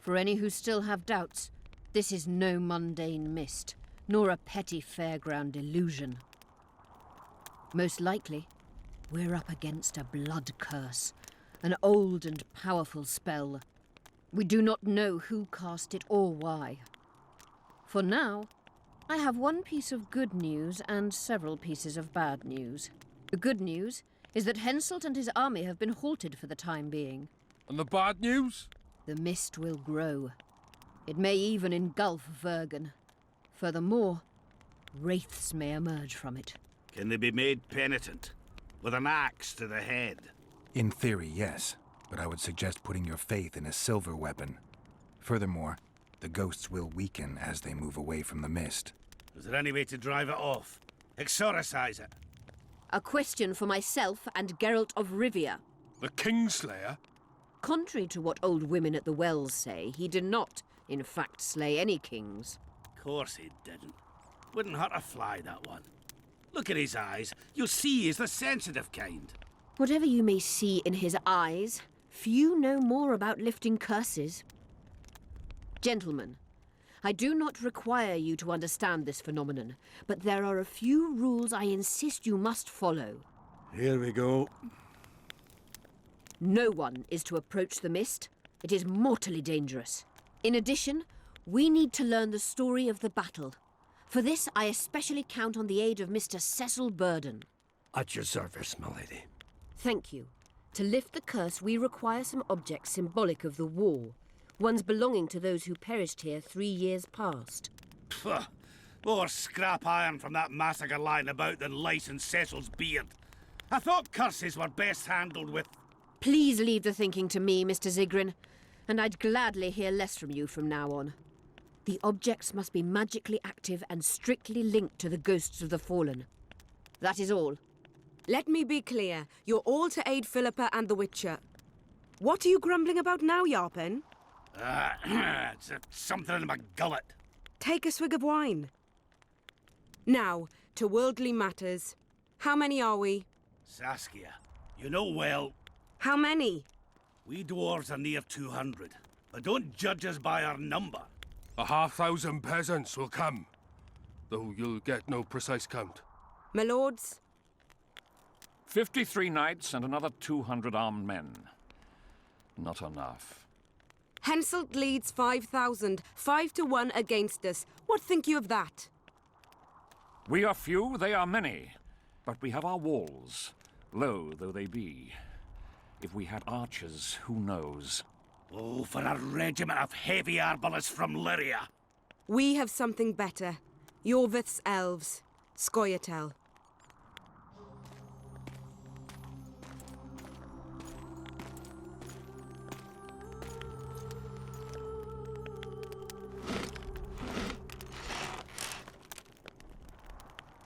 For any who still have doubts, this is no mundane mist, nor a petty fairground illusion. Most likely, we're up against a blood curse, an old and powerful spell. We do not know who cast it or why. For now, I have one piece of good news and several pieces of bad news. The good news is that Henselt and his army have been halted for the time being. And the bad news? The mist will grow. It may even engulf Vergen. Furthermore, wraiths may emerge from it. Can they be made penitent? With an axe to the head? In theory, yes. But I would suggest putting your faith in a silver weapon. Furthermore, the ghosts will weaken as they move away from the mist. Is there any way to drive it off? Exorcise it? A question for myself and Geralt of Rivia. The Kingslayer? Contrary to what old women at the wells say, he did not, in fact, slay any kings. Of course he didn't. Wouldn't hurt a fly, that one. Look at his eyes. You'll see he's the sensitive kind. Whatever you may see in his eyes, few know more about lifting curses. Gentlemen, I do not require you to understand this phenomenon, but there are a few rules I insist you must follow. Here we go. No one is to approach the mist. It is mortally dangerous. In addition, we need to learn the story of the battle. For this, I especially count on the aid of Mr. Cecil Burden. At your service, milady. Thank you. To lift the curse, we require some objects symbolic of the war. Ones belonging to those who perished here 3 years past. Pfft. More scrap iron from that massacre lying about than lice in Cecil's beard. I thought curses were best handled with... Please leave the thinking to me, Mr. Zigrin, and I'd gladly hear less from you from now on. The objects must be magically active and strictly linked to the ghosts of the fallen. That is all. Let me be clear. You're all to aid Philippa and the Witcher. What are you grumbling about now, Yarpen? It's something in my gullet. Take a swig of wine. Now, to worldly matters. How many are we? Saskia, you know well... How many? We dwarves are near 200, but don't judge us by our number. 1,000 peasants will come, though you'll get no precise count. My lords? 53 knights and another 200 armed men. Not enough. Henselt leads 5,000, 5-1 against us. What think you of that? We are few, they are many, but we have our walls, low though they be. If we had archers, who knows? Oh, for a regiment of heavy arbalists from Lyria. We have something better. Iorveth's elves. Scoia'tael.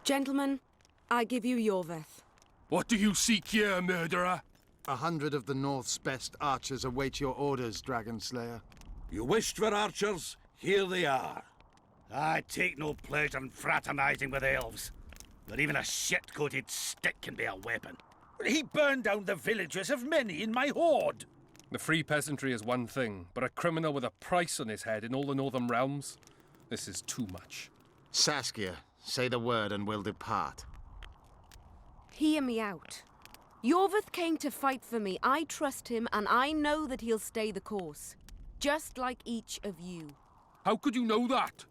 Gentlemen, I give you Iorveth. What do you seek here, murderer? 100 of the North's best archers await your orders, Dragon Slayer. You wished for archers? Here they are. I take no pleasure in fraternizing with elves. But even a shit-coated stick can be a weapon. He burned down the villages of many in my horde. The free peasantry is one thing, but a criminal with a price on his head in all the northern realms? This is too much. Saskia, say the word and we'll depart. Hear me out. Iorveth came to fight for me. I trust him, and I know that he'll stay the course. Just like each of you. How could you know that?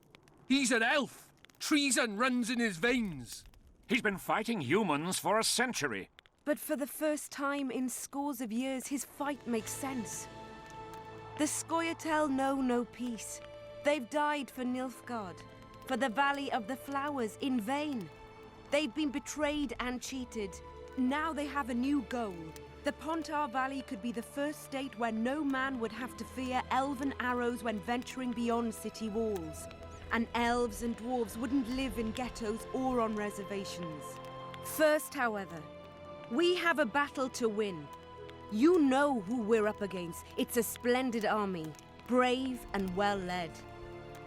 He's an elf. Treason runs in his veins. He's been fighting humans for a century. But for the first time in scores of years, his fight makes sense. The Scoia'tael know no peace. They've died for Nilfgaard, for the Valley of the Flowers, in vain. They've been betrayed and cheated. Now they have a new goal. The Pontar Valley could be the first state where no man would have to fear elven arrows when venturing beyond city walls. And elves and dwarves wouldn't live in ghettos or on reservations. First, however, we have a battle to win. You know who we're up against. It's a splendid army, brave and well-led.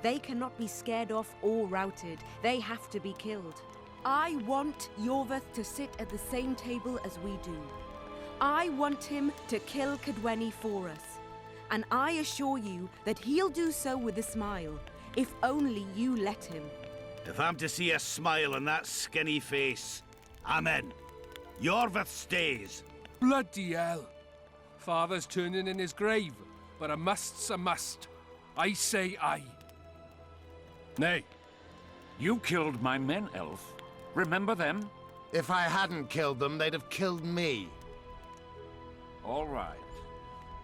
They cannot be scared off or routed. They have to be killed. I want Iorveth to sit at the same table as we do. I want him to kill Cadweni for us. And I assure you that he'll do so with a smile, if only you let him. If I'm to see a smile on that skinny face, I'm in. Iorveth stays. Bloody hell. Father's turning in his grave, but a must's a must. I say aye. Nay. You killed my men, Elf. Remember them? If I hadn't killed them, they'd have killed me. All right.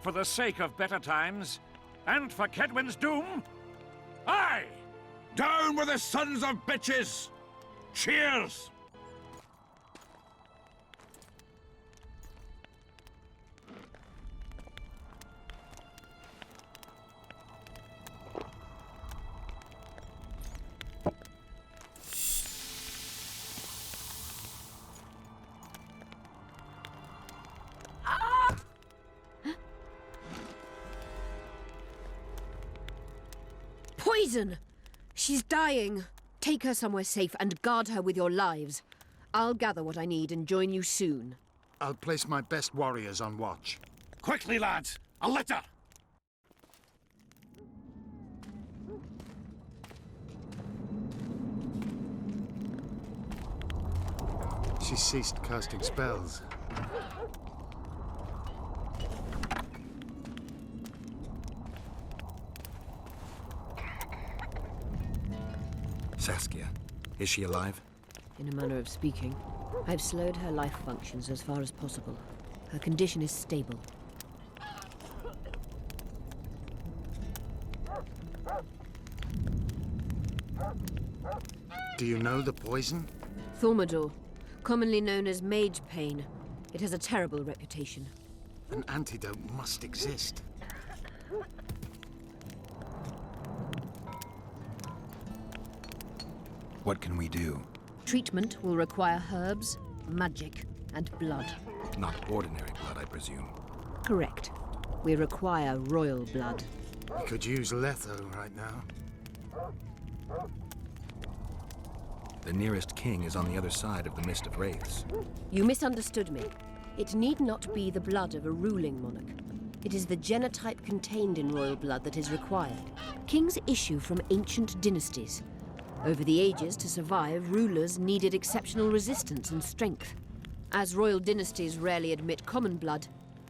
For the sake of better times, and for Kedwin's doom, aye! Down with the sons of bitches! Cheers! Poison! She's dying. Take her somewhere safe and guard her with your lives. I'll gather what I need and join you soon. I'll place my best warriors on watch. Quickly, lads! A litter! She ceased casting spells. Saskia, is she alive? In a manner of speaking. I've slowed her life functions as far as possible. Her condition is stable. Do you know the poison? Thaumadour, commonly known as mage pain. It has a terrible reputation. An antidote must exist. What can we do? Treatment will require herbs, magic, and blood. Not ordinary blood, I presume. Correct. We require royal blood. We could use Letho right now. The nearest king is on the other side of the Mist of Wraiths. You misunderstood me. It need not be the blood of a ruling monarch. It is the genotype contained in royal blood that is required. Kings issue from ancient dynasties. Over the ages, to survive, rulers needed exceptional resistance and strength. As royal dynasties rarely admit common blood,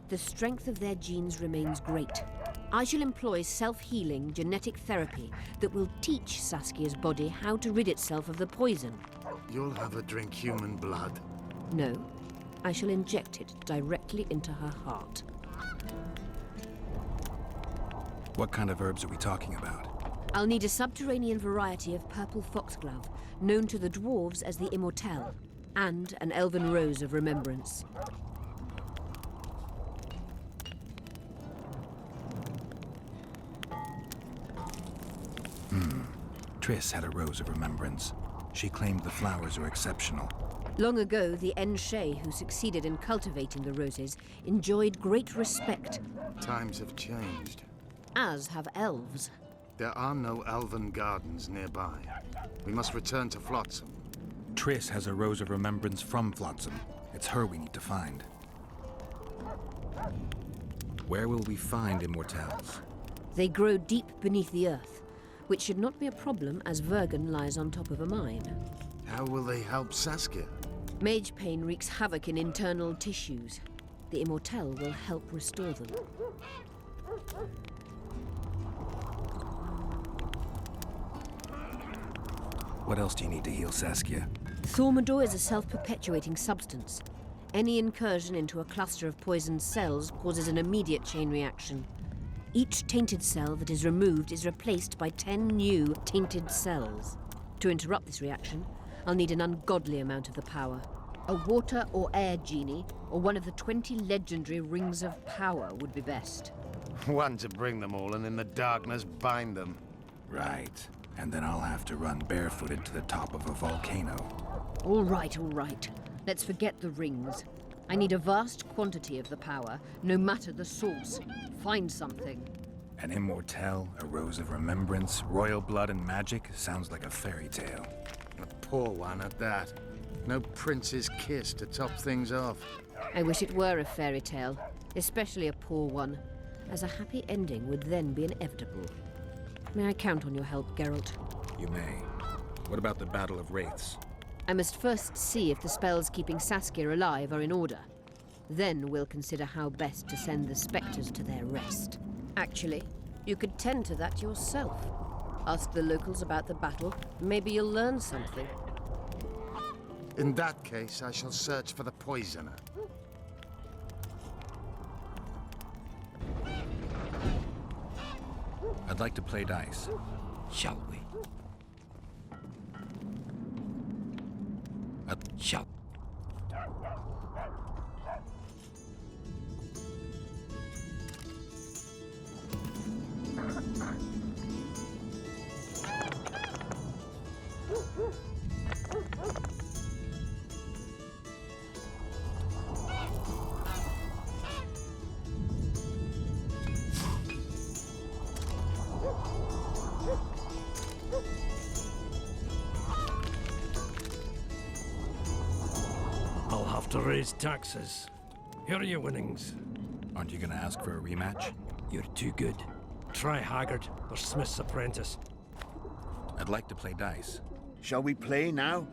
the strength of their genes remains great. I shall employ self-healing genetic therapy that will teach Saskia's body how to rid itself of the poison. You'll have her drink human blood? No, I shall inject it directly into her heart. What kind of herbs are we talking about? I'll need a subterranean variety of purple foxglove, known to the dwarves as the Immortelle, and an elven rose of remembrance. Triss had a rose of remembrance. She claimed the flowers are exceptional. Long ago, the Enshe who succeeded in cultivating the roses enjoyed great respect. Times have changed. As have elves. There are no elven gardens nearby. We must return to Flotsam. Triss has a rose of remembrance from Flotsam. It's her we need to find. Where will we find Immortelles? They grow deep beneath the earth, which should not be a problem as Vergen lies on top of a mine. How will they help Saskia? Mage pain wreaks havoc in internal tissues. The Immortelle will help restore them. What else do you need to heal Saskia? Thaumadour is a self-perpetuating substance. Any incursion into a cluster of poisoned cells causes an immediate chain reaction. Each tainted cell that is removed is replaced by 10 new tainted cells. To interrupt this reaction, I'll need an ungodly amount of the power. A water or air genie, or one of the 20 legendary rings of power would be best. One to bring them all and in the darkness bind them. Right. And then I'll have to run barefooted to the top of a volcano. All right, all right. Let's forget the rings. I need a vast quantity of the power, no matter the source. Find something. An immortelle, a rose of remembrance, royal blood and magic sounds like a fairy tale. A poor one at that. No prince's kiss to top things off. I wish it were a fairy tale, especially a poor one, as a happy ending would then be inevitable. May I count on your help, Geralt? You may. What about the Battle of Wraiths? I must first see if the spells keeping Saskia alive are in order. Then we'll consider how best to send the spectres to their rest. Actually, you could tend to that yourself. Ask the locals about the battle. Maybe you'll learn something. In that case, I shall search for the poisoner. I'd like to play dice. Shall we? Shall. I'll have to raise taxes. Here are your winnings. Aren't you gonna ask for a rematch? You're too good. Try Haggard or Smith's apprentice. I'd like to play dice. Shall we play now?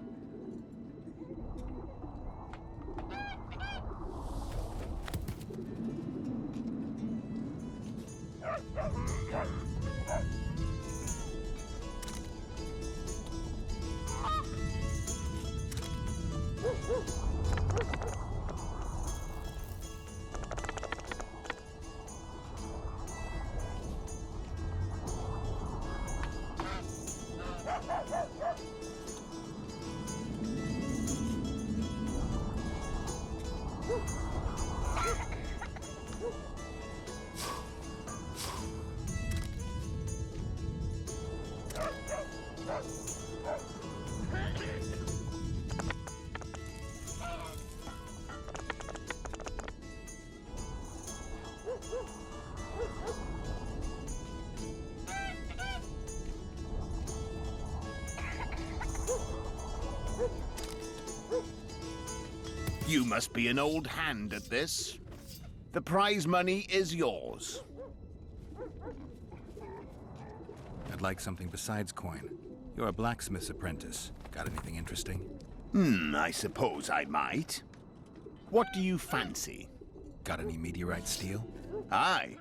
You must be an old hand at this. The prize money is yours. I'd like something besides coin. You're a blacksmith's apprentice. Got anything interesting? I suppose I might. What do you fancy? Got any meteorite steel? Aye.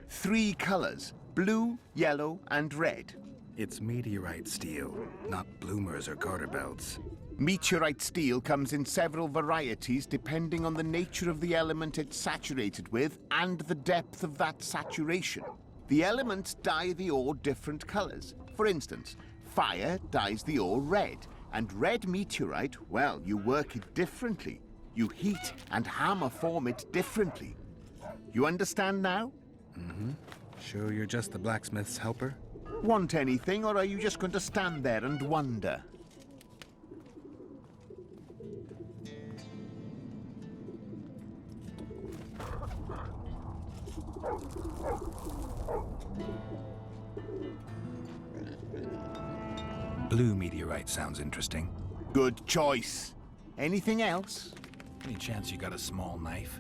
3 colors, blue, yellow, and red. It's meteorite steel, not bloomers or garter belts. Meteorite steel comes in several varieties depending on the nature of the element it's saturated with and the depth of that saturation. The elements dye the ore different colors. For instance, fire dyes the ore red, and red meteorite, well, you work it differently. You heat and hammer form it differently. You understand now? Mm-hmm. Sure you're just the blacksmith's helper? Want anything, or are you just going to stand there and wonder? Blue meteorite sounds interesting. Good choice. Anything else? Any chance you got a small knife?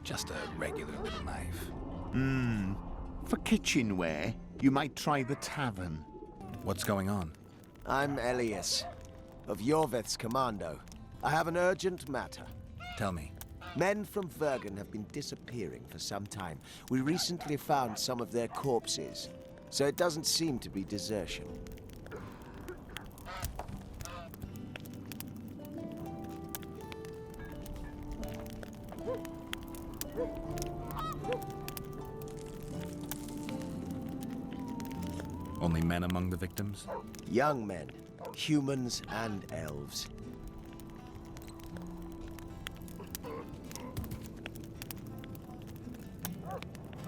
Just a regular little knife. For kitchenware, you might try the tavern. What's going on? I'm Elias, of Iorveth's commando. I have an urgent matter. Tell me. Men from Vergen have been disappearing for some time. We recently found some of their corpses, so it doesn't seem to be desertion. Only men among the victims? Young men, humans and elves.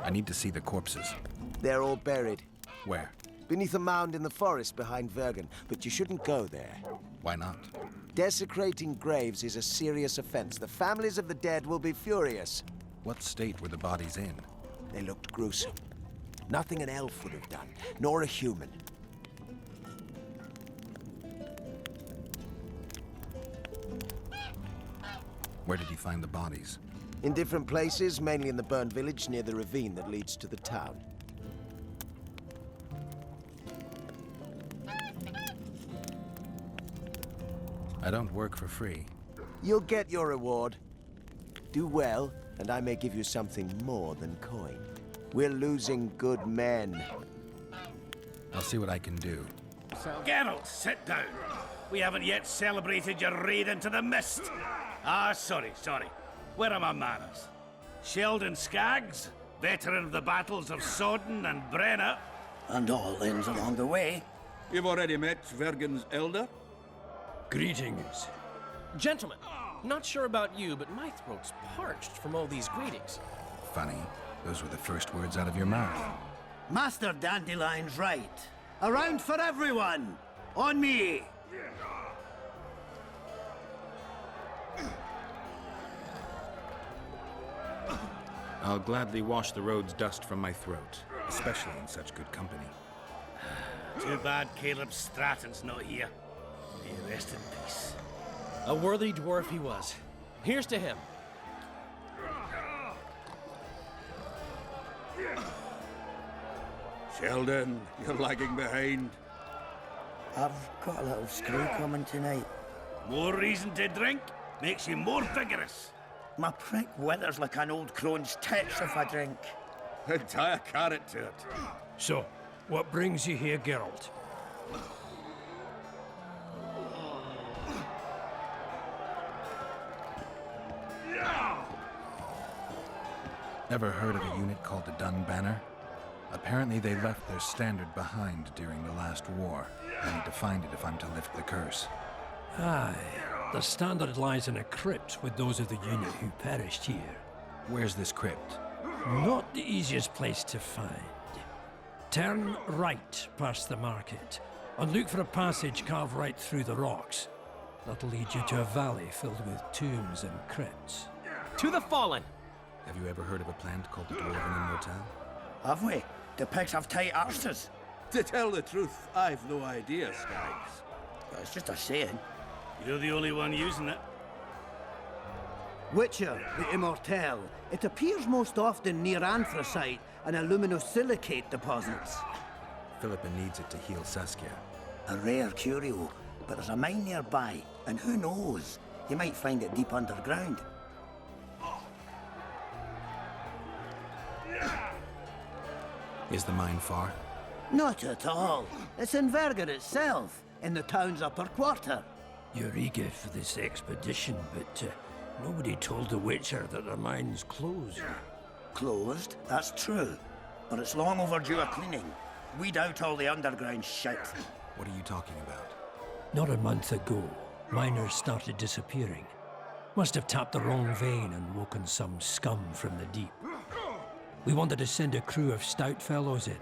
I need to see the corpses. They're all buried. Where? Beneath a mound in the forest behind Vergen, but you shouldn't go there. Why not? Desecrating graves is a serious offense. The families of the dead will be furious. What state were the bodies in? They looked gruesome. Nothing an elf would have done, nor a human. Where did you find the bodies? In different places, mainly in the burned village near the ravine that leads to the town. I don't work for free. You'll get your reward. Do well, and I may give you something more than coin. We're losing good men. I'll see what I can do. Geralt, sit down. We haven't yet celebrated your raid into the mist. Ah, sorry. Where are my manners? Sheldon Skaggs, veteran of the battles of Sodden and Brenna. And all inns along the way. You've already met Vergen's elder? Greetings. Gentlemen, not sure about you, but my throat's parched from all these greetings. Funny. Those were the first words out of your mouth. Master Dandelion's right. A round for everyone. On me. I'll gladly wash the road's dust from my throat, especially in such good company. Too bad Caleb Stratton's not here. May he rest in peace. A worthy dwarf he was. Here's to him. Sheldon, you're lagging behind. I've got a little screw coming tonight. More reason to drink makes you more vigorous. My prick withers like an old crone's tits if I drink. And tie a carrot to it. So, what brings you here, Geralt? Ever heard of a unit called the Dun Banner? Apparently they left their standard behind during the last war. I need to find it if I'm to lift the curse. Aye. The standard lies in a crypt with those of the unit who perished here. Where's this crypt? Not the easiest place to find. Turn right past the market, and look for a passage carved right through the rocks. That'll lead you to a valley filled with tombs and crypts. To the fallen! Have you ever heard of a plant called the Dwarven Immortelle? Have we? The pigs have tight arses. To tell the truth, I've no idea, Skaggs. It's just a saying. You're the only one using it. Witcher, the Immortelle. It appears most often near anthracite and aluminosilicate deposits. Philippa needs it to heal Saskia. A rare curio, but there's a mine nearby, and who knows? You might find it deep underground. Is the mine far? Not at all. It's in Verger itself, in the town's upper quarter. You're eager for this expedition, but nobody told the Witcher that the mine's closed. Closed? That's true. But it's long overdue a cleaning. Weed out all the underground shit. What are you talking about? Not a month ago, miners started disappearing. Must have tapped the wrong vein and woken some scum from the deep. We wanted to send a crew of stout fellows in,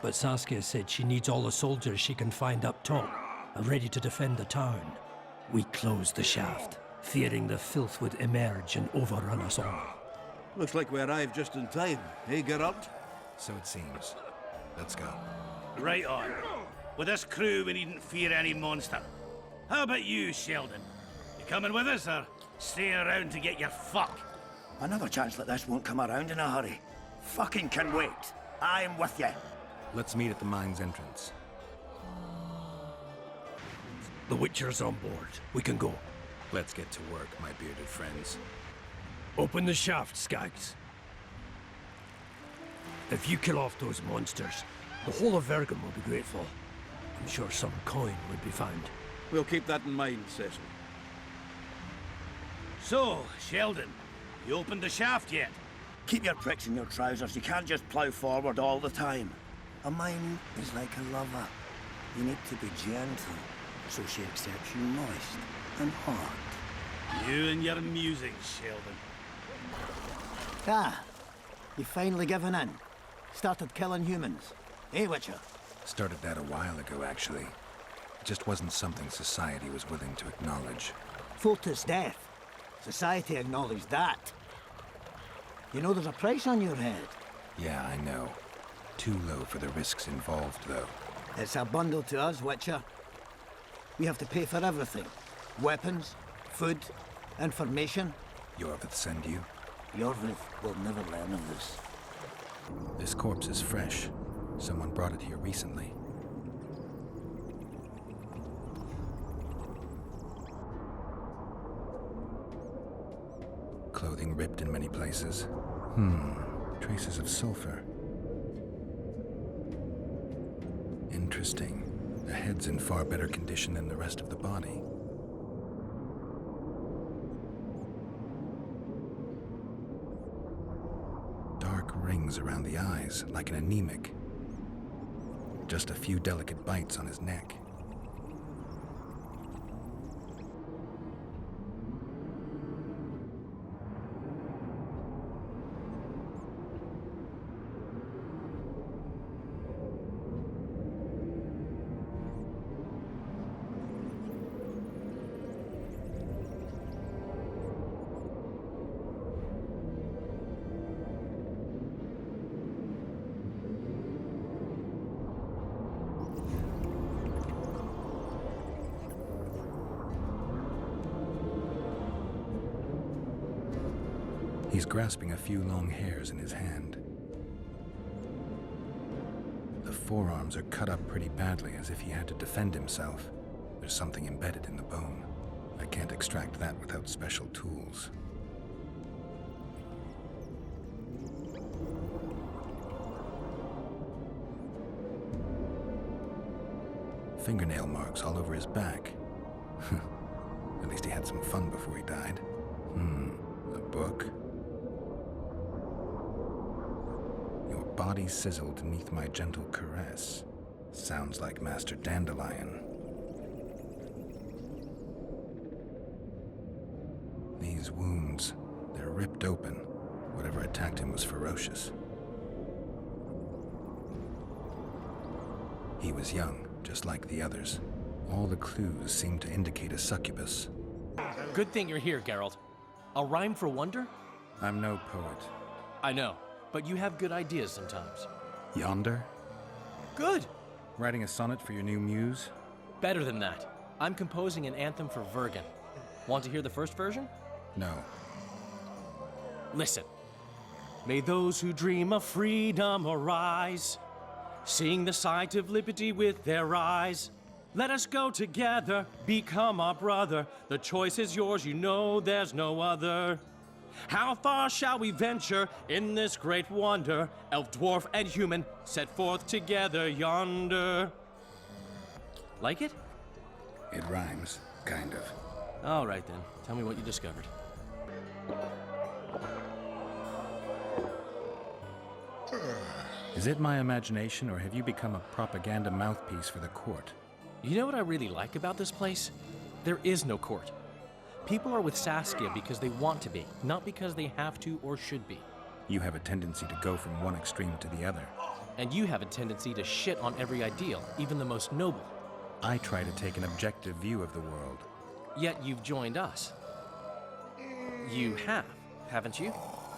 but Saskia said she needs all the soldiers she can find up top and ready to defend the town. We closed the shaft, fearing the filth would emerge and overrun us all. Looks like we arrived just in time, eh, Geralt? So it seems. Let's go. Right on. With this crew, we needn't fear any monster. How about you, Sheldon? You coming with us, or staying around to get your fuck? Another chance like this won't come around in a hurry. Fucking can wait. I'm with you. Let's meet at the mine's entrance. The Witcher's on board. We can go. Let's get to work, my bearded friends. Open the shaft, Skaggs. If you kill off those monsters, the whole of Vergen will be grateful. I'm sure some coin would be found. We'll keep that in mind, Cecil. So, Sheldon, you opened the shaft yet? Keep your pricks in your trousers. You can't just plough forward all the time. A mine is like a lover. You need to be gentle, so she accepts you moist and hot. You and your music, Sheldon. Ah, you've finally given in. Started killing humans. Eh, Witcher? Started that a while ago, actually. It just wasn't something society was willing to acknowledge. Foltest's death. Society acknowledged that. You know there's a price on your head. Yeah, I know. Too low for the risks involved, though. It's a bundle to us, Witcher. We have to pay for everything. Weapons, food, information. Iorveth send you? Iorveth will never learn of this. This corpse is fresh. Someone brought it here recently. Clothing ripped in many places. Traces of sulfur. Interesting. The head's in far better condition than the rest of the body. Dark rings around the eyes, like an anemic. Just a few delicate bites on his neck. He's grasping a few long hairs in his hand. The forearms are cut up pretty badly, as if he had to defend himself. There's something embedded in the bone. I can't extract that without special tools. Fingernail marks all over his back. At least he had some fun before he died. A book. Your body sizzled beneath my gentle caress. Sounds like Master Dandelion. These wounds, they're ripped open. Whatever attacked him was ferocious. He was young, just like the others. All the clues seemed to indicate a succubus. Good thing you're here, Geralt. A rhyme for wonder? I'm no poet. I know, but you have good ideas sometimes. Yonder? Good! Writing a sonnet for your new muse? Better than that. I'm composing an anthem for Vergen. Want to hear the first version? No. Listen. May those who dream of freedom arise, seeing the sight of liberty with their eyes. Let us go together, become our brother. The choice is yours, you know there's no other. How far shall we venture in this great wonder? Elf, dwarf, and human set forth together yonder. Like it? It rhymes, kind of. All right then, tell me what you discovered. Is it my imagination, or have you become a propaganda mouthpiece for the court? You know what I really like about this place? There is no court. People are with Saskia because they want to be, not because they have to or should be. You have a tendency to go from one extreme to the other. And you have a tendency to shit on every ideal, even the most noble. I try to take an objective view of the world. Yet you've joined us. You have, haven't you?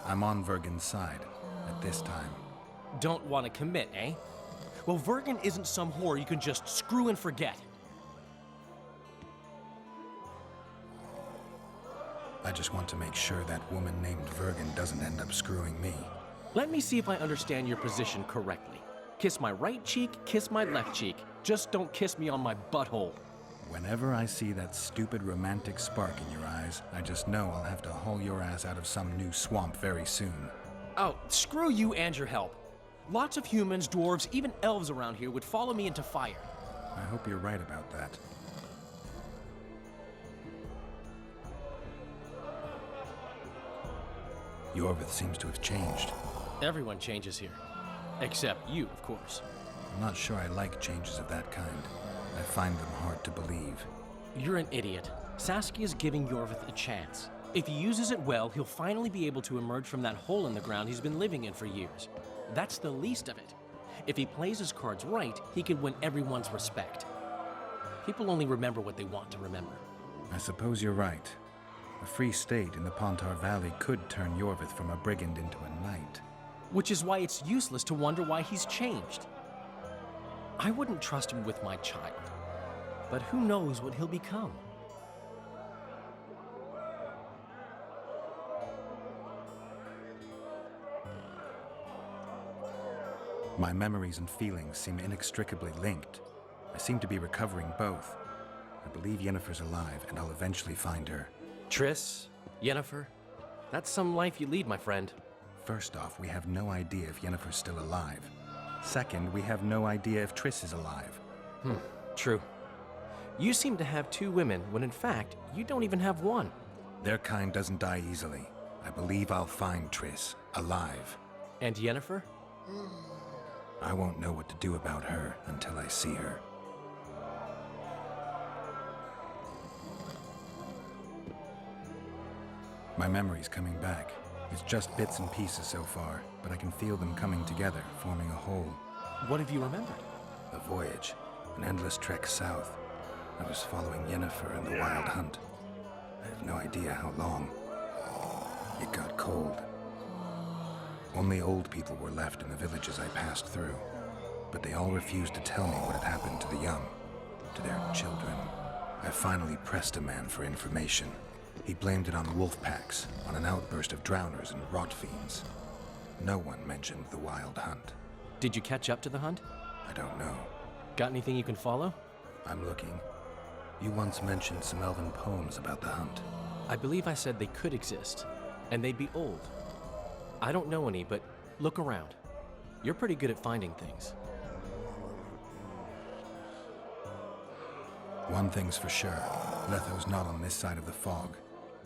I'm on Vergen's side, at this time. Don't want to commit, eh? Well, Vergen isn't some whore you can just screw and forget. I just want to make sure that woman named Vergen doesn't end up screwing me. Let me see if I understand your position correctly. Kiss my right cheek, kiss my left cheek. Just don't kiss me on my butthole. Whenever I see that stupid romantic spark in your eyes, I just know I'll have to haul your ass out of some new swamp very soon. Oh, screw you and your help. Lots of humans, dwarves, even elves around here would follow me into fire. I hope you're right about that. Iorveth seems to have changed. Everyone changes here. Except you, of course. I'm not sure I like changes of that kind. I find them hard to believe. You're an idiot. Saskia's giving Iorveth a chance. If he uses it well, he'll finally be able to emerge from that hole in the ground he's been living in for years. That's the least of it. If he plays his cards right, he can win everyone's respect. People only remember what they want to remember. I suppose you're right. A free state in the Pontar Valley could turn Iorveth from a brigand into a knight. Which is why it's useless to wonder why he's changed. I wouldn't trust him with my child, but who knows what he'll become? My memories and feelings seem inextricably linked. I seem to be recovering both. I believe Yennefer's alive, and I'll eventually find her. Triss, Yennefer, that's some life you lead, my friend. First off, we have no idea if Yennefer's still alive. Second, we have no idea if Triss is alive. True. You seem to have two women, when in fact, you don't even have one. Their kind doesn't die easily. I believe I'll find Triss, alive. And Yennefer? I won't know what to do about her until I see her. My memory's coming back. It's just bits and pieces so far, but I can feel them coming together, forming a whole. What have you remembered? The voyage, an endless trek south. I was following Yennefer and the Wild Hunt. I have no idea how long. It got cold. Only old people were left in the villages I passed through, but they all refused to tell me what had happened to the young, to their children. I finally pressed a man for information. He blamed it on wolf packs, on an outburst of drowners and rot fiends. No one mentioned the Wild Hunt. Did you catch up to the hunt? I don't know. Got anything you can follow? I'm looking. You once mentioned some elven poems about the hunt. I believe I said they could exist, and they'd be old. I don't know any, but look around. You're pretty good at finding things. One thing's for sure. Letho's not on this side of the fog.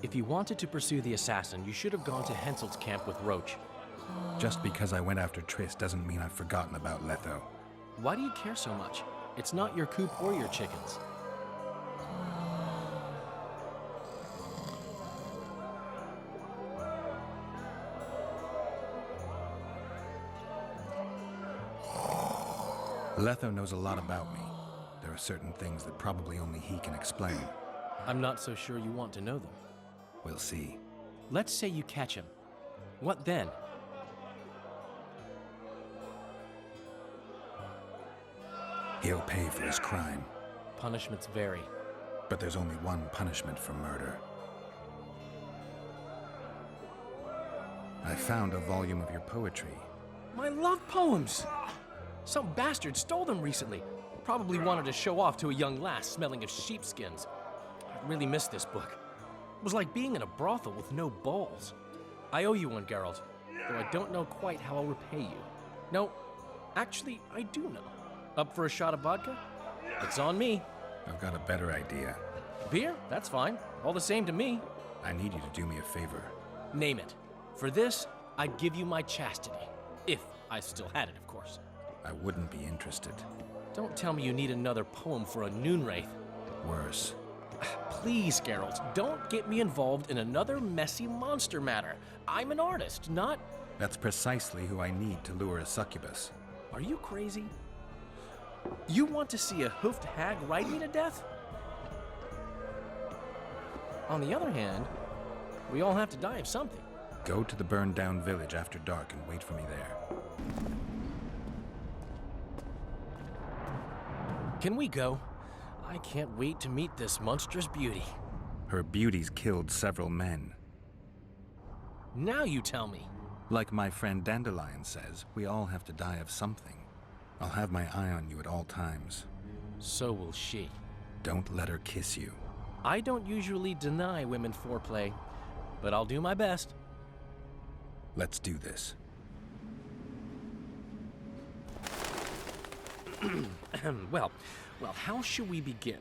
If you wanted to pursue the assassin, you should have gone to Henselt's camp with Roach. Just because I went after Triss doesn't mean I've forgotten about Letho. Why do you care so much? It's not your coop or your chickens. Letho knows a lot about me. There are certain things that probably only he can explain. I'm not so sure you want to know them. We'll see. Let's say you catch him. What then? He'll pay for his crime. Punishments vary. But there's only one punishment for murder. I found a volume of your poetry. My love poems! Some bastard stole them recently. Probably wanted to show off to a young lass smelling of sheepskins. I really miss this book. It was like being in a brothel with no balls. I owe you one, Geralt, though I don't know quite how I'll repay you. No, actually, I do know. Up for a shot of vodka? It's on me. I've got a better idea. Beer? That's fine. All the same to me. I need you to do me a favor. Name it. For this, I'd give you my chastity. If I still had it, of course. I wouldn't be interested. Don't tell me you need another poem for a Noonwraith. Worse. Please, Geralt, don't get me involved in another messy monster matter. I'm an artist, not... That's precisely who I need to lure a succubus. Are you crazy? You want to see a hoofed hag ride me to death? On the other hand, we all have to die of something. Go to the burned-down village after dark and wait for me there. Can we go? I can't wait to meet this monstrous beauty. Her beauty's killed several men. Now you tell me. Like my friend Dandelion says, we all have to die of something. I'll have my eye on you at all times. So will she. Don't let her kiss you. I don't usually deny women foreplay, but I'll do my best. Let's do this. Well, how should we begin?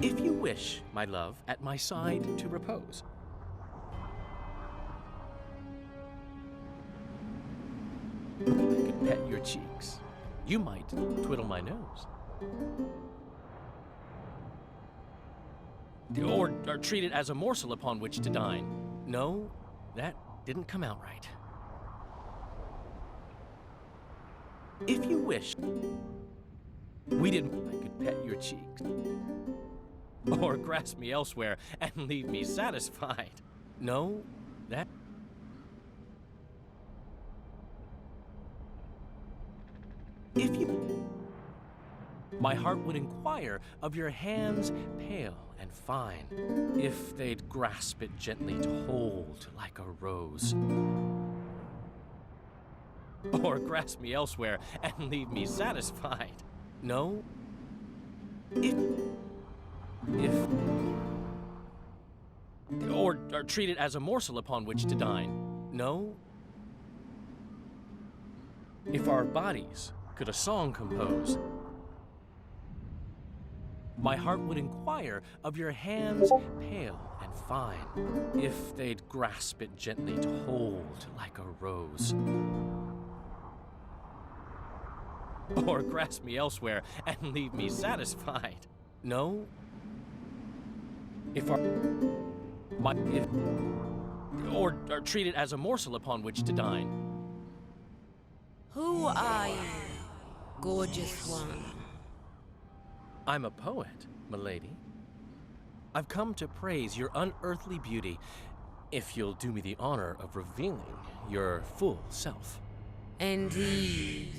If you wish, my love, at my side to repose. I could pet your cheeks. You might twiddle my nose. Or treat it as a morsel upon which to dine. No, that didn't come out right. If you wish, I could pet your cheeks. Or grasp me elsewhere and leave me satisfied. No, that... If you... My heart would inquire of your hands pale and fine, if they'd grasp it gently to hold like a rose. Or grasp me elsewhere and leave me satisfied. No, or treat it as a morsel upon which to dine. No, if our bodies could a song compose, my heart would inquire of your hands pale and fine, if they'd grasp it gently to hold like a rose. Or grasp me elsewhere and leave me satisfied. No, or treat it as a morsel upon which to dine. Who are you, gorgeous one? I'm a poet, milady. I've come to praise your unearthly beauty, if you'll do me the honor of revealing your full self. Indeed.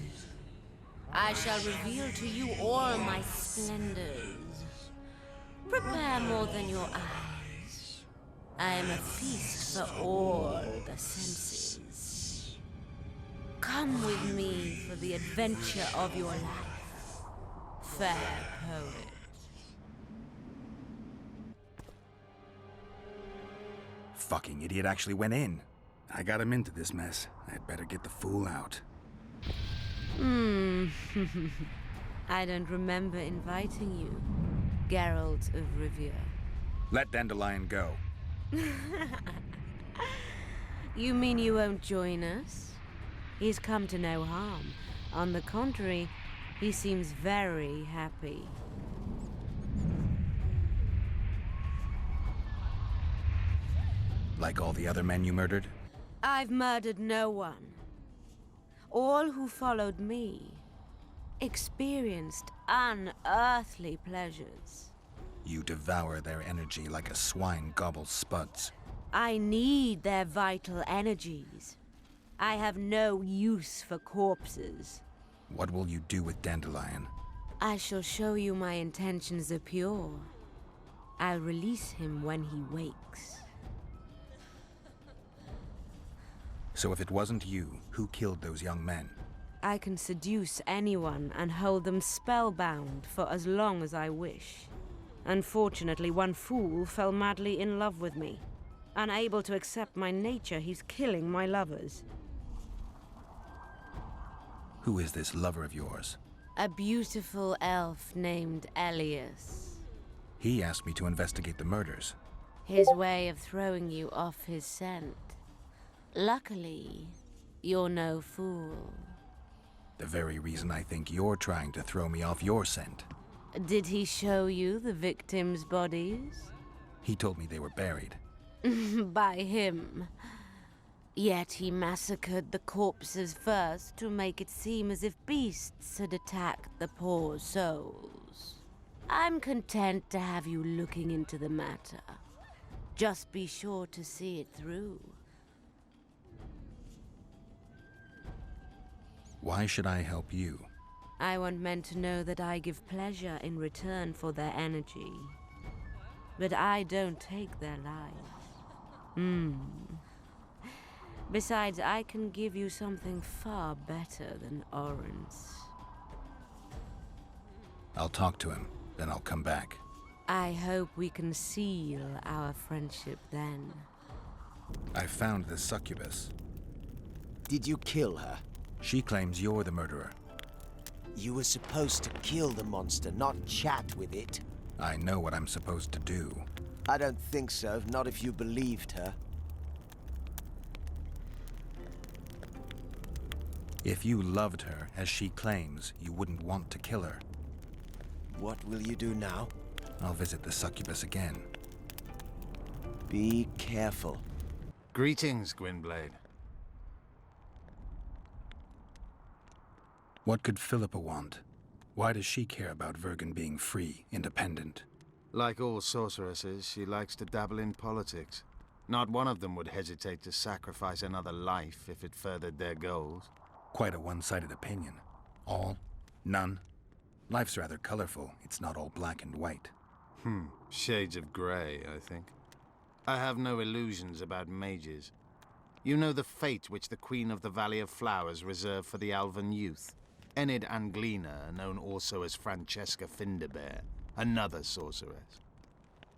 I shall reveal to you all my splendors. Prepare more than your eyes. I am a feast for all the senses. Come with me for the adventure of your life, fair poet. Fucking idiot actually went in. I got him into this mess. I'd better get the fool out. I don't remember inviting you, Geralt of Rivia. Let Dandelion go. You mean you won't join us? He's come to no harm. On the contrary, he seems very happy. Like all the other men you murdered? I've murdered no one. All who followed me experienced unearthly pleasures. You devour their energy like a swine gobbles spuds. I need their vital energies. I have no use for corpses. What will you do with Dandelion? I shall show you my intentions are pure. I'll release him when he wakes. So if it wasn't you, who killed those young men? I can seduce anyone and hold them spellbound for as long as I wish. Unfortunately, one fool fell madly in love with me. Unable to accept my nature, he's killing my lovers. Who is this lover of yours? A beautiful elf named Elias. He asked me to investigate the murders. His way of throwing you off his scent. Luckily, you're no fool. The very reason I think you're trying to throw me off your scent. Did he show you the victims' bodies? He told me they were buried. By him. Yet he massacred the corpses first to make it seem as if beasts had attacked the poor souls. I'm content to have you looking into the matter. Just be sure to see it through. Why should I help you? I want men to know that I give pleasure in return for their energy. But I don't take their lives. Besides, I can give you something far better than Oren's. I'll talk to him, then I'll come back. I hope we can seal our friendship then. I found the succubus. Did you kill her? She claims you're the murderer. You were supposed to kill the monster, not chat with it. I know what I'm supposed to do. I don't think so, not if you believed her. If you loved her, as she claims, you wouldn't want to kill her. What will you do now? I'll visit the succubus again. Be careful. Greetings, Gwynblade. What could Philippa want? Why does she care about Vergen being free, independent? Like all sorceresses, she likes to dabble in politics. Not one of them would hesitate to sacrifice another life if it furthered their goals. Quite a one-sided opinion. All? None? Life's rather colorful. It's not all black and white. Shades of grey, I think. I have no illusions about mages. You know the fate which the Queen of the Valley of Flowers reserved for the Alvan youth. Enid Anglina, known also as Francesca Finderbear, another sorceress.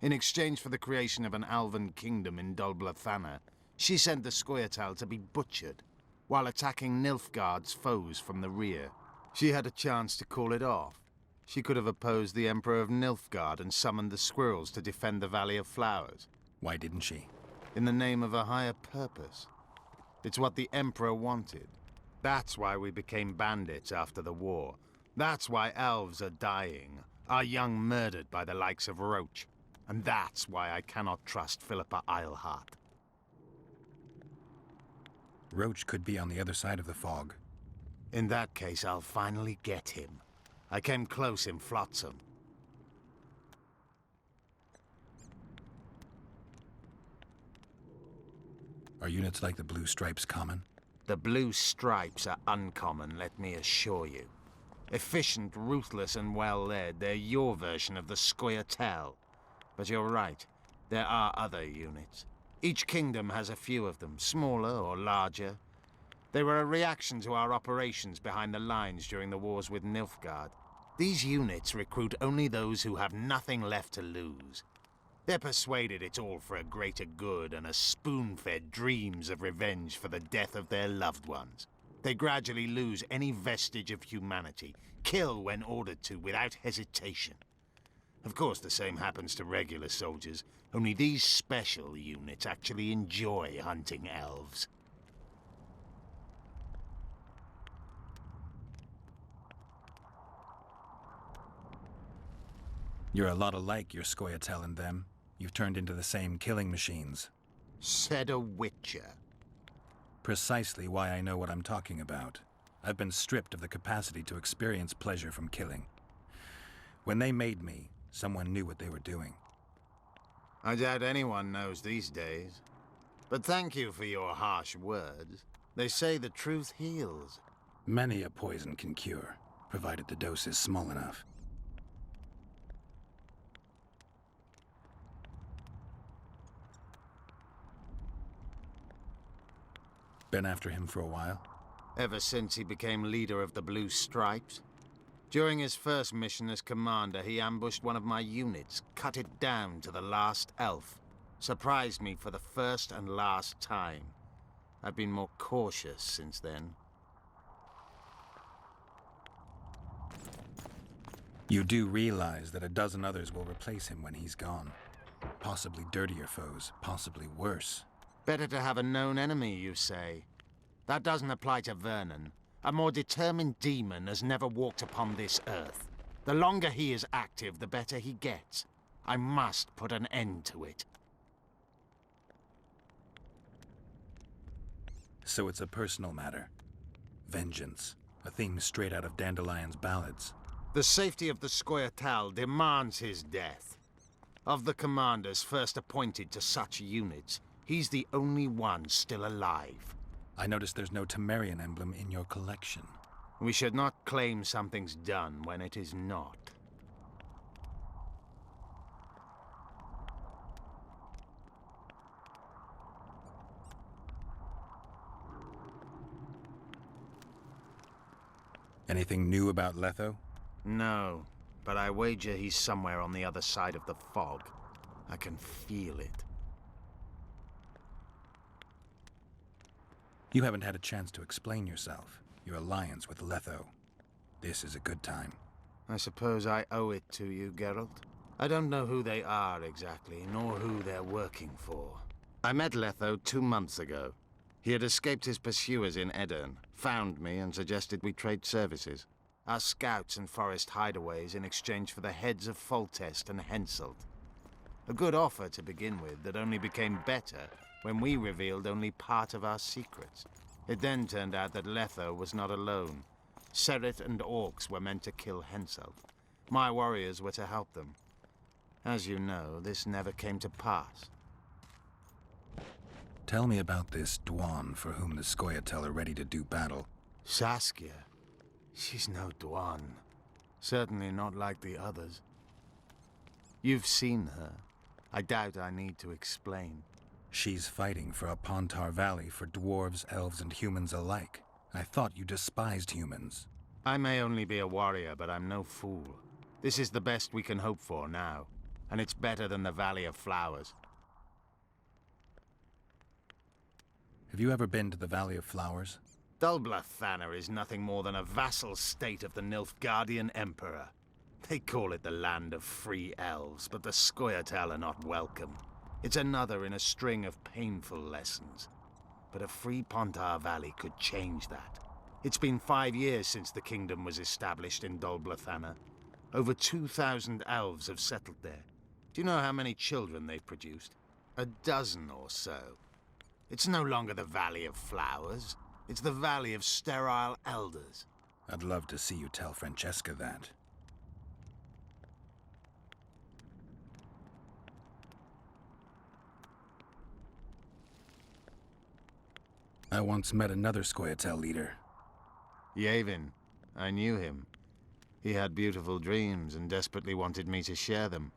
In exchange for the creation of an Alvan kingdom in Dol Blathanna, she sent the Scoia'tael to be butchered, while attacking Nilfgaard's foes from the rear. She had a chance to call it off. She could have opposed the Emperor of Nilfgaard and summoned the squirrels to defend the Valley of Flowers. Why didn't she? In the name of a higher purpose. It's what the Emperor wanted. That's why we became bandits after the war. That's why elves are dying, our young murdered by the likes of Roach. And that's why I cannot trust Philippa Eilhart. Roach could be on the other side of the fog. In that case, I'll finally get him. I came close in Flotsam. Are units like the Blue Stripes common? The Blue Stripes are uncommon, let me assure you. Efficient, ruthless, and well-led, they're your version of the Scoia'tael. But you're right, there are other units. Each kingdom has a few of them, smaller or larger. They were a reaction to our operations behind the lines during the wars with Nilfgaard. These units recruit only those who have nothing left to lose. They're persuaded it's all for a greater good and are spoon-fed dreams of revenge for the death of their loved ones. They gradually lose any vestige of humanity, kill when ordered to without hesitation. Of course, the same happens to regular soldiers, only these special units actually enjoy hunting elves. You're a lot alike, your Scoia'tael and them. You've turned into the same killing machines. Said a witcher. Precisely why I know what I'm talking about. I've been stripped of the capacity to experience pleasure from killing. When they made me, someone knew what they were doing. I doubt anyone knows these days. But thank you for your harsh words. They say the truth heals. Many a poison can cure, provided the dose is small enough. Been after him for a while? Ever since he became leader of the Blue Stripes. During his first mission as commander, he ambushed one of my units, cut it down to the last elf. Surprised me for the first and last time. I've been more cautious since then. You do realize that a dozen others will replace him when he's gone. Possibly dirtier foes, possibly worse. Better to have a known enemy, you say? That doesn't apply to Vernon. A more determined demon has never walked upon this earth. The longer he is active, the better he gets. I must put an end to it. So it's a personal matter. Vengeance, a theme straight out of Dandelion's ballads. The safety of the Scoia'tael demands his death. Of the commanders first appointed to such units, he's the only one still alive. I notice there's no Temerian emblem in your collection. We should not claim something's done when it is not. Anything new about Letho? No, but I wager he's somewhere on the other side of the fog. I can feel it. You haven't had a chance to explain yourself, your alliance with Letho. This is a good time. I suppose I owe it to you, Geralt. I don't know who they are exactly, nor who they're working for. I met Letho 2 months ago. He had escaped his pursuers in Edirn, found me, and suggested we trade services. Our scouts and forest hideaways in exchange for the heads of Foltest and Henselt. A good offer to begin with that only became better when we revealed only part of our secrets. It then turned out that Letho was not alone. Seret and orcs were meant to kill Henselt. My warriors were to help them. As you know, this never came to pass. Tell me about this Dwan for whom the Scoia'tael are ready to do battle. Saskia. She's no Dwan. Certainly not like the others. You've seen her. I doubt I need to explain. She's fighting for a Pontar Valley for dwarves, elves, and humans alike. I thought you despised humans. I may only be a warrior, but I'm no fool. This is the best we can hope for now. And it's better than the Valley of Flowers. Have you ever been to the Valley of Flowers? Dulblathana is nothing more than a vassal state of the Nilfgaardian Emperor. They call it the land of free elves, but the Scoia'tael are not welcome. It's another in a string of painful lessons. But a free Pontar Valley could change that. It's been 5 years since the kingdom was established in Dulblathana. Over 2,000 elves have settled there. Do you know how many children they've produced? 12 or so. It's no longer the Valley of Flowers. It's the Valley of Sterile Elders. I'd love to see you tell Francesca that. I once met another Scoia'tael leader. Yavin. I knew him. He had beautiful dreams and desperately wanted me to share them.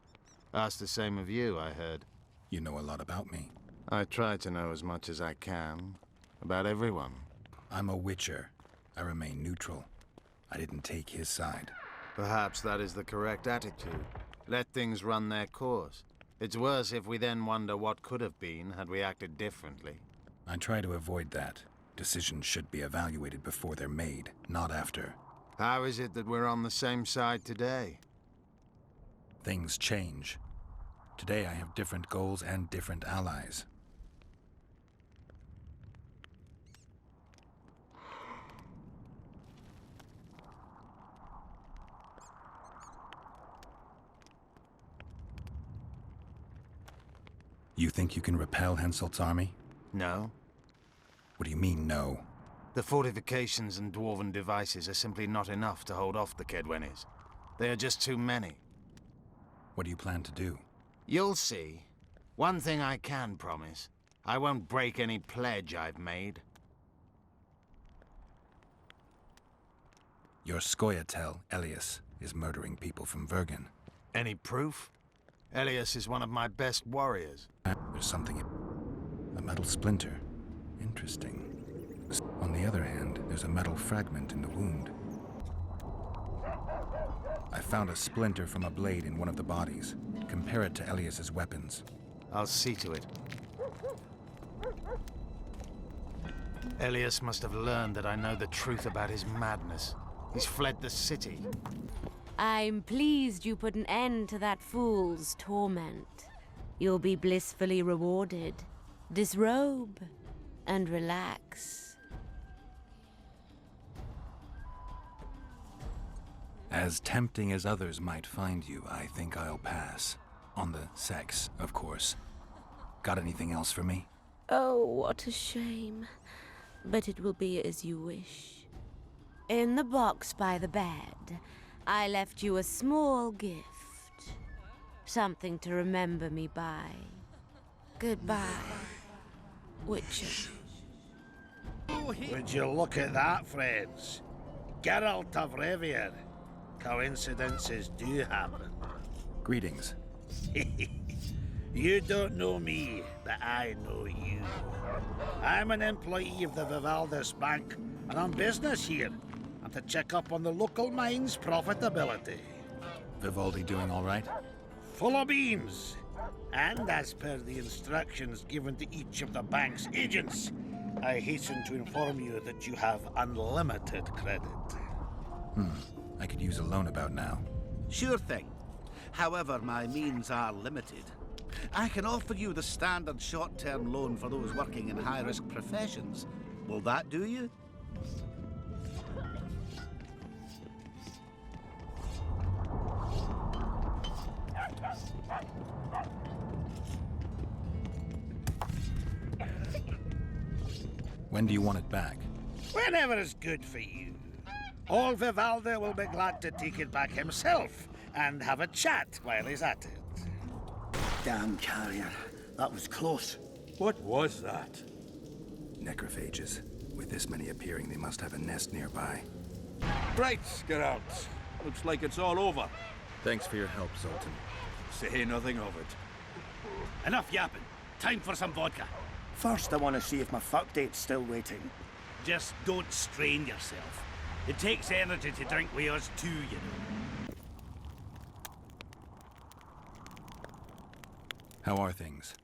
Asked the same of you, I heard. You know a lot about me. I try to know as much as I can. About everyone. I'm a witcher. I remain neutral. I didn't take his side. Perhaps that is the correct attitude. Let things run their course. It's worse if we then wonder what could have been had we acted differently. I try to avoid that. Decisions should be evaluated before they're made, not after. How is it that we're on the same side today? Things change. Today I have different goals and different allies. You think you can repel Henselt's army? No. What do you mean, no? The fortifications and dwarven devices are simply not enough to hold off the Kedwenis. They are just too many. What do you plan to do? You'll see. One thing I can promise. I won't break any pledge I've made. Your Scoia'tael, Elias, is murdering people from Vergen. Any proof? Elias is one of my best warriors. There's something... A metal splinter. Interesting. On the other hand, there's a metal fragment in the wound. I found a splinter from a blade in one of the bodies. Compare it to Elias's weapons. I'll see to it. Elias must have learned that I know the truth about his madness. He's fled the city. I'm pleased you put an end to that fool's torment. You'll be blissfully rewarded. Disrobe and relax. As tempting as others might find you, I think I'll pass. On the sex, of course. Got anything else for me? Oh, what a shame. But it will be as you wish. In the box by the bed, I left you a small gift. Something to remember me by. Goodbye, Witcher. Would you look at that, friends? Geralt of Rivia. Coincidences do happen. Greetings. You don't know me, but I know you. I'm an employee of the Vivaldis Bank, and on business here. I'm to check up on the local mine's profitability. Vivaldi doing all right? Full of beans. And as per the instructions given to each of the bank's agents, I hasten to inform you that you have unlimited credit. I could use a loan about now. Sure thing. However, my means are limited. I can offer you the standard short-term loan for those working in high-risk professions. Will that do you? When do you want it back? Whenever is good for you. Old Vivaldi will be glad to take it back himself and have a chat while he's at it. Damn carrier. That was close. What was that? Necrophages. With this many appearing, they must have a nest nearby. Right, Geralt. Looks like it's all over. Thanks for your help, Zoltan. Say nothing of it. Enough yapping. Time for some vodka. First, I want to see if my fuck date's still waiting. Just don't strain yourself. It takes energy to drink with us too, you know. How are things?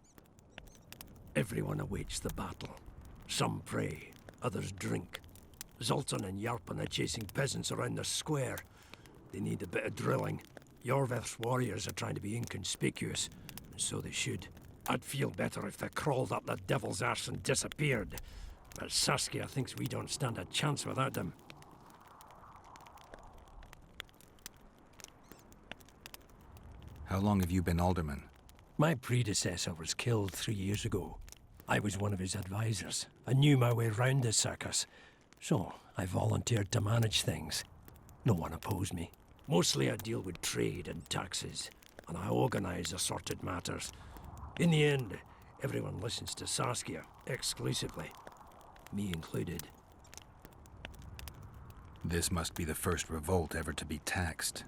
Everyone awaits the battle. Some pray, others drink. Zoltan and Iorveth are chasing peasants around the square. They need a bit of drilling. Iorveth's warriors are trying to be inconspicuous, and so they should. I'd feel better if they crawled up the devil's arse and disappeared. But Saskia thinks we don't stand a chance without them. How long have you been alderman? My predecessor was killed 3 years ago. I was one of his advisors. I knew my way round the circus. So I volunteered to manage things. No one opposed me. Mostly I deal with trade and taxes, and I organize assorted matters. In the end, everyone listens to Saskia, exclusively. Me included. This must be the first revolt ever to be taxed.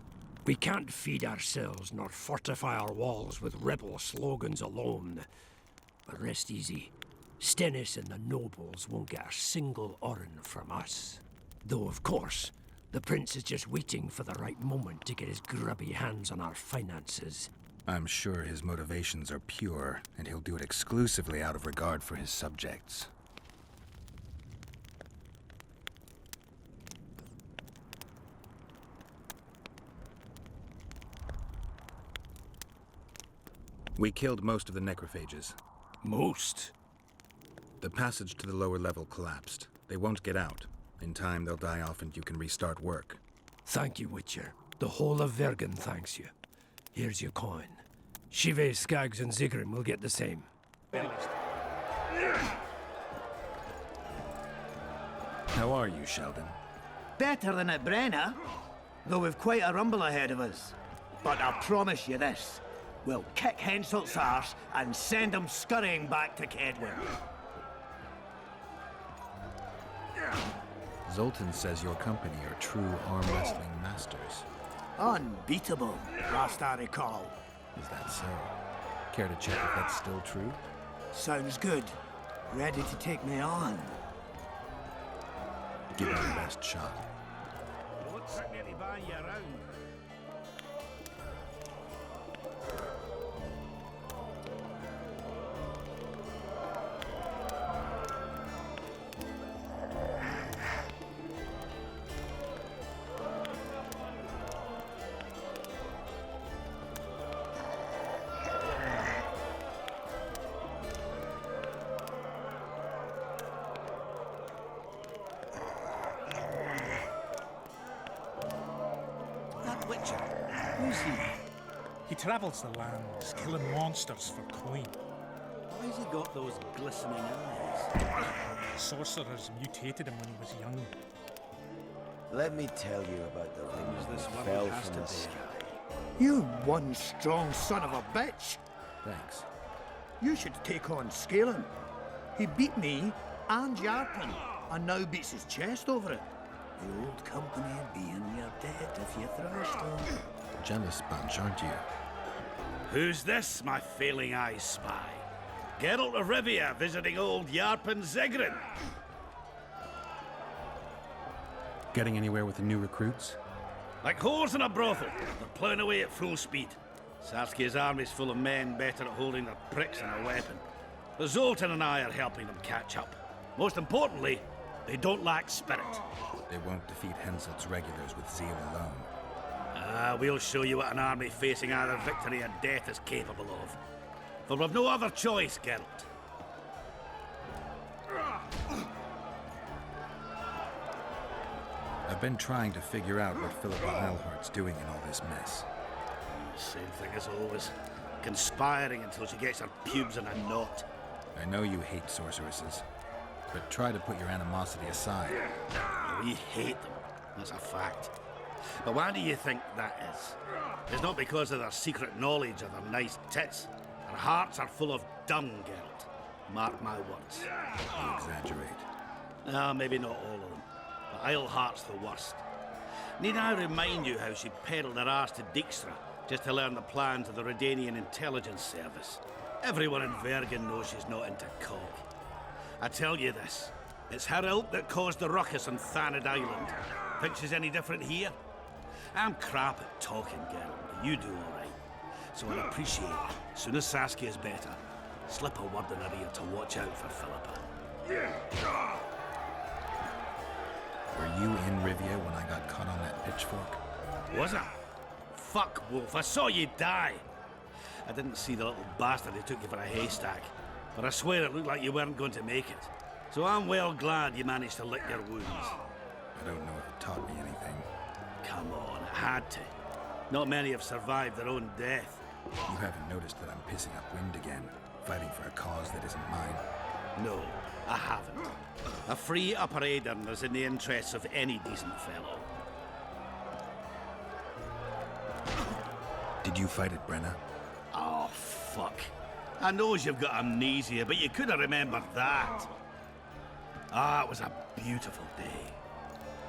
We can't feed ourselves nor fortify our walls with rebel slogans alone. But rest easy. Stennis and the nobles won't get a single oren from us. Though, of course, the prince is just waiting for the right moment to get his grubby hands on our finances. I'm sure his motivations are pure, and he'll do it exclusively out of regard for his subjects. We killed most of the necrophages. Most? The passage to the lower level collapsed. They won't get out. In time, they'll die off and you can restart work. Thank you, Witcher. The whole of Vergen thanks you. Here's your coin. Shive, Skaggs, and Zigrim will get the same. How are you, Sheldon? Better than at Brenna, though we've quite a rumble ahead of us. But I promise you this. We'll kick Henselt's arse and send him scurrying back to Kedwin. Zoltan says your company are true arm wrestling masters. Unbeatable, last I recall. Is that so? Care to check if that's still true? Sounds good. Ready to take me on? Give it your best shot. What's nearly by you around? He travels the lands, killing monsters for coin. Why's he got those glistening eyes? Sorcerers mutated him when he was young. Let me tell you about the things This that one fell has from to the be. sky. You one strong son of a bitch. Thanks. You should take on Scalen. He beat me and Yarpen, and now beats his chest over it. The old company being your debt if you thrashed him. Jealous bunch, aren't you? Who's this, my failing eye spy? Geralt of Rivia visiting old Yarpen Zigrin. Getting anywhere with the new recruits? Like whores in a brothel, they're ploughing away at full speed. Saskia's army's full of men better at holding their pricks than a weapon. The Zoltan and I are helping them catch up. Most importantly, they don't lack spirit. They won't defeat Henselt's regulars with zeal alone. We'll show you what an army facing either victory or death is capable of. For we've no other choice, Geralt. I've been trying to figure out what Philippa Eilhart's doing in all this mess. Same thing as always. Conspiring until she gets her pubes in a knot. I know you hate sorceresses, but try to put your animosity aside. We hate them, that's a fact. But why do you think that is? It's not because of their secret knowledge or their nice tits. Their hearts are full of dung, Geralt. Mark my words. You exaggerate. Maybe not all of them. But Eilhart's the worst. Need I remind you how she peddled her arse to Dijkstra just to learn the plans of the Redanian intelligence service? Everyone in Vergen knows she's not into cock. I tell you this, it's her ilk that caused the ruckus on Thanid Island. Think she's any different here? I'm crap at talking, girl, but you do all right. So I'd appreciate it. As soon as Saskia's better, slip a word in her ear to watch out for Philippa. Were you in Rivia when I got caught on that pitchfork? Was I? Fuck, Wolf, I saw you die. I didn't see the little bastard who took you for a haystack, but I swear it looked like you weren't going to make it. So I'm well glad you managed to lick your wounds. I don't know if it taught me anything. Come on, it had to. Not many have survived their own death. You haven't noticed that I'm pissing up wind again, fighting for a cause that isn't mine? No, I haven't. A free Upper Aedirn is in the interests of any decent fellow. Did you fight at Brenna? Oh, fuck. I knows you've got amnesia, but you could have remembered that. It was a beautiful day.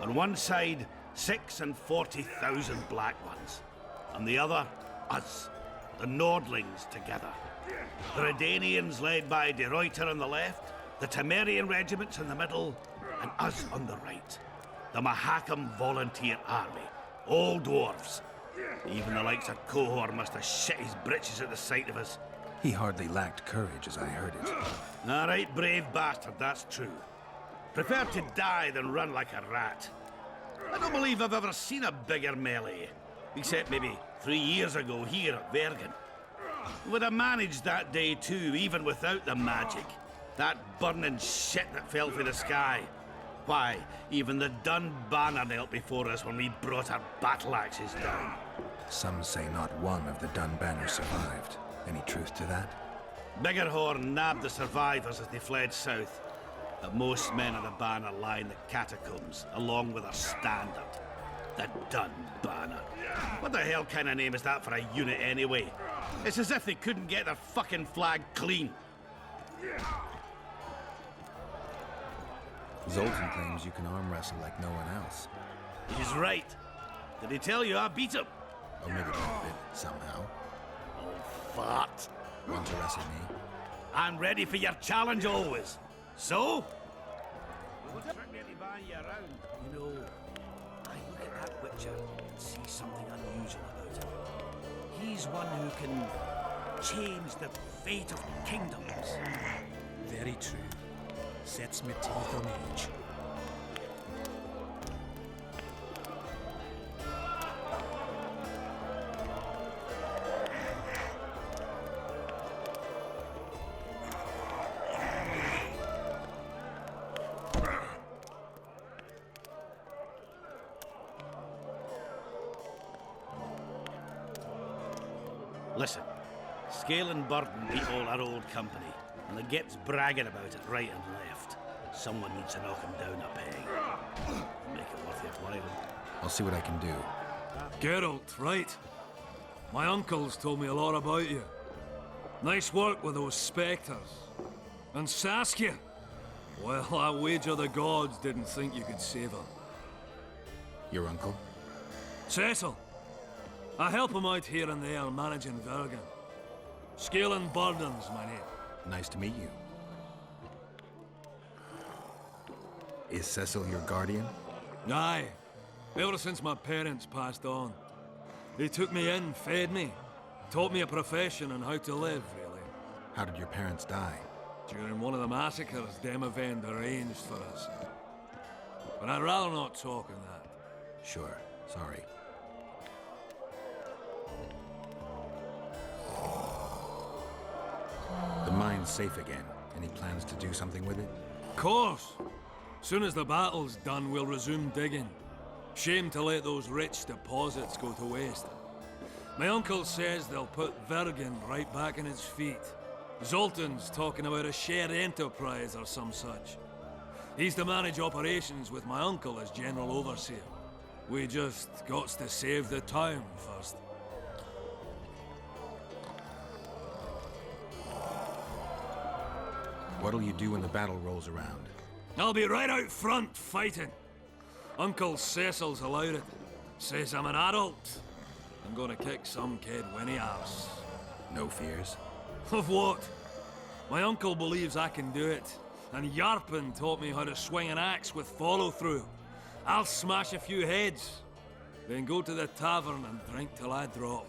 On one side, 46,000 black ones. On the other, us, the Nordlings together. The Redanians led by De Ruyter on the left, the Temerian regiments in the middle, and us on the right. The Mahakam Volunteer Army. All dwarves. Even the likes of Cohor must have shit his britches at the sight of us. He hardly lacked courage as I heard it. All right, brave bastard, that's true. Prefer to die than run like a rat. I don't believe I've ever seen a bigger melee. Except maybe 3 years ago here at Vergen. Would have managed that day too, even without the magic. That burning shit that fell from the sky. Why, even the Dun Banner knelt before us when we brought our battle axes down. Some say not one of the Dun Banner survived. Any truth to that? Biggerhorn nabbed the survivors as they fled south. But most men of the Banner lie in the catacombs, along with their standard. The Dun Banner. What the hell kind of name is that for a unit anyway? It's as if they couldn't get their fucking flag clean. Zoltan claims you can arm wrestle like no one else. He's right. Did he tell you I beat him? Or maybe a bit, somehow. Oh, fart. Want to wrestle me? I'm ready for your challenge always. So? We won't trick me into buying you around. You know, I look at that Witcher and see something unusual about him. He's one who can change the fate of kingdoms. Very true. Sets me teeth on edge. Listen, Scale and Burden beat all our old company, and the Git's bragging about it right and left. Someone needs to knock him down a peg. Make it worth your while. I'll see what I can do. Geralt, right? My uncles told me a lot about you. Nice work with those spectres. And Saskia? Well, I wager the gods didn't think you could save her. Your uncle? Cecil. I help him out here and there managing Vergen. Scale and Burden's my name. Nice to meet you. Is Cecil your guardian? Aye. Ever since my parents passed on. He took me in, fed me, taught me a profession and how to live, really. How did your parents die? During one of the massacres Demavend arranged for us. But I'd rather not talk on that. Sure. Sorry. safe again. Any plans to do something with it? Course! Soon as the battle's done, we'll resume digging. Shame to let those rich deposits go to waste. My uncle says they'll put Vergen right back on his feet. Zoltan's talking about a shared enterprise or some such. He's to manage operations with my uncle as general overseer. We just gots to save the town first. What'll you do when the battle rolls around? I'll be right out front fighting. Uncle Cecil's allowed it. Says I'm an adult. I'm gonna kick some kid when he asks. No fears? Of what? My uncle believes I can do it, and Yarpen taught me how to swing an axe with follow-through. I'll smash a few heads, then go to the tavern and drink till I drop.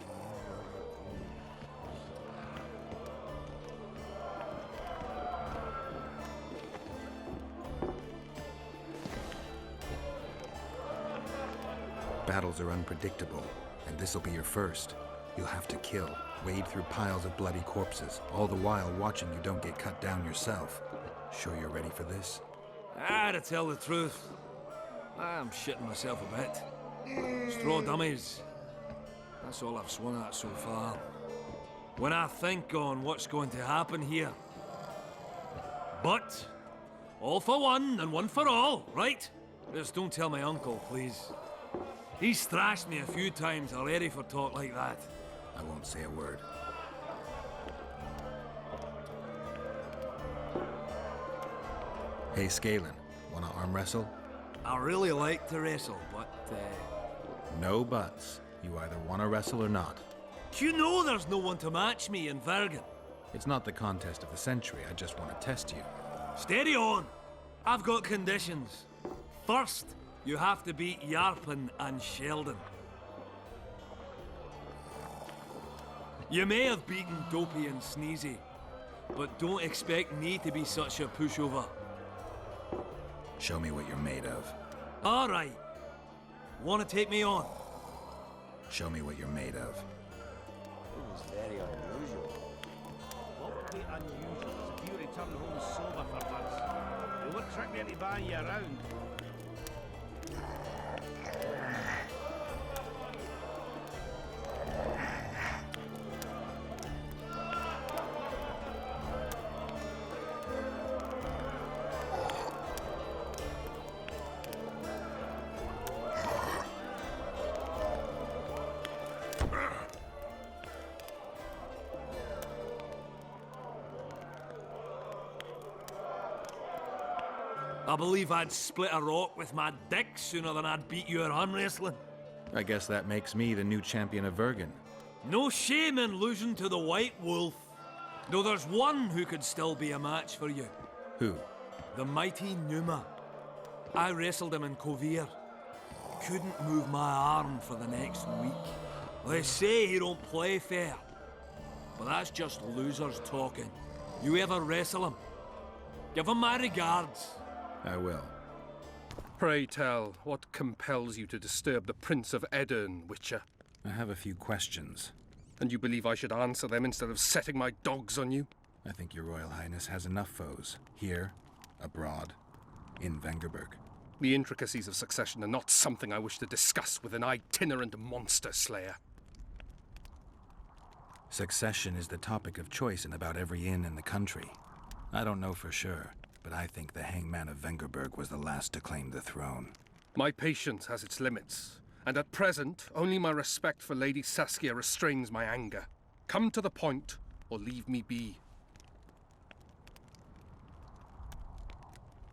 Battles are unpredictable, and this'll be your first. You'll have to kill, wade through piles of bloody corpses, all the while watching you don't get cut down yourself. Sure you're ready for this? To tell the truth, I'm shitting myself a bit. Straw dummies. That's all I've swung at so far. When I think on what's going to happen here. But, all for one and one for all, right? Just don't tell my uncle, please. He's thrashed me a few times already for talk like that. I won't say a word. Hey, Scalen, wanna arm wrestle? I really like to wrestle, but, No buts. You either wanna wrestle or not. You know there's no one to match me in Vergen. It's not the contest of the century, I just want to test you. Steady on! I've got conditions. First, you have to beat Yarpen and Sheldon. You may have beaten Dopey and Sneezy, but don't expect me to be such a pushover. Show me what you're made of. All right. Want to take me on? Show me what you're made of. It was very unusual. What would be unusual is if you return home sober for once. We won't trick me into buying you around. I believe I'd split a rock with my dick sooner than I'd beat you at arm wrestling. I guess that makes me the new champion of Vergen. No shame in losing to the White Wolf. Though there's one who could still be a match for you. Who? The mighty Numa. I wrestled him in Kovir. Couldn't move my arm for the next week. They say he don't play fair. But that's just losers talking. You ever wrestle him? Give him my regards. I will. Pray tell, what compels you to disturb the Prince of Edirn, Witcher? I have a few questions. And you believe I should answer them instead of setting my dogs on you? I think your Royal Highness has enough foes. Here, abroad, in Vengerberg. The intricacies of succession are not something I wish to discuss with an itinerant monster slayer. Succession is the topic of choice in about every inn in the country. I don't know for sure, but I think the hangman of Vengerberg was the last to claim the throne. My patience has its limits, and at present, only my respect for Lady Saskia restrains my anger. Come to the point, or leave me be.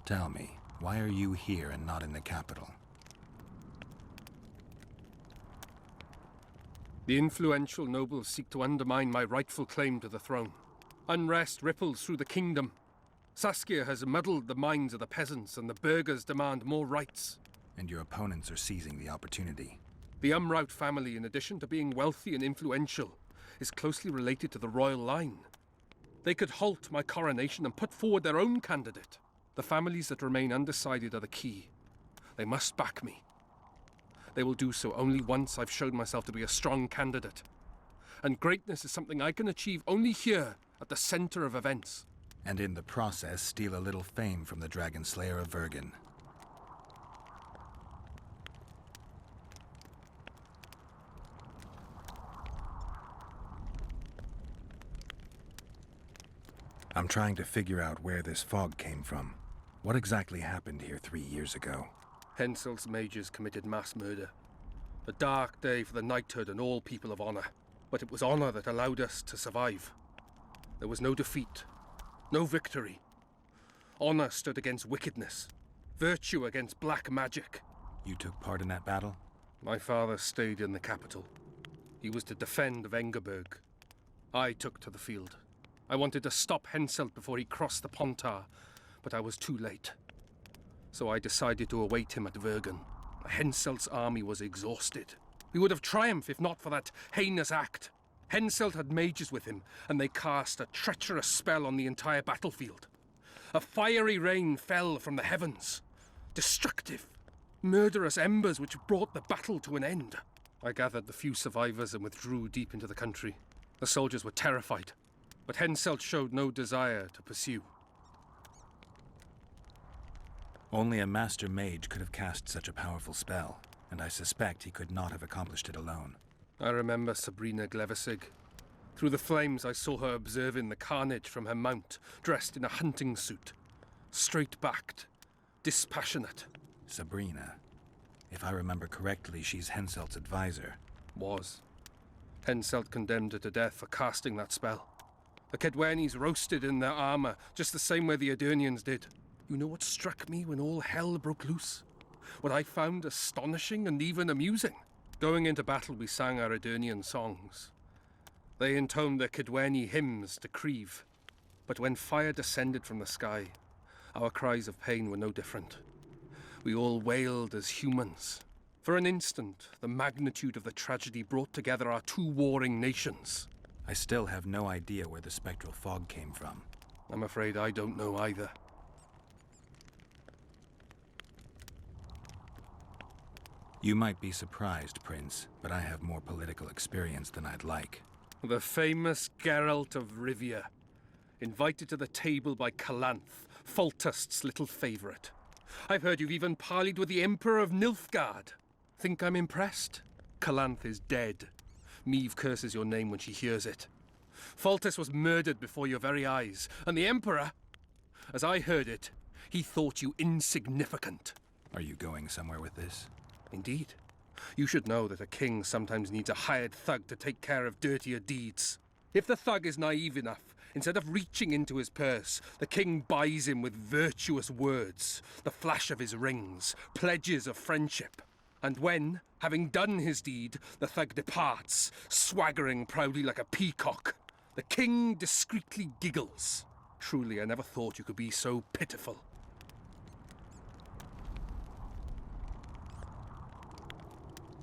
Tell me, why are you here and not in the capital? The influential nobles seek to undermine my rightful claim to the throne. Unrest ripples through the kingdom. Saskia has muddled the minds of the peasants, and the burghers demand more rights. And your opponents are seizing the opportunity. The Umraut family, in addition to being wealthy and influential, is closely related to the royal line. They could halt my coronation and put forward their own candidate. The families that remain undecided are the key. They must back me. They will do so only once I've shown myself to be a strong candidate. And greatness is something I can achieve only here, at the center of events. and in the process steal a little fame from the Dragon Slayer of Vergen. I'm trying to figure out where this fog came from. What exactly happened here 3 years ago? Henselt's mages committed mass murder. A dark day for the knighthood and all people of honor. But it was honor that allowed us to survive. There was no defeat, no victory. Honor stood against wickedness, virtue against black magic. You took part in that battle? My father stayed in the capital. He was to defend Vengerberg. I took to the field. I wanted to stop Henselt before he crossed the Pontar, but I was too late. So I decided to await him at Vergen. Henselt's army was exhausted. We would have triumphed if not for that heinous act. Henselt had mages with him, and they cast a treacherous spell on the entire battlefield. A fiery rain fell from the heavens. Destructive, murderous embers which brought the battle to an end. I gathered the few survivors and withdrew deep into the country. The soldiers were terrified, but Henselt showed no desire to pursue. Only a master mage could have cast such a powerful spell, and I suspect he could not have accomplished it alone. I remember Sabrina Glevesig. Through the flames I saw her observing the carnage from her mount, dressed in a hunting suit. Straight-backed, dispassionate. Sabrina. If I remember correctly, she's Henselt's advisor. Was. Henselt condemned her to death for casting that spell. The Kedwenis roasted in their armor, just the same way the Adernians did. You know what struck me when all hell broke loose? What I found astonishing and even amusing? Going into battle, we sang our Adernian songs. They intoned their Kedweni hymns to Creve. But when fire descended from the sky, our cries of pain were no different. We all wailed as humans. For an instant, the magnitude of the tragedy brought together our two warring nations. I still have no idea where the spectral fog came from. I'm afraid I don't know either. You might be surprised, Prince, but I have more political experience than I'd like. The famous Geralt of Rivia, invited to the table by Calanth, Foltest's little favourite. I've heard you've even parleyed with the Emperor of Nilfgaard. Think I'm impressed? Calanth is dead. Meve curses your name when she hears it. Foltest was murdered before your very eyes, and the Emperor, as I heard it, he thought you insignificant. Are you going somewhere with this? Indeed. You should know that a king sometimes needs a hired thug to take care of dirtier deeds. If the thug is naive enough, instead of reaching into his purse, the king buys him with virtuous words, the flash of his rings, pledges of friendship. And when, having done his deed, the thug departs, swaggering proudly like a peacock, the king discreetly giggles. Truly, I never thought you could be so pitiful.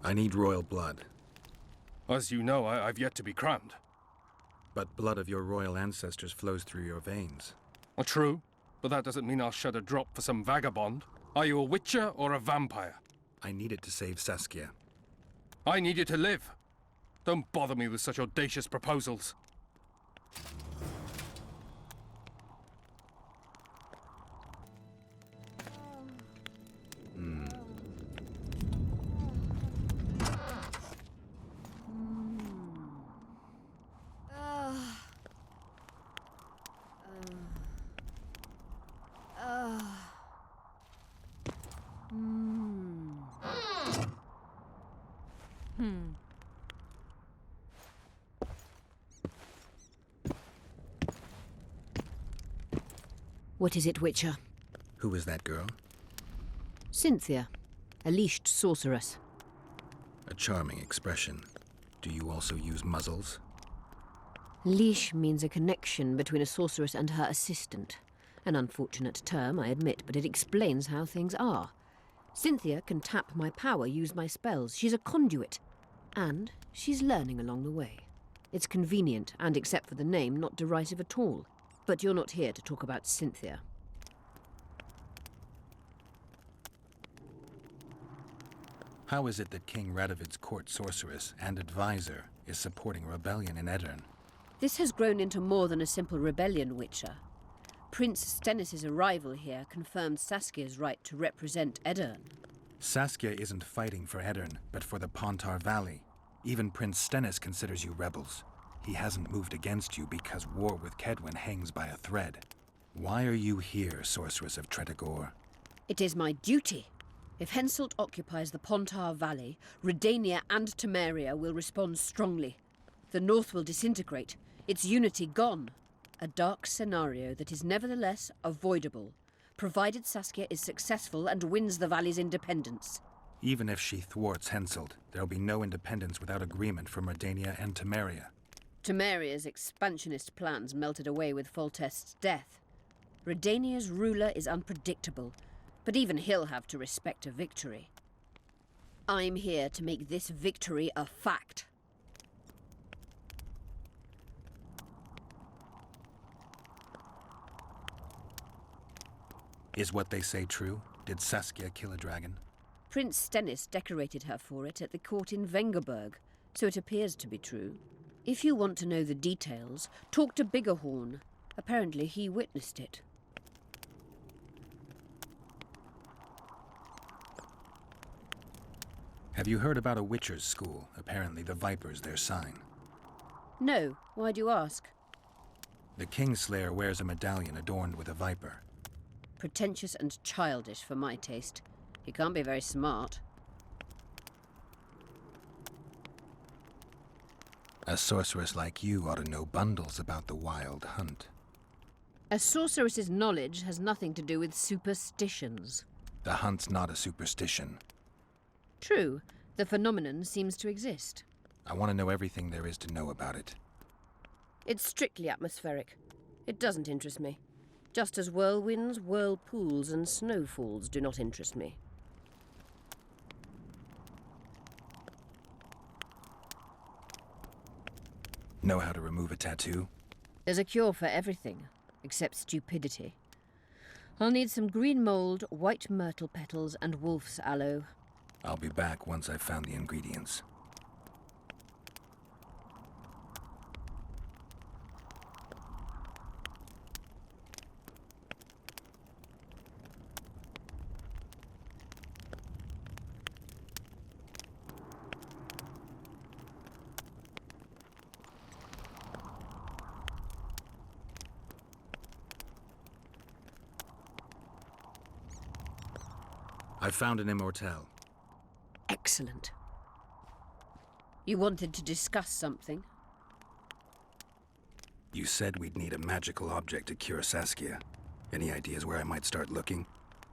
I need royal blood. As you know, I've yet to be crowned. But blood of your royal ancestors flows through your veins. True, but that doesn't mean I'll shed a drop for some vagabond. Are you a witcher or a vampire? I need it to save Saskia. I need you to live. Don't bother me with such audacious proposals. What is it, Witcher? Who is that girl? Cynthia, a leashed sorceress. A charming expression. Do you also use muzzles? Leash means a connection between a sorceress and her assistant. An unfortunate term, I admit, but it explains how things are. Cynthia can tap my power, use my spells. She's a conduit. And she's learning along the way. It's convenient, and except for the name, not derisive at all. But you're not here to talk about Cynthia. How is it that King Radovid's court sorceress and advisor is supporting a rebellion in Edirn? This has grown into more than a simple rebellion, Witcher. Prince Stennis's arrival here confirmed Saskia's right to represent Edirn. Saskia isn't fighting for Edirn, but for the Pontar Valley. Even Prince Stennis considers you rebels. He hasn't moved against you because war with Kedwen hangs by a thread. Why are you here, Sorceress of Tretogor? It is my duty. If Henselt occupies the Pontar Valley, Redania and Temeria will respond strongly. The North will disintegrate, its unity gone. A dark scenario that is nevertheless avoidable, provided Saskia is successful and wins the Valley's independence. Even if she thwarts Henselt, there'll be no independence without agreement from Redania and Temeria. Temeria's expansionist plans melted away with Foltest's death. Redania's ruler is unpredictable, but even he'll have to respect a victory. I'm here to make this victory a fact. Is what they say true? Did Saskia kill a dragon? Prince Stennis decorated her for it at the court in Vengerberg, so it appears to be true. If you want to know the details, talk to Biggerhorn. Apparently he witnessed it. Have you heard about a Witcher's school? Apparently the Viper's their sign. No, why do you ask? The Kingslayer wears a medallion adorned with a viper. Pretentious and childish for my taste. He can't be very smart. A sorceress like you ought to know bundles about the wild hunt. A sorceress's knowledge has nothing to do with superstitions. The hunt's not a superstition. True, the phenomenon seems to exist. I want to know everything there is to know about it. It's strictly atmospheric. It doesn't interest me. Just as whirlwinds, whirlpools, and snowfalls do not interest me. Know how to remove a tattoo? There's a cure for everything, except stupidity. I'll need some green mold, white myrtle petals, and wolf's aloe. I'll be back once I've found the ingredients. I found an immortelle. Excellent. You wanted to discuss something? You said we'd need a magical object to cure Saskia. Any ideas where I might start looking?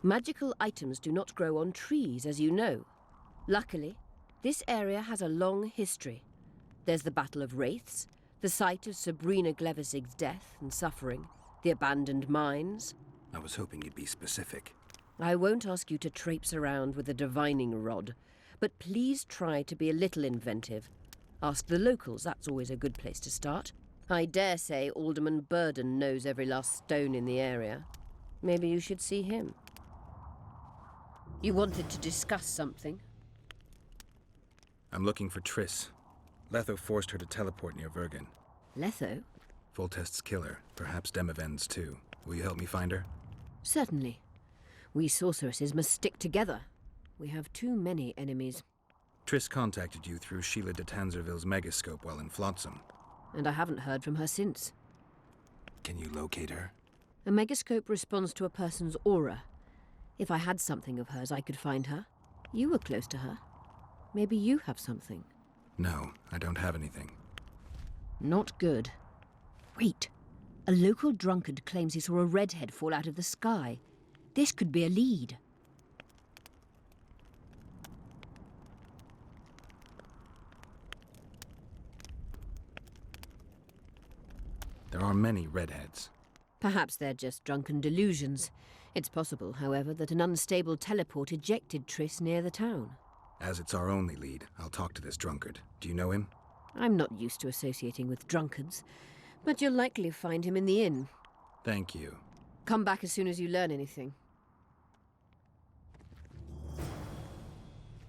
Magical items do not grow on trees, as you know. Luckily, this area has a long history. There's the Battle of Wraiths, the site of Sabrina Glevisig's death and suffering, the abandoned mines. I was hoping you'd be specific. I won't ask you to traipse around with a divining rod, but please try to be a little inventive. Ask the locals, that's always a good place to start. I dare say Alderman Burden knows every last stone in the area. Maybe you should see him. You wanted to discuss something? I'm looking for Triss. Letho forced her to teleport near Vergen. Letho? Foltest's killer, perhaps Demavend's too. Will you help me find her? Certainly. We sorceresses must stick together. We have too many enemies. Triss contacted you through Sheila de Tanzerville's megascope while in Flotsam. And I haven't heard from her since. Can you locate her? A megascope responds to a person's aura. If I had something of hers, I could find her. You were close to her. Maybe you have something. No, I don't have anything. Not good. Wait. A local drunkard claims he saw a redhead fall out of the sky. This could be a lead. There are many redheads. Perhaps they're just drunken delusions. It's possible, however, that an unstable teleport ejected Triss near the town. As it's our only lead, I'll talk to this drunkard. Do you know him? I'm not used to associating with drunkards, but you'll likely find him in the inn. Thank you. Come back as soon as you learn anything.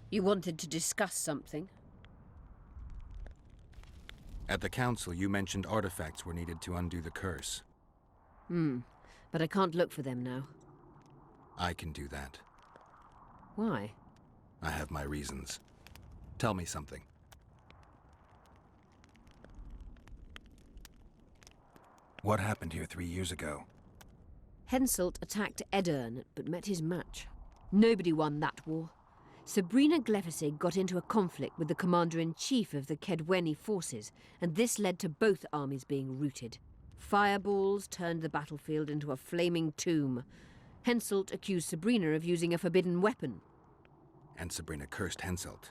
You wanted to discuss something? At the council, you mentioned artifacts were needed to undo the curse. But I can't look for them now. I can do that. Why? I have my reasons. Tell me something. What happened here 3 years ago? Henselt attacked Edirn, but met his match. Nobody won that war. Sabrina Glefisig got into a conflict with the commander-in-chief of the Kedweni forces, and this led to both armies being routed. Fireballs turned the battlefield into a flaming tomb. Henselt accused Sabrina of using a forbidden weapon. And Sabrina cursed Henselt.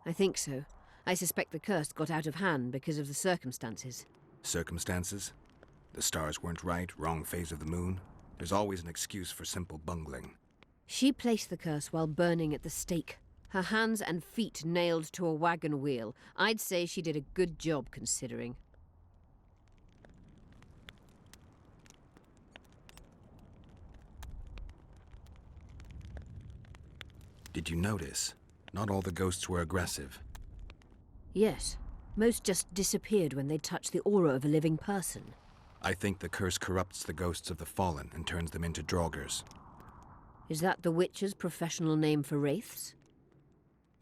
I think so. I suspect the curse got out of hand because of the circumstances. Circumstances? The stars weren't right, wrong phase of the moon? There's always an excuse for simple bungling. She placed the curse while burning at the stake. Her hands and feet nailed to a wagon wheel. I'd say she did a good job, considering. Did you notice? Not all the ghosts were aggressive. Yes. Most just disappeared when they touched the aura of a living person. I think the curse corrupts the ghosts of the fallen and turns them into draugrs. Is that the Witcher's professional name for wraiths?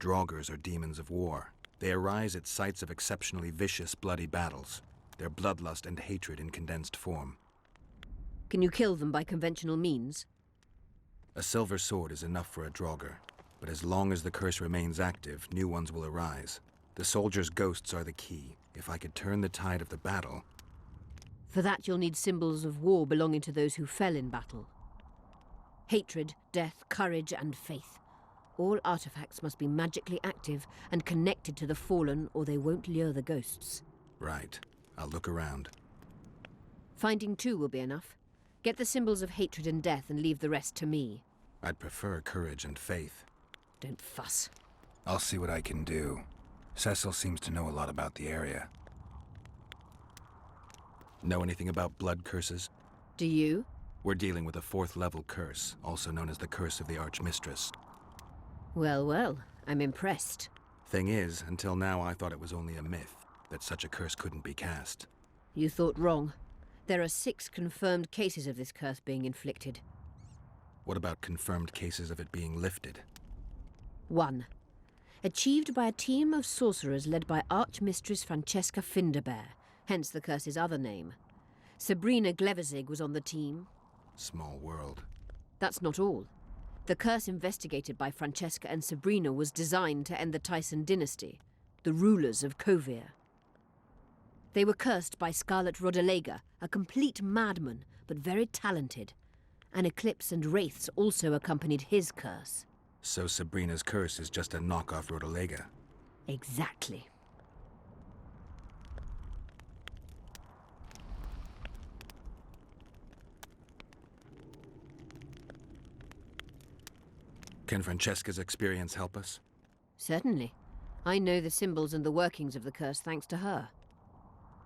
Draugrs are demons of war. They arise at sites of exceptionally vicious, bloody battles. Their bloodlust and hatred in condensed form. Can you kill them by conventional means? A silver sword is enough for a draugr, but as long as the curse remains active, new ones will arise. The soldiers' ghosts are the key. If I could turn the tide of the battle... For that you'll need symbols of war belonging to those who fell in battle. Hatred, death, courage, and faith. All artifacts must be magically active and connected to the fallen, or they won't lure the ghosts. Right. I'll look around. Finding two will be enough. Get the symbols of hatred and death and leave the rest to me. I'd prefer courage and faith. Don't fuss. I'll see what I can do. Cecil seems to know a lot about the area. Know anything about blood curses? Do you? We're dealing with a 4th level curse, also known as the Curse of the Archmistress. Well, well, I'm impressed. Thing is, until now I thought it was only a myth, that such a curse couldn't be cast. You thought wrong. There are 6 confirmed cases of this curse being inflicted. What about confirmed cases of it being lifted? 1. Achieved by a team of sorcerers led by Archmistress Francesca Finderbear, hence the curse's other name. Sabrina Glefisig was on the team. Small world. That's not all. The curse investigated by Francesca and Sabrina was designed to end the Tyson dynasty, the rulers of Kovir. They were cursed by Scarlet Rodalega, a complete madman, but very talented. An eclipse and wraiths also accompanied his curse. So Sabrina's curse is just a knockoff Rodalega? Exactly. Can Francesca's experience help us? Certainly. I know the symbols and the workings of the curse thanks to her.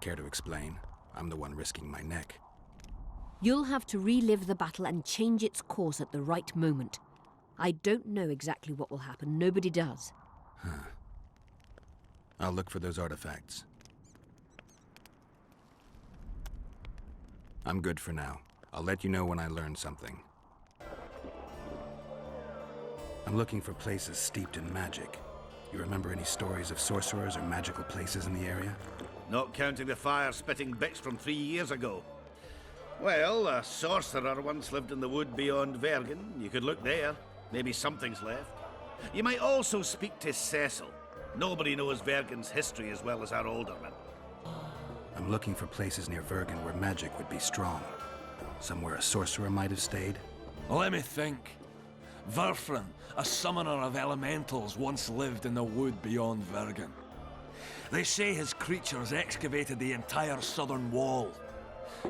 Care to explain? I'm the one risking my neck. You'll have to relive the battle and change its course at the right moment. I don't know exactly what will happen. Nobody does. Huh. I'll look for those artifacts. I'm good for now. I'll let you know when I learn something. I'm looking for places steeped in magic. You remember any stories of sorcerers or magical places in the area? Not counting the fire-spitting bits from 3 years ago. Well, a sorcerer once lived in the wood beyond Vergen. You could look there. Maybe something's left. You might also speak to Cecil. Nobody knows Vergen's history as well as our alderman. I'm looking for places near Vergen where magic would be strong. Somewhere a sorcerer might have stayed. Let me think. Verfrin, a summoner of elementals, once lived in the wood beyond Vergen. They say his creatures excavated the entire southern wall.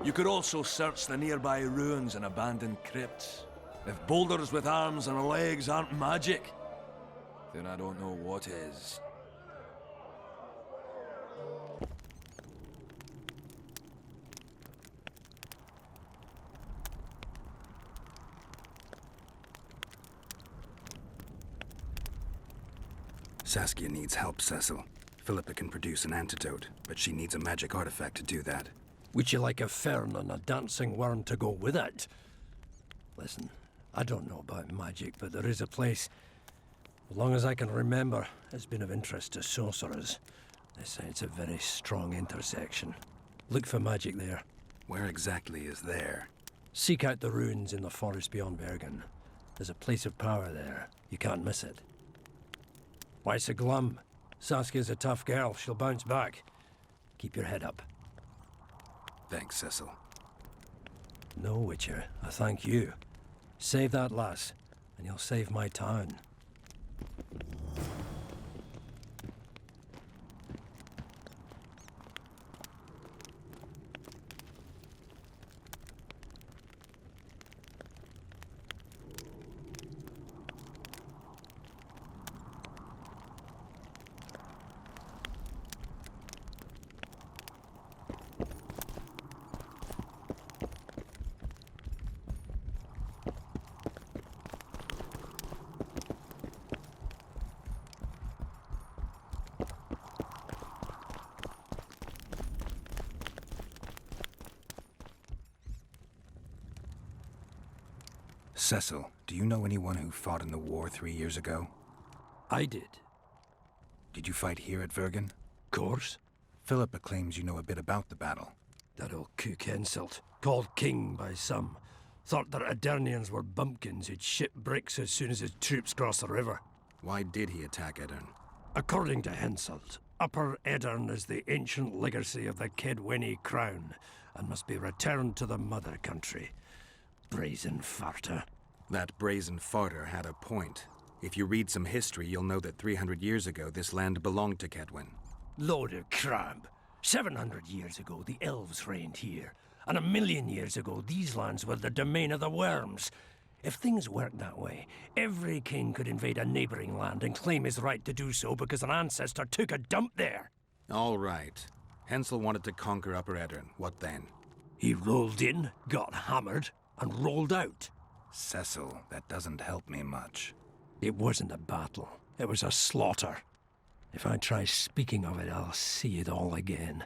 You could also search the nearby ruins and abandoned crypts. If boulders with arms and legs aren't magic, then I don't know what is. Saskia needs help, Cecil. Philippa can produce an antidote, but she needs a magic artifact to do that. Would you like a fern and a dancing worm to go with it? Listen, I don't know about magic, but there is a place, as long as I can remember, has been of interest to sorcerers. They say it's a very strong intersection. Look for magic there. Where exactly is there? Seek out the ruins in the forest beyond Bergen. There's a place of power there. You can't miss it. Why so glum? Saskia's a tough girl. She'll bounce back. Keep your head up. Thanks, Cecil. No, Witcher. I thank you. Save that lass, and you'll save my town. Cecil, do you know anyone who fought in the war 3 years ago? I did. Did you fight here at Vergen? Course. Philippa claims you know a bit about the battle. That old kook Henselt, called king by some, thought that Aedirnians were bumpkins who'd ship bricks as soon as his troops crossed the river. Why did he attack Aedirn? According to Henselt, Upper Aedirn is the ancient legacy of the Kedweni crown and must be returned to the mother country. Brazen farter. That brazen farter had a point. If you read some history, you'll know that 300 years ago this land belonged to Kedwen. Load of crab. 700 years ago, the elves reigned here. And 1,000,000 years ago, these lands were the domain of the worms. If things worked that way, every king could invade a neighboring land and claim his right to do so because an ancestor took a dump there. All right. Hensel wanted to conquer Upper Aedirn. What then? He rolled in, got hammered, and rolled out. Cecil, that doesn't help me much. It wasn't a battle. It was a slaughter. If I try speaking of it, I'll see it all again.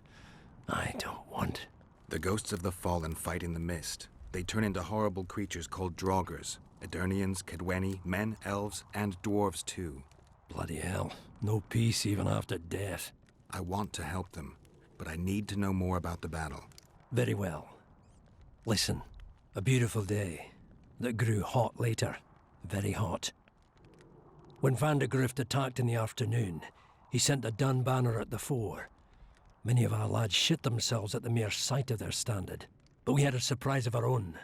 I don't want... The ghosts of the fallen fight in the mist. They turn into horrible creatures called Draugrs. Aedirnians, Kedweni, men, elves, and dwarves too. Bloody hell. No peace even after death. I want to help them, but I need to know more about the battle. Very well. Listen. A beautiful day that grew hot later. Very hot. When Vandegrift attacked in the afternoon, he sent a dun banner at the fore. Many of our lads shit themselves at the mere sight of their standard, but we had a surprise of our own.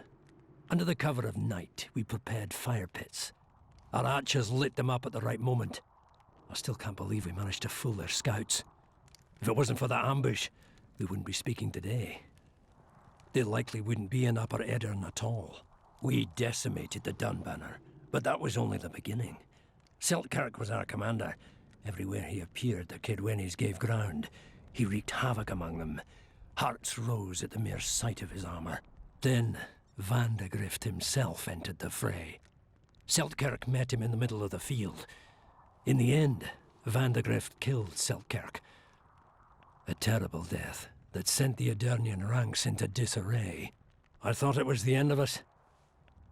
Under the cover of night, we prepared fire pits. Our archers lit them up at the right moment. I still can't believe we managed to fool their scouts. If it wasn't for that ambush, we wouldn't be speaking today. They likely wouldn't be in Upper Aedirn at all. We decimated the Dun Banner, but that was only the beginning. Seltkirk was our commander. Everywhere he appeared, the Kedwenis gave ground. He wreaked havoc among them. Hearts rose at the mere sight of his armor. Then, Vandegrift himself entered the fray. Seltkirk met him in the middle of the field. In the end, Vandegrift killed Seltkirk. A terrible death that sent the Aedirnian ranks into disarray. I thought it was the end of us.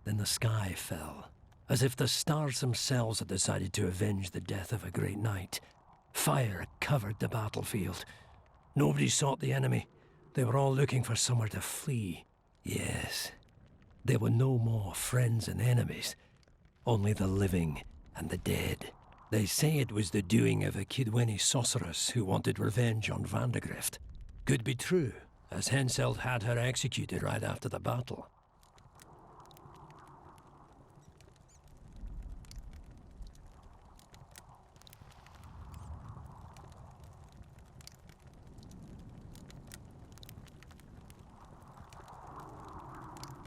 Then the sky fell, as if the stars themselves had decided to avenge the death of a great knight. Fire covered the battlefield. Nobody sought the enemy. They were all looking for somewhere to flee. Yes, there were no more friends and enemies, only the living and the dead. They say it was the doing of a Kedweni sorceress who wanted revenge on Vandegrift. Could be true, as Henselt had her executed right after the battle.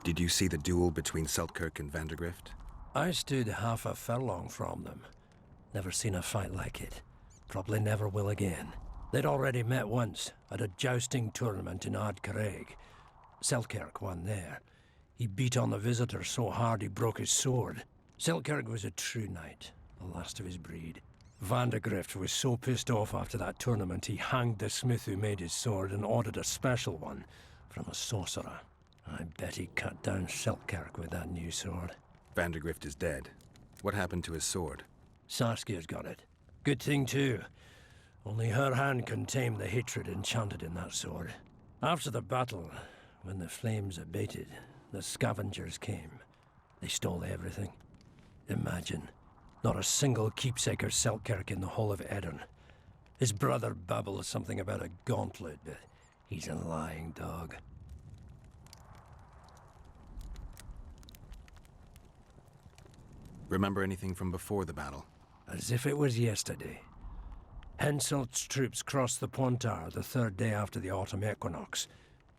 Did you see the duel between Seltkirk and Vandegrift? I stood half a furlong from them. Never seen a fight like it. Probably never will again. They'd already met once, at a jousting tournament in Ardcarreg. Seltkirk won there. He beat on the visitor so hard he broke his sword. Seltkirk was a true knight, the last of his breed. Vandegrift was so pissed off after that tournament he hanged the smith who made his sword and ordered a special one from a sorcerer. I bet he cut down Selkirk with that new sword. Vandergrift is dead. What happened to his sword? Saskia's got it. Good thing, too. Only her hand can tame the hatred enchanted in that sword. After the battle, when the flames abated, the scavengers came. They stole everything. Imagine, not a single keepsake or Selkirk in the whole of Edirn. His brother babbles something about a gauntlet, but he's a lying dog. Remember anything from before the battle? As if it was yesterday. Henselt's troops crossed the Pontar the third day after the autumn equinox.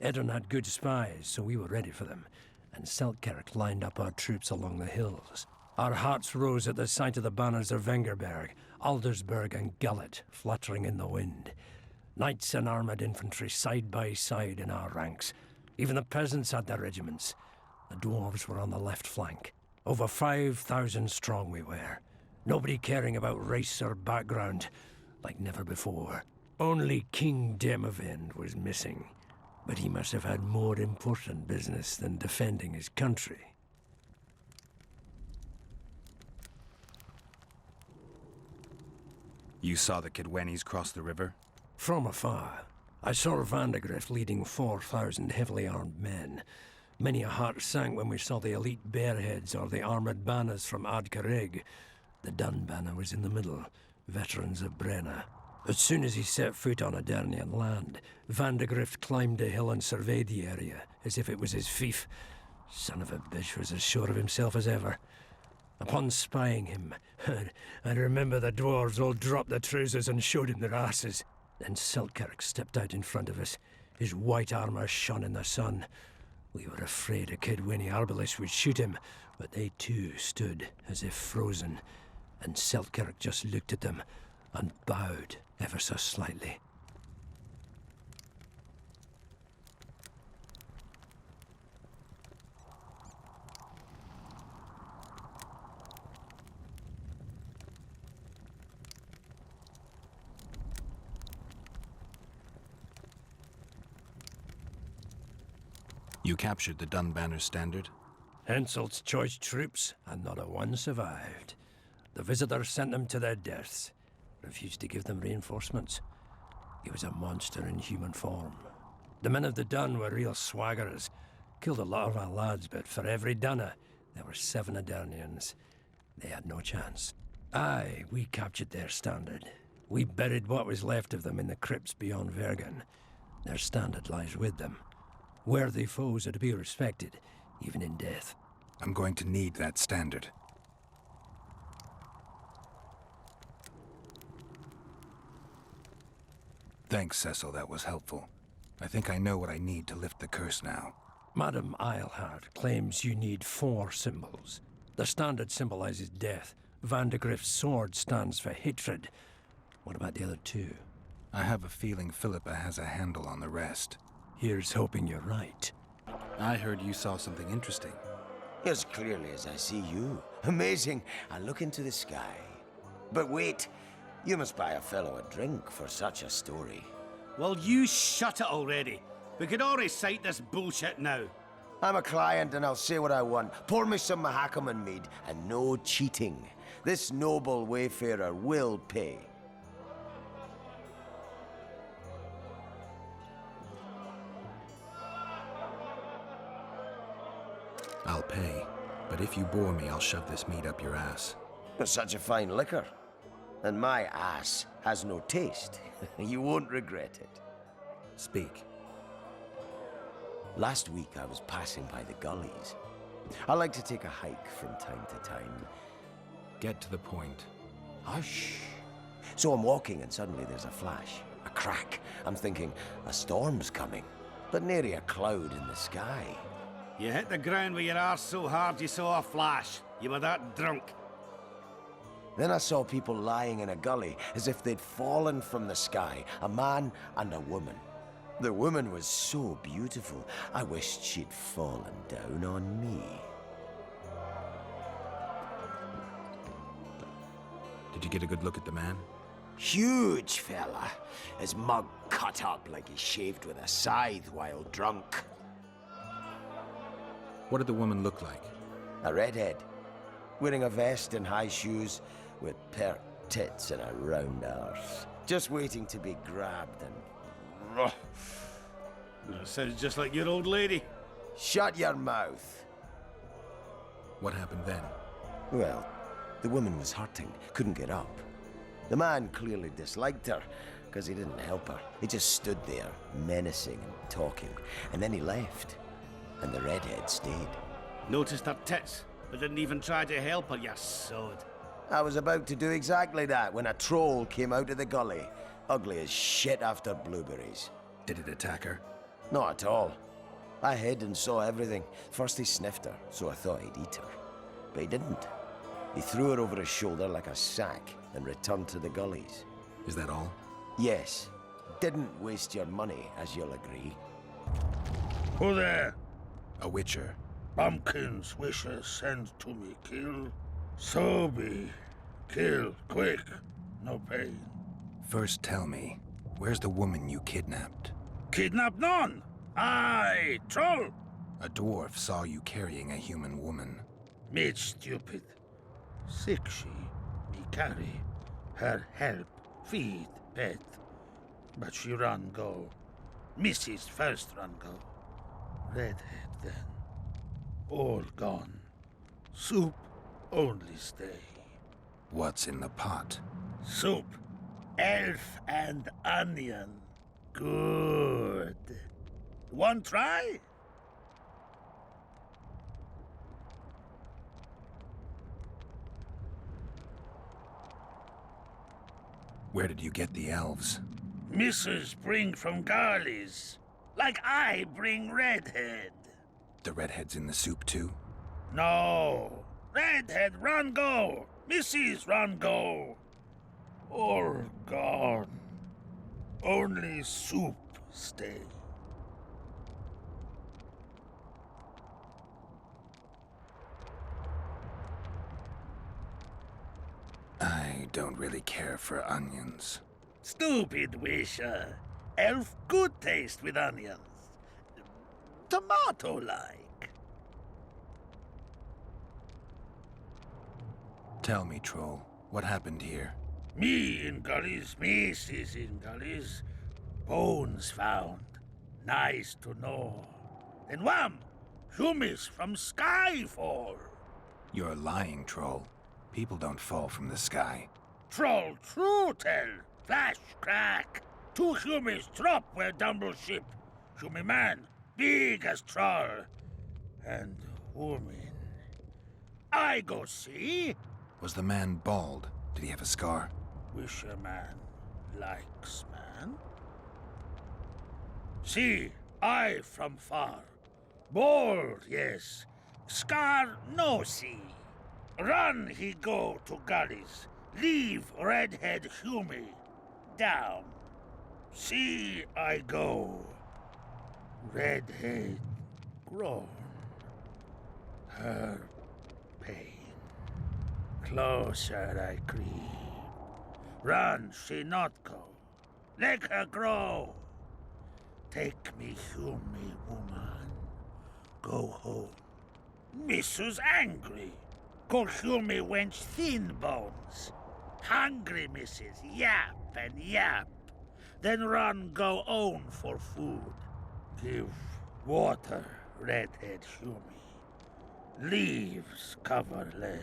Edirn had good spies, so we were ready for them, and Selkirk lined up our troops along the hills. Our hearts rose at the sight of the banners of Vengerberg, Aldersberg and Gullet fluttering in the wind. Knights and armoured infantry side by side in our ranks. Even the peasants had their regiments. The dwarves were on the left flank. Over 5,000 strong we were. Nobody caring about race or background, like never before. Only King Demavend was missing, but he must have had more important business than defending his country. You saw the Kidwennies cross the river? From afar. I saw Vandergrift leading 4,000 heavily armed men. Many a heart sank when we saw the elite bearheads or the armoured banners from Ardcarrig. The Dun banner was in the middle, veterans of Brenna. As soon as he set foot on Adernian land, Vandergrift climbed a hill and surveyed the area, as if it was his fief. Son of a bitch was as sure of himself as ever. Upon spying him, I remember the dwarves all dropped their trousers and showed him their asses. Then Selkirk stepped out in front of us. His white armour shone in the sun. We were afraid a Kidwenny arbalist would shoot him, but they too stood as if frozen, and Selkirk just looked at them and bowed ever so slightly. You captured the Dunbanner standard? Henselt's choice troops, and not a one survived. The visitors sent them to their deaths, refused to give them reinforcements. He was a monster in human form. The men of the Dun were real swaggerers. Killed a lot of our lads, but for every Dunner, there were 7 Adernians. They had no chance. Aye, we captured their standard. We buried what was left of them in the crypts beyond Vergen. Their standard lies with them. Worthy foes are to be respected, even in death. I'm going to need that standard. Thanks, Cecil, that was helpful. I think I know what I need to lift the curse now. Madame Eilhart claims you need 4 symbols. The standard symbolizes death. Vandergrift's sword stands for hatred. What about the other 2? I have a feeling Philippa has a handle on the rest. Here's hoping you're right. I heard you saw something interesting. As clearly as I see you. Amazing. I look into the sky. But wait, you must buy a fellow a drink for such a story. Well, you shut it already. We could all recite this bullshit now. I'm a client and I'll say what I want. Pour me some Mahakaman mead and no cheating. This noble wayfarer will pay. I'll pay, but if you bore me, I'll shove this meat up your ass. Such a fine liquor. And my ass has no taste. You won't regret it. Speak. Last week I was passing by the gullies. I like to take a hike from time to time. Get to the point. Hush. So I'm walking and suddenly there's a flash, a crack. I'm thinking, a storm's coming. But nary a cloud in the sky. You hit the ground with your arse so hard you saw a flash. You were that drunk. Then I saw people lying in a gully as if they'd fallen from the sky, a man and a woman. The woman was so beautiful, I wished she'd fallen down on me. Did you get a good look at the man? Huge fella. His mug cut up like he shaved with a scythe while drunk. What did the woman look like? A redhead, wearing a vest and high shoes with pert tits and a round arse. Just waiting to be grabbed and... That sounds just like your old lady. Shut your mouth. What happened then? Well, the woman was hurting, couldn't get up. The man clearly disliked her, because he didn't help her. He just stood there, menacing and talking, and then he left. And the redhead stayed. Noticed her tits, but didn't even try to help her, you sod. I was about to do exactly that when a troll came out of the gully, ugly as shit after blueberries. Did it attack her? Not at all. I hid and saw everything. First he sniffed her, so I thought he'd eat her. But he didn't. He threw her over his shoulder like a sack and returned to the gullies. Is that all? Yes. Didn't waste your money, as you'll agree. Who there? A witcher. Bumpkin's wishes send to me kill. So be. Kill, quick. No pain. First tell me, where's the woman you kidnapped? Kidnap none! Aye, troll! A dwarf saw you carrying a human woman. Made stupid. Sick she, me carry. Her help, feed, pet. But she run go. Mrs. first run go. Redhead then. All gone. Soup only stay. What's in the pot? Soup. Elf and onion. Good. One try? Where did you get the elves? Mrs. bring from Garley's. Like I bring Redhead. The redhead's in the soup too? No. Redhead run go. Mrs. run go. All gone. Only soup stay. I don't really care for onions. Stupid wisher. Elf good taste with onions. Tomato-like. Tell me, troll, what happened here? Me in gullies, Mrs. in gullies. Bones found. Nice to know. Then wham! Humis from sky fall. You're lying, troll. People don't fall from the sky. Troll true tell. Flash crack. 2 humis drop where Dumble ship. Humi man, big as troll. And woman. I go see. Was the man bald? Did he have a scar? Wisher man likes man. See, I from far. Bald, yes. Scar no see. Run he go to gullies. Leave redhead Humi. Down. See I go. Redhead grown. Her pain. Closer I creep. Run she not go. Let her grow. Take me Humi woman. Go home. Mrs. angry. Call Humi wench thin bones. Hungry Mrs. Yap and yap. Then run go own for food. Give water, redhead Humi. Leaves cover leg.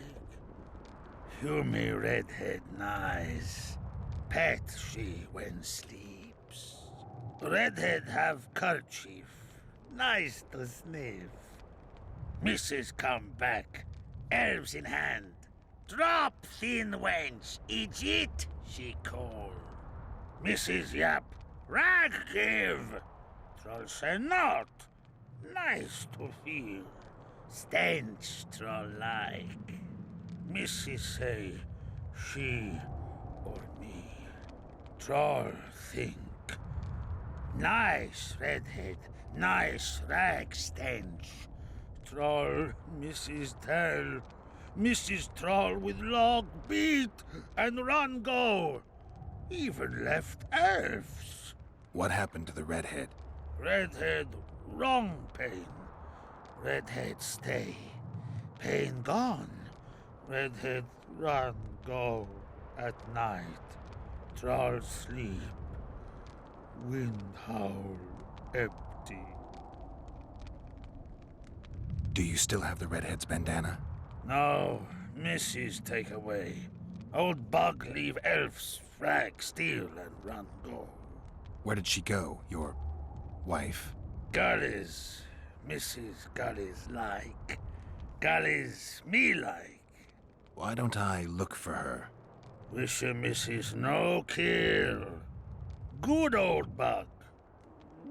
Humi redhead nice. Pet she when sleeps. Redhead have kerchief. Nice to sniff. Mrs. come back. Elves in hand. Drop thin wench. Idiot, she call. Mrs. Yap. Rag give. Troll say not. Nice to feel. Stench troll like. Mrs. say she or me. Troll think. Nice redhead. Nice rag stench. Troll, Mrs. tell. Mrs. Troll with log beat and run go. Even left elves. What happened to the redhead? Redhead wrong pain. Redhead stay. Pain gone. Redhead run, go at night. Troll sleep. Wind howl, empty. Do you still have the redhead's bandana? No, Missy's take away. Old bug leave elves, frag, steal, and run go. Where did she go, your wife? Gullies. Mrs. Gullies like. Gullies me like. Why don't I look for her? Wish a Mrs. no kill. Good old bug.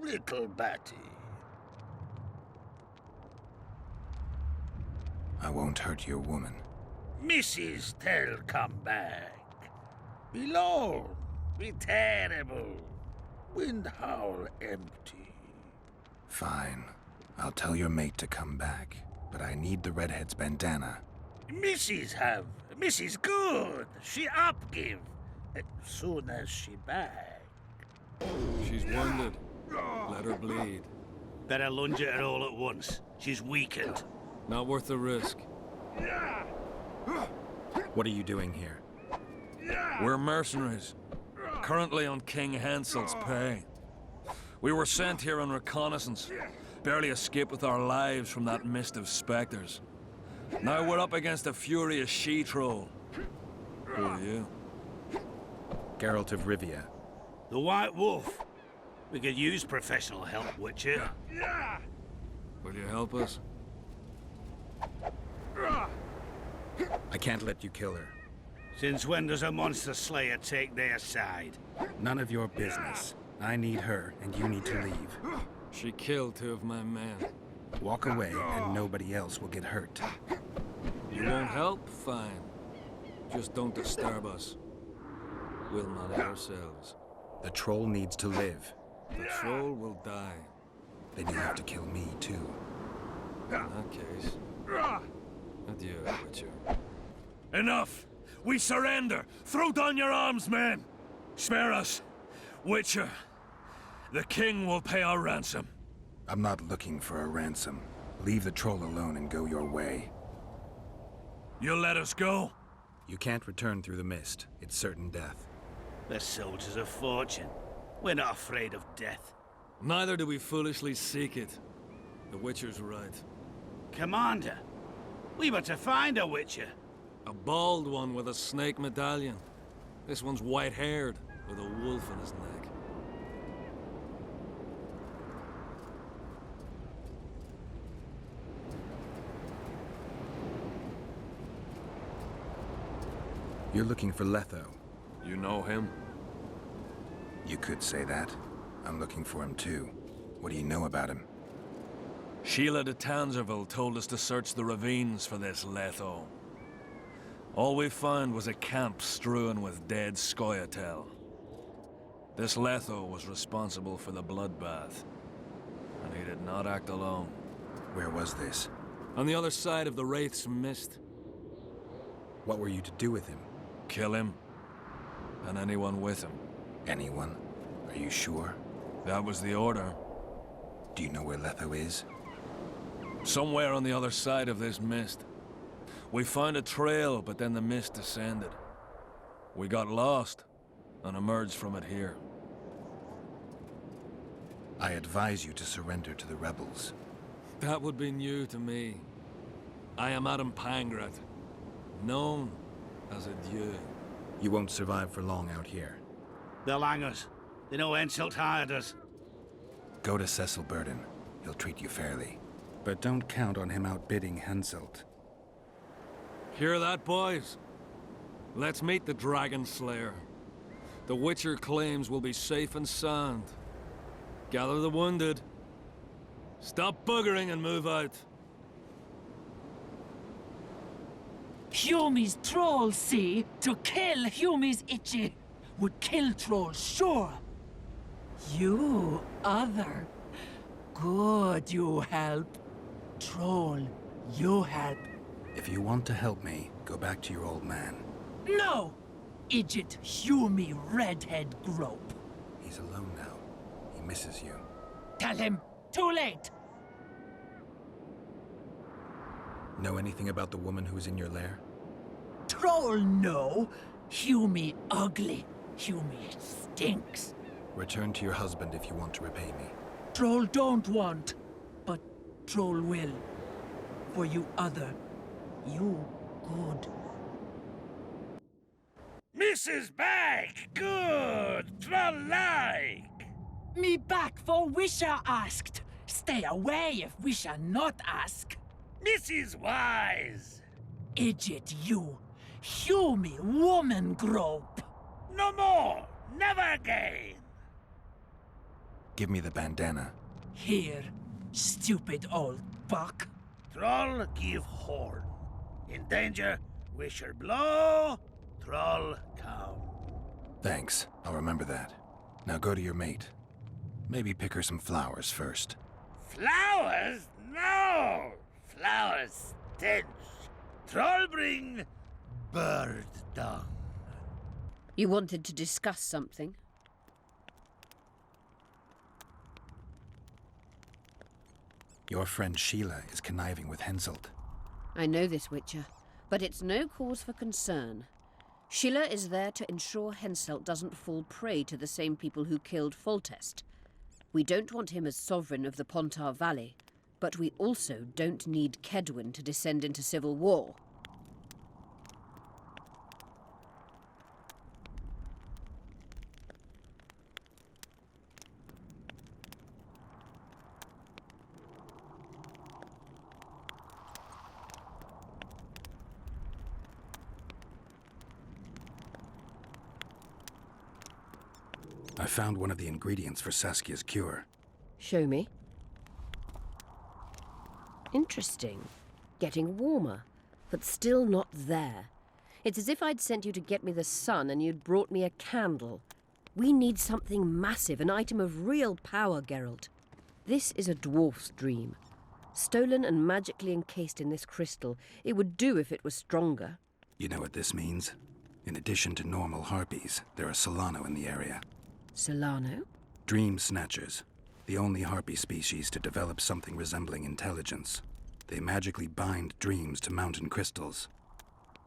Little batty. I won't hurt your woman. Mrs. tell come back. Be lone, be terrible. Wind howl empty. Fine. I'll tell your mate to come back. But I need the redhead's bandana. Mrs. have. Mrs. good. She up give. As soon as she back. She's wounded. Let her bleed. Better lunge at her all at once. She's weakened. Not worth the risk. What are you doing here? We're mercenaries. Currently on King Hansel's pay. We were sent here on reconnaissance. Barely escaped with our lives from that mist of specters. Now we're up against a furious she-troll. Who are you? Geralt of Rivia. The White Wolf. We could use professional help, Witcher. Will you help us? I can't let you kill her. Since when does a monster slayer take their side? None of your business. I need her, and you need to leave. She killed 2 of my men. Walk away, and nobody else will get hurt. You won't help? Fine. Just don't disturb us. We'll manage ourselves. The troll needs to live. The troll will die. Then you have to kill me, too. In that case... Adieu, Witcher. Enough! We surrender! Throw down your arms, men! Spare us! Witcher, the king will pay our ransom. I'm not looking for a ransom. Leave the troll alone and go your way. You'll let us go? You can't return through the mist. It's certain death. The soldiers of fortune. We're not afraid of death. Neither do we foolishly seek it. The Witcher's right. Commander, we were to find a Witcher. A bald one with a snake medallion. This one's white-haired, with a wolf in his neck. You're looking for Letho. You know him? You could say that. I'm looking for him too. What do you know about him? Sheila de Tanserville told us to search the ravines for this Letho. All we found was a camp strewn with dead Scoia'tael. This Letho was responsible for the bloodbath, and he did not act alone. Where was this? On the other side of the Wraith's Mist. What were you to do with him? Kill him, and anyone with him. Anyone? Are you sure? That was the order. Do you know where Letho is? Somewhere on the other side of this mist. We found a trail, but then the mist descended. We got lost, and emerged from it here. I advise you to surrender to the rebels. That would be new to me. I am Adam Pangrat, known as a Dieu. You won't survive for long out here. They'll hang us. They know Henselt hired us. Go to Cecil Burden. He'll treat you fairly. But don't count on him outbidding Henselt. Hear that, boys? Let's meet the Dragon Slayer. The Witcher claims we'll be safe and sound. Gather the wounded. Stop buggering and move out. Humi's troll, see? To kill Humi's itchy. Would kill trolls, sure. You, other. Good, you help. Troll, you help. If you want to help me, go back to your old man. No! Idjit Humi redhead grope. He's alone now. He misses you. Tell him, too late. Know anything about the woman who was in your lair? Troll no. Hume ugly. Hume stinks. Return to your husband if you want to repay me. Troll don't want, but Troll will. For you other. You good. Mrs. Back! Good! Troll-like! Me back for Wisha asked. Stay away if Wisha not ask. Mrs. Wise! Idiot you. Hume woman grope. No more! Never again! Give me the bandana. Here, stupid old buck. Troll give horn. In danger, wisher blow, troll come. Thanks. I'll remember that. Now go to your mate. Maybe pick her some flowers first. Flowers? No! Flowers stench. Troll bring bird dung. You wanted to discuss something? Your friend Sheila is conniving with Henselt. I know this, Witcher, but it's no cause for concern. Sheila is there to ensure Henselt doesn't fall prey to the same people who killed Foltest. We don't want him as sovereign of the Pontar Valley, but we also don't need Kedwin to descend into civil war. I found one of the ingredients for Saskia's cure. Show me. Interesting. Getting warmer, but still not there. It's as if I'd sent you to get me the sun and you'd brought me a candle. We need something massive, an item of real power, Geralt. This is a dwarf's dream. Stolen and magically encased in this crystal. It would do if it was stronger. You know what this means? In addition to normal harpies, there are Solano in the area. Solano? Dream Snatchers. The only harpy species to develop something resembling intelligence. They magically bind dreams to mountain crystals.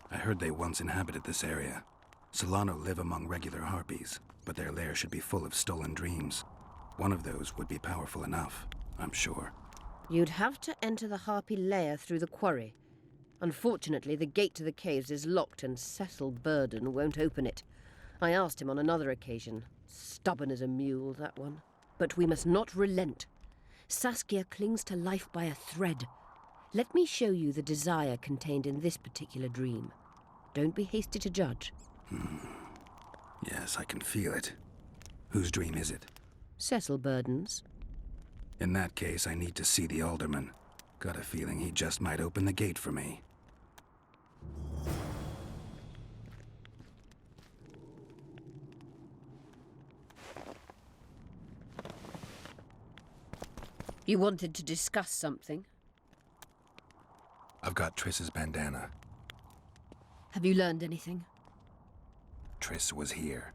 I heard they once inhabited this area. Solano live among regular harpies, but their lair should be full of stolen dreams. One of those would be powerful enough, I'm sure. You'd have to enter the harpy lair through the quarry. Unfortunately, the gate to the caves is locked and Cecil Burden won't open it. I asked him on another occasion. Stubborn as a mule, that one. But we must not relent. Saskia clings to life by a thread. Let me show you the desire contained in this particular dream. Don't be hasty to judge. Yes, I can feel it. Whose dream is it? Cecil Burden's. In that case, I need to see the alderman. Got a feeling he just might open the gate for me. You wanted to discuss something? I've got Triss's bandana. Have you learned anything? Triss was here.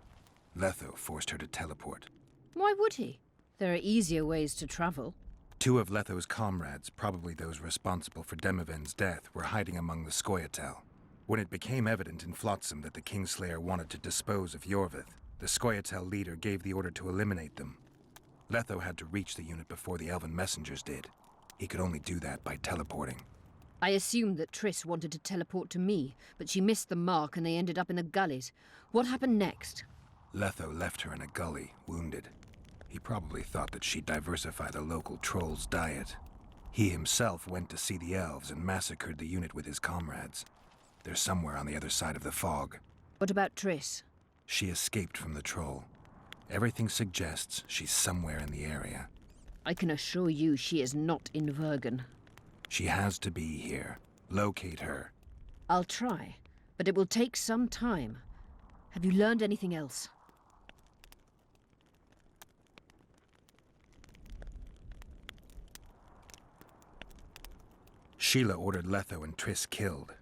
Letho forced her to teleport. Why would he? There are easier ways to travel. Two of Letho's comrades, probably those responsible for Demoven's death, were hiding among the Scoia'tael. When it became evident in Flotsam that the Kingslayer wanted to dispose of Iorveth, the Scoia'tael leader gave the order to eliminate them. Letho had to reach the unit before the elven messengers did. He could only do that by teleporting. I assumed that Triss wanted to teleport to me, but she missed the mark and they ended up in the gullies. What happened next? Letho left her in a gully, wounded. He probably thought that she'd diversify the local trolls' diet. He himself went to see the elves and massacred the unit with his comrades. They're somewhere on the other side of the fog. What about Triss? She escaped from the troll. Everything suggests she's somewhere in the area. I can assure you she is not in Vergen. She has to be here. Locate her. I'll try, but it will take some time. Have you learned anything else? Sheila ordered Letho and Triss killed.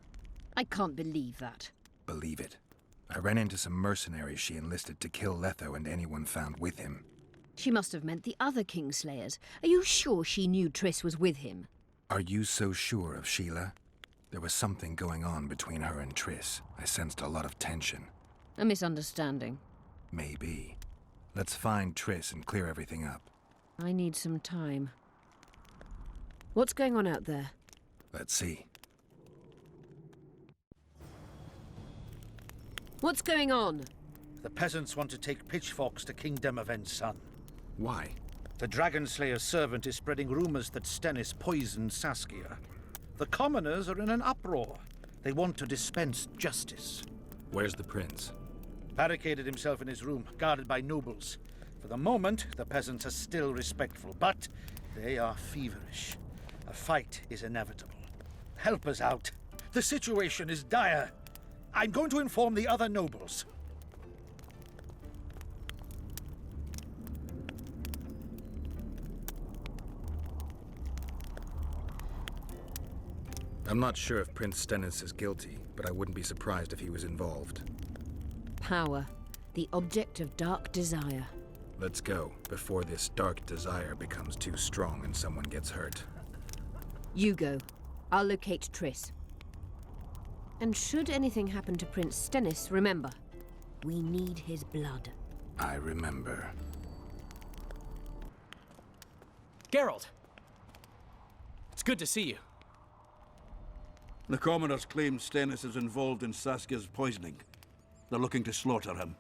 I can't believe that. Believe it. I ran into some mercenaries she enlisted to kill Letho and anyone found with him. She must have meant the other Kingslayers. Are you sure she knew Triss was with him? Are you so sure of Sheila? There was something going on between her and Triss. I sensed a lot of tension. A misunderstanding. Maybe. Let's find Triss and clear everything up. I need some time. What's going on out there? Let's see. What's going on? The peasants want to take pitchforks to King Demoven's son. Why? The Dragonslayer's servant is spreading rumors that Stennis poisoned Saskia. The commoners are in an uproar. They want to dispense justice. Where's the prince? Barricaded himself in his room, guarded by nobles. For the moment, the peasants are still respectful, but they are feverish. A fight is inevitable. Help us out. The situation is dire. I'm going to inform the other nobles. I'm not sure if Prince Stennis is guilty, but I wouldn't be surprised if he was involved. Power. The object of dark desire. Let's go, before this dark desire becomes too strong and someone gets hurt. You go. I'll locate Triss. And should anything happen to Prince Stennis, remember, we need his blood. I remember. Geralt! It's good to see you. The commoners claim Stennis is involved in Saskia's poisoning. They're looking to slaughter him.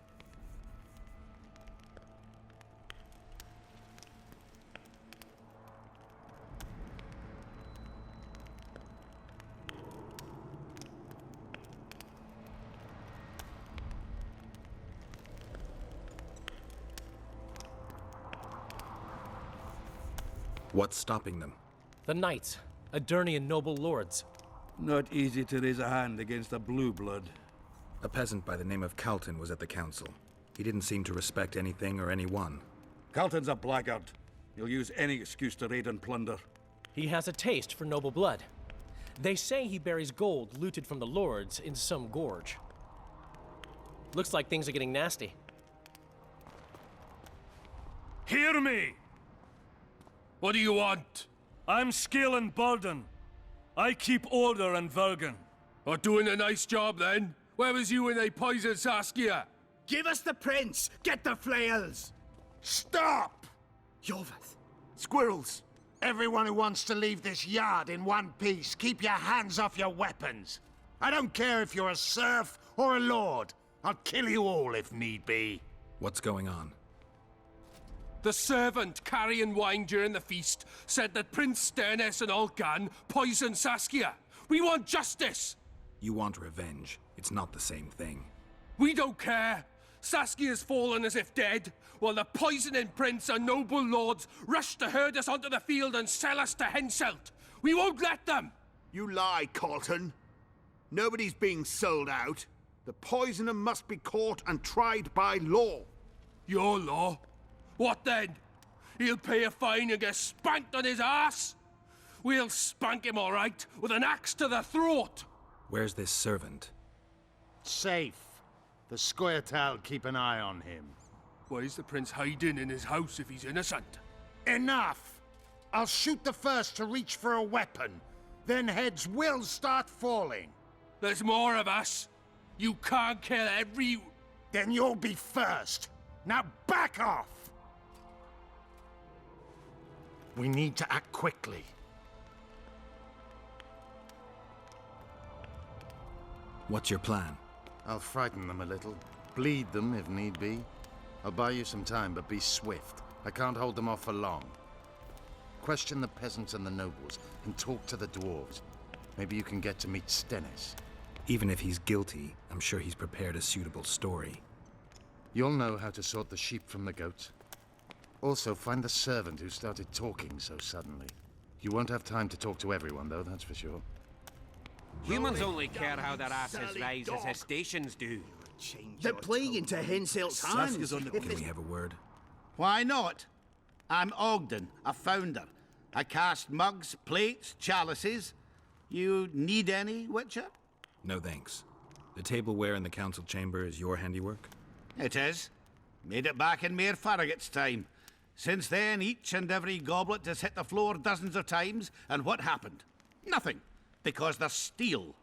What's stopping them? The knights, Adernian noble lords. Not easy to raise a hand against a blue blood. A peasant by the name of Calton was at the council. He didn't seem to respect anything or anyone. Calton's a blackguard. He'll use any excuse to raid and plunder. He has a taste for noble blood. They say he buries gold looted from the lords in some gorge. Looks like things are getting nasty. Hear me! What do you want? I'm Scalan Baldon. I keep order in Vergen. Are doing a nice job then? Where was you when they poisoned Saskia? Give us the prince! Get the flails! Stop! Iorveth. Squirrels! Everyone who wants to leave this yard in one piece, keep your hands off your weapons. I don't care if you're a serf or a lord. I'll kill you all if need be. What's going on? The servant carrying wine during the feast said that Prince Stennis and Olcan poisoned Saskia. We want justice! You want revenge. It's not the same thing. We don't care. Saskia's fallen as if dead, while the poisoning prince and noble lords rush to herd us onto the field and sell us to Henselt. We won't let them! You lie, Calton. Nobody's being sold out. The poisoner must be caught and tried by law. Your law? What then? He'll pay a fine and get spanked on his ass? We'll spank him all right, with an axe to the throat! Where's this servant? Safe. The Scoia'tael keep an eye on him. Why is the prince hiding in his house if he's innocent? Enough! I'll shoot the first to reach for a weapon. Then heads will start falling. There's more of us. You can't kill every... Then you'll be first. Now back off! We need to act quickly. What's your plan? I'll frighten them a little. Bleed them if need be. I'll buy you some time, but be swift. I can't hold them off for long. Question the peasants and the nobles, and talk to the dwarves. Maybe you can get to meet Stennis. Even if he's guilty, I'm sure he's prepared a suitable story. You'll know how to sort the sheep from the goats. Also, find the servant who started talking so suddenly. You won't have time to talk to everyone, though, that's for sure. Humans only care how their asses rise as their stations do. The plague into Henselt's hands. Can we have a word? Why not? I'm Ogden, a founder. I cast mugs, plates, chalices. You need any, Witcher? No thanks. The tableware in the council chamber is your handiwork? It is. Made it back in Mayor Farragut's time. Since then, each and every goblet has hit the floor dozens of times, and what happened? Nothing. Because they're steel.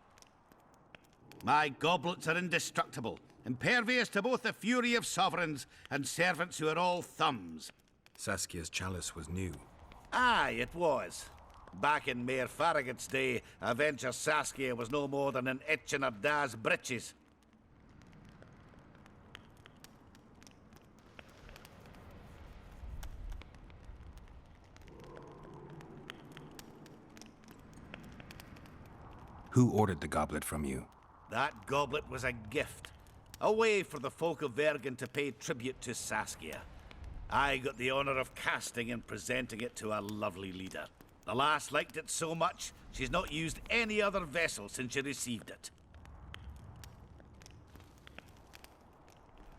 My goblets are indestructible, impervious to both the fury of sovereigns and servants who are all thumbs. Saskia's chalice was new. Aye, it was. Back in Mayor Farragut's day, a venture Saskia was no more than an itch in her da's breeches. Who ordered the goblet from you? That goblet was a gift. A way for the folk of Vergen to pay tribute to Saskia. I got the honor of casting and presenting it to our lovely leader. The lass liked it so much, she's not used any other vessel since she received it.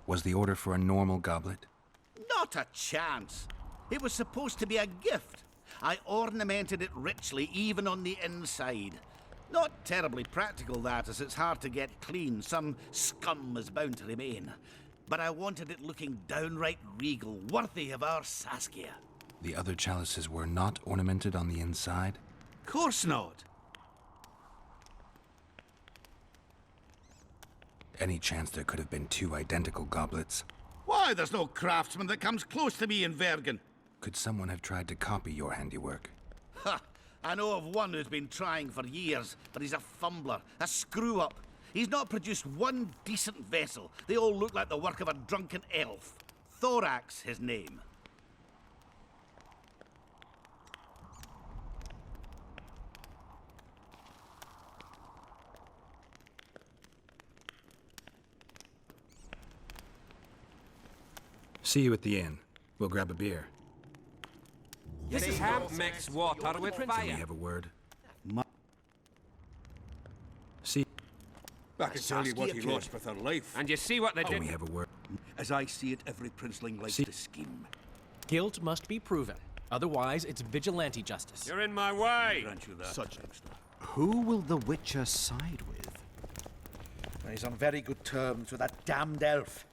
Was the order for a normal goblet? Not a chance. It was supposed to be a gift. I ornamented it richly, even on the inside. Not terribly practical, that, as it's hard to get clean. Some scum is bound to remain. But I wanted it looking downright regal, worthy of our Saskia. The other chalices were not ornamented on the inside? Course not. Any chance there could have been two identical goblets? Why, there's no craftsman that comes close to me in Vergen. Could someone have tried to copy your handiwork? Ha! I know of one who's been trying for years, but he's a fumbler, a screw-up. He's not produced one decent vessel. They all look like the work of a drunken elf. Thorax, his name. See you at the inn. We'll grab a beer. This is hemp mixed water with Can we fire. have a word? I can tell you what he lost with her life. And you see what they Can did. we have a word? As I see it, every princeling likes to scheme. Guilt must be proven. Otherwise, it's vigilante justice. You're in my way. Grant you that. Such extra. Who will the Witcher side with? He's on very good terms with that damned elf.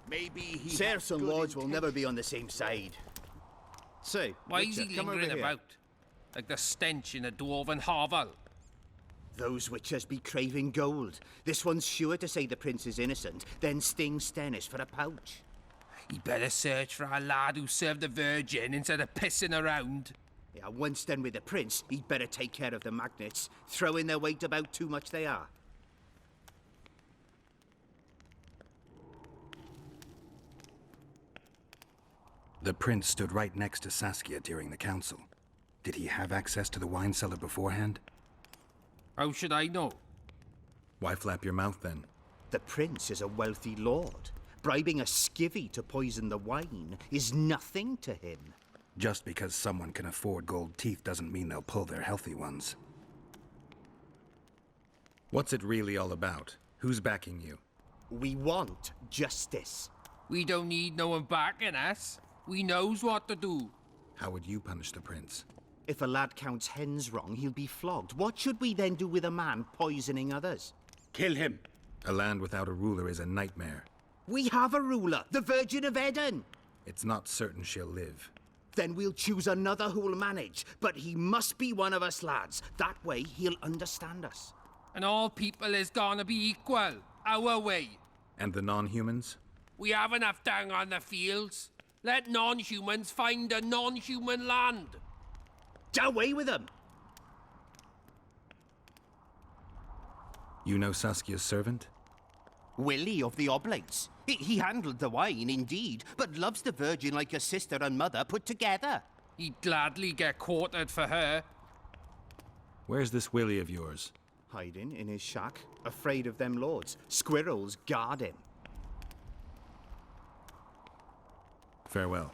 Maybe he. Serfs and lords will never be on the same side. So, Why is Witcher, he come over lingering here. about? Like the stench in a dwarven hovel. Those witchers be craving gold. This one's sure to say the prince is innocent, then sting Stennis for a pouch. He better search for a lad who served the Virgin instead of pissing around. Yeah, once done with the prince, he'd better take care of the magnets, throwing their weight about too much they are. The prince stood right next to Saskia during the council. Did he have access to the wine cellar beforehand? How should I know? Why flap your mouth then? The prince is a wealthy lord. Bribing a skivvy to poison the wine is nothing to him. Just because someone can afford gold teeth doesn't mean they'll pull their healthy ones. What's it really all about? Who's backing you? We want justice. We don't need no one backing us. We knows what to do. How would you punish the prince? If a lad counts hens wrong, he'll be flogged. What should we then do with a man poisoning others? Kill him. A land without a ruler is a nightmare. We have a ruler, the Virgin of Eden. It's not certain she'll live. Then we'll choose another who'll manage. But he must be one of us lads. That way he'll understand us. And all people is gonna be equal. Our way. And the non-humans? We have enough down on the fields. Let non-humans find a non-human land. Away with them! You know Saskia's servant? Willie of the Oblates. He handled the wine, indeed, but loves the Virgin like a sister and mother put together. He'd gladly get quartered for her. Where's this Willie of yours? Hiding in his shack, afraid of them lords. Squirrels guard him. Farewell.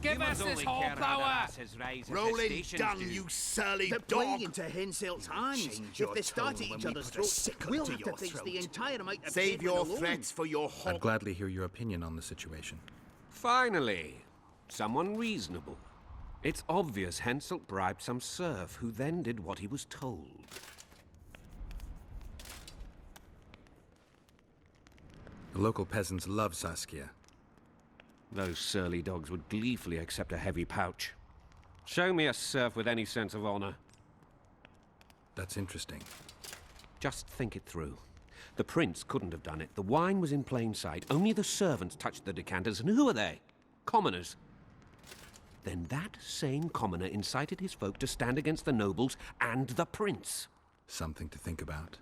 Give us this horsepower! Roll it down, you surly They're dog! playing into Henselt's hands. Change If your they start tone at when each we other's put a throats, sickle we'll to have to your face throat. the entire amount of Save pavement your alone. threats for your hog. I'd gladly hear your opinion on the situation. Finally, someone reasonable. It's obvious Henselt bribed some serf who then did what he was told. The local peasants love Saskia. Those surly dogs would gleefully accept a heavy pouch. Show me a serf with any sense of honor. That's interesting. Just think it through. The prince couldn't have done it. The wine was in plain sight. Only the servants touched the decanters, and who are they? Commoners. Then that same commoner incited his folk to stand against the nobles and the prince. Something to think about.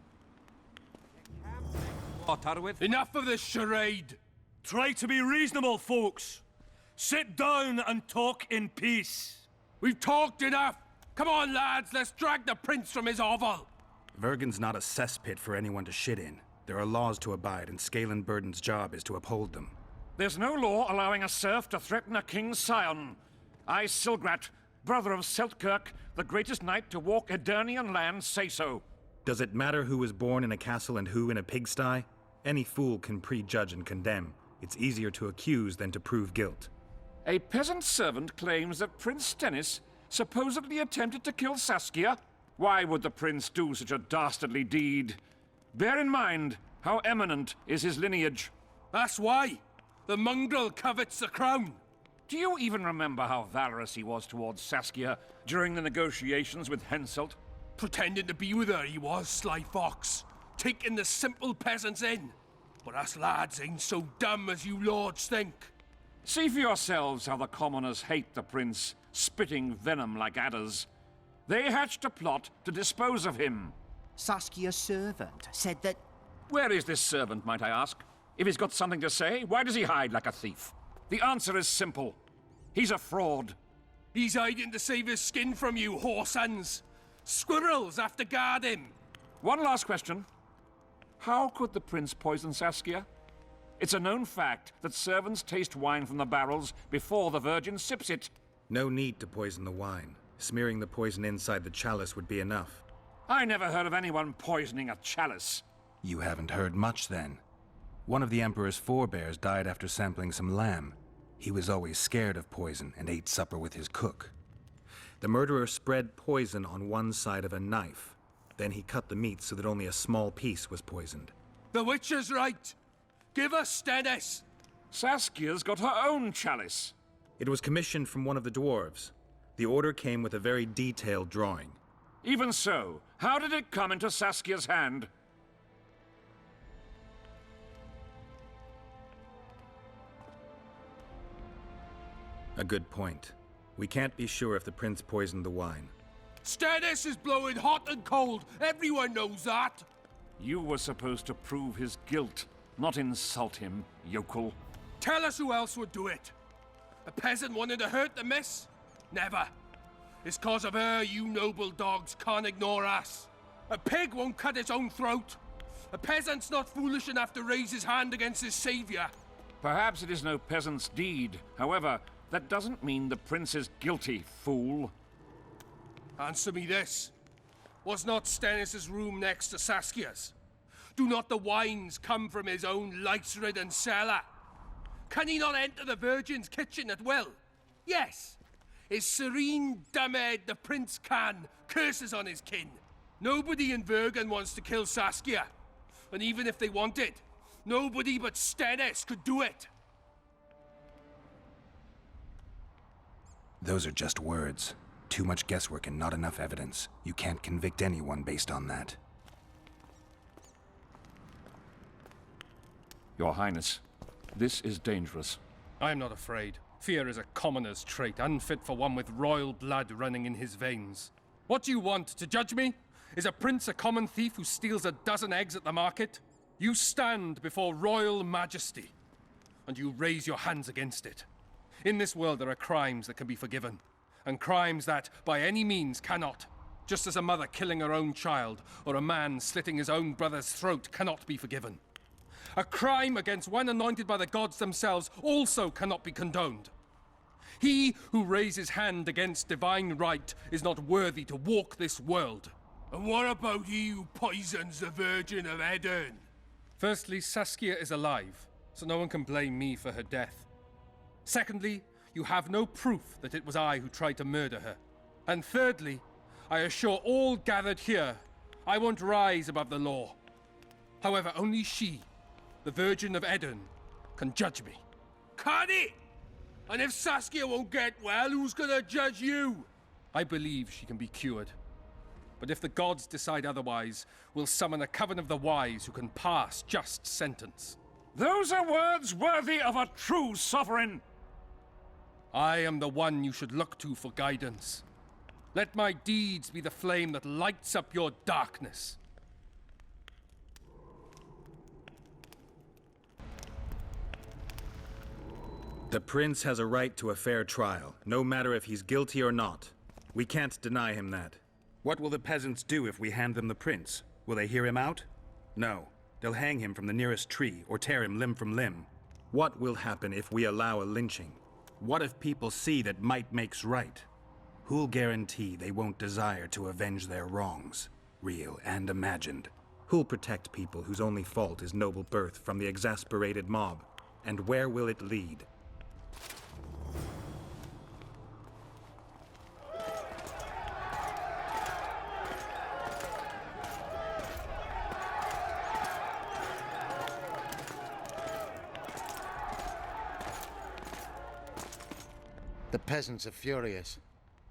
Iorveth? Enough of this charade! Try to be reasonable, folks. Sit down and talk in peace. We've talked enough! Come on, lads, let's drag the prince from his hovel! Vergen's not a cesspit for anyone to shit in. There are laws to abide, and Scalenburden's job is to uphold them. There's no law allowing a serf to threaten a king's scion. I, Silgrat, brother of Seltkirk, the greatest knight to walk Edirnian land, say so. Does it matter who was born in a castle and who in a pigsty? Any fool can prejudge and condemn. It's easier to accuse than to prove guilt. A peasant servant claims that Prince Stennis supposedly attempted to kill Saskia. Why would the prince do such a dastardly deed? Bear in mind how eminent is his lineage. That's why. The mongrel covets the crown. Do you even remember how valorous he was towards Saskia during the negotiations with Henselt? Pretending to be with her, he was, sly fox. Taking the simple peasants in. But us lads ain't so dumb as you lords think. See for yourselves how the commoners hate the prince, spitting venom like adders. They hatched a plot to dispose of him. Saskia's servant said that... Where is this servant, might I ask? If he's got something to say, why does he hide like a thief? The answer is simple. He's a fraud. He's hiding to save his skin from you, whoresons. Squirrels have to guard him. One last question. How could the prince poison Saskia? It's a known fact that servants taste wine from the barrels before the virgin sips it. No need to poison the wine. Smearing the poison inside the chalice would be enough. I never heard of anyone poisoning a chalice. You haven't heard much, then. One of the Emperor's forebears died after sampling some lamb. He was always scared of poison and ate supper with his cook. The murderer spread poison on one side of a knife. Then he cut the meat so that only a small piece was poisoned. The witch is right. Give us Stennis. Saskia's got her own chalice. It was commissioned from one of the dwarves. The order came with a very detailed drawing. Even so, how did it come into Saskia's hand? A good point. We can't be sure if the prince poisoned the wine. Stennis is blowing hot and cold. Everyone knows that. You were supposed to prove his guilt, not insult him, yokel. Tell us who else would do it. A peasant wanting to hurt the miss? Never. It's cause of her you noble dogs can't ignore us. A pig won't cut its own throat. A peasant's not foolish enough to raise his hand against his savior. Perhaps it is no peasant's deed. However, that doesn't mean the prince is guilty, fool. Answer me this. Was not Stennis' room next to Saskia's? Do not the wines come from his own lice-ridden cellar? Can he not enter the Virgin's kitchen at will? Yes. His serene dumbhead, the prince can, curses on his kin. Nobody in Vergen wants to kill Saskia. And even if they wanted, nobody but Stennis could do it. Those are just words. Too much guesswork and not enough evidence. You can't convict anyone based on that. Your Highness, this is dangerous. I am not afraid. Fear is a commoner's trait, unfit for one with royal blood running in his veins. What do you want, to judge me? Is a prince a common thief who steals a dozen eggs at the market? You stand before royal majesty, and you raise your hands against it. In this world there are crimes that can be forgiven, and crimes that, by any means, cannot. Just as a mother killing her own child, or a man slitting his own brother's throat cannot be forgiven. A crime against one anointed by the gods themselves also cannot be condoned. He who raises hand against divine right is not worthy to walk this world. And what about he who poisons the Virgin of Edirn? Firstly, Saskia is alive, so no one can blame me for her death. Secondly, you have no proof that it was I who tried to murder her. And thirdly, I assure all gathered here, I won't rise above the law. However, only she, the Virgin of Edirn, can judge me. Can it? And if Saskia won't get well, who's gonna judge you? I believe she can be cured. But if the gods decide otherwise, we'll summon a coven of the wise who can pass just sentence. Those are words worthy of a true sovereign. I am the one you should look to for guidance. Let my deeds be the flame that lights up your darkness. The prince has a right to a fair trial, no matter if he's guilty or not. We can't deny him that. What will the peasants do if we hand them the prince? Will they hear him out? No. They'll hang him from the nearest tree or tear him limb from limb. What will happen if we allow a lynching? What if people see that might makes right? Who'll guarantee they won't desire to avenge their wrongs, real and imagined? Who'll protect people whose only fault is noble birth from the exasperated mob? And where will it lead? The peasants are furious.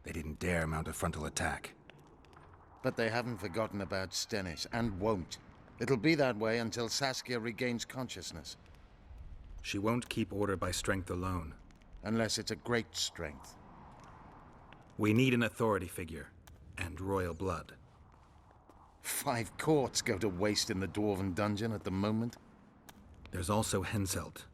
They didn't dare mount a frontal attack. But they haven't forgotten about Stennis, and won't. It'll be that way until Saskia regains consciousness. She won't keep order by strength alone. Unless it's a great strength. We need an authority figure, and royal blood. 5 courts go to waste in the Dwarven dungeon at the moment. There's also Henselt.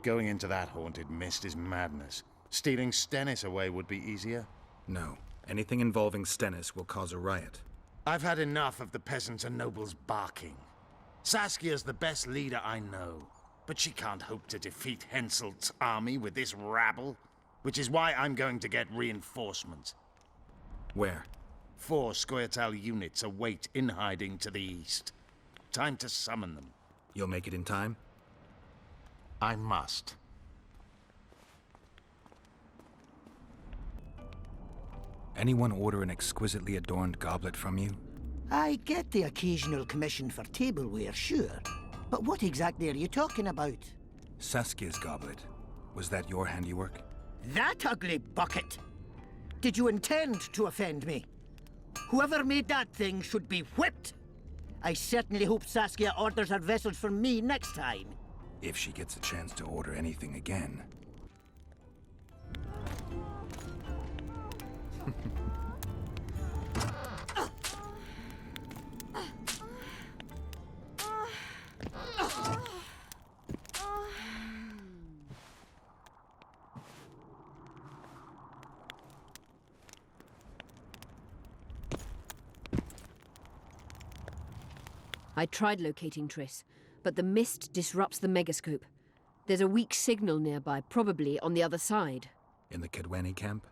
Going into that haunted mist is madness. Stealing Stennis away would be easier. No. Anything involving Stennis will cause a riot. I've had enough of the peasants and nobles barking. Saskia's the best leader I know, but she can't hope to defeat Henselt's army with this rabble, which is why I'm going to get reinforcements. Where? 4 Scoia'tael units await in hiding to the east. Time to summon them. You'll make it in time? I must. Anyone order an exquisitely adorned goblet from you? I get the occasional commission for tableware, sure. But what exactly are you talking about? Saskia's goblet. Was that your handiwork? That ugly bucket! Did you intend to offend me? Whoever made that thing should be whipped! I certainly hope Saskia orders her vessels from me next time. If she gets a chance to order anything again. I tried locating Triss, but the mist disrupts the megascope. There's a weak signal nearby, probably on the other side. In the Kedweni camp?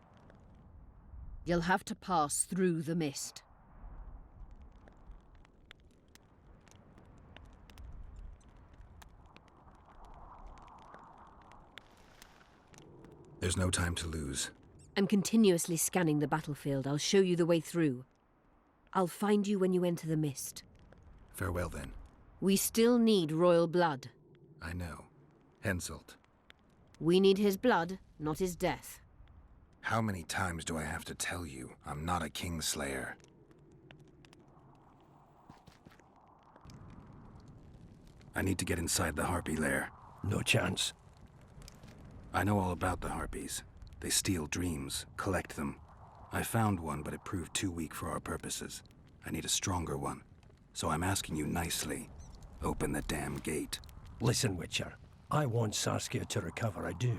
You'll have to pass through the mist. There's no time to lose. I'm continuously scanning the battlefield. I'll show you the way through. I'll find you when you enter the mist. Farewell, then. We still need royal blood. I know. Henselt. We need his blood, not his death. How many times do I have to tell you I'm not a kingslayer? I need to get inside the Harpy lair. No chance. I know all about the Harpies. They steal dreams, collect them. I found one, but it proved too weak for our purposes. I need a stronger one. So I'm asking you nicely, open the damn gate. Listen, Witcher. I want Saskia to recover, I do.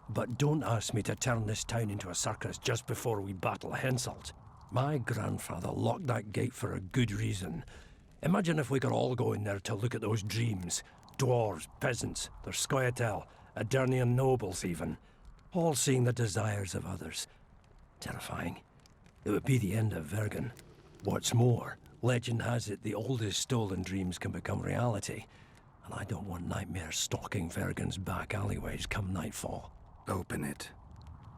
But don't ask me to turn this town into a circus just before we battle Henselt. My grandfather locked that gate for a good reason. Imagine if we could all go in there to look at those dreams. Dwarves, peasants, their Scoia'tael, Aedirnian nobles even. All seeing the desires of others. Terrifying. It would be the end of Vergen. What's more, legend has it the oldest stolen dreams can become reality. And I don't want nightmares stalking Vergen's back alleyways come nightfall. Open it.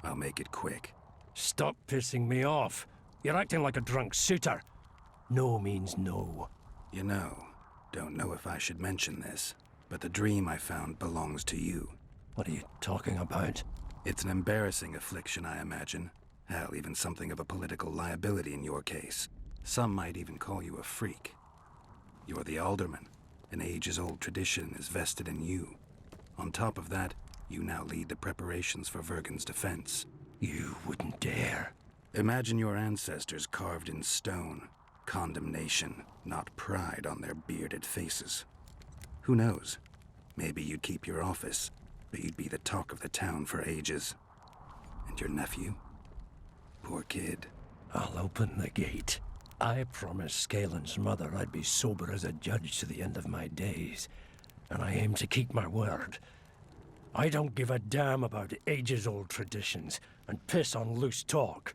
I'll make it quick. Stop pissing me off. You're acting like a drunk suitor. No means no. You know, don't know if I should mention this, but the dream I found belongs to you. What are you talking about? It's an embarrassing affliction, I imagine. Hell, even something of a political liability in your case. Some might even call you a freak. You're the alderman. An ages-old tradition is vested in you. On top of that, you now lead the preparations for Vergen's defense. You wouldn't dare. Imagine your ancestors carved in stone. Condemnation, not pride on their bearded faces. Who knows? Maybe you'd keep your office, but you'd be the talk of the town for ages. And your nephew? Poor kid. I'll open the gate. I promised Scalen's mother I'd be sober as a judge to the end of my days, and I aim to keep my word. I don't give a damn about ages-old traditions and piss on loose talk.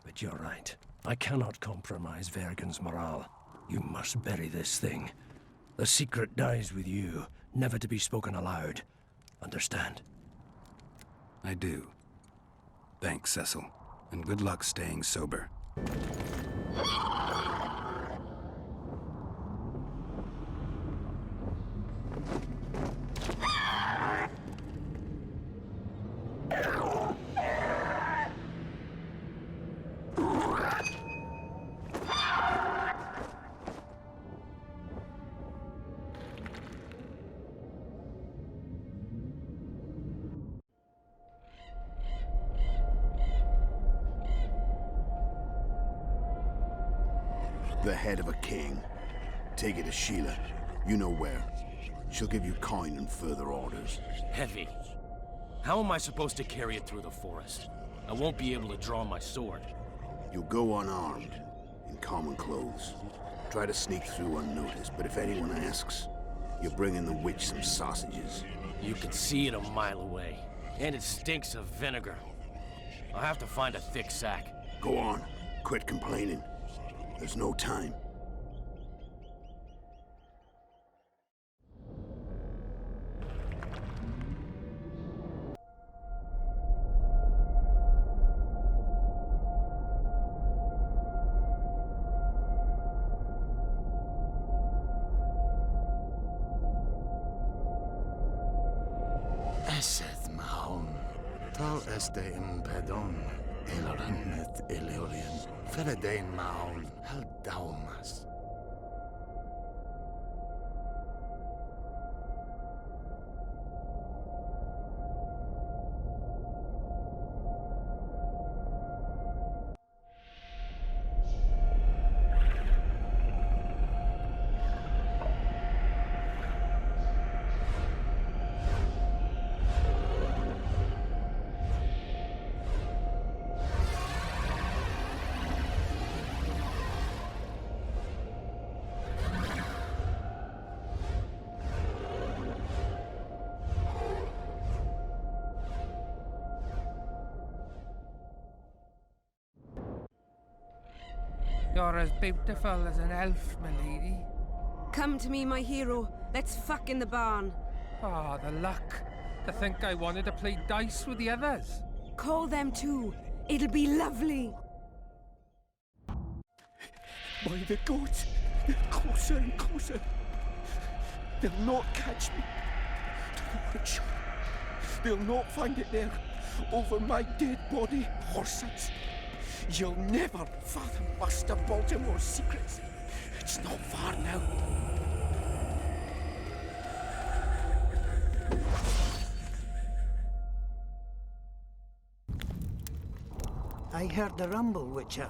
But you're right. I cannot compromise Vergen's morale. You must bury this thing. The secret dies with you, never to be spoken aloud. Understand? I do. Thanks, Cecil. And good luck staying sober. The head of a king. Take it to Sheila. You know where. She'll give you coin and further orders. Heavy. How am I supposed to carry it through the forest? I won't be able to draw my sword. You'll go unarmed, in common clothes. Try to sneak through unnoticed, but if anyone asks, you're bringing the witch some sausages. You can see it a mile away, and it stinks of vinegar. I'll have to find a thick sack. Go on. Quit complaining. There's no time. Eseth Mahon, tal este in pedon, elornet eleorien, feredein Mahon, hal daumas. You're as beautiful as an elf, my lady. Come to me, my hero. Let's fuck in the barn. Ah, the luck. To think I wanted to play dice with the others. Call them too. It'll be lovely. By the gods, they're closer and closer. They'll not catch me. To the witch. They'll not find it there, over my dead body, horsets. You'll never fathom Master Baltimore's secrets. It's not far now. I heard the rumble, Witcher.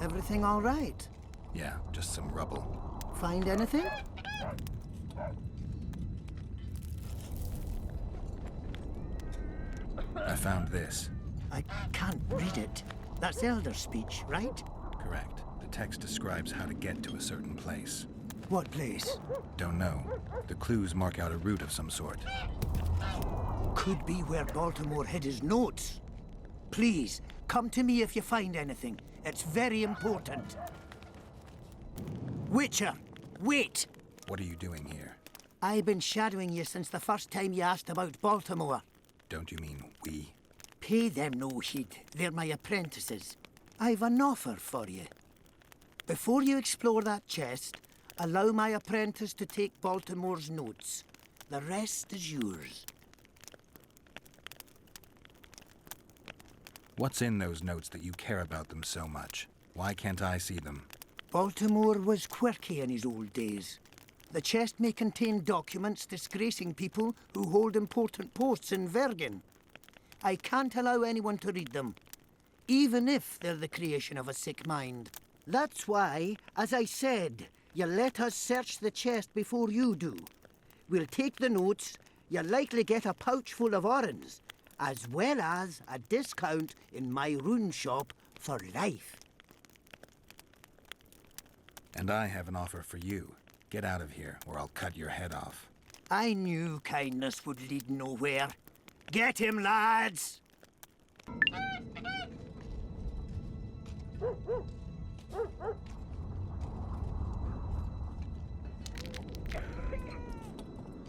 Everything all right? Yeah, just some rubble. Find anything? I found this. I can't read it. That's Elder speech, right? Correct. The text describes how to get to a certain place. What place? Don't know. The clues mark out a route of some sort. Could be where Baltimore hid his notes. Please, come to me if you find anything. It's very important. Witcher, wait! What are you doing here? I've been shadowing you since the first time you asked about Baltimore. Don't you mean we? Pay them no heed. They're my apprentices. I've an offer for you. Before you explore that chest, allow my apprentice to take Baltimore's notes. The rest is yours. What's in those notes that you care about them so much? Why can't I see them? Baltimore was quirky in his old days. The chest may contain documents disgracing people who hold important posts in Vergen. I can't allow anyone to read them, even if they're the creation of a sick mind. That's why, as I said, you let us search the chest before you do. We'll take the notes, you'll likely get a pouch full of oranges, as well as a discount in my rune shop for life. And I have an offer for you. Get out of here, or I'll cut your head off. I knew kindness would lead nowhere. Get him, lads!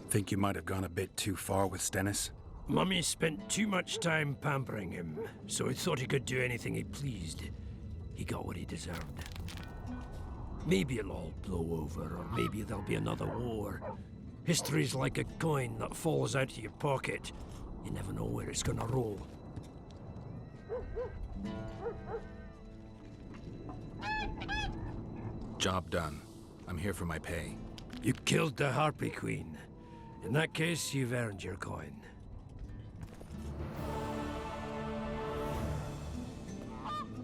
Think you might have gone a bit too far with Stennis? Mummy spent too much time pampering him, so he thought he could do anything he pleased. He got what he deserved. Maybe it'll all blow over, or maybe there'll be another war. History's like a coin that falls out of your pocket. You never know where it's gonna roll. Job done. I'm here for my pay. You killed the Harpy Queen. In that case, you've earned your coin.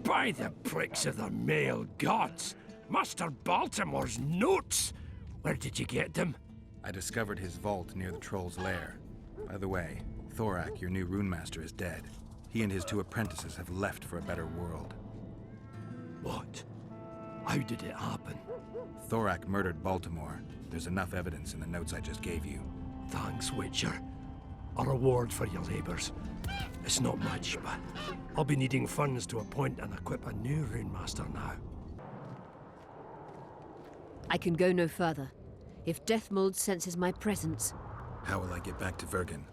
By the pricks of the male gods! Master Baltimore's notes! Where did you get them? I discovered his vault near the Troll's lair. By the way, Thorak, your new rune master, is dead. He and his 2 apprentices have left for a better world. What? How did it happen? Thorak murdered Baltimore. There's enough evidence in the notes I just gave you. Thanks, Witcher. A reward for your labors. It's not much, but I'll be needing funds to appoint and equip a new rune master now. I can go no further. If Deathmold senses my presence... How will I get back to Vergen?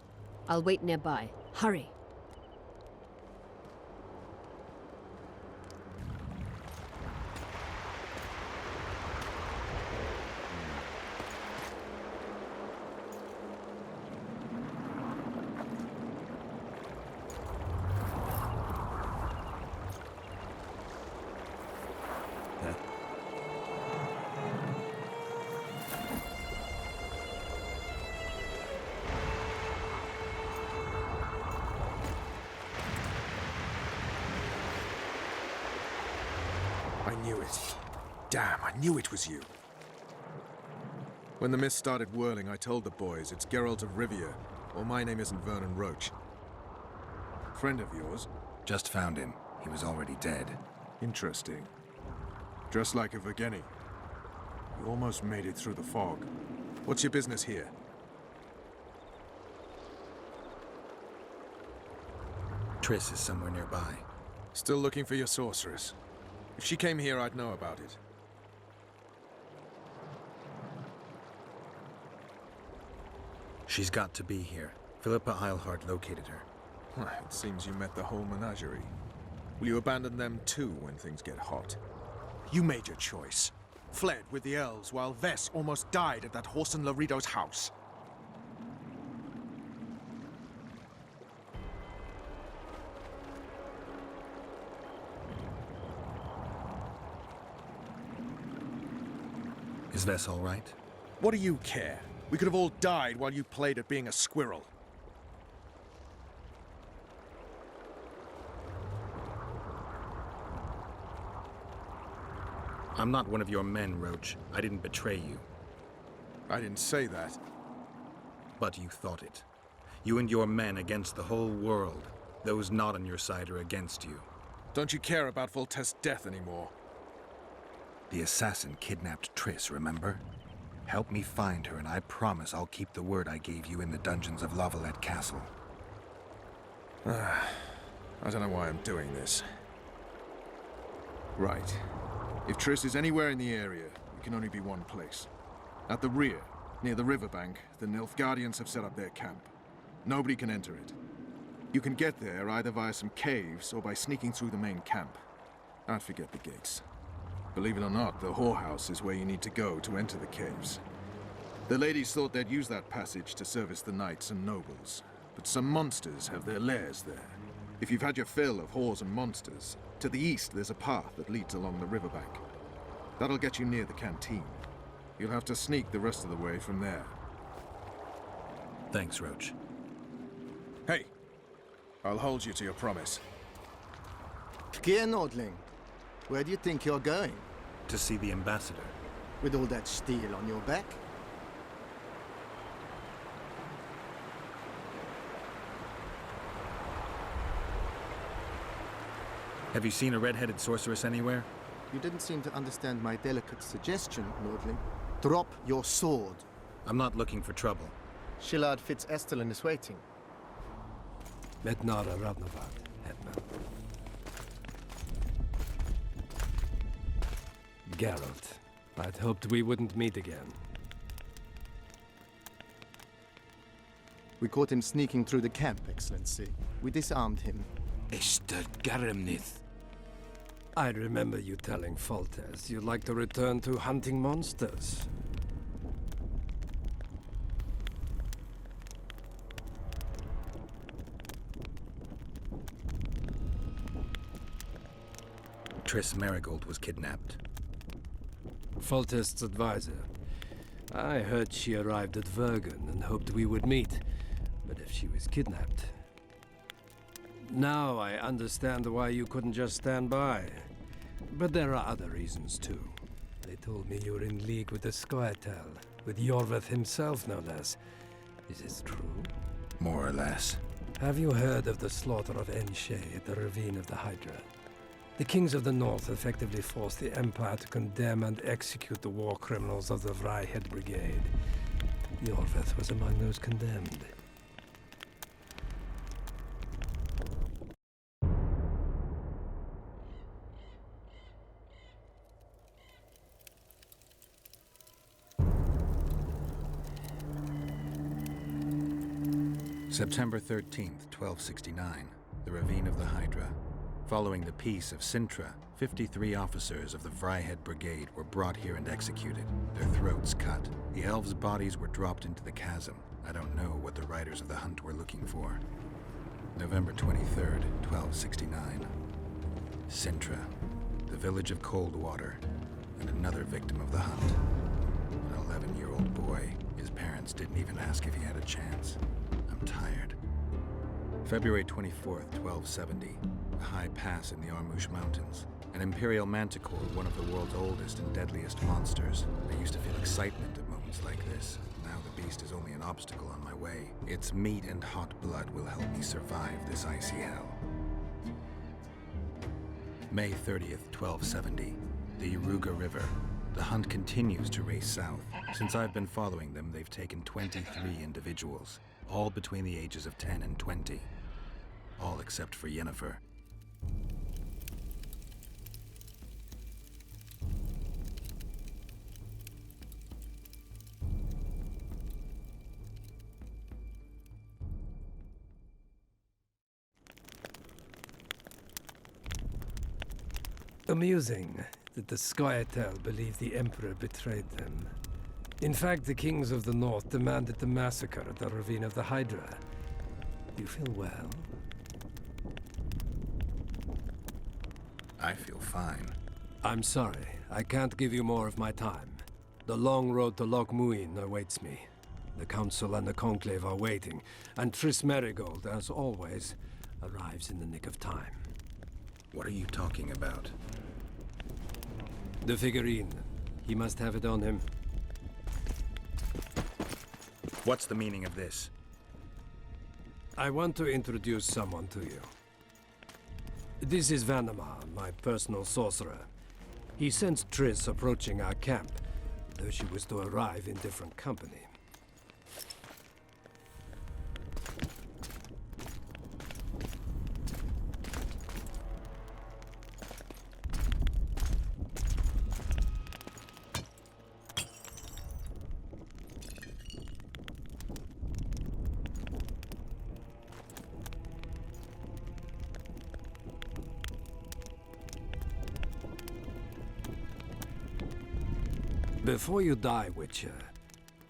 I'll wait nearby. Hurry. I knew it. Damn, I knew it was you. When the mist started whirling, I told the boys it's Geralt of Rivia, or my name isn't Vernon Roach. Friend of yours? Just found him. He was already dead. Interesting. Just like a Vergeni. You almost made it through the fog. What's your business here? Triss is somewhere nearby. Still looking for your sorceress. If she came here, I'd know about it. She's got to be here. Philippa Eilhart located her. It seems you met the whole menagerie. Will you abandon them too when things get hot? You made your choice. Fled with the elves while Vess almost died at that Horson Laredo's house. Is Vess all right? What do you care? We could have all died while you played at being a squirrel. I'm not one of your men, Roach. I didn't betray you. I didn't say that. But you thought it. You and your men against the whole world. Those not on your side are against you. Don't you care about Voltest's death anymore? The assassin kidnapped Triss, remember? Help me find her, and I promise I'll keep the word I gave you in the dungeons of Lavalette Castle. I don't know why I'm doing this. Right. If Triss is anywhere in the area, it can only be one place. At the rear, near the riverbank, the Nilfgaardians have set up their camp. Nobody can enter it. You can get there either via some caves or by sneaking through the main camp. I'd forget the gates. Believe it or not, the whorehouse is where you need to go to enter the caves. The ladies thought they'd use that passage to service the knights and nobles, but some monsters have their lairs there. If you've had your fill of whores and monsters, to the east there's a path that leads along the riverbank. That'll get you near the canteen. You'll have to sneak the rest of the way from there. Thanks, Roach. Hey, I'll hold you to your promise. Kia Nordling, where do you think you're going? To see the ambassador. With all that steel on your back? Have you seen a red-headed sorceress anywhere? You didn't seem to understand my delicate suggestion, Nordling. Drop your sword. I'm not looking for trouble. Shillard Fitz-Estelin is waiting. Metnara Ravnavad, Hetman. Geralt, I'd hoped we wouldn't meet again. We caught him sneaking through the camp, Excellency. We disarmed him. Esther Garamnith. I remember you telling Foltest you'd like to return to hunting monsters. Triss Marigold was kidnapped. Foltest's advisor. I heard she arrived at Vergen and hoped we would meet, but if she was kidnapped... Now I understand why you couldn't just stand by. But there are other reasons too. They told me you were in league with the Scoia'tael, with Iorveth himself no less. Is this true? More or less. Have you heard of the slaughter of Enshe at the Ravine of the Hydra? The kings of the north effectively forced the Empire to condemn and execute the war criminals of the Vryhed Brigade. Iorveth was among those condemned. September 13th, 1269, the Ravine of the Hydra. Following the Peace of Sintra, 53 officers of the Vryhed Brigade were brought here and executed, their throats cut. The elves' bodies were dropped into the chasm. I don't know what the riders of the hunt were looking for. November 23rd, 1269. Sintra, the village of Coldwater, and another victim of the hunt. An 11-year-old boy. His parents didn't even ask if he had a chance. I'm tired. February 24th, 1270. A high pass in the Armouche Mountains. An imperial manticore, one of the world's oldest and deadliest monsters. I used to feel excitement at moments like this. Now the beast is only an obstacle on my way. Its meat and hot blood will help me survive this icy hell. May 30th, 1270. The Iruga River. The hunt continues to race south. Since I've been following them, they've taken 23 individuals, all between the ages of 10 and 20. All except for Yennefer. Amusing that the Scoia'tael believe the Emperor betrayed them. In fact, the kings of the north demanded the massacre at the Ravine of the Hydra. Do you feel well? I feel fine. I'm sorry. I can't give you more of my time. The long road to Loch Muin awaits me. The Council and the Conclave are waiting, and Triss Marigold, as always, arrives in the nick of time. What are you talking about? The figurine. He must have it on him. What's the meaning of this? I want to introduce someone to you. This is Vanamar, my personal sorcerer. He sensed Triss approaching our camp, though she was to arrive in different company. Before you die, Witcher,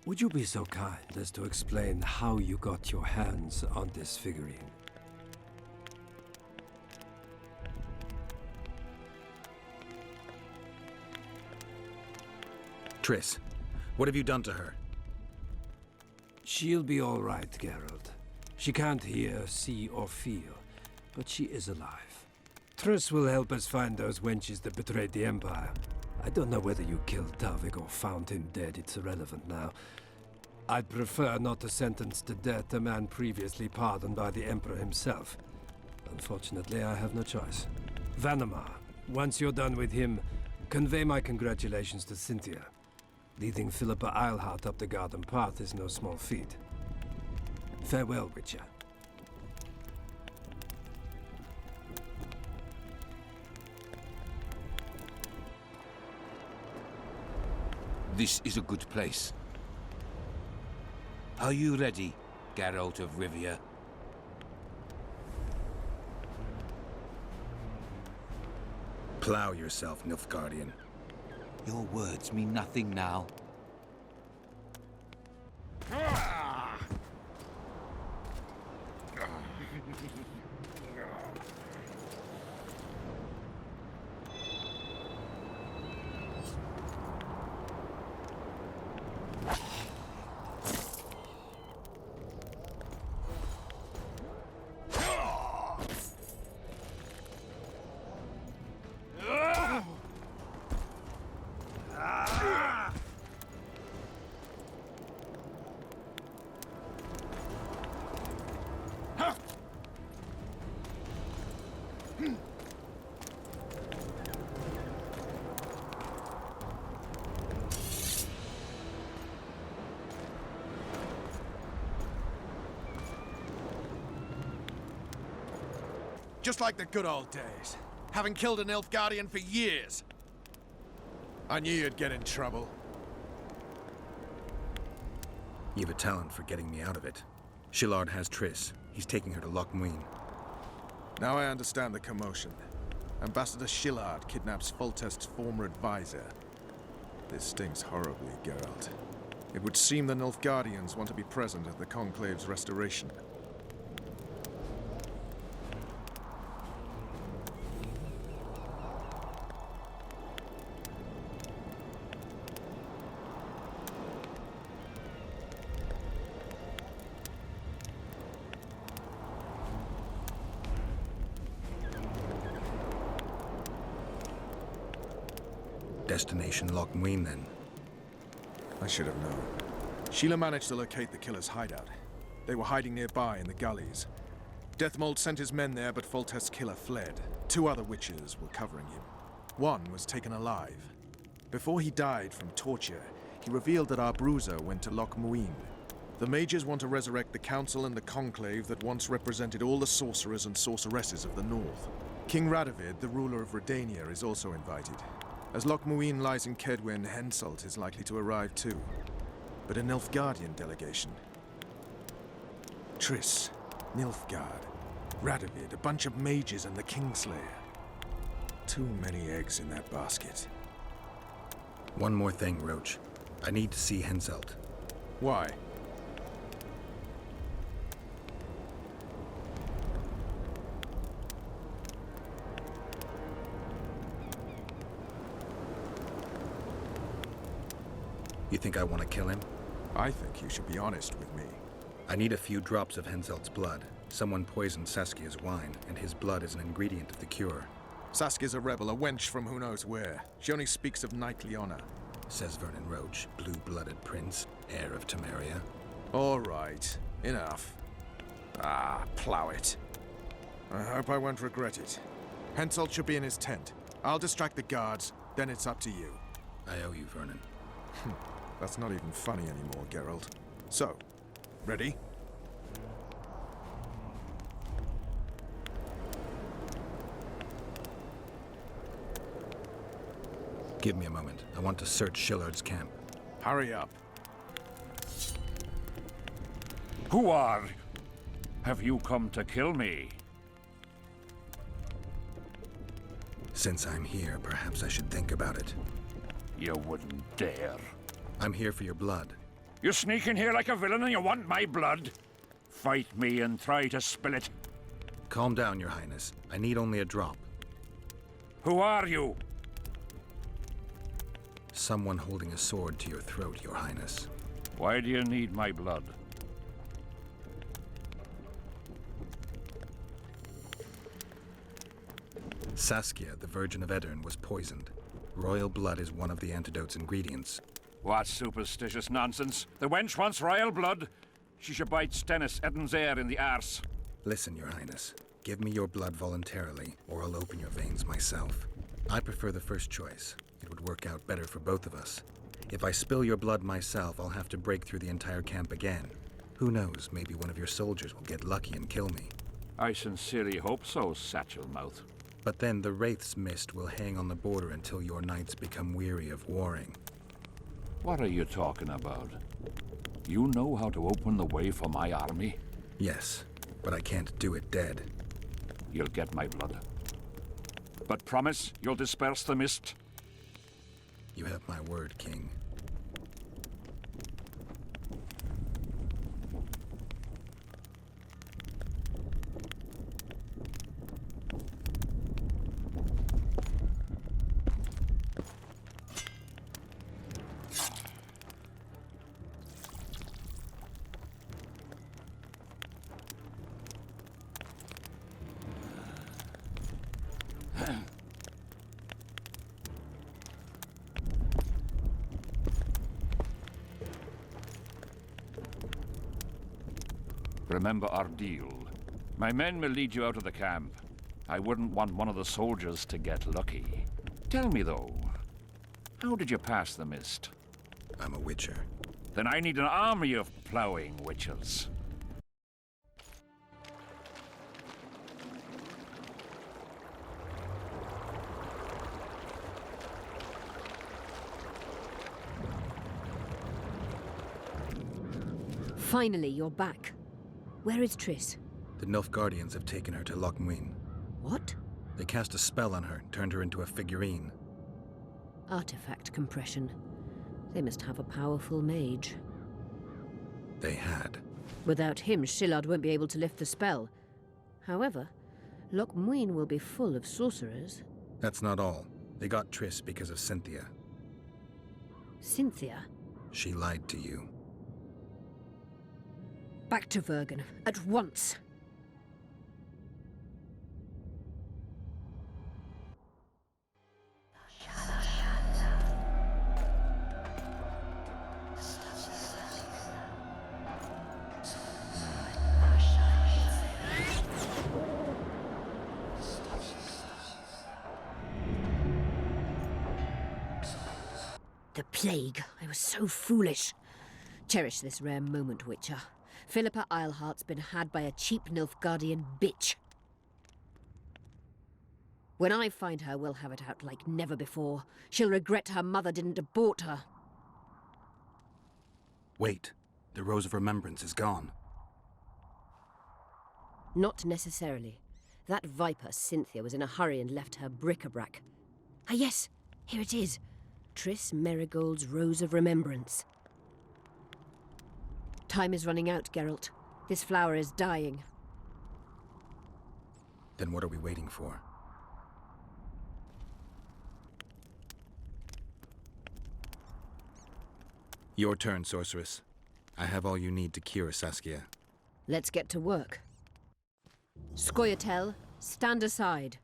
would you be so kind as to explain how you got your hands on this figurine? Triss, what have you done to her? She'll be all right, Geralt. She can't hear, see, or feel, but she is alive. Triss will help us find those wenches that betrayed the Empire. I don't know whether you killed Talvik or found him dead. It's irrelevant now. I'd prefer not to sentence to death a man previously pardoned by the Emperor himself. Unfortunately, I have no choice. Vanamar, once you're done with him, convey my congratulations to Cynthia. Leading Philippa Eilhart up the garden path is no small feat. Farewell, Witcher. This is a good place. Are you ready, Geralt of Rivia? Plow yourself, Nilfgaardian. Your words mean nothing now. Just like the good old days. Having killed an Nilfgaardian for years. I knew you'd get in trouble. You have a talent for getting me out of it. Shillard has Triss. He's taking her to Loch Muin. Now I understand the commotion. Ambassador Shillard kidnaps Foltest's former advisor. This stings horribly, Geralt. It would seem the Nilfgaardians want to be present at the Conclave's restoration. Destination Loch Muin, then. I should have known. Sheila managed to locate the killer's hideout. They were hiding nearby in the gullies. Deathmold sent his men there, but Foltest's killer fled. 2 other witches were covering him. One was taken alive. Before he died from torture, he revealed that our bruiser went to Loch Muin. The mages want to resurrect the council and the conclave that once represented all the sorcerers and sorceresses of the north. King Radovid, the ruler of Redania, is also invited. As Loch Muin lies in Kedwen, Henselt is likely to arrive too. But a Nilfgaardian delegation. Triss, Nilfgaard, Radovid, a bunch of mages and the Kingslayer. Too many eggs in that basket. One more thing, Roach. I need to see Henselt. Why? You think I want to kill him? I think you should be honest with me. I need a few drops of Henselt's blood. Someone poisoned Saskia's wine, and his blood is an ingredient of the cure. Saskia's a rebel, a wench from who knows where. She only speaks of knightly honor. Says Vernon Roach, blue-blooded prince, heir of Temeria. All right, enough. Plow it. I hope I won't regret it. Henselt should be in his tent. I'll distract the guards, then it's up to you. I owe you, Vernon. That's not even funny anymore, Geralt. So, ready? Give me a moment. I want to search Shillard's camp. Hurry up. Who are? Have you come to kill me? Since I'm here, perhaps I should think about it. You wouldn't dare. I'm here for your blood. You sneak in here like a villain and you want my blood? Fight me and try to spill it. Calm down, Your Highness. I need only a drop. Who are you? someone holding a sword to your throat, Your Highness. Why do you need my blood? Saskia, the Virgin of Edirn, was poisoned. Royal blood is one of the antidote's ingredients. What superstitious nonsense! The wench wants royal blood. She should bite Stennis Eden's heir in the arse. Listen, Your Highness. Give me your blood voluntarily, or I'll open your veins myself. I prefer the first choice. It would work out better for both of us. If I spill your blood myself, I'll have to break through the entire camp again. Who knows, maybe one of your soldiers will get lucky and kill me. I sincerely hope so, Satchel Mouth. But then the Wraith's mist will hang on the border until your knights become weary of warring. What are you talking about? You know how to open the way for my army? Yes, but I can't do it dead. You'll get my blood. But promise you'll disperse the mist? You have my word, King. Remember our deal. My men will lead you out of the camp. I wouldn't want one of the soldiers to get lucky. Tell me, though, how did you pass the mist? I'm a witcher. Then I need an army of plowing witchers. Finally, you're back. Where is Triss? The Nilfgaardians have taken her to Loch Muin. What? They cast a spell on her and turned her into a figurine. Artifact compression. They must have a powerful mage. They had. Without him, Shillard won't be able to lift the spell. However, Loch Muin will be full of sorcerers. That's not all. They got Triss because of Cynthia. Cynthia? She lied to you. Back to Vergen, at once! The plague! I was so foolish. Cherish this rare moment, Witcher. Philippa Eilhart's been had by a cheap Nilfgaardian bitch. When I find her, we'll have it out like never before. She'll regret her mother didn't abort her. Wait. The Rose of Remembrance is gone. Not necessarily. That viper, Cynthia, was in a hurry and left her bric-a-brac. Ah yes, here it is. Triss Merigold's Rose of Remembrance. Time is running out, Geralt. This flower is dying. Then what are we waiting for? Your turn, sorceress. I have all you need to cure Saskia. Let's get to work. Scoia'tael, stand aside.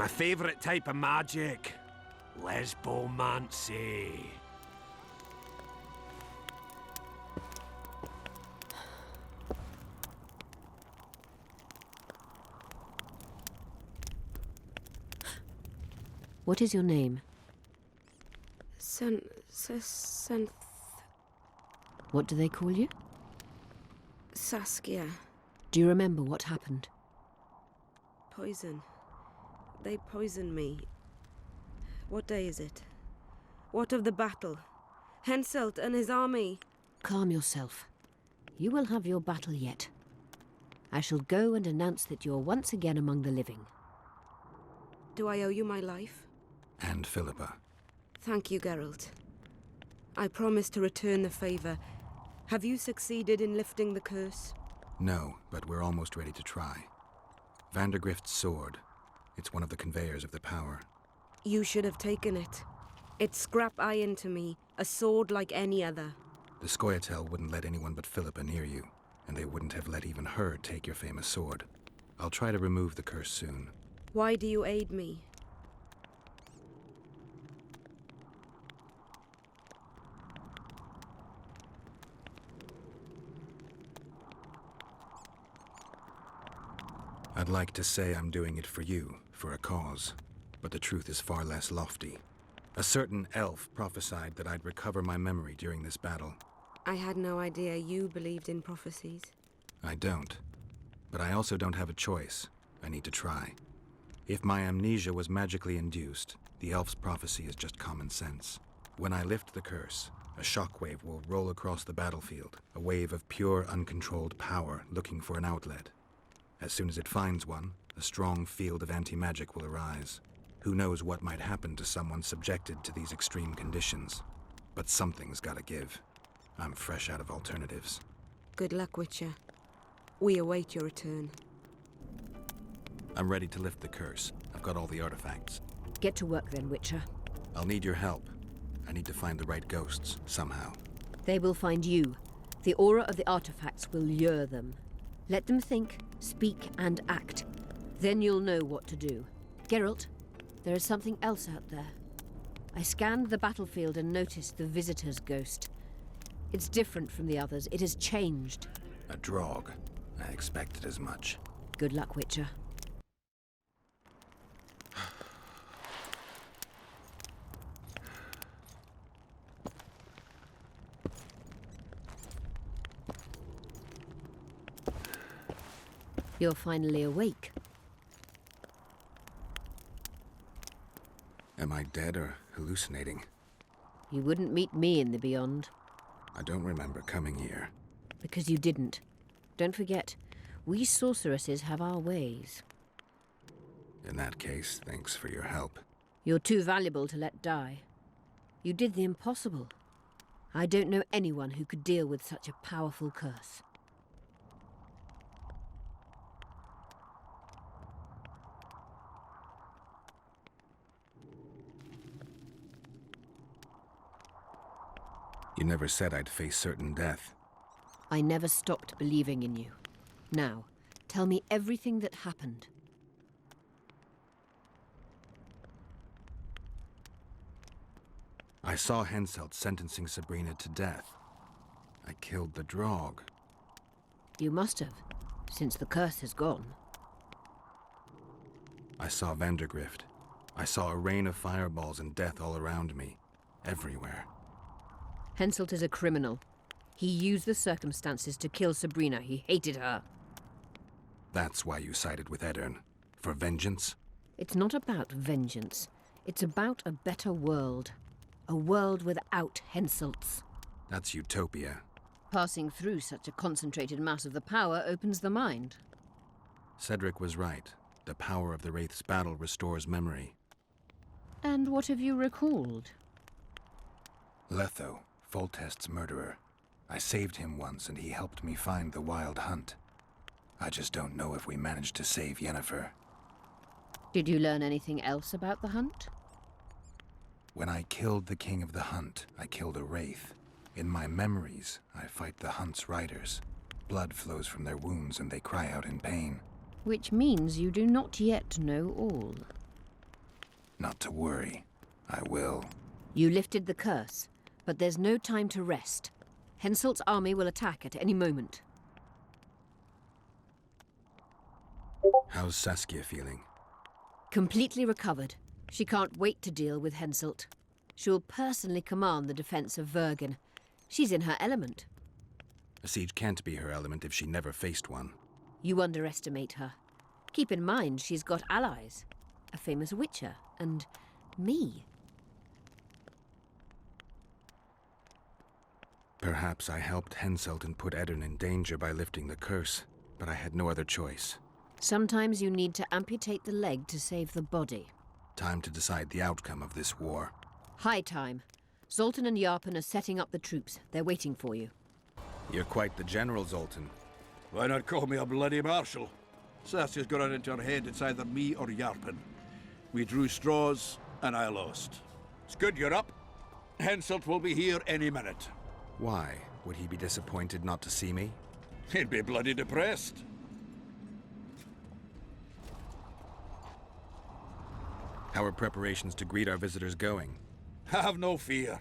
My favourite type of magic. Lesbomancy. What is your name? What do they call you? Saskia. Do you remember what happened? Poison. They poisoned me. What day is it? What of the battle? Henselt and his army. Calm yourself. You will have your battle yet. I shall go and announce that you're once again among the living. Do I owe you my life? And Philippa. Thank you, Geralt. I promise to return the favor. Have you succeeded in lifting the curse? No, but we're almost ready to try. Vandergrift's sword. It's one of the conveyors of the power. You should have taken it. It's scrap iron to me, a sword like any other. The Scoia'tael wouldn't let anyone but Philippa near you, and they wouldn't have let even her take your famous sword. I'll try to remove the curse soon. Why do you aid me? I'd like to say I'm doing it for you, for a cause, but the truth is far less lofty. A certain elf prophesied that I'd recover my memory during this battle. I had no idea you believed in prophecies. I don't. But I also don't have a choice. I need to try. If my amnesia was magically induced, the elf's prophecy is just common sense. When I lift the curse, a shockwave will roll across the battlefield, a wave of pure, uncontrolled power looking for an outlet. As soon as it finds one, a strong field of anti-magic will arise. Who knows what might happen to someone subjected to these extreme conditions? But something's gotta give. I'm fresh out of alternatives. Good luck, Witcher. We await your return. I'm ready to lift the curse. I've got all the artifacts. Get to work then, Witcher. I'll need your help. I need to find the right ghosts, somehow. They will find you. The aura of the artifacts will lure them. Let them think, speak, and act. Then you'll know what to do. Geralt, there is something else out there. I scanned the battlefield and noticed the Visitor's ghost. It's different from the others. It has changed. A Draug. I expected as much. Good luck, Witcher. You're finally awake. Am I dead or hallucinating? You wouldn't meet me in the Beyond. I don't remember coming here. Because you didn't. Don't forget, we sorceresses have our ways. In that case, thanks for your help. You're too valuable to let die. You did the impossible. I don't know anyone who could deal with such a powerful curse. You never said I'd face certain death. I never stopped believing in you. Now, tell me everything that happened. I saw Henselt sentencing Sabrina to death. I killed the Draug. You must have, since the curse is gone. I saw Vandergrift. I saw a rain of fireballs and death all around me. Everywhere. Henselt is a criminal. He used the circumstances to kill Sabrina. He hated her. That's why you sided with Eddern. For vengeance? It's not about vengeance. It's about a better world. A world without Henselts. That's utopia. Passing through such a concentrated mass of the power opens the mind. Cedric was right. The power of the Wraith's battle restores memory. And what have you recalled? Letho, Foltest's murderer. I saved him once and he helped me find the Wild Hunt. I just don't know if we managed to save Yennefer. Did you learn anything else about the hunt? When I killed the King of the Hunt, I killed a Wraith. In my memories, I fight the Hunt's riders. Blood flows from their wounds and they cry out in pain. Which means you do not yet know all. Not to worry. I will. You lifted the curse, but there's no time to rest. Henselt's army will attack at any moment. How's Saskia feeling? Completely recovered. She can't wait to deal with Henselt. She'll personally command the defense of Vergen. She's in her element. A siege can't be her element if she never faced one. You underestimate her. Keep in mind she's got allies. A famous witcher, and me. Perhaps I helped Henselt and put Eddern in danger by lifting the curse, but I had no other choice. Sometimes you need to amputate the leg to save the body. Time to decide the outcome of this war. High time. Zoltan and Yarpen are setting up the troops. They're waiting for you. You're quite the general, Zoltan. Why not call me a bloody marshal? Saskia's got it into her head it's either me or Yarpen. We drew straws, and I lost. It's good you're up. Henselt will be here any minute. Why? Would he be disappointed not to see me? He'd be bloody depressed. How are preparations to greet our visitors going? Have no fear.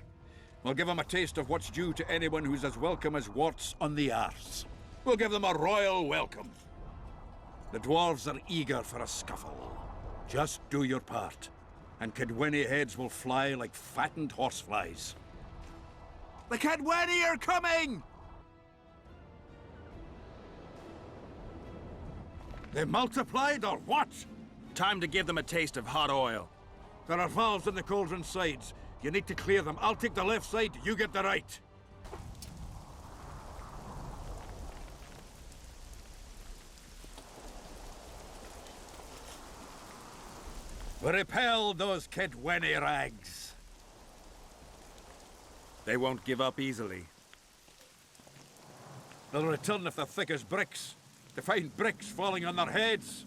We'll give them a taste of what's due to anyone who's as welcome as warts on the arse. We'll give them a royal welcome. The dwarves are eager for a scuffle. Just do your part, and Cadweni heads will fly like fattened horseflies. The Cadweni are coming! They multiplied or what? Time to give them a taste of hot oil. There are valves in the cauldron sides. You need to clear them. I'll take the left side, you get the right. Repel those Cadweni rags. They won't give up easily. They'll return if they're thick as bricks. To find bricks falling on their heads.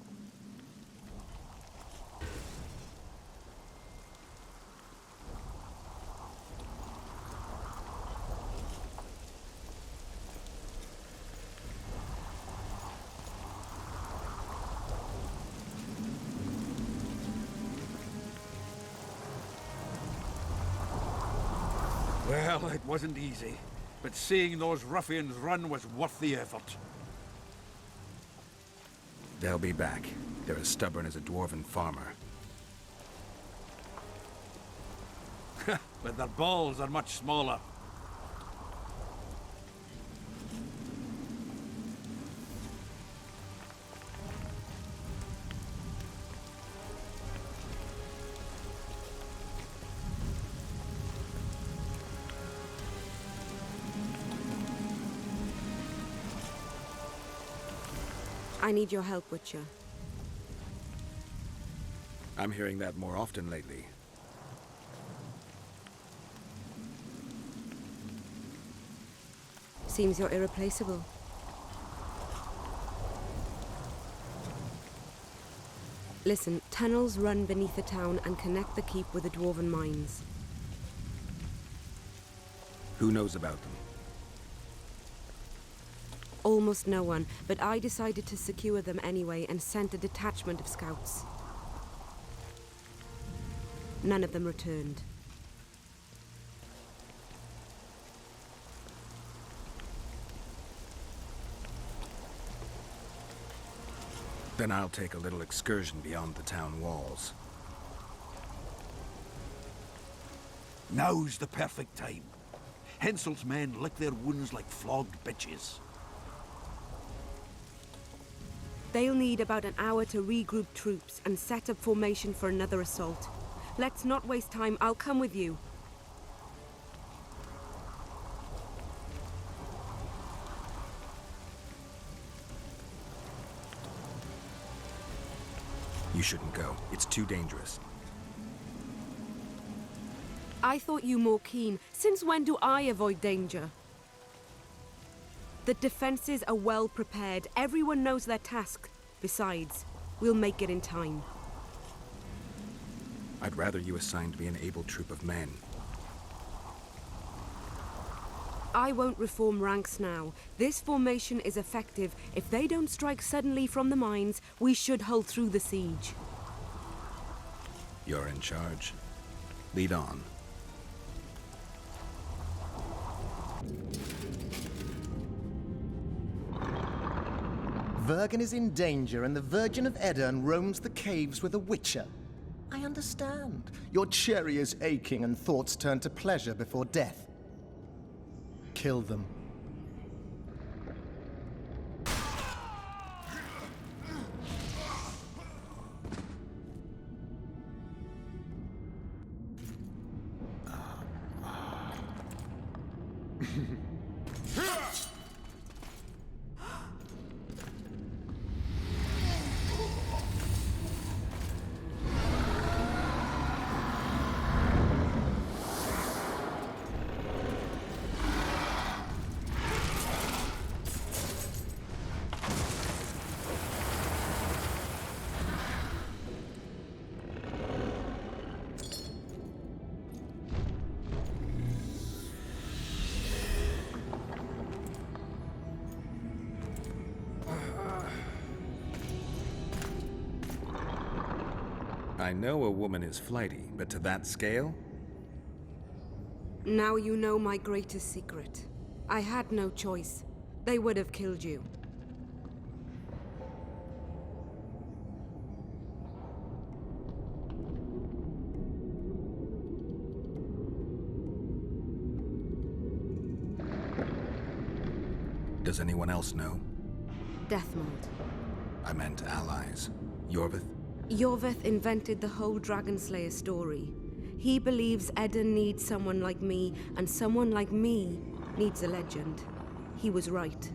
Well, it wasn't easy, but seeing those ruffians run was worth the effort. They'll be back. They're as stubborn as a dwarven farmer. But their balls are much smaller. I need your help, Witcher. I'm hearing that more often lately. Seems you're irreplaceable. Listen, tunnels run beneath the town and connect the keep with the dwarven mines. Who knows about them? Almost no one, but I decided to secure them anyway and sent a detachment of scouts. None of them returned. Then I'll take a little excursion beyond the town walls. Now's the perfect time. Henselt's men lick their wounds like flogged bitches. They'll need about an hour to regroup troops and set up formation for another assault. Let's not waste time. I'll come with you. You shouldn't go. It's too dangerous. I thought you more keen. Since when do I avoid danger? The defenses are well prepared. Everyone knows their task. Besides, we'll make it in time. I'd rather you assigned me an able troop of men. I won't reform ranks now. This formation is effective. If they don't strike suddenly from the mines, we should hold through the siege. You're in charge. Lead on. Vergen is in danger, and the Virgin of Edirn roams the caves with a witcher. I understand. Your cherry is aching, and thoughts turn to pleasure before death. Kill them. I know a woman is flighty, but to that scale? Now you know my greatest secret. I had no choice. They would have killed you. Does anyone else know? Deathmold. I meant allies. Iorveth? Iorveth invented the whole Dragon Slayer story. He believes Edirn needs someone like me, and someone like me needs a legend. He was right.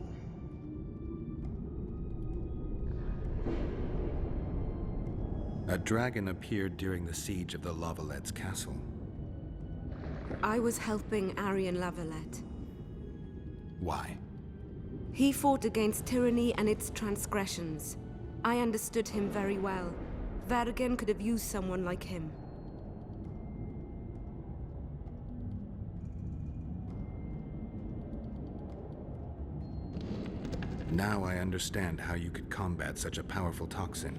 A dragon appeared during the siege of the Lavalet's castle. I was helping Aryan Lavalet. Why? He fought against tyranny and its transgressions. I understood him very well. Vergen could have used someone like him. Now I understand how you could combat such a powerful toxin.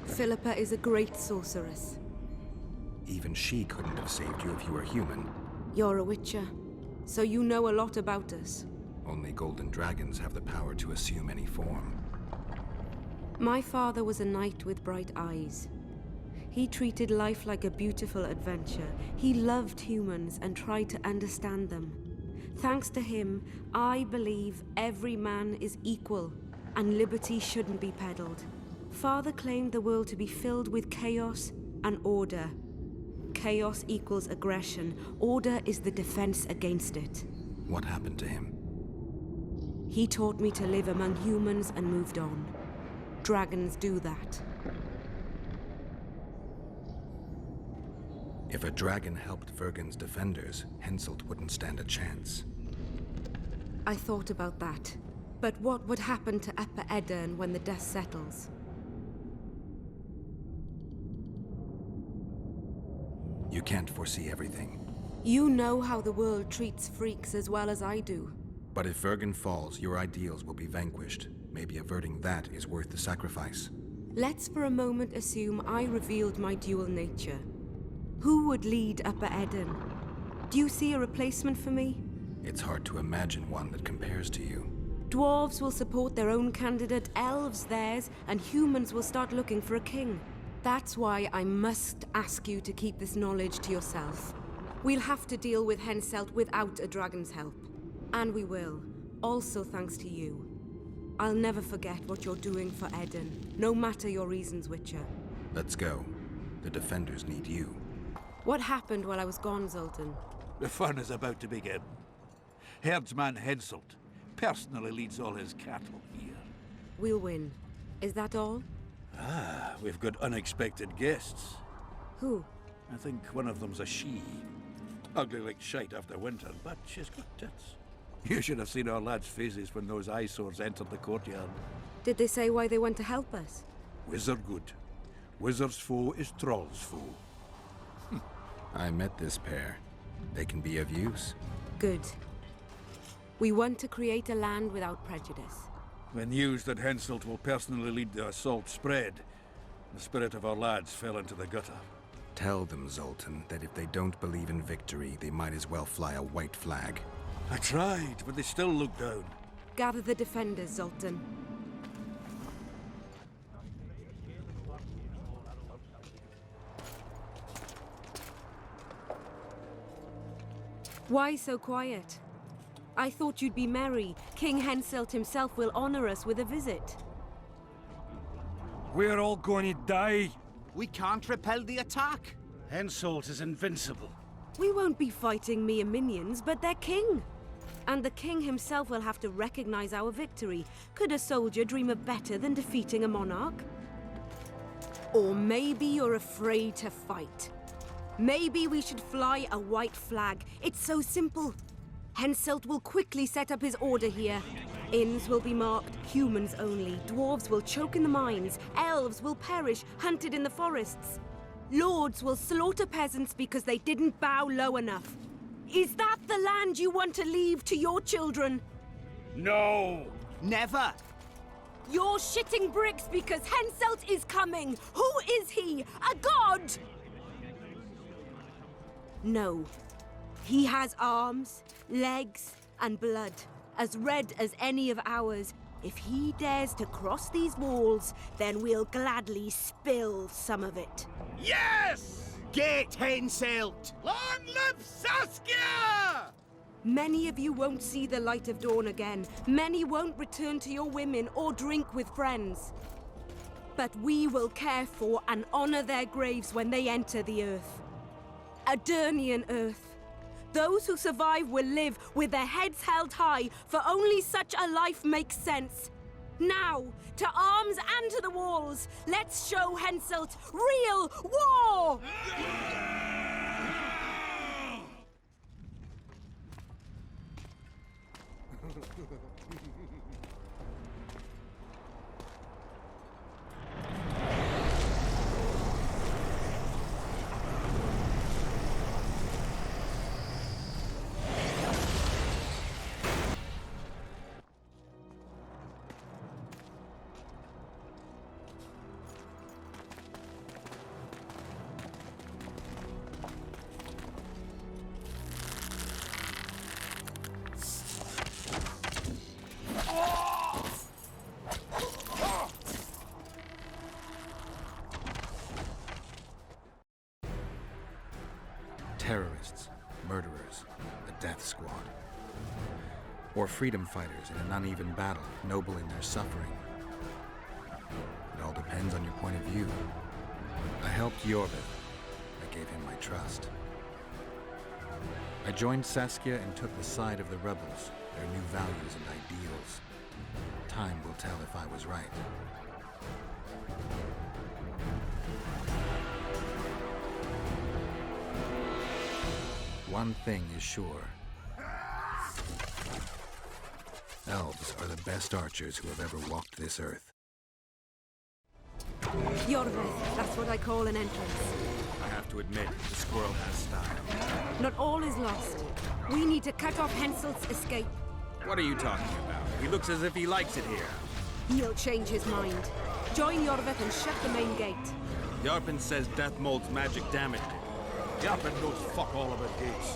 Philippa is a great sorceress. Even she couldn't have saved you if you were human. You're a witcher, so you know a lot about us. Only golden dragons have the power to assume any form. My father was a knight with bright eyes. He treated life like a beautiful adventure. He loved humans and tried to understand them. Thanks to him, I believe every man is equal, and liberty shouldn't be peddled. Father claimed the world to be filled with chaos and order. Chaos equals aggression. Order is the defense against it. What happened to him? He taught me to live among humans and moved on. Dragons do that. If a dragon helped Vergen's defenders, Henselt wouldn't stand a chance. I thought about that. But what would happen to Upper Edirn when the dust settles? You can't foresee everything. You know how the world treats freaks as well as I do. But if Vergen falls, your ideals will be vanquished. Maybe averting that is worth the sacrifice. Let's for a moment assume I revealed my dual nature. Who would lead Upper Edirn? Do you see a replacement for me? It's hard to imagine one that compares to you. Dwarves will support their own candidate, elves theirs, and humans will start looking for a king. That's why I must ask you to keep this knowledge to yourself. We'll have to deal with Henselt without a dragon's help. And we will, also thanks to you. I'll never forget what you're doing for Edirn, no matter your reasons, Witcher. Let's go. The defenders need you. What happened while I was gone, Zoltan? The fun is about to begin. Herdsman Henselt personally leads all his cattle here. We'll win. Is that all? Ah, we've got unexpected guests. Who? I think one of them's a she. Ugly like shite after winter, but she's got tits. You should have seen our lads' faces when those eyesores entered the courtyard. Did they say why they want to help us? Wizard good. Wizard's foe is Troll's foe. I met this pair. They can be of use. Good. We want to create a land without prejudice. When news that Henselt will personally lead the assault spread, the spirit of our lads fell into the gutter. Tell them, Zoltan, that if they don't believe in victory, they might as well fly a white flag. I tried, but they still look down. Gather the defenders, Zoltan. Why so quiet? I thought you'd be merry. King Henselt himself will honor us with a visit. We're all going to die. We can't repel the attack. Henselt is invincible. We won't be fighting mere minions, but their king. And the king himself will have to recognize our victory. Could a soldier dream of better than defeating a monarch? Or maybe you're afraid to fight. Maybe we should fly a white flag. It's so simple. Henselt will quickly set up his order here. Inns will be marked humans only. Dwarves will choke in the mines. Elves will perish, hunted in the forests. Lords will slaughter peasants because they didn't bow low enough. Is that the land you want to leave to your children? No! Never! You're shitting bricks because Henselt is coming! Who is he? A god? No. He has arms, legs, and blood, as red as any of ours. If he dares to cross these walls, then we'll gladly spill some of it. Yes! Get Henselt! Long live Saskia! Many of you won't see the light of dawn again. Many won't return to your women or drink with friends. But we will care for and honor their graves when they enter the earth. Adernian earth. Those who survive will live with their heads held high, for only such a life makes sense. Now, to arms and to the walls, let's show Henselt real war! Terrorists, murderers, a death squad. Or freedom fighters in an uneven battle, noble in their suffering. It all depends on your point of view. I helped Iorveth. I gave him my trust. I joined Saskia and took the side of the rebels, their new values and ideals. Time will tell if I was right. One thing is sure. Elves are the best archers who have ever walked this earth. Iorveth, that's what I call an entrance. I have to admit, the squirrel has style. Not all is lost. We need to cut off Henselt's escape. What are you talking about? He looks as if he likes it here. He'll change his mind. Join Iorveth and shut the main gate. Yarpen says Death Mold's magic damaged it. Yarpen knows fuck all about gates.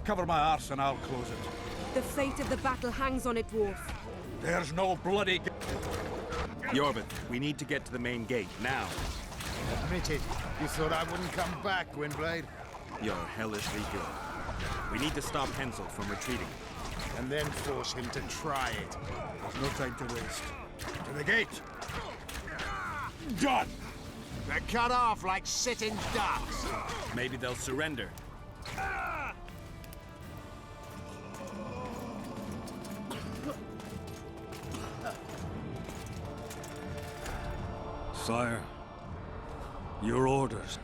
Cover my arse and I'll close it. The fate of the battle hangs on it, dwarf. There's no bloody... Iorveth, we need to get to the main gate, now. Admitted. You thought I wouldn't come back, Windblade? You're hellishly good. We need to stop Henselt from retreating. And then force him to try it. There's no time to waste. To the gate! Done! They're cut off like sitting ducks. Maybe they'll surrender. Sire, your orders.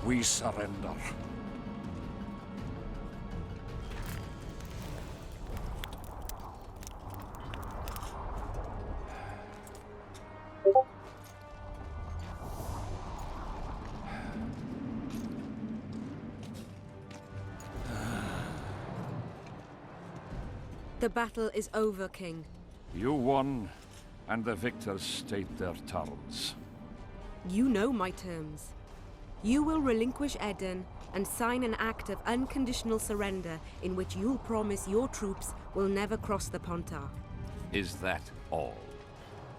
We surrender. The battle is over, King. You won, and the victors state their terms. You know my terms. You will relinquish Eden and sign an act of unconditional surrender in which you'll promise your troops will never cross the Pontar. Is that all?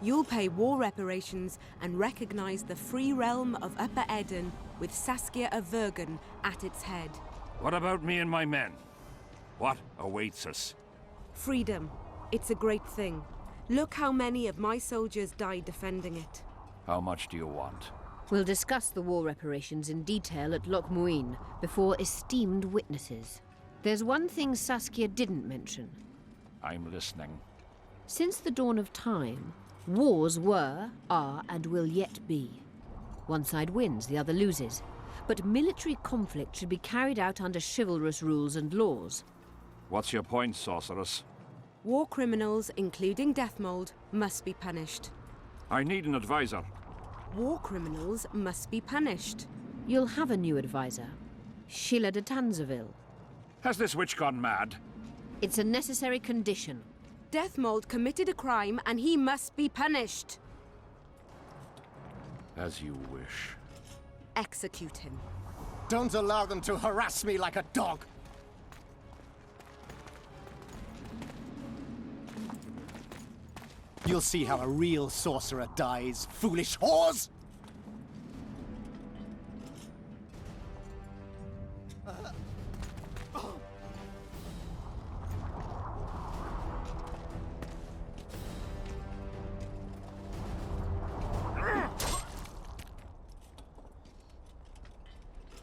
You'll pay war reparations and recognize the free realm of Upper Eden with Saskia of Vergen at its head. What about me and my men? What awaits us? Freedom. It's a great thing. Look how many of my soldiers died defending it. How much do you want? We'll discuss the war reparations in detail at Loch Muin before esteemed witnesses. There's one thing Saskia didn't mention. I'm listening. Since the dawn of time, wars were, are, and will yet be. One side wins, the other loses. But military conflict should be carried out under chivalrous rules and laws. What's your point, sorceress? War criminals, including Deathmold, must be punished. I need an advisor. War criminals must be punished. You'll have a new advisor. Sheila de Tanzaville. Has this witch gone mad? It's a necessary condition. Deathmold committed a crime and he must be punished. As you wish. Execute him. Don't allow them to harass me like a dog! You'll see how a real sorcerer dies, foolish whores!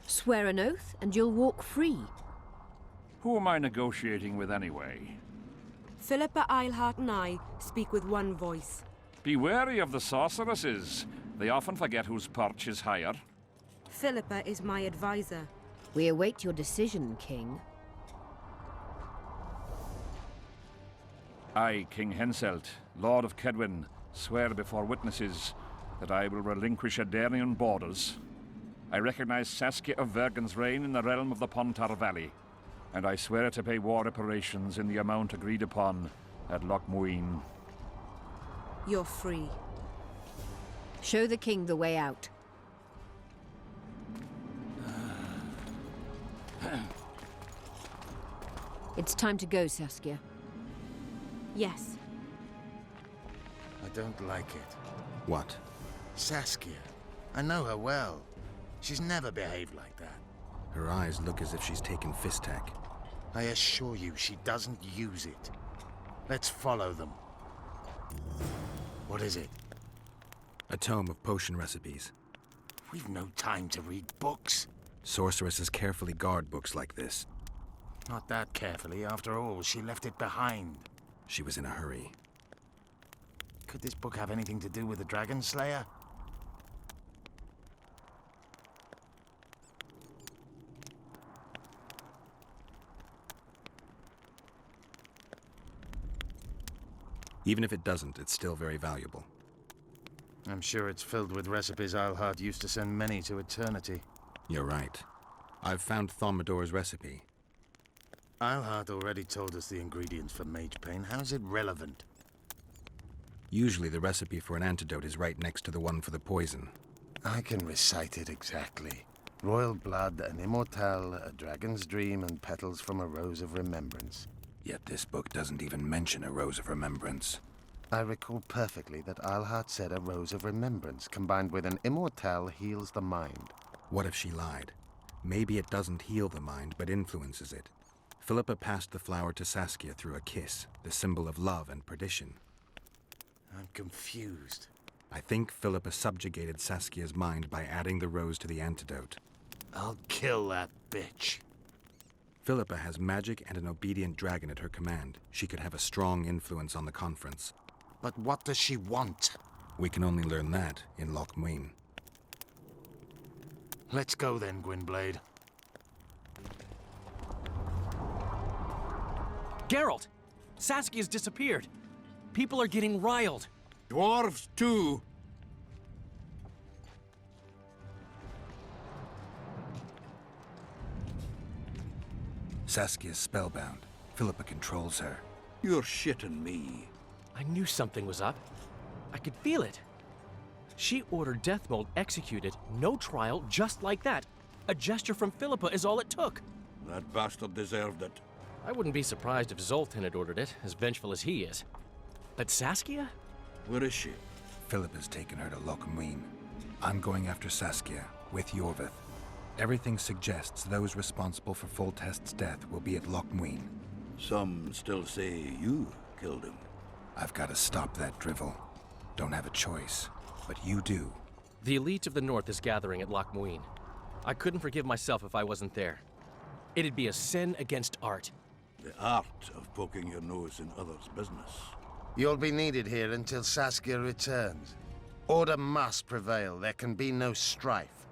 Swear an oath and you'll walk free. Who am I negotiating with anyway? Philippa Eilhart and I speak with one voice. Be wary of the sorceresses. They often forget whose perch is higher. Philippa is my advisor. We await your decision, King. I, King Henselt, Lord of Kedwin, swear before witnesses that I will relinquish Edenian borders. I recognize Saskia of Vergen's reign in the realm of the Pontar Valley, and I swear to pay war reparations in the amount agreed upon at Loch Muin. You're free. Show the king the way out. It's time to go, Saskia. Yes. I don't like it. What? Saskia. I know her well. She's never behaved like that. Her eyes look as if she's taken Fistak. I assure you, she doesn't use it. Let's follow them. What is it? A tome of potion recipes. We've no time to read books. Sorceresses carefully guard books like this. Not that carefully, after all. She left it behind. She was in a hurry. Could this book have anything to do with the Dragon Slayer? Even if it doesn't, it's still very valuable. I'm sure it's filled with recipes Eilhart used to send many to eternity. You're right. I've found Thaumadore's recipe. Eilhart already told us the ingredients for mage pain. How's it relevant? Usually the recipe for an antidote is right next to the one for the poison. I can recite it exactly. Royal blood, an immortelle, a dragon's dream, and petals from a rose of remembrance. Yet this book doesn't even mention a rose of remembrance. I recall perfectly that Eilhart said a rose of remembrance combined with an immortelle heals the mind. What if she lied? Maybe it doesn't heal the mind, but influences it. Philippa passed the flower to Saskia through a kiss, the symbol of love and perdition. I'm confused. I think Philippa subjugated Saskia's mind by adding the rose to the antidote. I'll kill that bitch. Philippa has magic and an obedient dragon at her command. She could have a strong influence on the conference. But what does she want? We can only learn that in Loch Muin. Let's go then, Gwynblade. Geralt! Saskia's disappeared. People are getting riled. Dwarves, too. Saskia's spellbound. Philippa controls her. You're shitting me. I knew something was up. I could feel it. She ordered Deathmold executed, no trial, just like that. A gesture from Philippa is all it took. That bastard deserved it. I wouldn't be surprised if Zoltan had ordered it, as vengeful as he is. But Saskia? Where is she? Philippa's taken her to Lochmuin. I'm going after Saskia, with Iorveth. Everything suggests those responsible for Foltest's death will be at Lochmuin. Some still say you killed him. I've got to stop that drivel. Don't have a choice, but you do. The elite of the North is gathering at Lochmuin. I couldn't forgive myself if I wasn't there. It'd be a sin against art. The art of poking your nose in others' business. You'll be needed here until Saskia returns. Order must prevail. There can be no strife.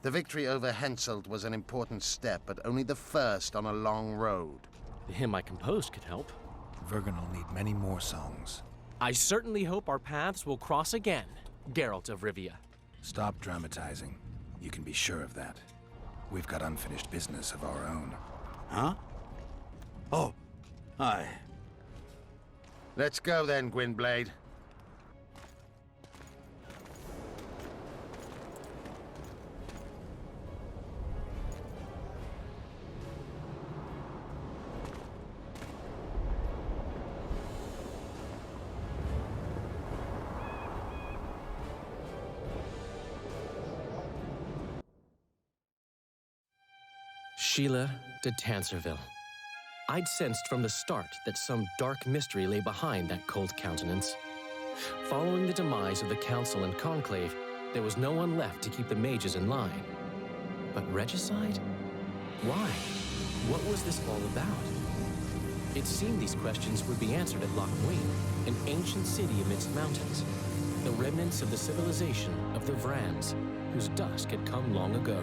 The victory over Henselt was an important step, but only the first on a long road. The hymn I composed could help. Vergen will need many more songs. I certainly hope our paths will cross again, Geralt of Rivia. Stop dramatizing. You can be sure of that. We've got unfinished business of our own. Huh? Oh, aye. Let's go then, Gwynblade. Sheila de Tanserville. I'd sensed from the start that some dark mystery lay behind that cold countenance. Following the demise of the Council and Conclave, there was no one left to keep the mages in line. But regicide? Why? What was this all about? It seemed these questions would be answered at Lochmuin, an ancient city amidst mountains, the remnants of the civilization of the Vrans, whose dusk had come long ago.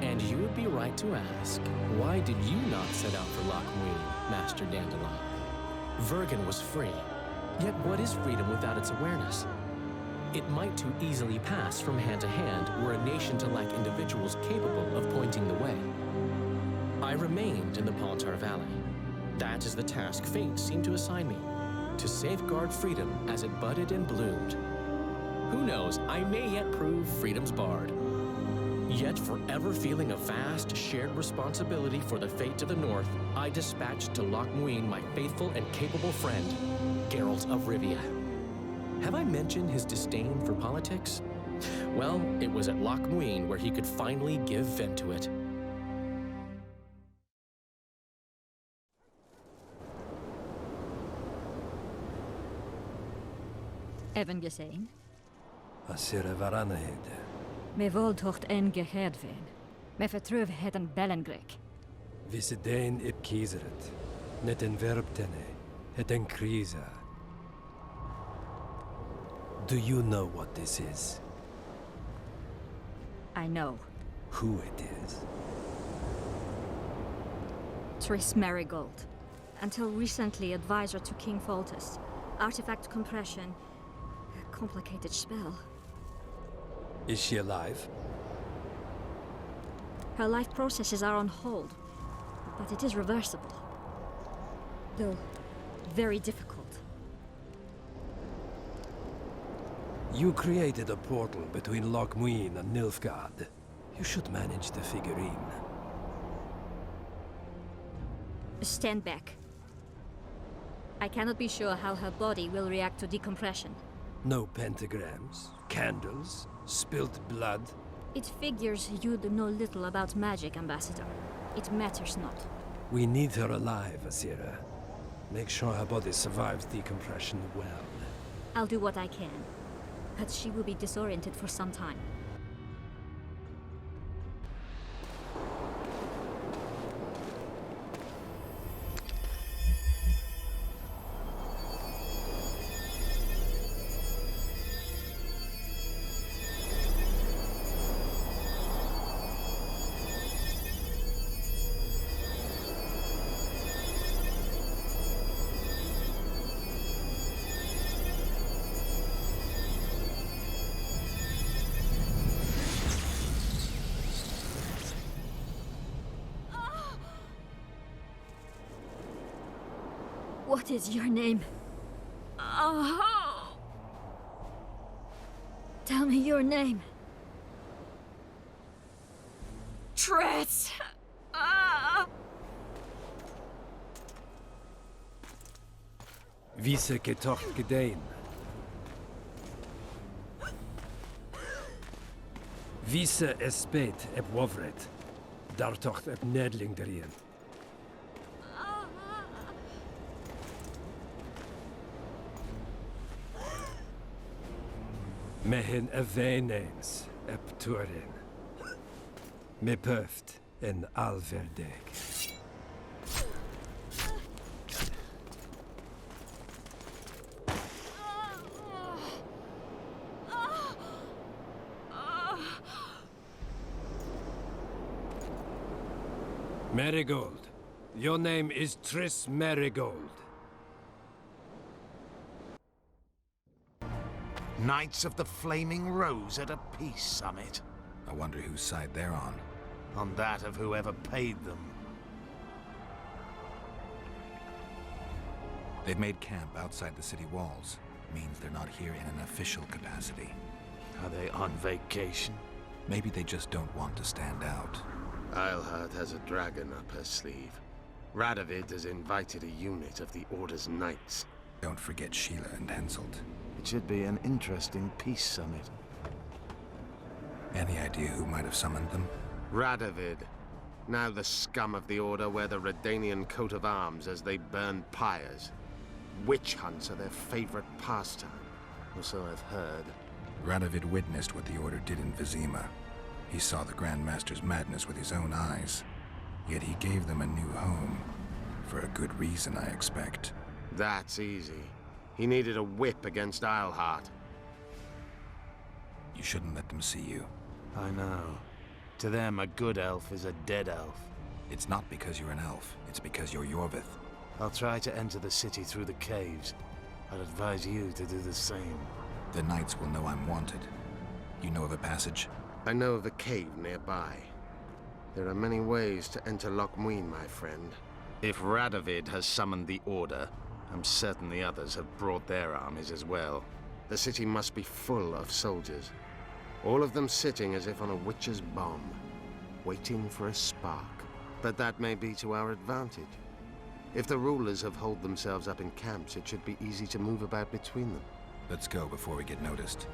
And you would be right to ask, why did you not set out for Lochmuin, Master Dandelion? Vergen was free, yet what is freedom without its awareness? It might too easily pass from hand to hand were a nation to lack individuals capable of pointing the way. I remained in the Pontar Valley. That is the task fate seemed to assign me, to safeguard freedom as it budded and bloomed. Who knows, I may yet prove freedom's bard. Yet forever feeling a vast, shared responsibility for the fate of the North, I dispatched to Lochmuin my faithful and capable friend, Geralt of Rivia. Have I mentioned his disdain for politics? Well, it was at Lochmuin where he could finally give vent to it. Even gesehen? Asira Varanahede. Me voltocht en gehedven. Me vertruv het een bellengrek. Visidein ip kieseret. Net en verbtene. Het en krisa. Do you know what this is? I know. Who it is? Triss Marigold. Until recently advisor to King Foltest. Artifact compression. A complicated spell. Is she alive? Her life processes are on hold, but it is reversible. Though, very difficult. You created a portal between Lochmuin and Nilfgaard. You should manage the figurine. Stand back. I cannot be sure how her body will react to decompression. No pentagrams, candles, spilt blood. It figures you know little about magic, Ambassador. It matters not. We need her alive, Asira. Make sure her body survives decompression well. I'll do what I can, but she will be disoriented for some time. What is your name? Oh. Tell me your name. Triss! Vise getocht gedein. Vise espet eb wovret. Dartocht eb nedling derien. Mehen eveneens eb turin. Me pöft en alverdeg. Marigold. Your name is Triss Marigold. Knights of the Flaming Rose at a peace summit. I wonder whose side they're on. On that of whoever paid them. They've made camp outside the city walls. Means they're not here in an official capacity. Are they on vacation? Maybe they just don't want to stand out. Iorveth has a dragon up her sleeve. Radovid has invited a unit of the Order's knights. Don't forget Sheila and Henselt. It should be an interesting peace summit. Any idea who might have summoned them? Radovid. Now the scum of the Order wear the Redanian coat of arms as they burn pyres. Witch hunts are their favorite pastime, or so I've heard. Radovid witnessed what the Order did in Vizima. He saw the Grand Master's madness with his own eyes. Yet he gave them a new home. For a good reason, I expect. That's easy. He needed a whip against Iorveth. You shouldn't let them see you. I know. To them, a good elf is a dead elf. It's not because you're an elf. It's because you're Iorveth. I'll try to enter the city through the caves. I'd advise you to do the same. The knights will know I'm wanted. You know of a passage? I know of a cave nearby. There are many ways to enter Loch Muin, my friend. If Radovid has summoned the Order, I'm certain the others have brought their armies as well. The city must be full of soldiers. All of them sitting as if on a witch's bomb, waiting for a spark. But that may be to our advantage. If the rulers have holed themselves up in camps, it should be easy to move about between them. Let's go before we get noticed.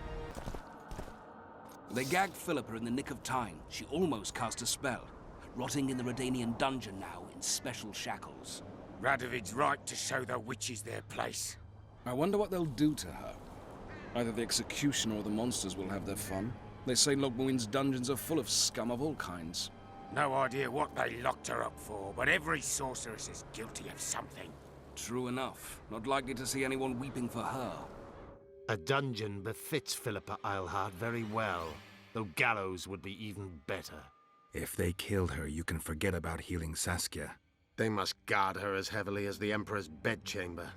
They gagged Philippa in the nick of time. She almost cast a spell, rotting in the Redanian dungeon now in special shackles. Radovid's right to show the witches their place. I wonder what they'll do to her. Either the executioner or the monsters will have their fun. They say Loch Muin's dungeons are full of scum of all kinds. No idea what they locked her up for, but every sorceress is guilty of something. True enough. Not likely to see anyone weeping for her. A dungeon befits Philippa Iorveth very well, though gallows would be even better. If they killed her, you can forget about healing Saskia. They must guard her as heavily as the Emperor's bedchamber.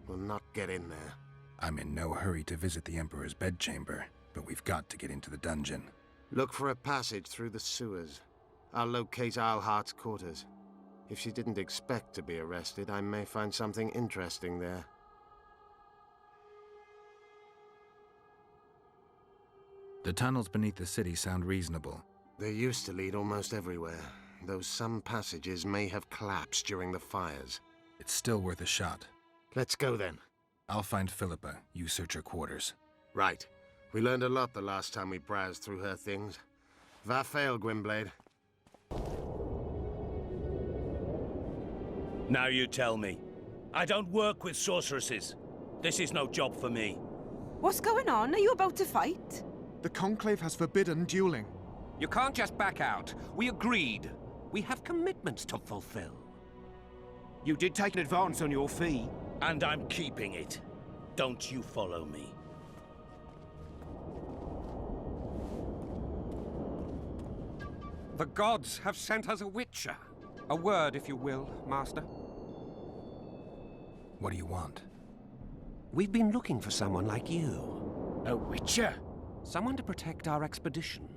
We'll not get in there. I'm in no hurry to visit the Emperor's bedchamber, but we've got to get into the dungeon. Look for a passage through the sewers. I'll locate Iorveth's quarters. If she didn't expect to be arrested, I may find something interesting there. The tunnels beneath the city sound reasonable. They used to lead almost everywhere, though some passages may have collapsed during the fires. It's still worth a shot. Let's go then. I'll find Philippa. You search her quarters. Right. We learned a lot the last time we browsed through her things. Va fail, Gwynblade. Now you tell me. I don't work with sorceresses. This is no job for me. What's going on? Are you about to fight? The Conclave has forbidden dueling. You can't just back out. We agreed. We have commitments to fulfill. You did take an advance on your fee. And I'm keeping it. Don't you follow me. The gods have sent us a witcher. A word, if you will, Master. What do you want? We've been looking for someone like you. A witcher? Someone to protect our expedition.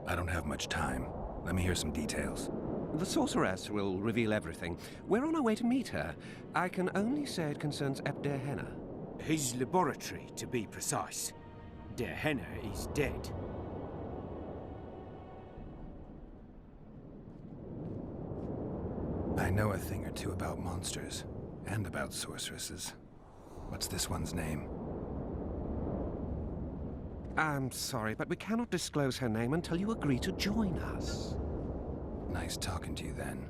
I don't have much time. Let me hear some details. The sorceress will reveal everything. We're on our way to meet her. I can only say it concerns Der Henna. His laboratory, to be precise. Der Henna is dead. I know a thing or two about monsters, and about sorceresses. What's this one's name? I'm sorry, but we cannot disclose her name until you agree to join us. Nice talking to you then.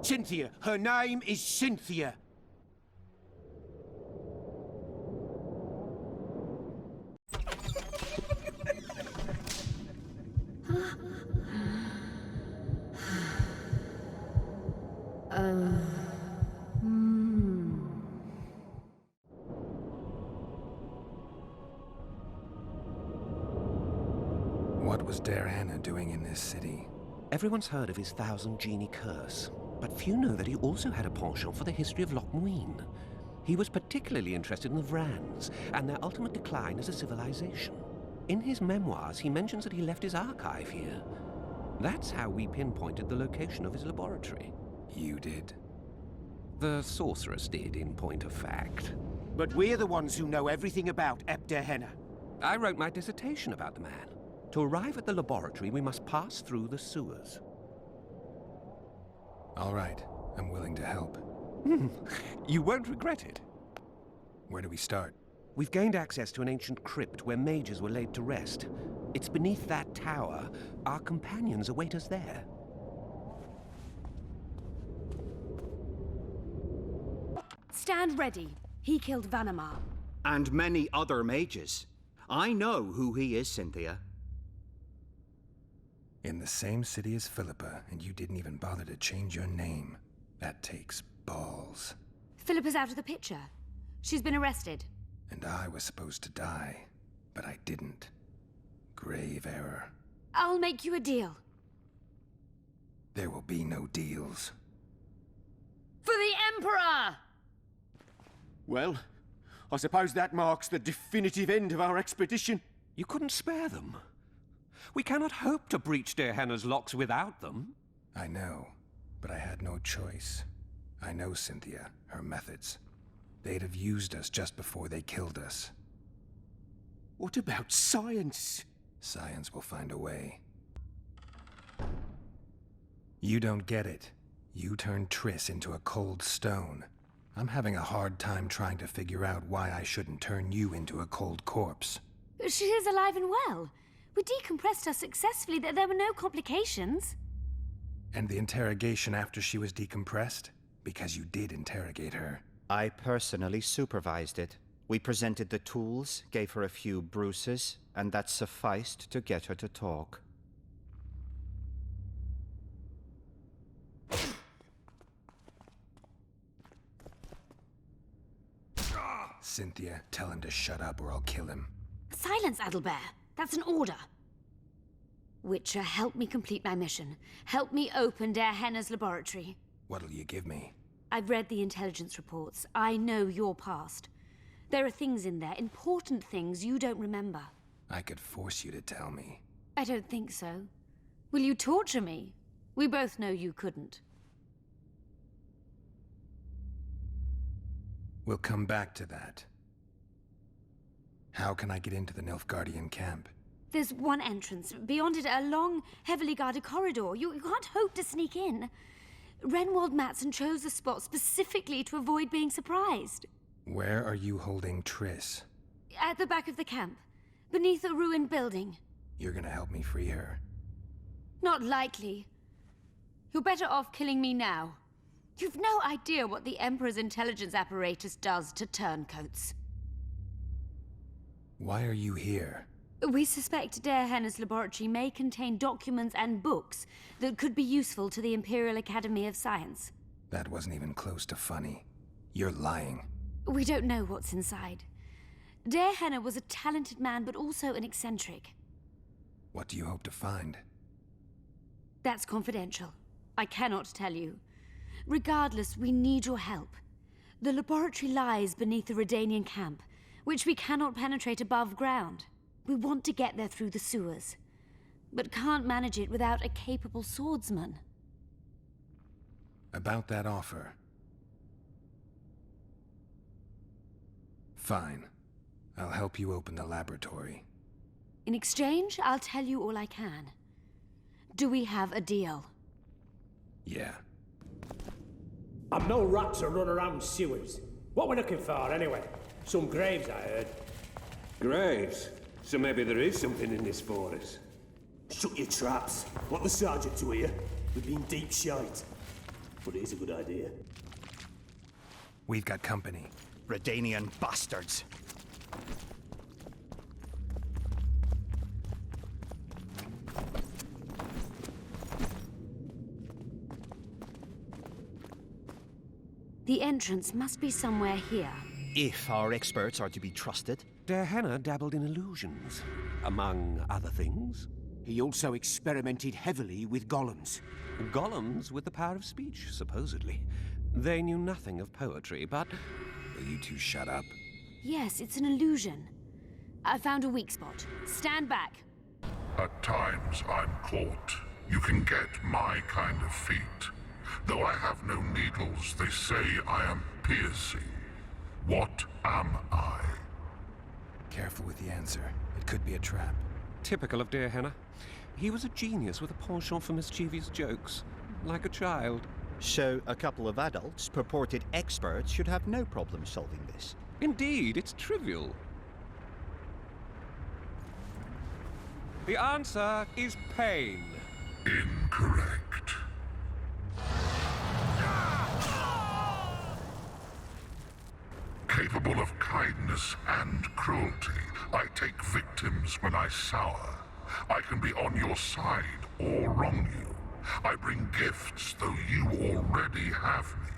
Cynthia! Her name is Cynthia! What was Der Henna doing in this city? Everyone's heard of his 1,000 genie curse, but few know that he also had a penchant for the history of Loch Muin. He was particularly interested in the Vrans and their ultimate decline as a civilization. In his memoirs, he mentions that he left his archive here. That's how we pinpointed the location of his laboratory. You did? The sorceress did, in point of fact. But we're the ones who know everything about Der Henna. I wrote my dissertation about the man. To arrive at the laboratory, we must pass through the sewers. All right, I'm willing to help. You won't regret it. Where do we start? We've gained access to an ancient crypt where mages were laid to rest. It's beneath that tower. Our companions await us there. Stand ready. He killed Vanamar. And many other mages. I know who he is, Cynthia. In the same city as Philippa, and you didn't even bother to change your name. That takes balls. Philippa's out of the picture. She's been arrested. And I was supposed to die, but I didn't. Grave error. I'll make you a deal. There will be no deals. For the Emperor! Well, I suppose that marks the definitive end of our expedition. You couldn't spare them. We cannot hope to breach Der Henna's locks without them. I know, but I had no choice. I know Cynthia, her methods. They'd have used us just before they killed us. What about science? Science will find a way. You don't get it. You turned Triss into a cold stone. I'm having a hard time trying to figure out why I shouldn't turn you into a cold corpse. She is alive and well. We decompressed her successfully. There were no complications. And the interrogation after she was decompressed? Because you did interrogate her. I personally supervised it. We presented the tools, gave her a few bruises, and that sufficed to get her to talk. Cynthia, tell him to shut up or I'll kill him. Silence, Adelbert. That's an order. Witcher, help me complete my mission. Help me open Der Henna's laboratory. What'll you give me? I've read the intelligence reports. I know your past. There are things in there, important things you don't remember. I could force you to tell me. I don't think so. Will you torture me? We both know you couldn't. We'll come back to that. How can I get into the Nilfgaardian camp? There's one entrance. Beyond it, a long, heavily guarded corridor. You can't hope to sneak in. Renwald Matson chose the spot specifically to avoid being surprised. Where are you holding Triss? At the back of the camp, beneath a ruined building. You're gonna help me free her? Not likely. You're better off killing me now. You've no idea what the Emperor's intelligence apparatus does to turncoats. Why are you here? We suspect Der Henna's laboratory may contain documents and books that could be useful to the Imperial Academy of Science. That wasn't even close to funny. You're lying. We don't know what's inside. Der Henna was a talented man, but also an eccentric. What do you hope to find? That's confidential. I cannot tell you. Regardless, we need your help. The laboratory lies beneath the Redanian camp, which we cannot penetrate above ground. We want to get there through the sewers, but can't manage it without a capable swordsman. About that offer. Fine. I'll help you open the laboratory. In exchange, I'll tell you all I can. Do we have a deal? Yeah. I'm no rat to run around sewers. What we're looking for, anyway? Some graves, I heard. Graves? So maybe there is something in this for us. Shut your traps. Want the sergeant to hear? We've been deep shite. But it is a good idea. We've got company. Redanian bastards. The entrance must be somewhere here. If our experts are to be trusted. Dehenna dabbled in illusions, among other things. He also experimented heavily with golems. Golems with the power of speech, supposedly. They knew nothing of poetry, but... Will you two shut up? Yes, it's an illusion. I found a weak spot. Stand back. At times I'm caught. You can get my kind of feat. Though I have no needles, they say I am piercing. What am I? Careful with the answer. It could be a trap. Typical of Dehenna. He was a genius with a penchant for mischievous jokes, like a child. So a couple of adults, purported experts, should have no problem solving this. Indeed, it's trivial. The answer is pain. Incorrect. Capable of kindness and cruelty, I take victims when I sour. I can be on your side or wrong you. I bring gifts, though you already have me.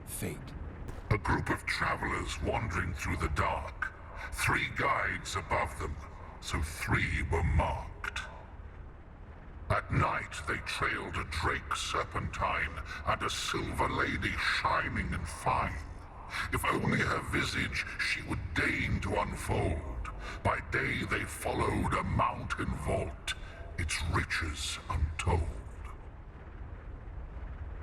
Fate. A group of travelers wandering through the dark. 3 guides above them, so 3 were marked. At night, they trailed a drake serpentine and a silver lady shining and fine. If only her visage she would deign to unfold. By day they followed a mountain vault, its riches untold.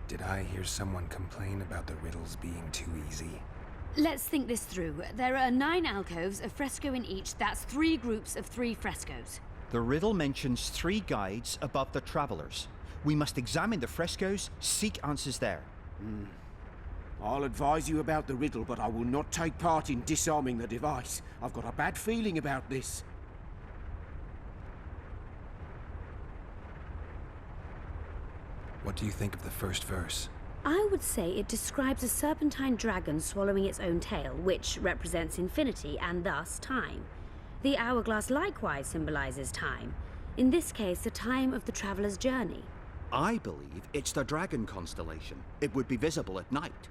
Did I hear someone complain about the riddles being too easy? Let's think this through. There are 9 alcoves, a fresco in each. That's 3 groups of 3 frescoes. The riddle mentions 3 guides above the travelers. We must examine the frescoes, seek answers there. I'll advise you about the riddle, but I will not take part in disarming the device. I've got a bad feeling about this. What do you think of the first verse? I would say it describes a serpentine dragon swallowing its own tail, which represents infinity and thus time. The hourglass likewise symbolizes time. In this case, the time of the traveler's journey. I believe it's the dragon constellation. It would be visible at night.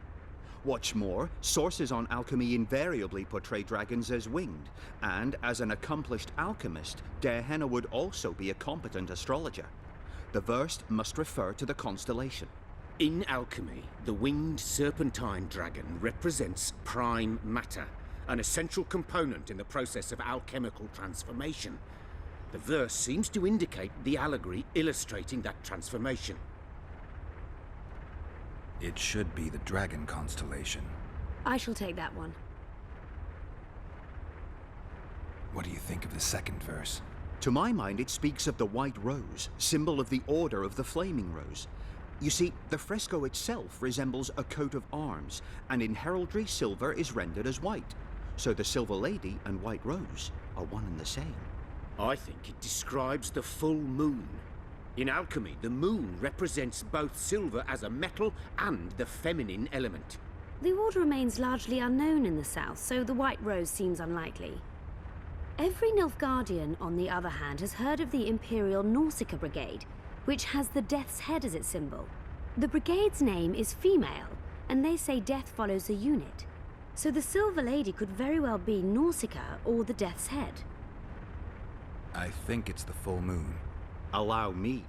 What's more, sources on alchemy invariably portray dragons as winged, and as an accomplished alchemist, Dehenna would also be a competent astrologer. The verse must refer to the constellation. In alchemy, the winged serpentine dragon represents prime matter, an essential component in the process of alchemical transformation. The verse seems to indicate the allegory illustrating that transformation. It should be the dragon constellation. I shall take that one. What do you think of the second verse? To my mind, it speaks of the white rose, symbol of the Order of the Flaming Rose. You see, the fresco itself resembles a coat of arms, and in heraldry, silver is rendered as white. So the Silver Lady and White Rose are one and the same. I think it describes the full moon. In alchemy, the moon represents both silver as a metal and the feminine element. The order remains largely unknown in the south, so the White Rose seems unlikely. Every Nilfgaardian, on the other hand, has heard of the Imperial Nausicaa Brigade, which has the Death's Head as its symbol. The brigade's name is female, and they say death follows a unit. So the Silver Lady could very well be Nausicaa or the Death's Head. I think it's the full moon. Allow me.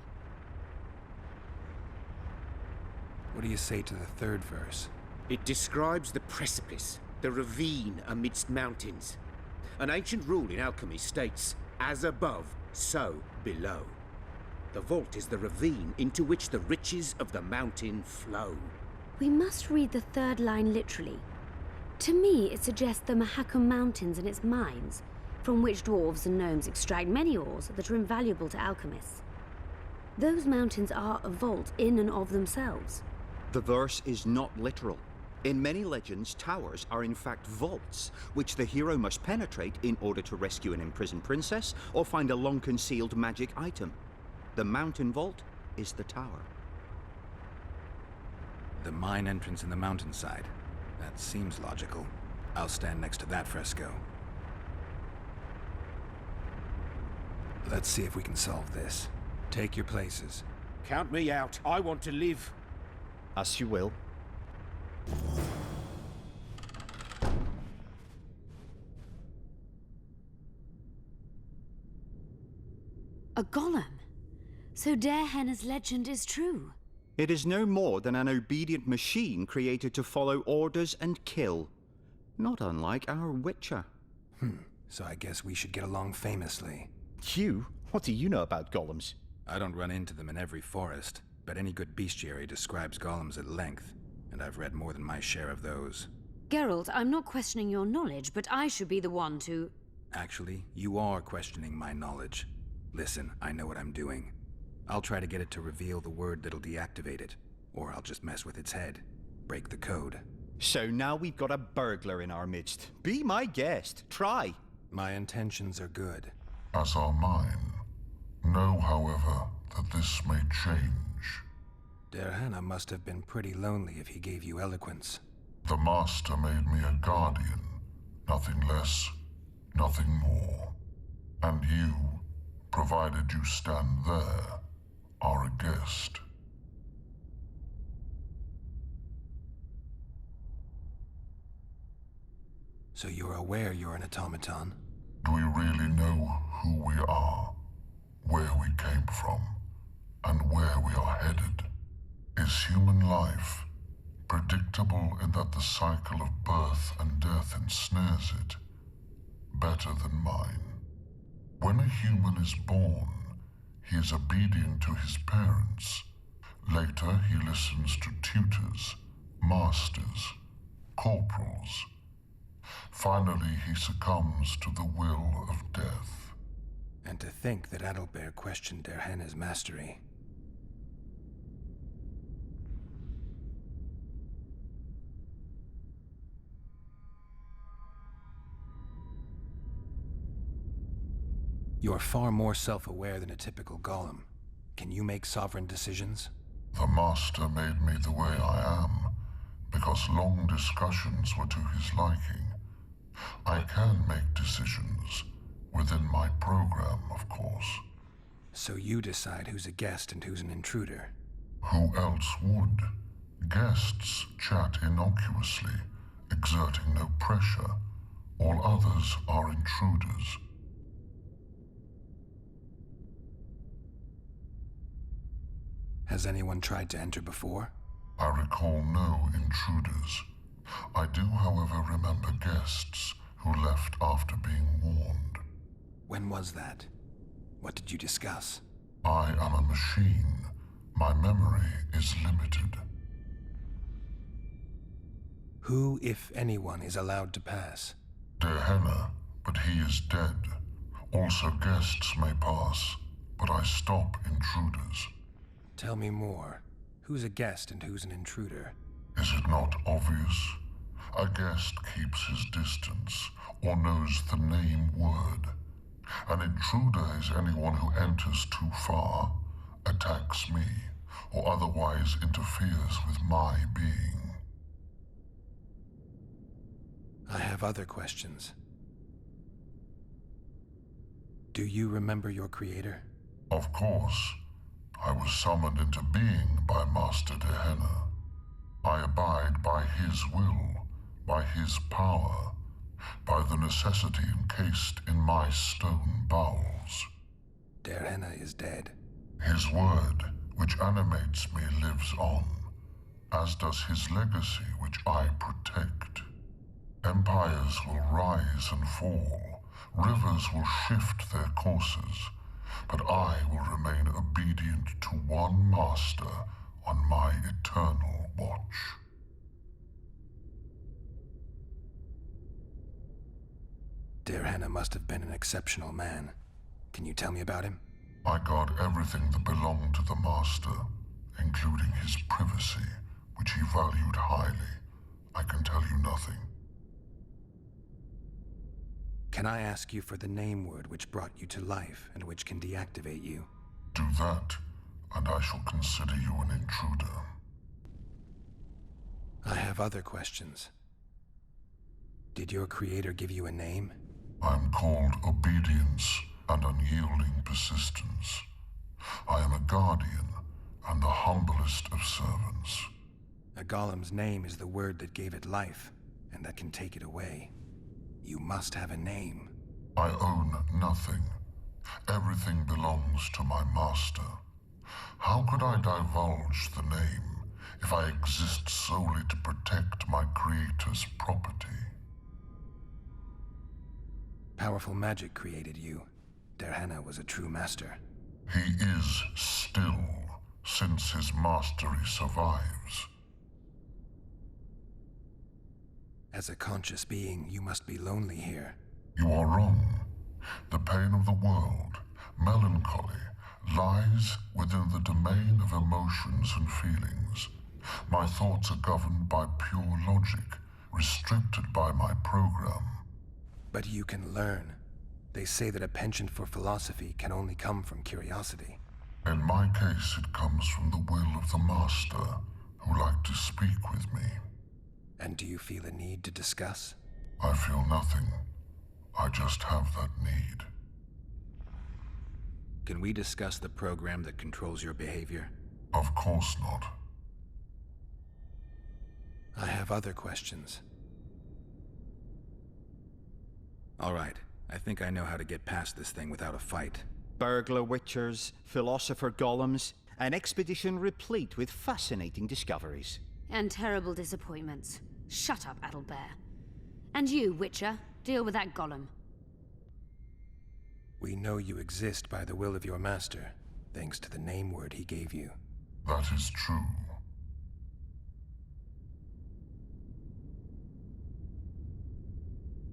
What do you say to the third verse? It describes the precipice, the ravine amidst mountains. An ancient rule in alchemy states, as above, so below. The vault is the ravine into which the riches of the mountain flow. We must read the third line literally. To me, it suggests the Mahakam Mountains and its mines, from which dwarves and gnomes extract many ores that are invaluable to alchemists. Those mountains are a vault in and of themselves. The verse is not literal. In many legends, towers are in fact vaults, which the hero must penetrate in order to rescue an imprisoned princess or find a long-concealed magic item. The mountain vault is the tower. The mine entrance in the mountainside. That seems logical. I'll stand next to that fresco. Let's see if we can solve this. Take your places. Count me out. I want to live. As you will. A golem. So Darehenna's legend is true. It is no more than an obedient machine created to follow orders and kill. Not unlike our Witcher. So I guess we should get along famously. You? What do you know about golems? I don't run into them in every forest, but any good bestiary describes golems at length, and I've read more than my share of those. Geralt, I'm not questioning your knowledge, but I should be the one to... Actually, you are questioning my knowledge. Listen, I know what I'm doing. I'll try to get it to reveal the word that'll deactivate it, or I'll just mess with its head. Break the code. So now we've got a burglar in our midst. Be my guest. Try. My intentions are good. As are mine. Know, however, that this may change. Darehenna must have been pretty lonely if he gave you eloquence. The Master made me a guardian. Nothing less, nothing more. And you, provided you stand there, are a guest. So you're aware you're an automaton? Do we really know who we are, where we came from, and where we are headed? Is human life predictable in that the cycle of birth and death ensnares it, better than mine? When a human is born, he is obedient to his parents. Later, he listens to tutors, masters, corporals. Finally, he succumbs to the will of death. And to think that Adalbert questioned Darehenna's mastery. You're far more self-aware than a typical golem. Can you make sovereign decisions? The Master made me the way I am, because long discussions were to his liking. I can make decisions, within my program, of course. So you decide who's a guest and who's an intruder? Who else would? Guests chat innocuously, exerting no pressure. All others are intruders. Has anyone tried to enter before? I recall no intruders. I do, however, remember guests who left after being warned. When was that? What did you discuss? I am a machine. My memory is limited. Who, if anyone, is allowed to pass? Darehenna, but he is dead. Also guests may pass, but I stop intruders. Tell me more. Who's a guest and who's an intruder? Is it not obvious? A guest keeps his distance, or knows the name word. An intruder is anyone who enters too far, attacks me, or otherwise interferes with my being. I have other questions. Do you remember your creator? Of course. I was summoned into being by Master Darehenna. I abide by his will, by his power, by the necessity encased in my stone bowels. Darehenna is dead. His word, which animates me, lives on, as does his legacy, which I protect. Empires will rise and fall, Rivers will shift their courses, but I will remain obedient to one master on my eternal watch. Derhenna must have been an exceptional man. Can you tell me about him? I guard everything that belonged to the Master, including his privacy, which he valued highly. I can tell you nothing. Can I ask you for the name word which brought you to life and which can deactivate you? Do that, and I shall consider you an intruder. I have other questions. Did your creator give you a name? I'm called Obedience and Unyielding Persistence. I am a guardian and the humblest of servants. A golem's name is the word that gave it life, and that can take it away. You must have a name. I own nothing. Everything belongs to my master. How could I divulge the name if I exist solely to protect my creator's property? Powerful magic created you. Derhenna was a true master. He is still, since his mastery survives. As a conscious being, you must be lonely here. You are wrong. The pain of the world, melancholy, lies within the domain of emotions and feelings. My thoughts are governed by pure logic, restricted by my program. But you can learn. They say that a penchant for philosophy can only come from curiosity. In my case, it comes from the will of the Master, who liked to speak with me. And do you feel a need to discuss? I feel nothing. I just have that need. Can we discuss the program that controls your behavior? Of course not. I have other questions. All right. I think I know how to get past this thing without a fight. Burglar witchers, philosopher golems, an expedition replete with fascinating discoveries. And terrible disappointments. Shut up, Adelbear. And you, Witcher, deal with that golem. We know you exist by the will of your master, thanks to the name word he gave you. That is true.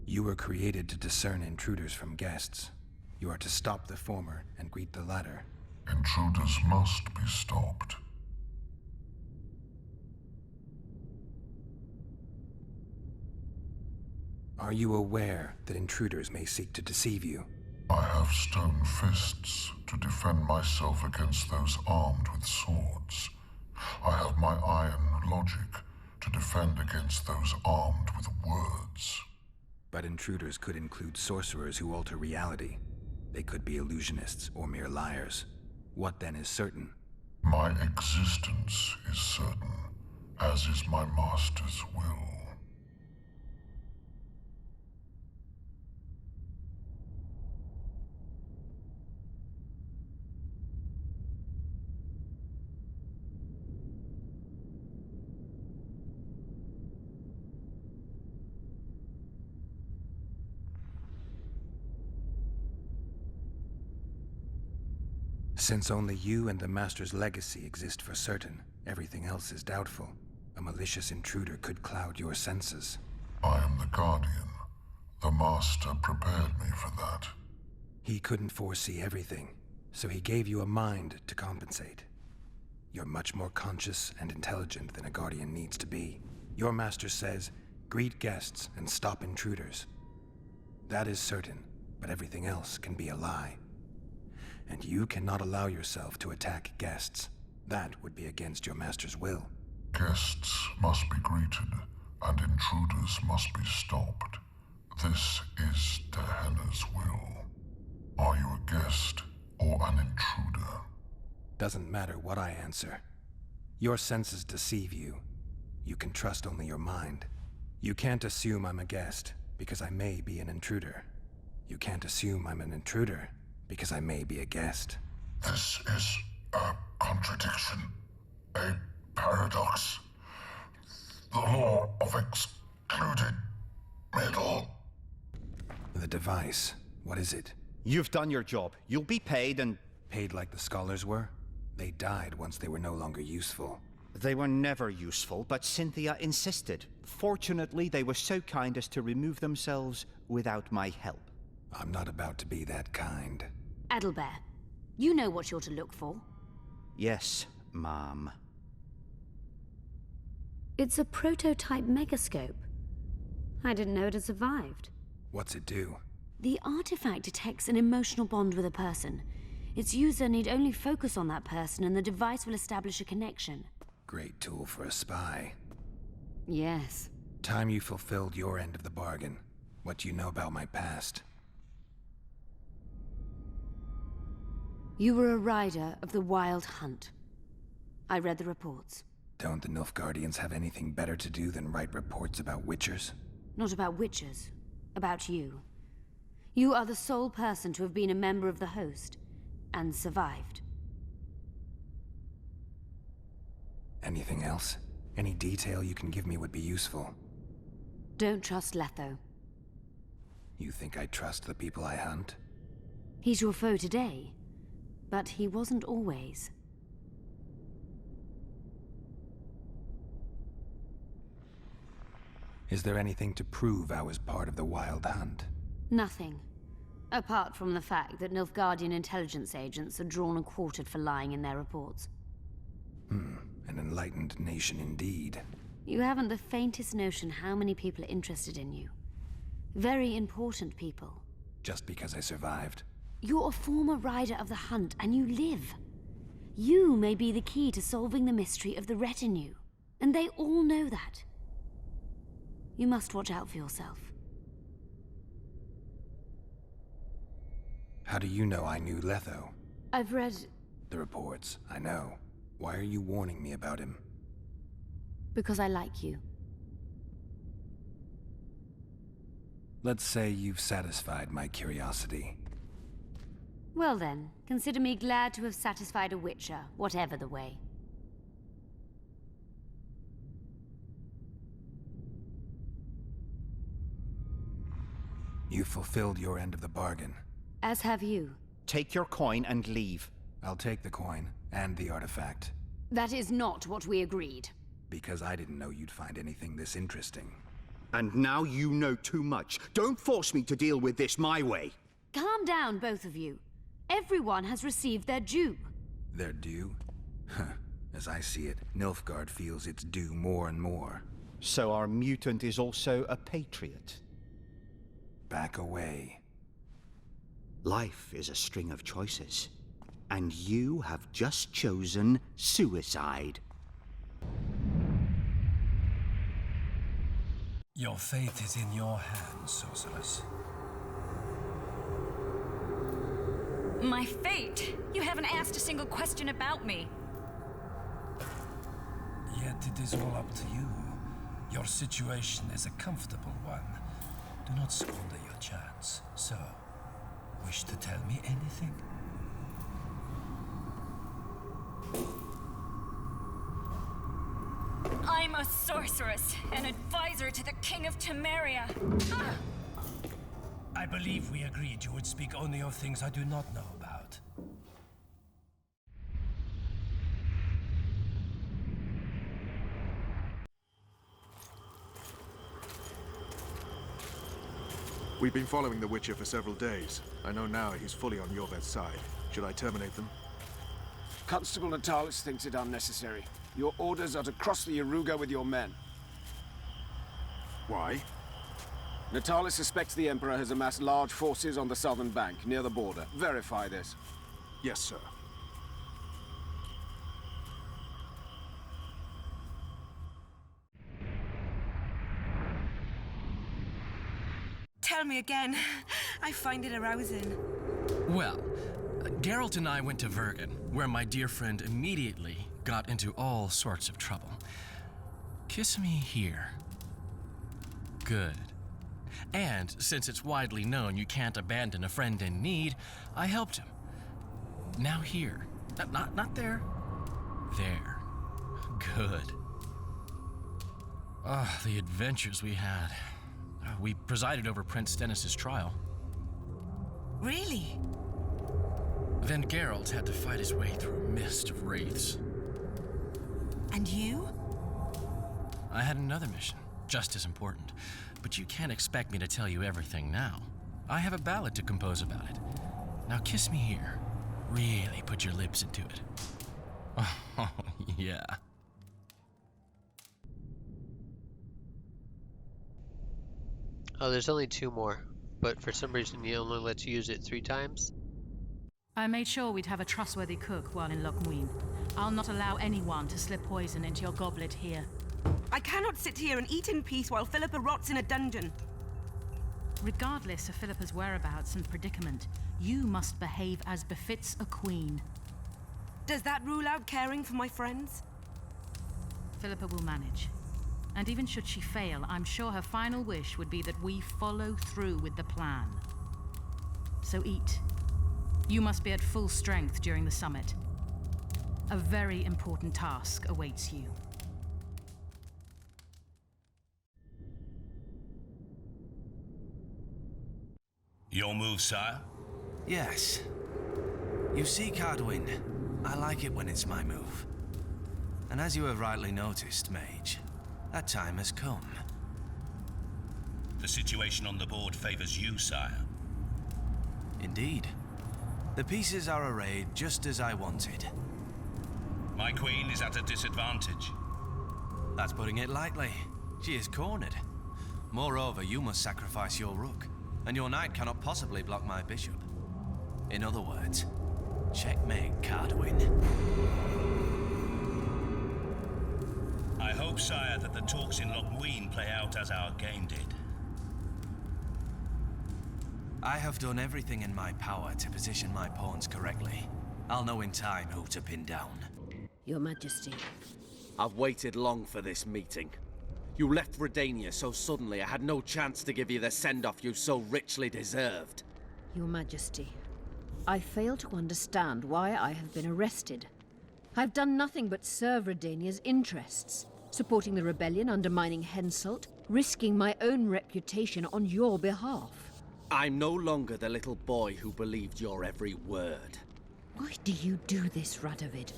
You were created to discern intruders from guests. You are to stop the former and greet the latter. Intruders must be stopped. Are you aware that intruders may seek to deceive you? I have stone fists to defend myself against those armed with swords. I have my iron logic to defend against those armed with words. But intruders could include sorcerers who alter reality. They could be illusionists or mere liars. What then is certain? My existence is certain, as is my master's will. Since only you and the Master's legacy exist for certain, everything else is doubtful. A malicious intruder could cloud your senses. I am the Guardian. The Master prepared me for that. He couldn't foresee everything, so he gave you a mind to compensate. You're much more conscious and intelligent than a Guardian needs to be. Your Master says, greet guests and stop intruders. That is certain, but everything else can be a lie. And you cannot allow yourself to attack guests. That would be against your master's will. Guests must be greeted, and intruders must be stopped. This is Derhenna's will. Are you a guest or an intruder? Doesn't matter what I answer. Your senses deceive you. You can trust only your mind. You can't assume I'm a guest, because I may be an intruder. You can't assume I'm an intruder, because I may be a guest. This is a contradiction, a paradox. The law of excluded middle. The device. What is it? You've done your job. You'll be paid and... Paid like the scholars were? They died once they were no longer useful. They were never useful, but Cynthia insisted. Fortunately, they were so kind as to remove themselves without my help. I'm not about to be that kind. Adelbert, you know what you're to look for. Yes, Ma'am. It's a prototype megascope. I didn't know it had survived. What's it do? The artifact detects an emotional bond with a person. Its user need only focus on that person and the device will establish a connection. Great tool for a spy. Yes. Time you fulfilled your end of the bargain. What do you know about my past? You were a rider of the Wild Hunt. I read the reports. Don't the Nilfgaardians have anything better to do than write reports about witchers? Not about witchers. About you. You are the sole person to have been a member of the host, and survived. Anything else? Any detail you can give me would be useful. Don't trust Letho. You think I trust the people I hunt? He's your foe today, but he wasn't always. Is there anything to prove I was part of the Wild Hunt? Nothing. Apart from the fact that Nilfgaardian intelligence agents are drawn and quartered for lying in their reports. An enlightened nation indeed. You haven't the faintest notion how many people are interested in you. Very important people. Just because I survived? You're a former rider of the hunt, and you live. You may be the key to solving the mystery of the retinue, and they all know that. You must watch out for yourself. How do you know I knew Letho? I've read... The reports, I know. Why are you warning me about him? Because I like you. Let's say you've satisfied my curiosity. Well then, consider me glad to have satisfied a witcher, whatever the way. You fulfilled your end of the bargain. As have you. Take your coin and leave. I'll take the coin, and the artifact. That is not what we agreed. Because I didn't know you'd find anything this interesting. And now you know too much. Don't force me to deal with this my way. Calm down, both of you. Everyone has received their due. Their due? As I see it, Nilfgaard feels its due more and more. So our mutant is also a patriot. Back away. Life is a string of choices. And you have just chosen suicide. Your fate is in your hands, sorceress. My fate? You haven't asked a single question about me. Yet it is all up to you. Your situation is a comfortable one. Do not squander your chance. So, wish to tell me anything? I'm a sorceress, an advisor to the King of Temeria. Ah! I believe we agreed you would speak only of things I do not know about. We've been following the Witcher for several days. I know now he's fully on Iorveth's side. Should I terminate them? Constable Natalis thinks it unnecessary. Your orders are to cross the Yaruga with your men. Why? Natalis suspects the Emperor has amassed large forces on the southern bank, near the border. Verify this. Yes, sir. Tell me again. I find it arousing. Well, Geralt and I went to Vergen, where my dear friend immediately got into all sorts of trouble. Kiss me here. Good. And since it's widely known you can't abandon a friend in need, I helped him. Now here. Not there. There. Good. Ah, the adventures we had. We presided over Prince Stennis' trial. Really? Then Geralt had to fight his way through a mist of wraiths. And you? I had another mission, just as important. But you can't expect me to tell you everything now. I have a ballad to compose about it. Now kiss me here. Really put your lips into it. Oh, yeah. Oh, there's only 2 more, but for some reason he only lets you use it 3 times. I made sure we'd have a trustworthy cook while in Lochmuin. I'll not allow anyone to slip poison into your goblet here. I cannot sit here and eat in peace while Philippa rots in a dungeon. Regardless of Philippa's whereabouts and predicament, you must behave as befits a queen. Does that rule out caring for my friends? Philippa will manage. And even should she fail, I'm sure her final wish would be that we follow through with the plan. So eat. You must be at full strength during the summit. A very important task awaits you. Your move, sire? Yes. You see, Cadwyn, I like it when it's my move. And as you have rightly noticed, Mage, that time has come. The situation on the board favors you, sire. Indeed. The pieces are arrayed just as I wanted. My queen is at a disadvantage. That's putting it lightly. She is cornered. Moreover, you must sacrifice your rook, and your knight cannot possibly block my bishop. In other words, checkmate, Cadwyn. I hope, sire, that the talks in Lochmuin play out as our game did. I have done everything in my power to position my pawns correctly. I'll know in time who to pin down. Your Majesty. I've waited long for this meeting. You left Redania so suddenly I had no chance to give you the send-off you so richly deserved. Your Majesty, I fail to understand why I have been arrested. I've done nothing but serve Redania's interests, supporting the rebellion, undermining Henselt, risking my own reputation on your behalf. I'm no longer the little boy who believed your every word. Why do you do this, Radovid?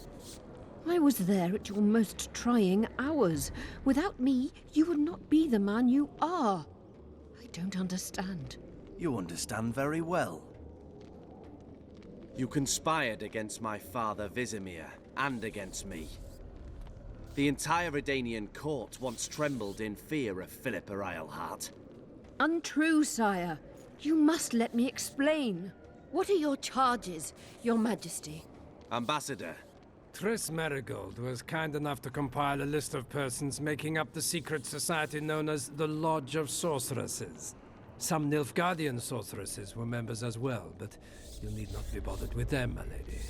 I was there at your most trying hours. Without me, you would not be the man you are. I don't understand. You understand very well. You conspired against my father Vizimir, and against me. The entire Redanian court once trembled in fear of Philippa Eilhart. Untrue, sire. You must let me explain. What are your charges, Your Majesty? Ambassador. Triss Merigold was kind enough to compile a list of persons making up the secret society known as the Lodge of Sorceresses. Some Nilfgaardian sorceresses were members as well, but you need not be bothered with them, my lady.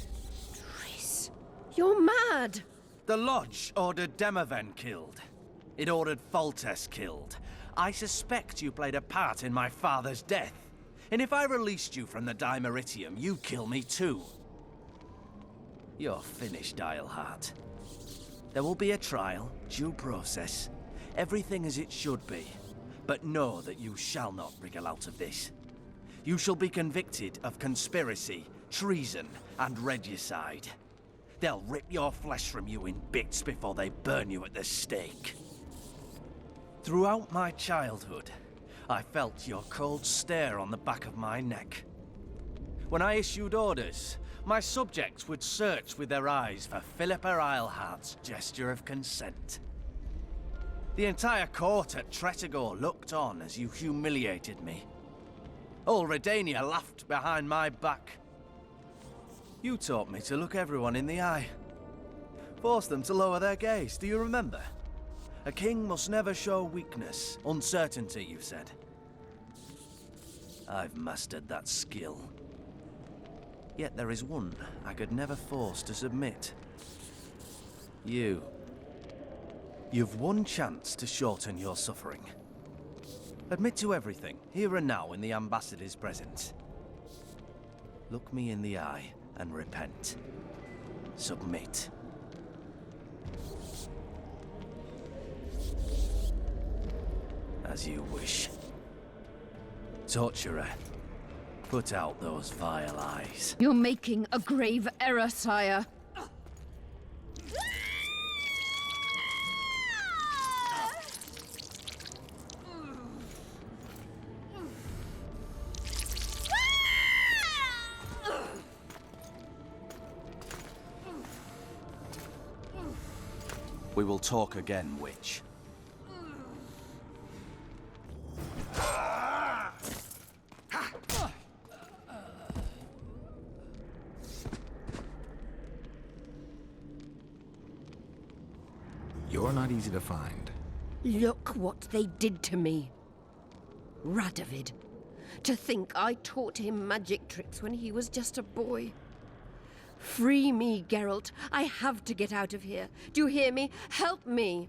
Triss, you're mad! The Lodge ordered Demaven killed. It ordered Foltest killed. I suspect you played a part in my father's death. And if I released you from the Dimeritium, you'd kill me too. You're finished, Eilhart. There will be a trial, due process, everything as it should be. But know that you shall not wriggle out of this. You shall be convicted of conspiracy, treason, and regicide. They'll rip your flesh from you in bits before they burn you at the stake. Throughout my childhood, I felt your cold stare on the back of my neck. When I issued orders, my subjects would search with their eyes for Philippa Eilhart's gesture of consent. The entire court at Tretogor looked on as you humiliated me. All Redania laughed behind my back. You taught me to look everyone in the eye. Forced them to lower their gaze, do you remember? A king must never show weakness, uncertainty, you said. I've mastered that skill. Yet there is one I could never force to submit. You. You've one chance to shorten your suffering. Admit to everything, here and now in the Ambassador's presence. Look me in the eye and repent. Submit. As you wish. Torturer, Put out those vile eyes. You're making a grave error, sire. We will talk again, witch. You're not easy to find. Look what they did to me. Radovid. To think I taught him magic tricks when he was just a boy. Free me, Geralt. I have to get out of here. Do you hear me? Help me!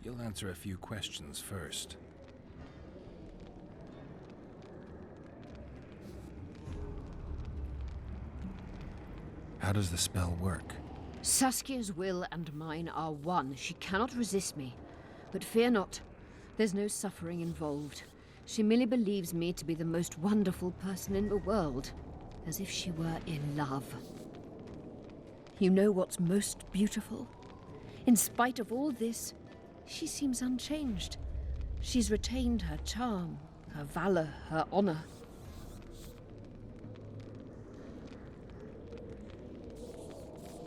You'll answer a few questions first. How does the spell work? Saskia's will and mine are one. She cannot resist me. But fear not. There's no suffering involved. She merely believes me to be the most wonderful person in the world. As if she were in love. You know what's most beautiful? In spite of all this, she seems unchanged. She's retained her charm, her valor, her honor.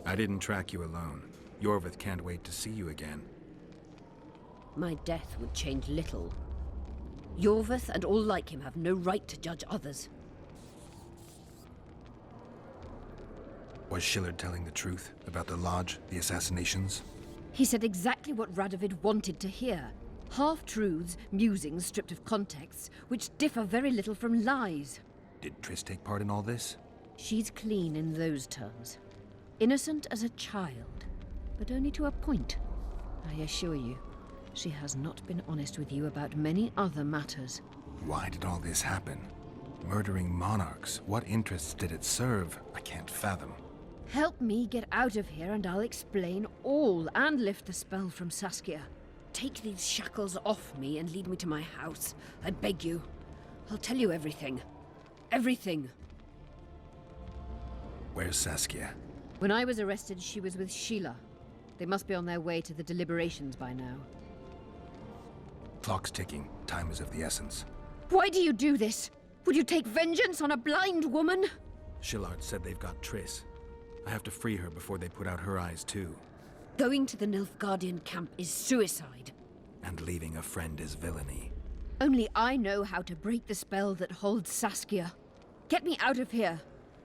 I didn't track you alone. Iorveth can't wait to see you again. My death would change little. Iorveth and all like him have no right to judge others. Was Shillard telling the truth about the Lodge, the assassinations? He said exactly what Radovid wanted to hear. Half-truths, musings stripped of context, which differ very little from lies. Did Triss take part in all this? She's clean in those terms. Innocent as a child, but only to a point. I assure you, she has not been honest with you about many other matters. Why did all this happen? Murdering monarchs, what interests did it serve? I can't fathom. Help me get out of here and I'll explain all and lift the spell from Saskia. Take these shackles off me and lead me to my house. I beg you. I'll tell you everything. Everything. Where's Saskia? When I was arrested, she was with Sheila. They must be on their way to the deliberations by now. Clock's ticking. Time is of the essence. Why do you do this? Would you take vengeance on a blind woman? Shillard said they've got Triss. I have to free her before they put out her eyes, too. Going to the Nilfgaardian camp is suicide. And leaving a friend is villainy. Only I know how to break the spell that holds Saskia. Get me out of here.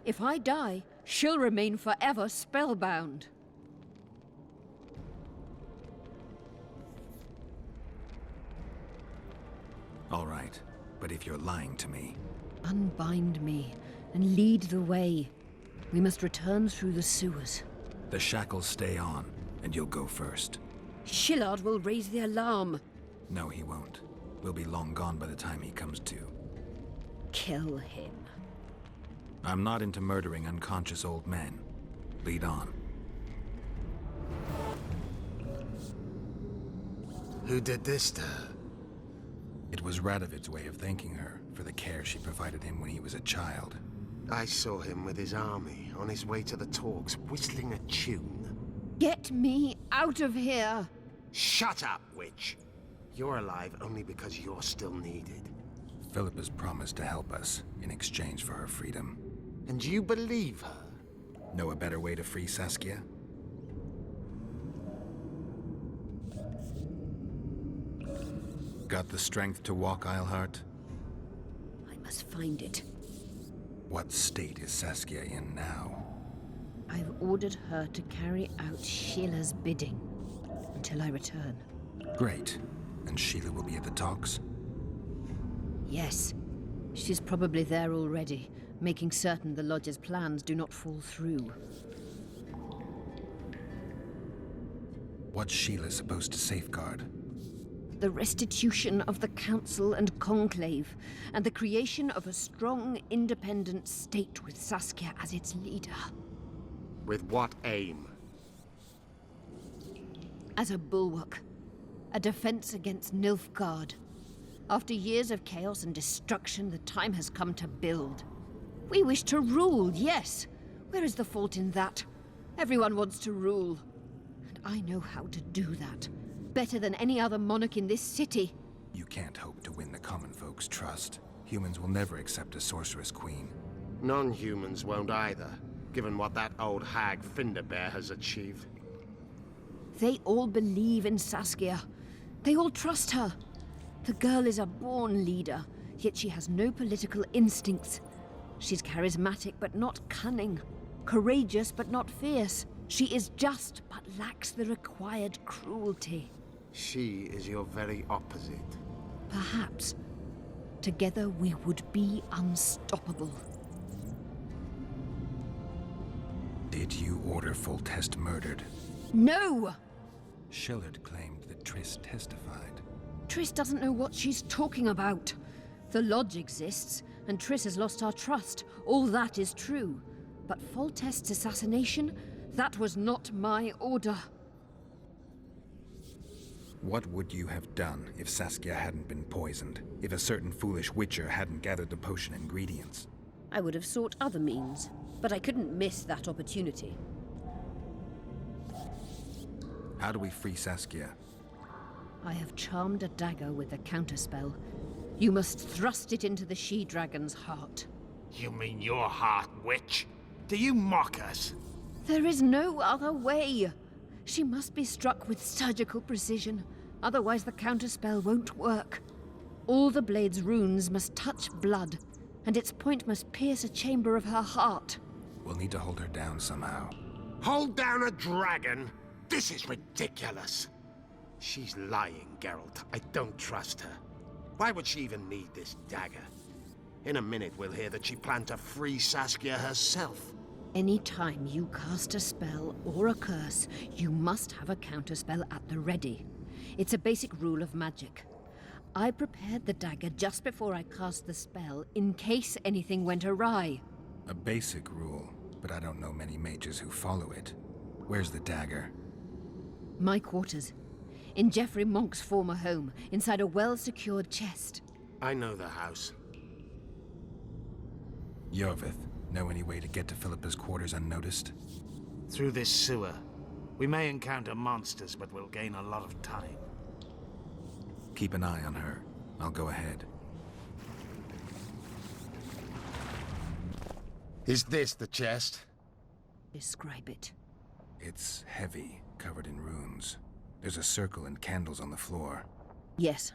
If I die, she'll remain forever spellbound. All right, but if you're lying to me... Unbind me and lead the way. We must return through the sewers. The shackles stay on, and you'll go first. Shillard will raise the alarm. No, he won't. We'll be long gone by the time he comes to. Kill him. I'm not into murdering unconscious old men. Lead on. Who did this to her? It was Radovid's way of thanking her for the care she provided him when he was a child. I saw him with his army on his way to the talks, whistling a tune. Get me out of here! Shut up, witch! You're alive only because you're still needed. Philippa's promised to help us in exchange for her freedom. And you believe her? Know a better way to free Saskia? Got the strength to walk, Eilhart? I must find it. What state is Saskia in now? I've ordered her to carry out Sheila's bidding until I return. Great. And Sheila will be at the talks? Yes. She's probably there already, making certain the Lodge's plans do not fall through. What's Sheila supposed to safeguard? The restitution of the Council and Conclave, and the creation of a strong, independent state with Saskia as its leader. With what aim? As a bulwark. A defense against Nilfgaard. After years of chaos and destruction, the time has come to build. We wish to rule, yes. Where is the fault in that? Everyone wants to rule. And I know how to do that. Better than any other monarch in this city. You can't hope to win the common folk's trust. Humans will never accept a sorceress queen. Non-humans won't either, given what that old hag Finderbear has achieved. They all believe in Saskia. They all trust her. The girl is a born leader, yet she has no political instincts. She's charismatic but not cunning, courageous but not fierce. She is just but lacks the required cruelty. She is your very opposite. Perhaps. Together we would be unstoppable. Did you order Foltest murdered? No! Shillard claimed that Triss testified. Triss doesn't know what she's talking about. The Lodge exists, and Triss has lost our trust. All that is true. But Foltest's assassination, that was not my order. What would you have done if Saskia hadn't been poisoned? If a certain foolish witcher hadn't gathered the potion ingredients? I would have sought other means, but I couldn't miss that opportunity. How do we free Saskia? I have charmed a dagger with a counterspell. You must thrust it into the she-dragon's heart. You mean your heart, witch? Do you mock us? There is no other way. She must be struck with surgical precision, otherwise the counterspell won't work. All the blade's runes must touch blood, and its point must pierce a chamber of her heart. We'll need to hold her down somehow. Hold down a dragon? This is ridiculous. She's lying, Geralt. I don't trust her. Why would she even need this dagger? In a minute we'll hear that she planned to free Saskia herself. Any time you cast a spell or a curse, you must have a counterspell at the ready. It's a basic rule of magic. I prepared the dagger just before I cast the spell, in case anything went awry. A basic rule, but I don't know many mages who follow it. Where's the dagger? My quarters. In Geoffrey Monk's former home, inside a well-secured chest. I know the house. Iorveth, know any way to get to Philippa's quarters unnoticed? Through this sewer. We may encounter monsters, but we'll gain a lot of time. Keep an eye on her. I'll go ahead. Is this the chest? Describe it. It's heavy, covered in runes. There's a circle and candles on the floor. Yes,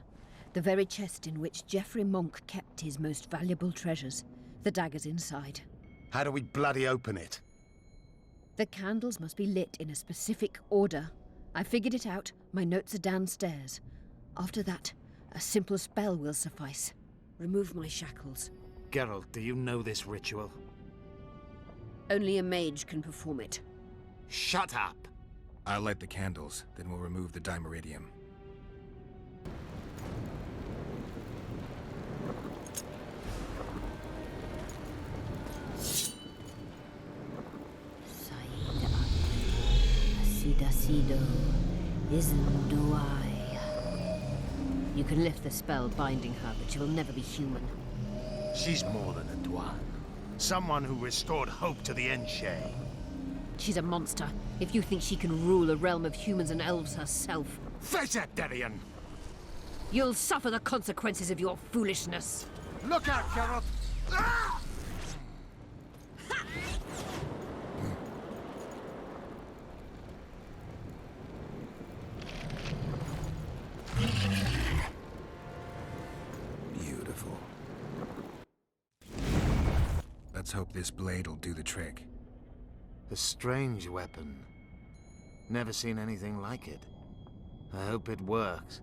the very chest in which Geoffrey Monk kept his most valuable treasures. The dagger's inside. How do we bloody open it? The candles must be lit in a specific order. I figured it out. My notes are downstairs. After that, a simple spell will suffice. Remove my shackles. Geralt, do you know this ritual? Only a mage can perform it. Shut up! I'll light the candles, then we'll remove the dimeridium. You can lift the spell binding her, but she will never be human. She's more than a Dwan. Someone who restored hope to the Enshe. She's a monster, if you think she can rule a realm of humans and elves herself. Face it, Darian! You'll suffer the consequences of your foolishness. Look out, Geralt! Ah! Beautiful. Let's hope this blade'll do the trick. A strange weapon. Never seen anything like it. I hope it works.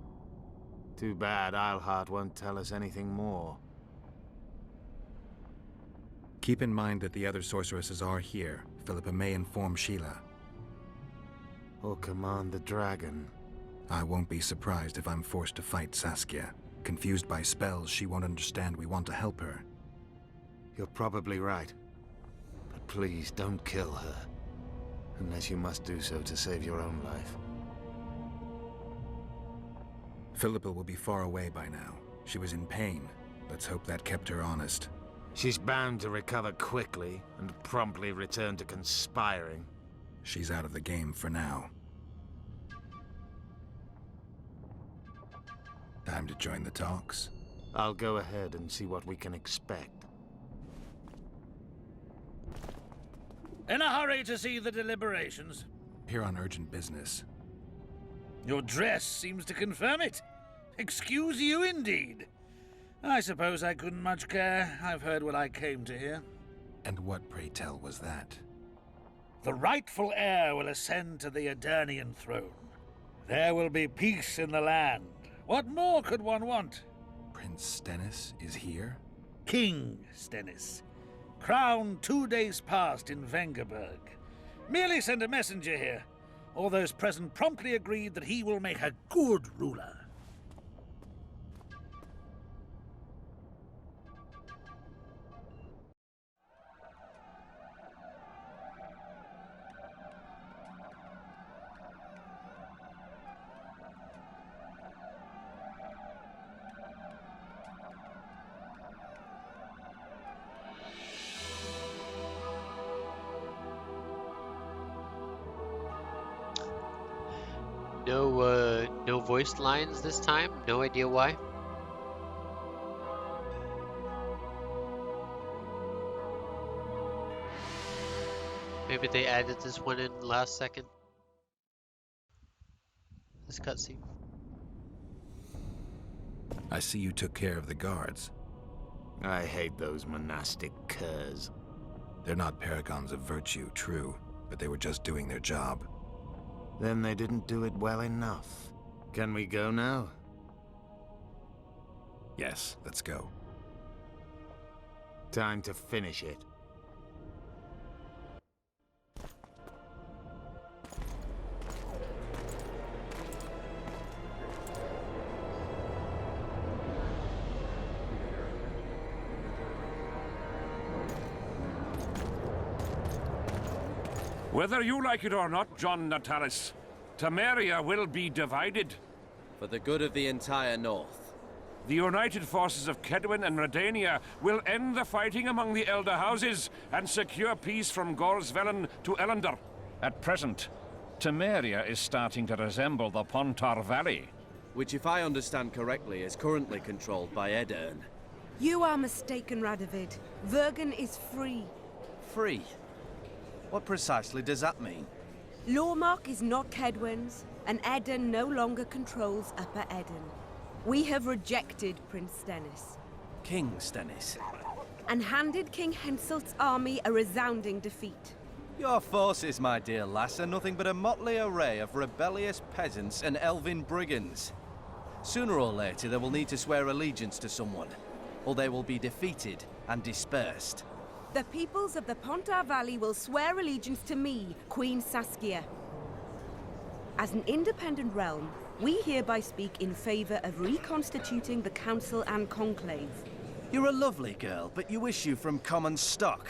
Too bad Eilhart won't tell us anything more. Keep in mind that the other sorceresses are here. Philippa may inform Sheila. Or command the dragon. I won't be surprised if I'm forced to fight Saskia. Confused by spells, she won't understand we want to help her. You're probably right. But please don't kill her. Unless you must do so to save your own life. Philippa will be far away by now. She was in pain. Let's hope that kept her honest. She's bound to recover quickly and promptly return to conspiring. She's out of the game for now. Time to join the talks. I'll go ahead and see what we can expect. In a hurry to see the deliberations? Here on urgent business. Your dress seems to confirm it. Excuse you indeed. I suppose I couldn't much care. I've heard what I came to hear. And what, pray tell, was that? The rightful heir will ascend to the Edirnian throne. There will be peace in the land. What more could one want? Prince Stennis is here? King Stennis. Crowned 2 days past in Vengerberg. Merely send a messenger here. All those present promptly agreed that he will make a good ruler. No voiced lines this time. No idea why. Maybe they added this one in last second. This cutscene. I see you took care of the guards. I hate those monastic curs. They're not paragons of virtue, true, but they were just doing their job. Then they didn't do it well enough. Can we go now? Yes, let's go. Time to finish it. Whether you like it or not, John Natalis, Temeria will be divided. For the good of the entire North. The united forces of Kedwin and Redania will end the fighting among the Elder Houses and secure peace from Gorsvelen to Ellender. At present, Temeria is starting to resemble the Pontar Valley. Which, if I understand correctly, is currently controlled by Edirn. You are mistaken, Radovid. Vergen is free. Free? What precisely does that mean? Lormark is not Kedwen's, and Edirn no longer controls Upper Edirn. We have rejected Prince Stennis. King Stennis? And handed King Henselt's army a resounding defeat. Your forces, my dear lass, are nothing but a motley array of rebellious peasants and elven brigands. Sooner or later, they will need to swear allegiance to someone, or they will be defeated and dispersed. The peoples of the Pontar Valley will swear allegiance to me, Queen Saskia. As an independent realm, we hereby speak in favor of reconstituting the Council and Conclave. You're a lovely girl, but you issue from common stock.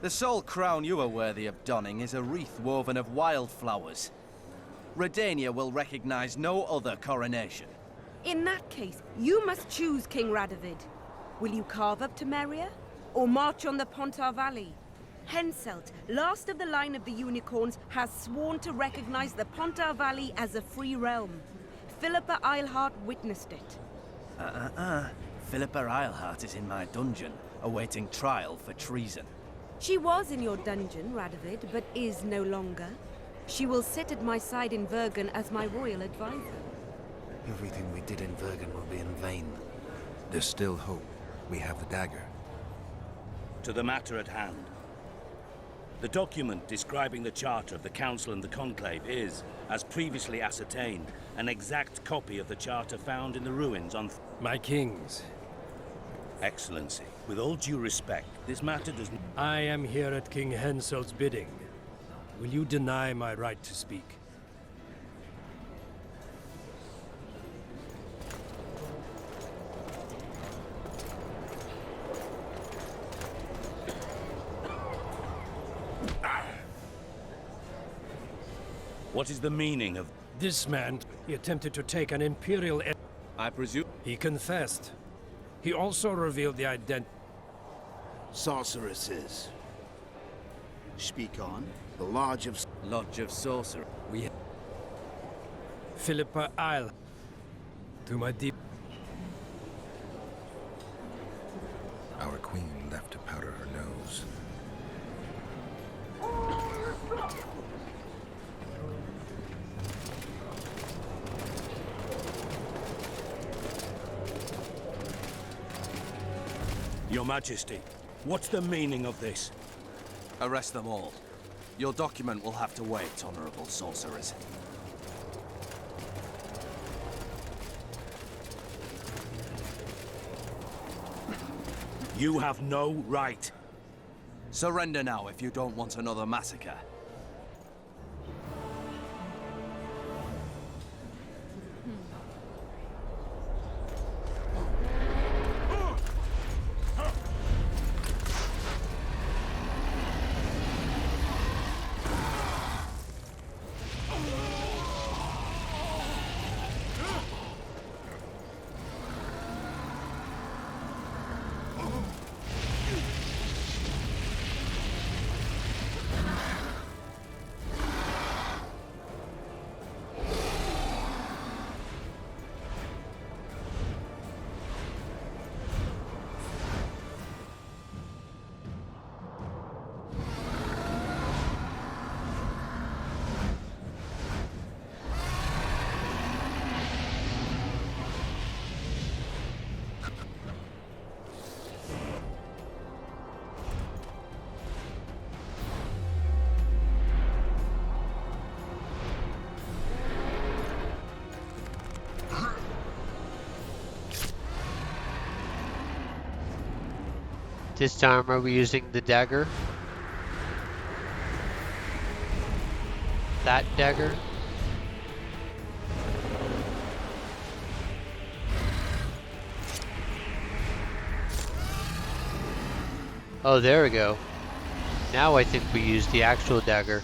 The sole crown you are worthy of donning is a wreath woven of wildflowers. Redania will recognize no other coronation. In that case, you must choose, King Radovid. Will you carve up Temeria, or march on the Pontar Valley? Henselt, last of the line of the Unicorns, has sworn to recognize the Pontar Valley as a free realm. Philippa Eilhart witnessed it. Philippa Eilhart is in my dungeon, awaiting trial for treason. She was in your dungeon, Radovid, but is no longer. She will sit at my side in Vergen as my royal advisor. Everything we did in Vergen will be in vain. There's still hope. We have the dagger. To the matter at hand. The document describing the charter of the Council and the Conclave is, as previously ascertained, an exact copy of the charter found in the ruins on... My kings. Excellency, with all due respect, this matter does... I am here at King Henselt's bidding. Will you deny my right to speak? What is the meaning of... This man, he attempted to take an Imperial... I presume... He confessed. He also revealed the sorceresses. Speak on. The Lodge of... Lodge of Sorcerer. We... Philippa Isle. To my deep... Our queen left to powder her nose. Your Majesty, what's the meaning of this? Arrest them all. Your document will have to wait, honorable sorcerers. You have no right. Surrender now if you don't want another massacre. This time, are we using the dagger? That dagger? Oh, there we go. Now I think we use the actual dagger.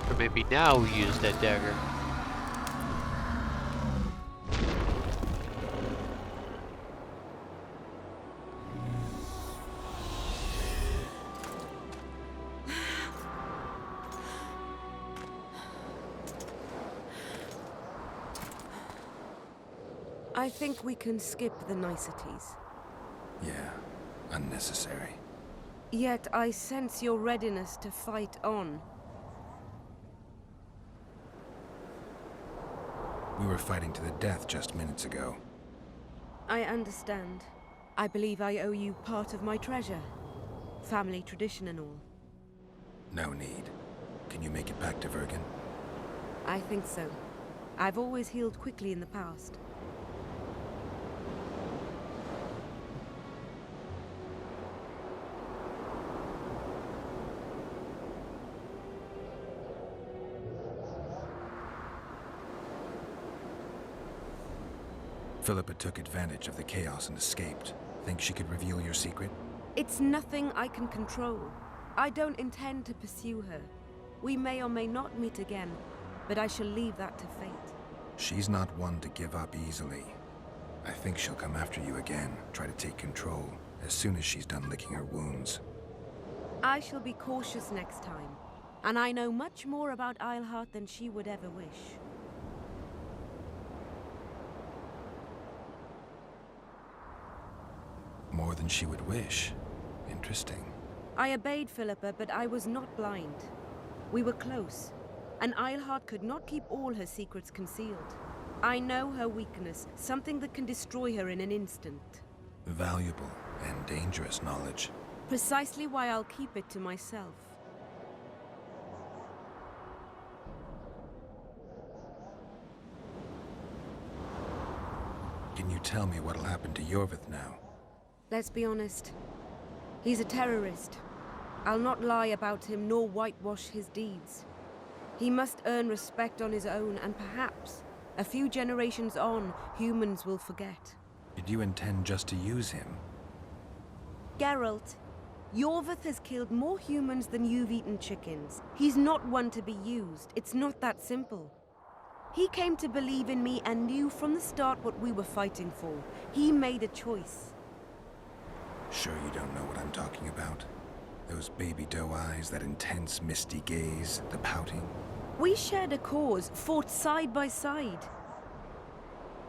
Or maybe now we use that dagger. I think we can skip the niceties. Yeah, unnecessary. Yet I sense your readiness to fight on. We were fighting to the death just minutes ago. I understand. I believe I owe you part of my treasure. Family tradition and all. No need. Can you make it back to Vergen? I think so. I've always healed quickly in the past. Philippa took advantage of the chaos and escaped. Think she could reveal your secret? It's nothing I can control. I don't intend to pursue her. We may or may not meet again, but I shall leave that to fate. She's not one to give up easily. I think she'll come after you again, try to take control, as soon as she's done licking her wounds. I shall be cautious next time, and I know much more about Iorveth than she would ever wish. More than she would wish. Interesting. I obeyed Philippa, but I was not blind. We were close, and Eilhart could not keep all her secrets concealed. I know her weakness, something that can destroy her in an instant. Valuable and dangerous knowledge. Precisely why I'll keep it to myself. Can you tell me what'll happen to Iorveth now? Let's be honest. He's a terrorist. I'll not lie about him nor whitewash his deeds. He must earn respect on his own, and perhaps, a few generations on, humans will forget. Did you intend just to use him? Geralt, Iorveth has killed more humans than you've eaten chickens. He's not one to be used. It's not that simple. He came to believe in me and knew from the start what we were fighting for. He made a choice. Sure you don't know what I'm talking about? Those baby doe eyes, that intense misty gaze, the pouting. We shared a cause, fought side by side.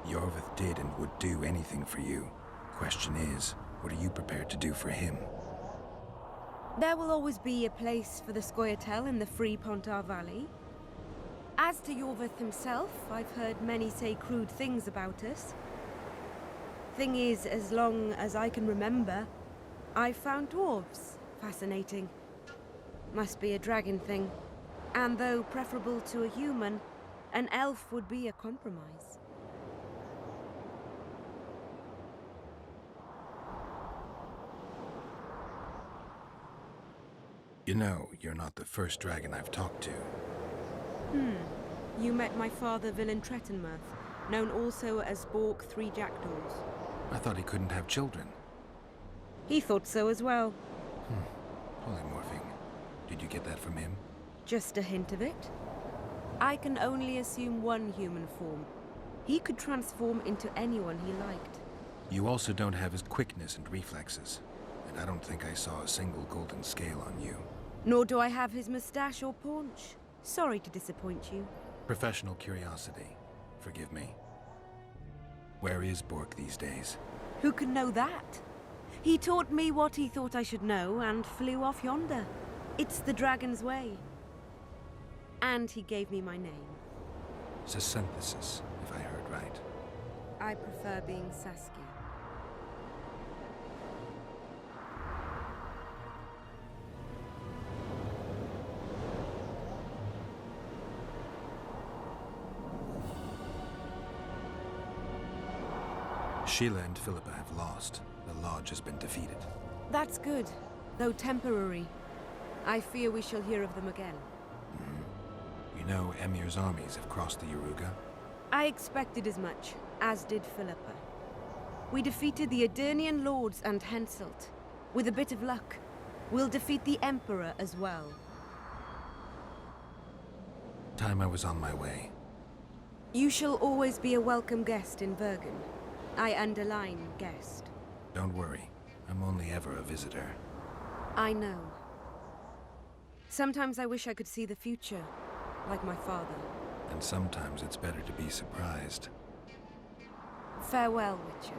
Iorveth did and would do anything for you. Question is, what are you prepared to do for him? There will always be a place for the Scoia'tael in the free Pontar Valley. As to Iorveth himself, I've heard many say crude things about us. Thing is, as long as I can remember, I've found dwarves fascinating. Must be a dragon thing. And though preferable to a human, an elf would be a compromise. You know, you're not the first dragon I've talked to. You met my father, Villain Trettenmirth, known also as Bork Three Jackdaws. I thought he couldn't have children. He thought so as well. Polymorphing. Did you get that from him? Just a hint of it. I can only assume one human form. He could transform into anyone he liked. You also don't have his quickness and reflexes. And I don't think I saw a single golden scale on you. Nor do I have his mustache or paunch. Sorry to disappoint you. Professional curiosity. Forgive me. Where is Bork these days? Who can know that? He taught me what he thought I should know and flew off yonder. It's the dragon's way. And he gave me my name. Synthesis, if I heard right. I prefer being Saskia. Sheila and Philippa have lost. The Lodge has been defeated. That's good, though temporary. I fear we shall hear of them again. You know, Emir's armies have crossed the Yaruga. I expected as much, as did Philippa. We defeated the Aedirnian lords and Henselt. With a bit of luck, we'll defeat the Emperor as well. Time I was on my way. You shall always be a welcome guest in Bergen. I underline guest. Don't worry. I'm only ever a visitor. I know. Sometimes I wish I could see the future, like my father. And sometimes it's better to be surprised. Farewell, Witcher.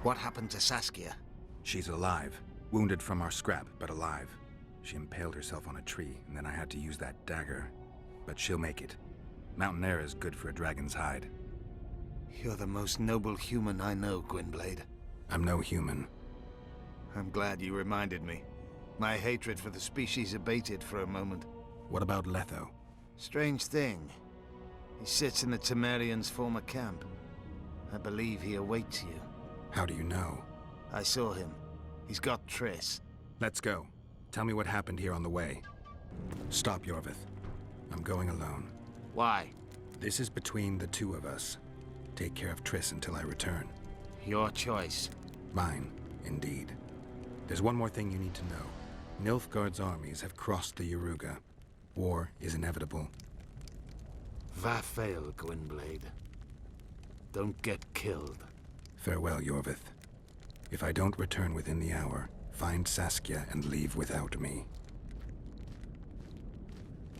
What happened to Saskia? She's alive. Wounded from our scrap, but alive. She impaled herself on a tree, and then I had to use that dagger. But she'll make it. Mountain air is good for a dragon's hide. You're the most noble human I know, Gwynblade. I'm no human. I'm glad you reminded me. My hatred for the species abated for a moment. What about Letho? Strange thing. He sits in the Temerians' former camp. I believe he awaits you. How do you know? I saw him. He's got Triss. Let's go. Tell me what happened here on the way. Stop, Iorveth. I'm going alone. Why? This is between the two of us. Take care of Triss until I return. Your choice. Mine, indeed. There's one more thing you need to know. Nilfgaard's armies have crossed the Yaruga. War is inevitable. Va fail, Gwynblade. Don't get killed. Farewell, Iorveth. If I don't return within the hour, find Saskia and leave without me.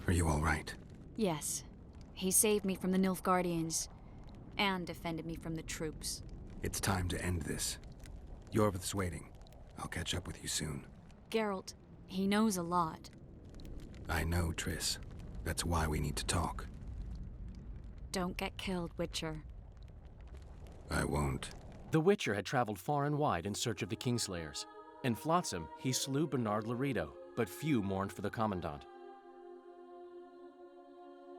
Are you all right? Yes. He saved me from the Nilfgaardians, and defended me from the troops. It's time to end this. Iorveth's waiting. I'll catch up with you soon. Geralt, he knows a lot. I know, Triss. That's why we need to talk. Don't get killed, Witcher. I won't. The Witcher had traveled far and wide in search of the Kingslayers. In Flotsam, he slew Bernard Laredo, but few mourned for the Commandant.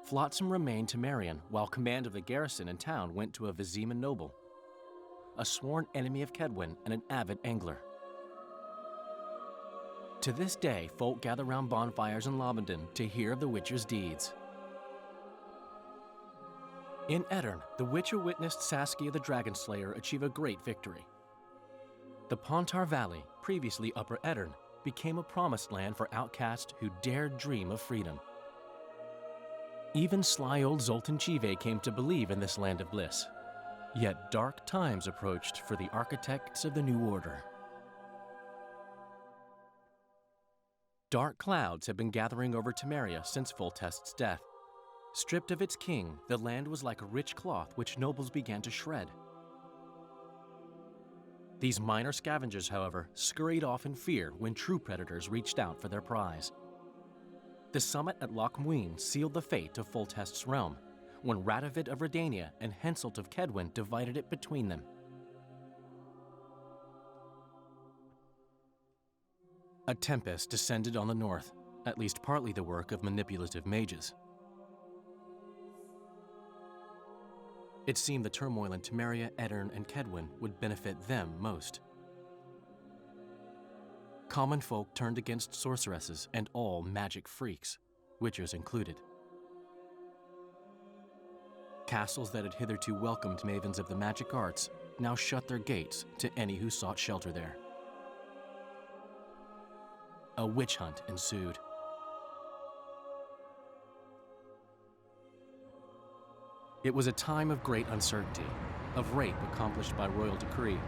Flotsam remained Temerian, while command of the garrison and town went to a Vizima noble, a sworn enemy of Kedwin and an avid angler. To this day, folk gather round bonfires in Lobendon to hear of the Witcher's deeds. In Edirn, the Witcher witnessed Saskia the Dragonslayer achieve a great victory. The Pontar Valley, previously Upper Edirn, became a promised land for outcasts who dared dream of freedom. Even sly old Zoltan Chive came to believe in this land of bliss. Yet dark times approached for the architects of the New Order. Dark clouds had been gathering over Temeria since Foltest's death. Stripped of its king, the land was like a rich cloth which nobles began to shred. These minor scavengers, however, scurried off in fear when true predators reached out for their prize. The summit at Loch Muin sealed the fate of Foltest's realm, when Radovid of Redania and Henselt of Kedwin divided it between them. A tempest descended on the north, at least partly the work of manipulative mages. It seemed the turmoil in Temeria, Edirn, and Kedwin would benefit them most. Common folk turned against sorceresses and all magic freaks, witchers included. Castles that had hitherto welcomed mavens of the magic arts now shut their gates to any who sought shelter there. A witch hunt ensued. It was a time of great uncertainty, of rape accomplished by royal decree.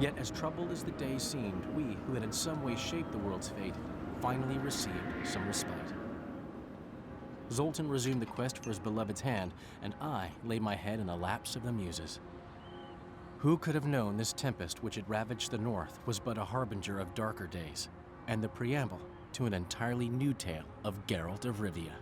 Yet as troubled as the days seemed, we, who had in some way shaped the world's fate, finally received some respite. Zoltan resumed the quest for his beloved's hand, and I laid my head in the laps of the muses. Who could have known this tempest which had ravaged the north was but a harbinger of darker days, and the preamble to an entirely new tale of Geralt of Rivia?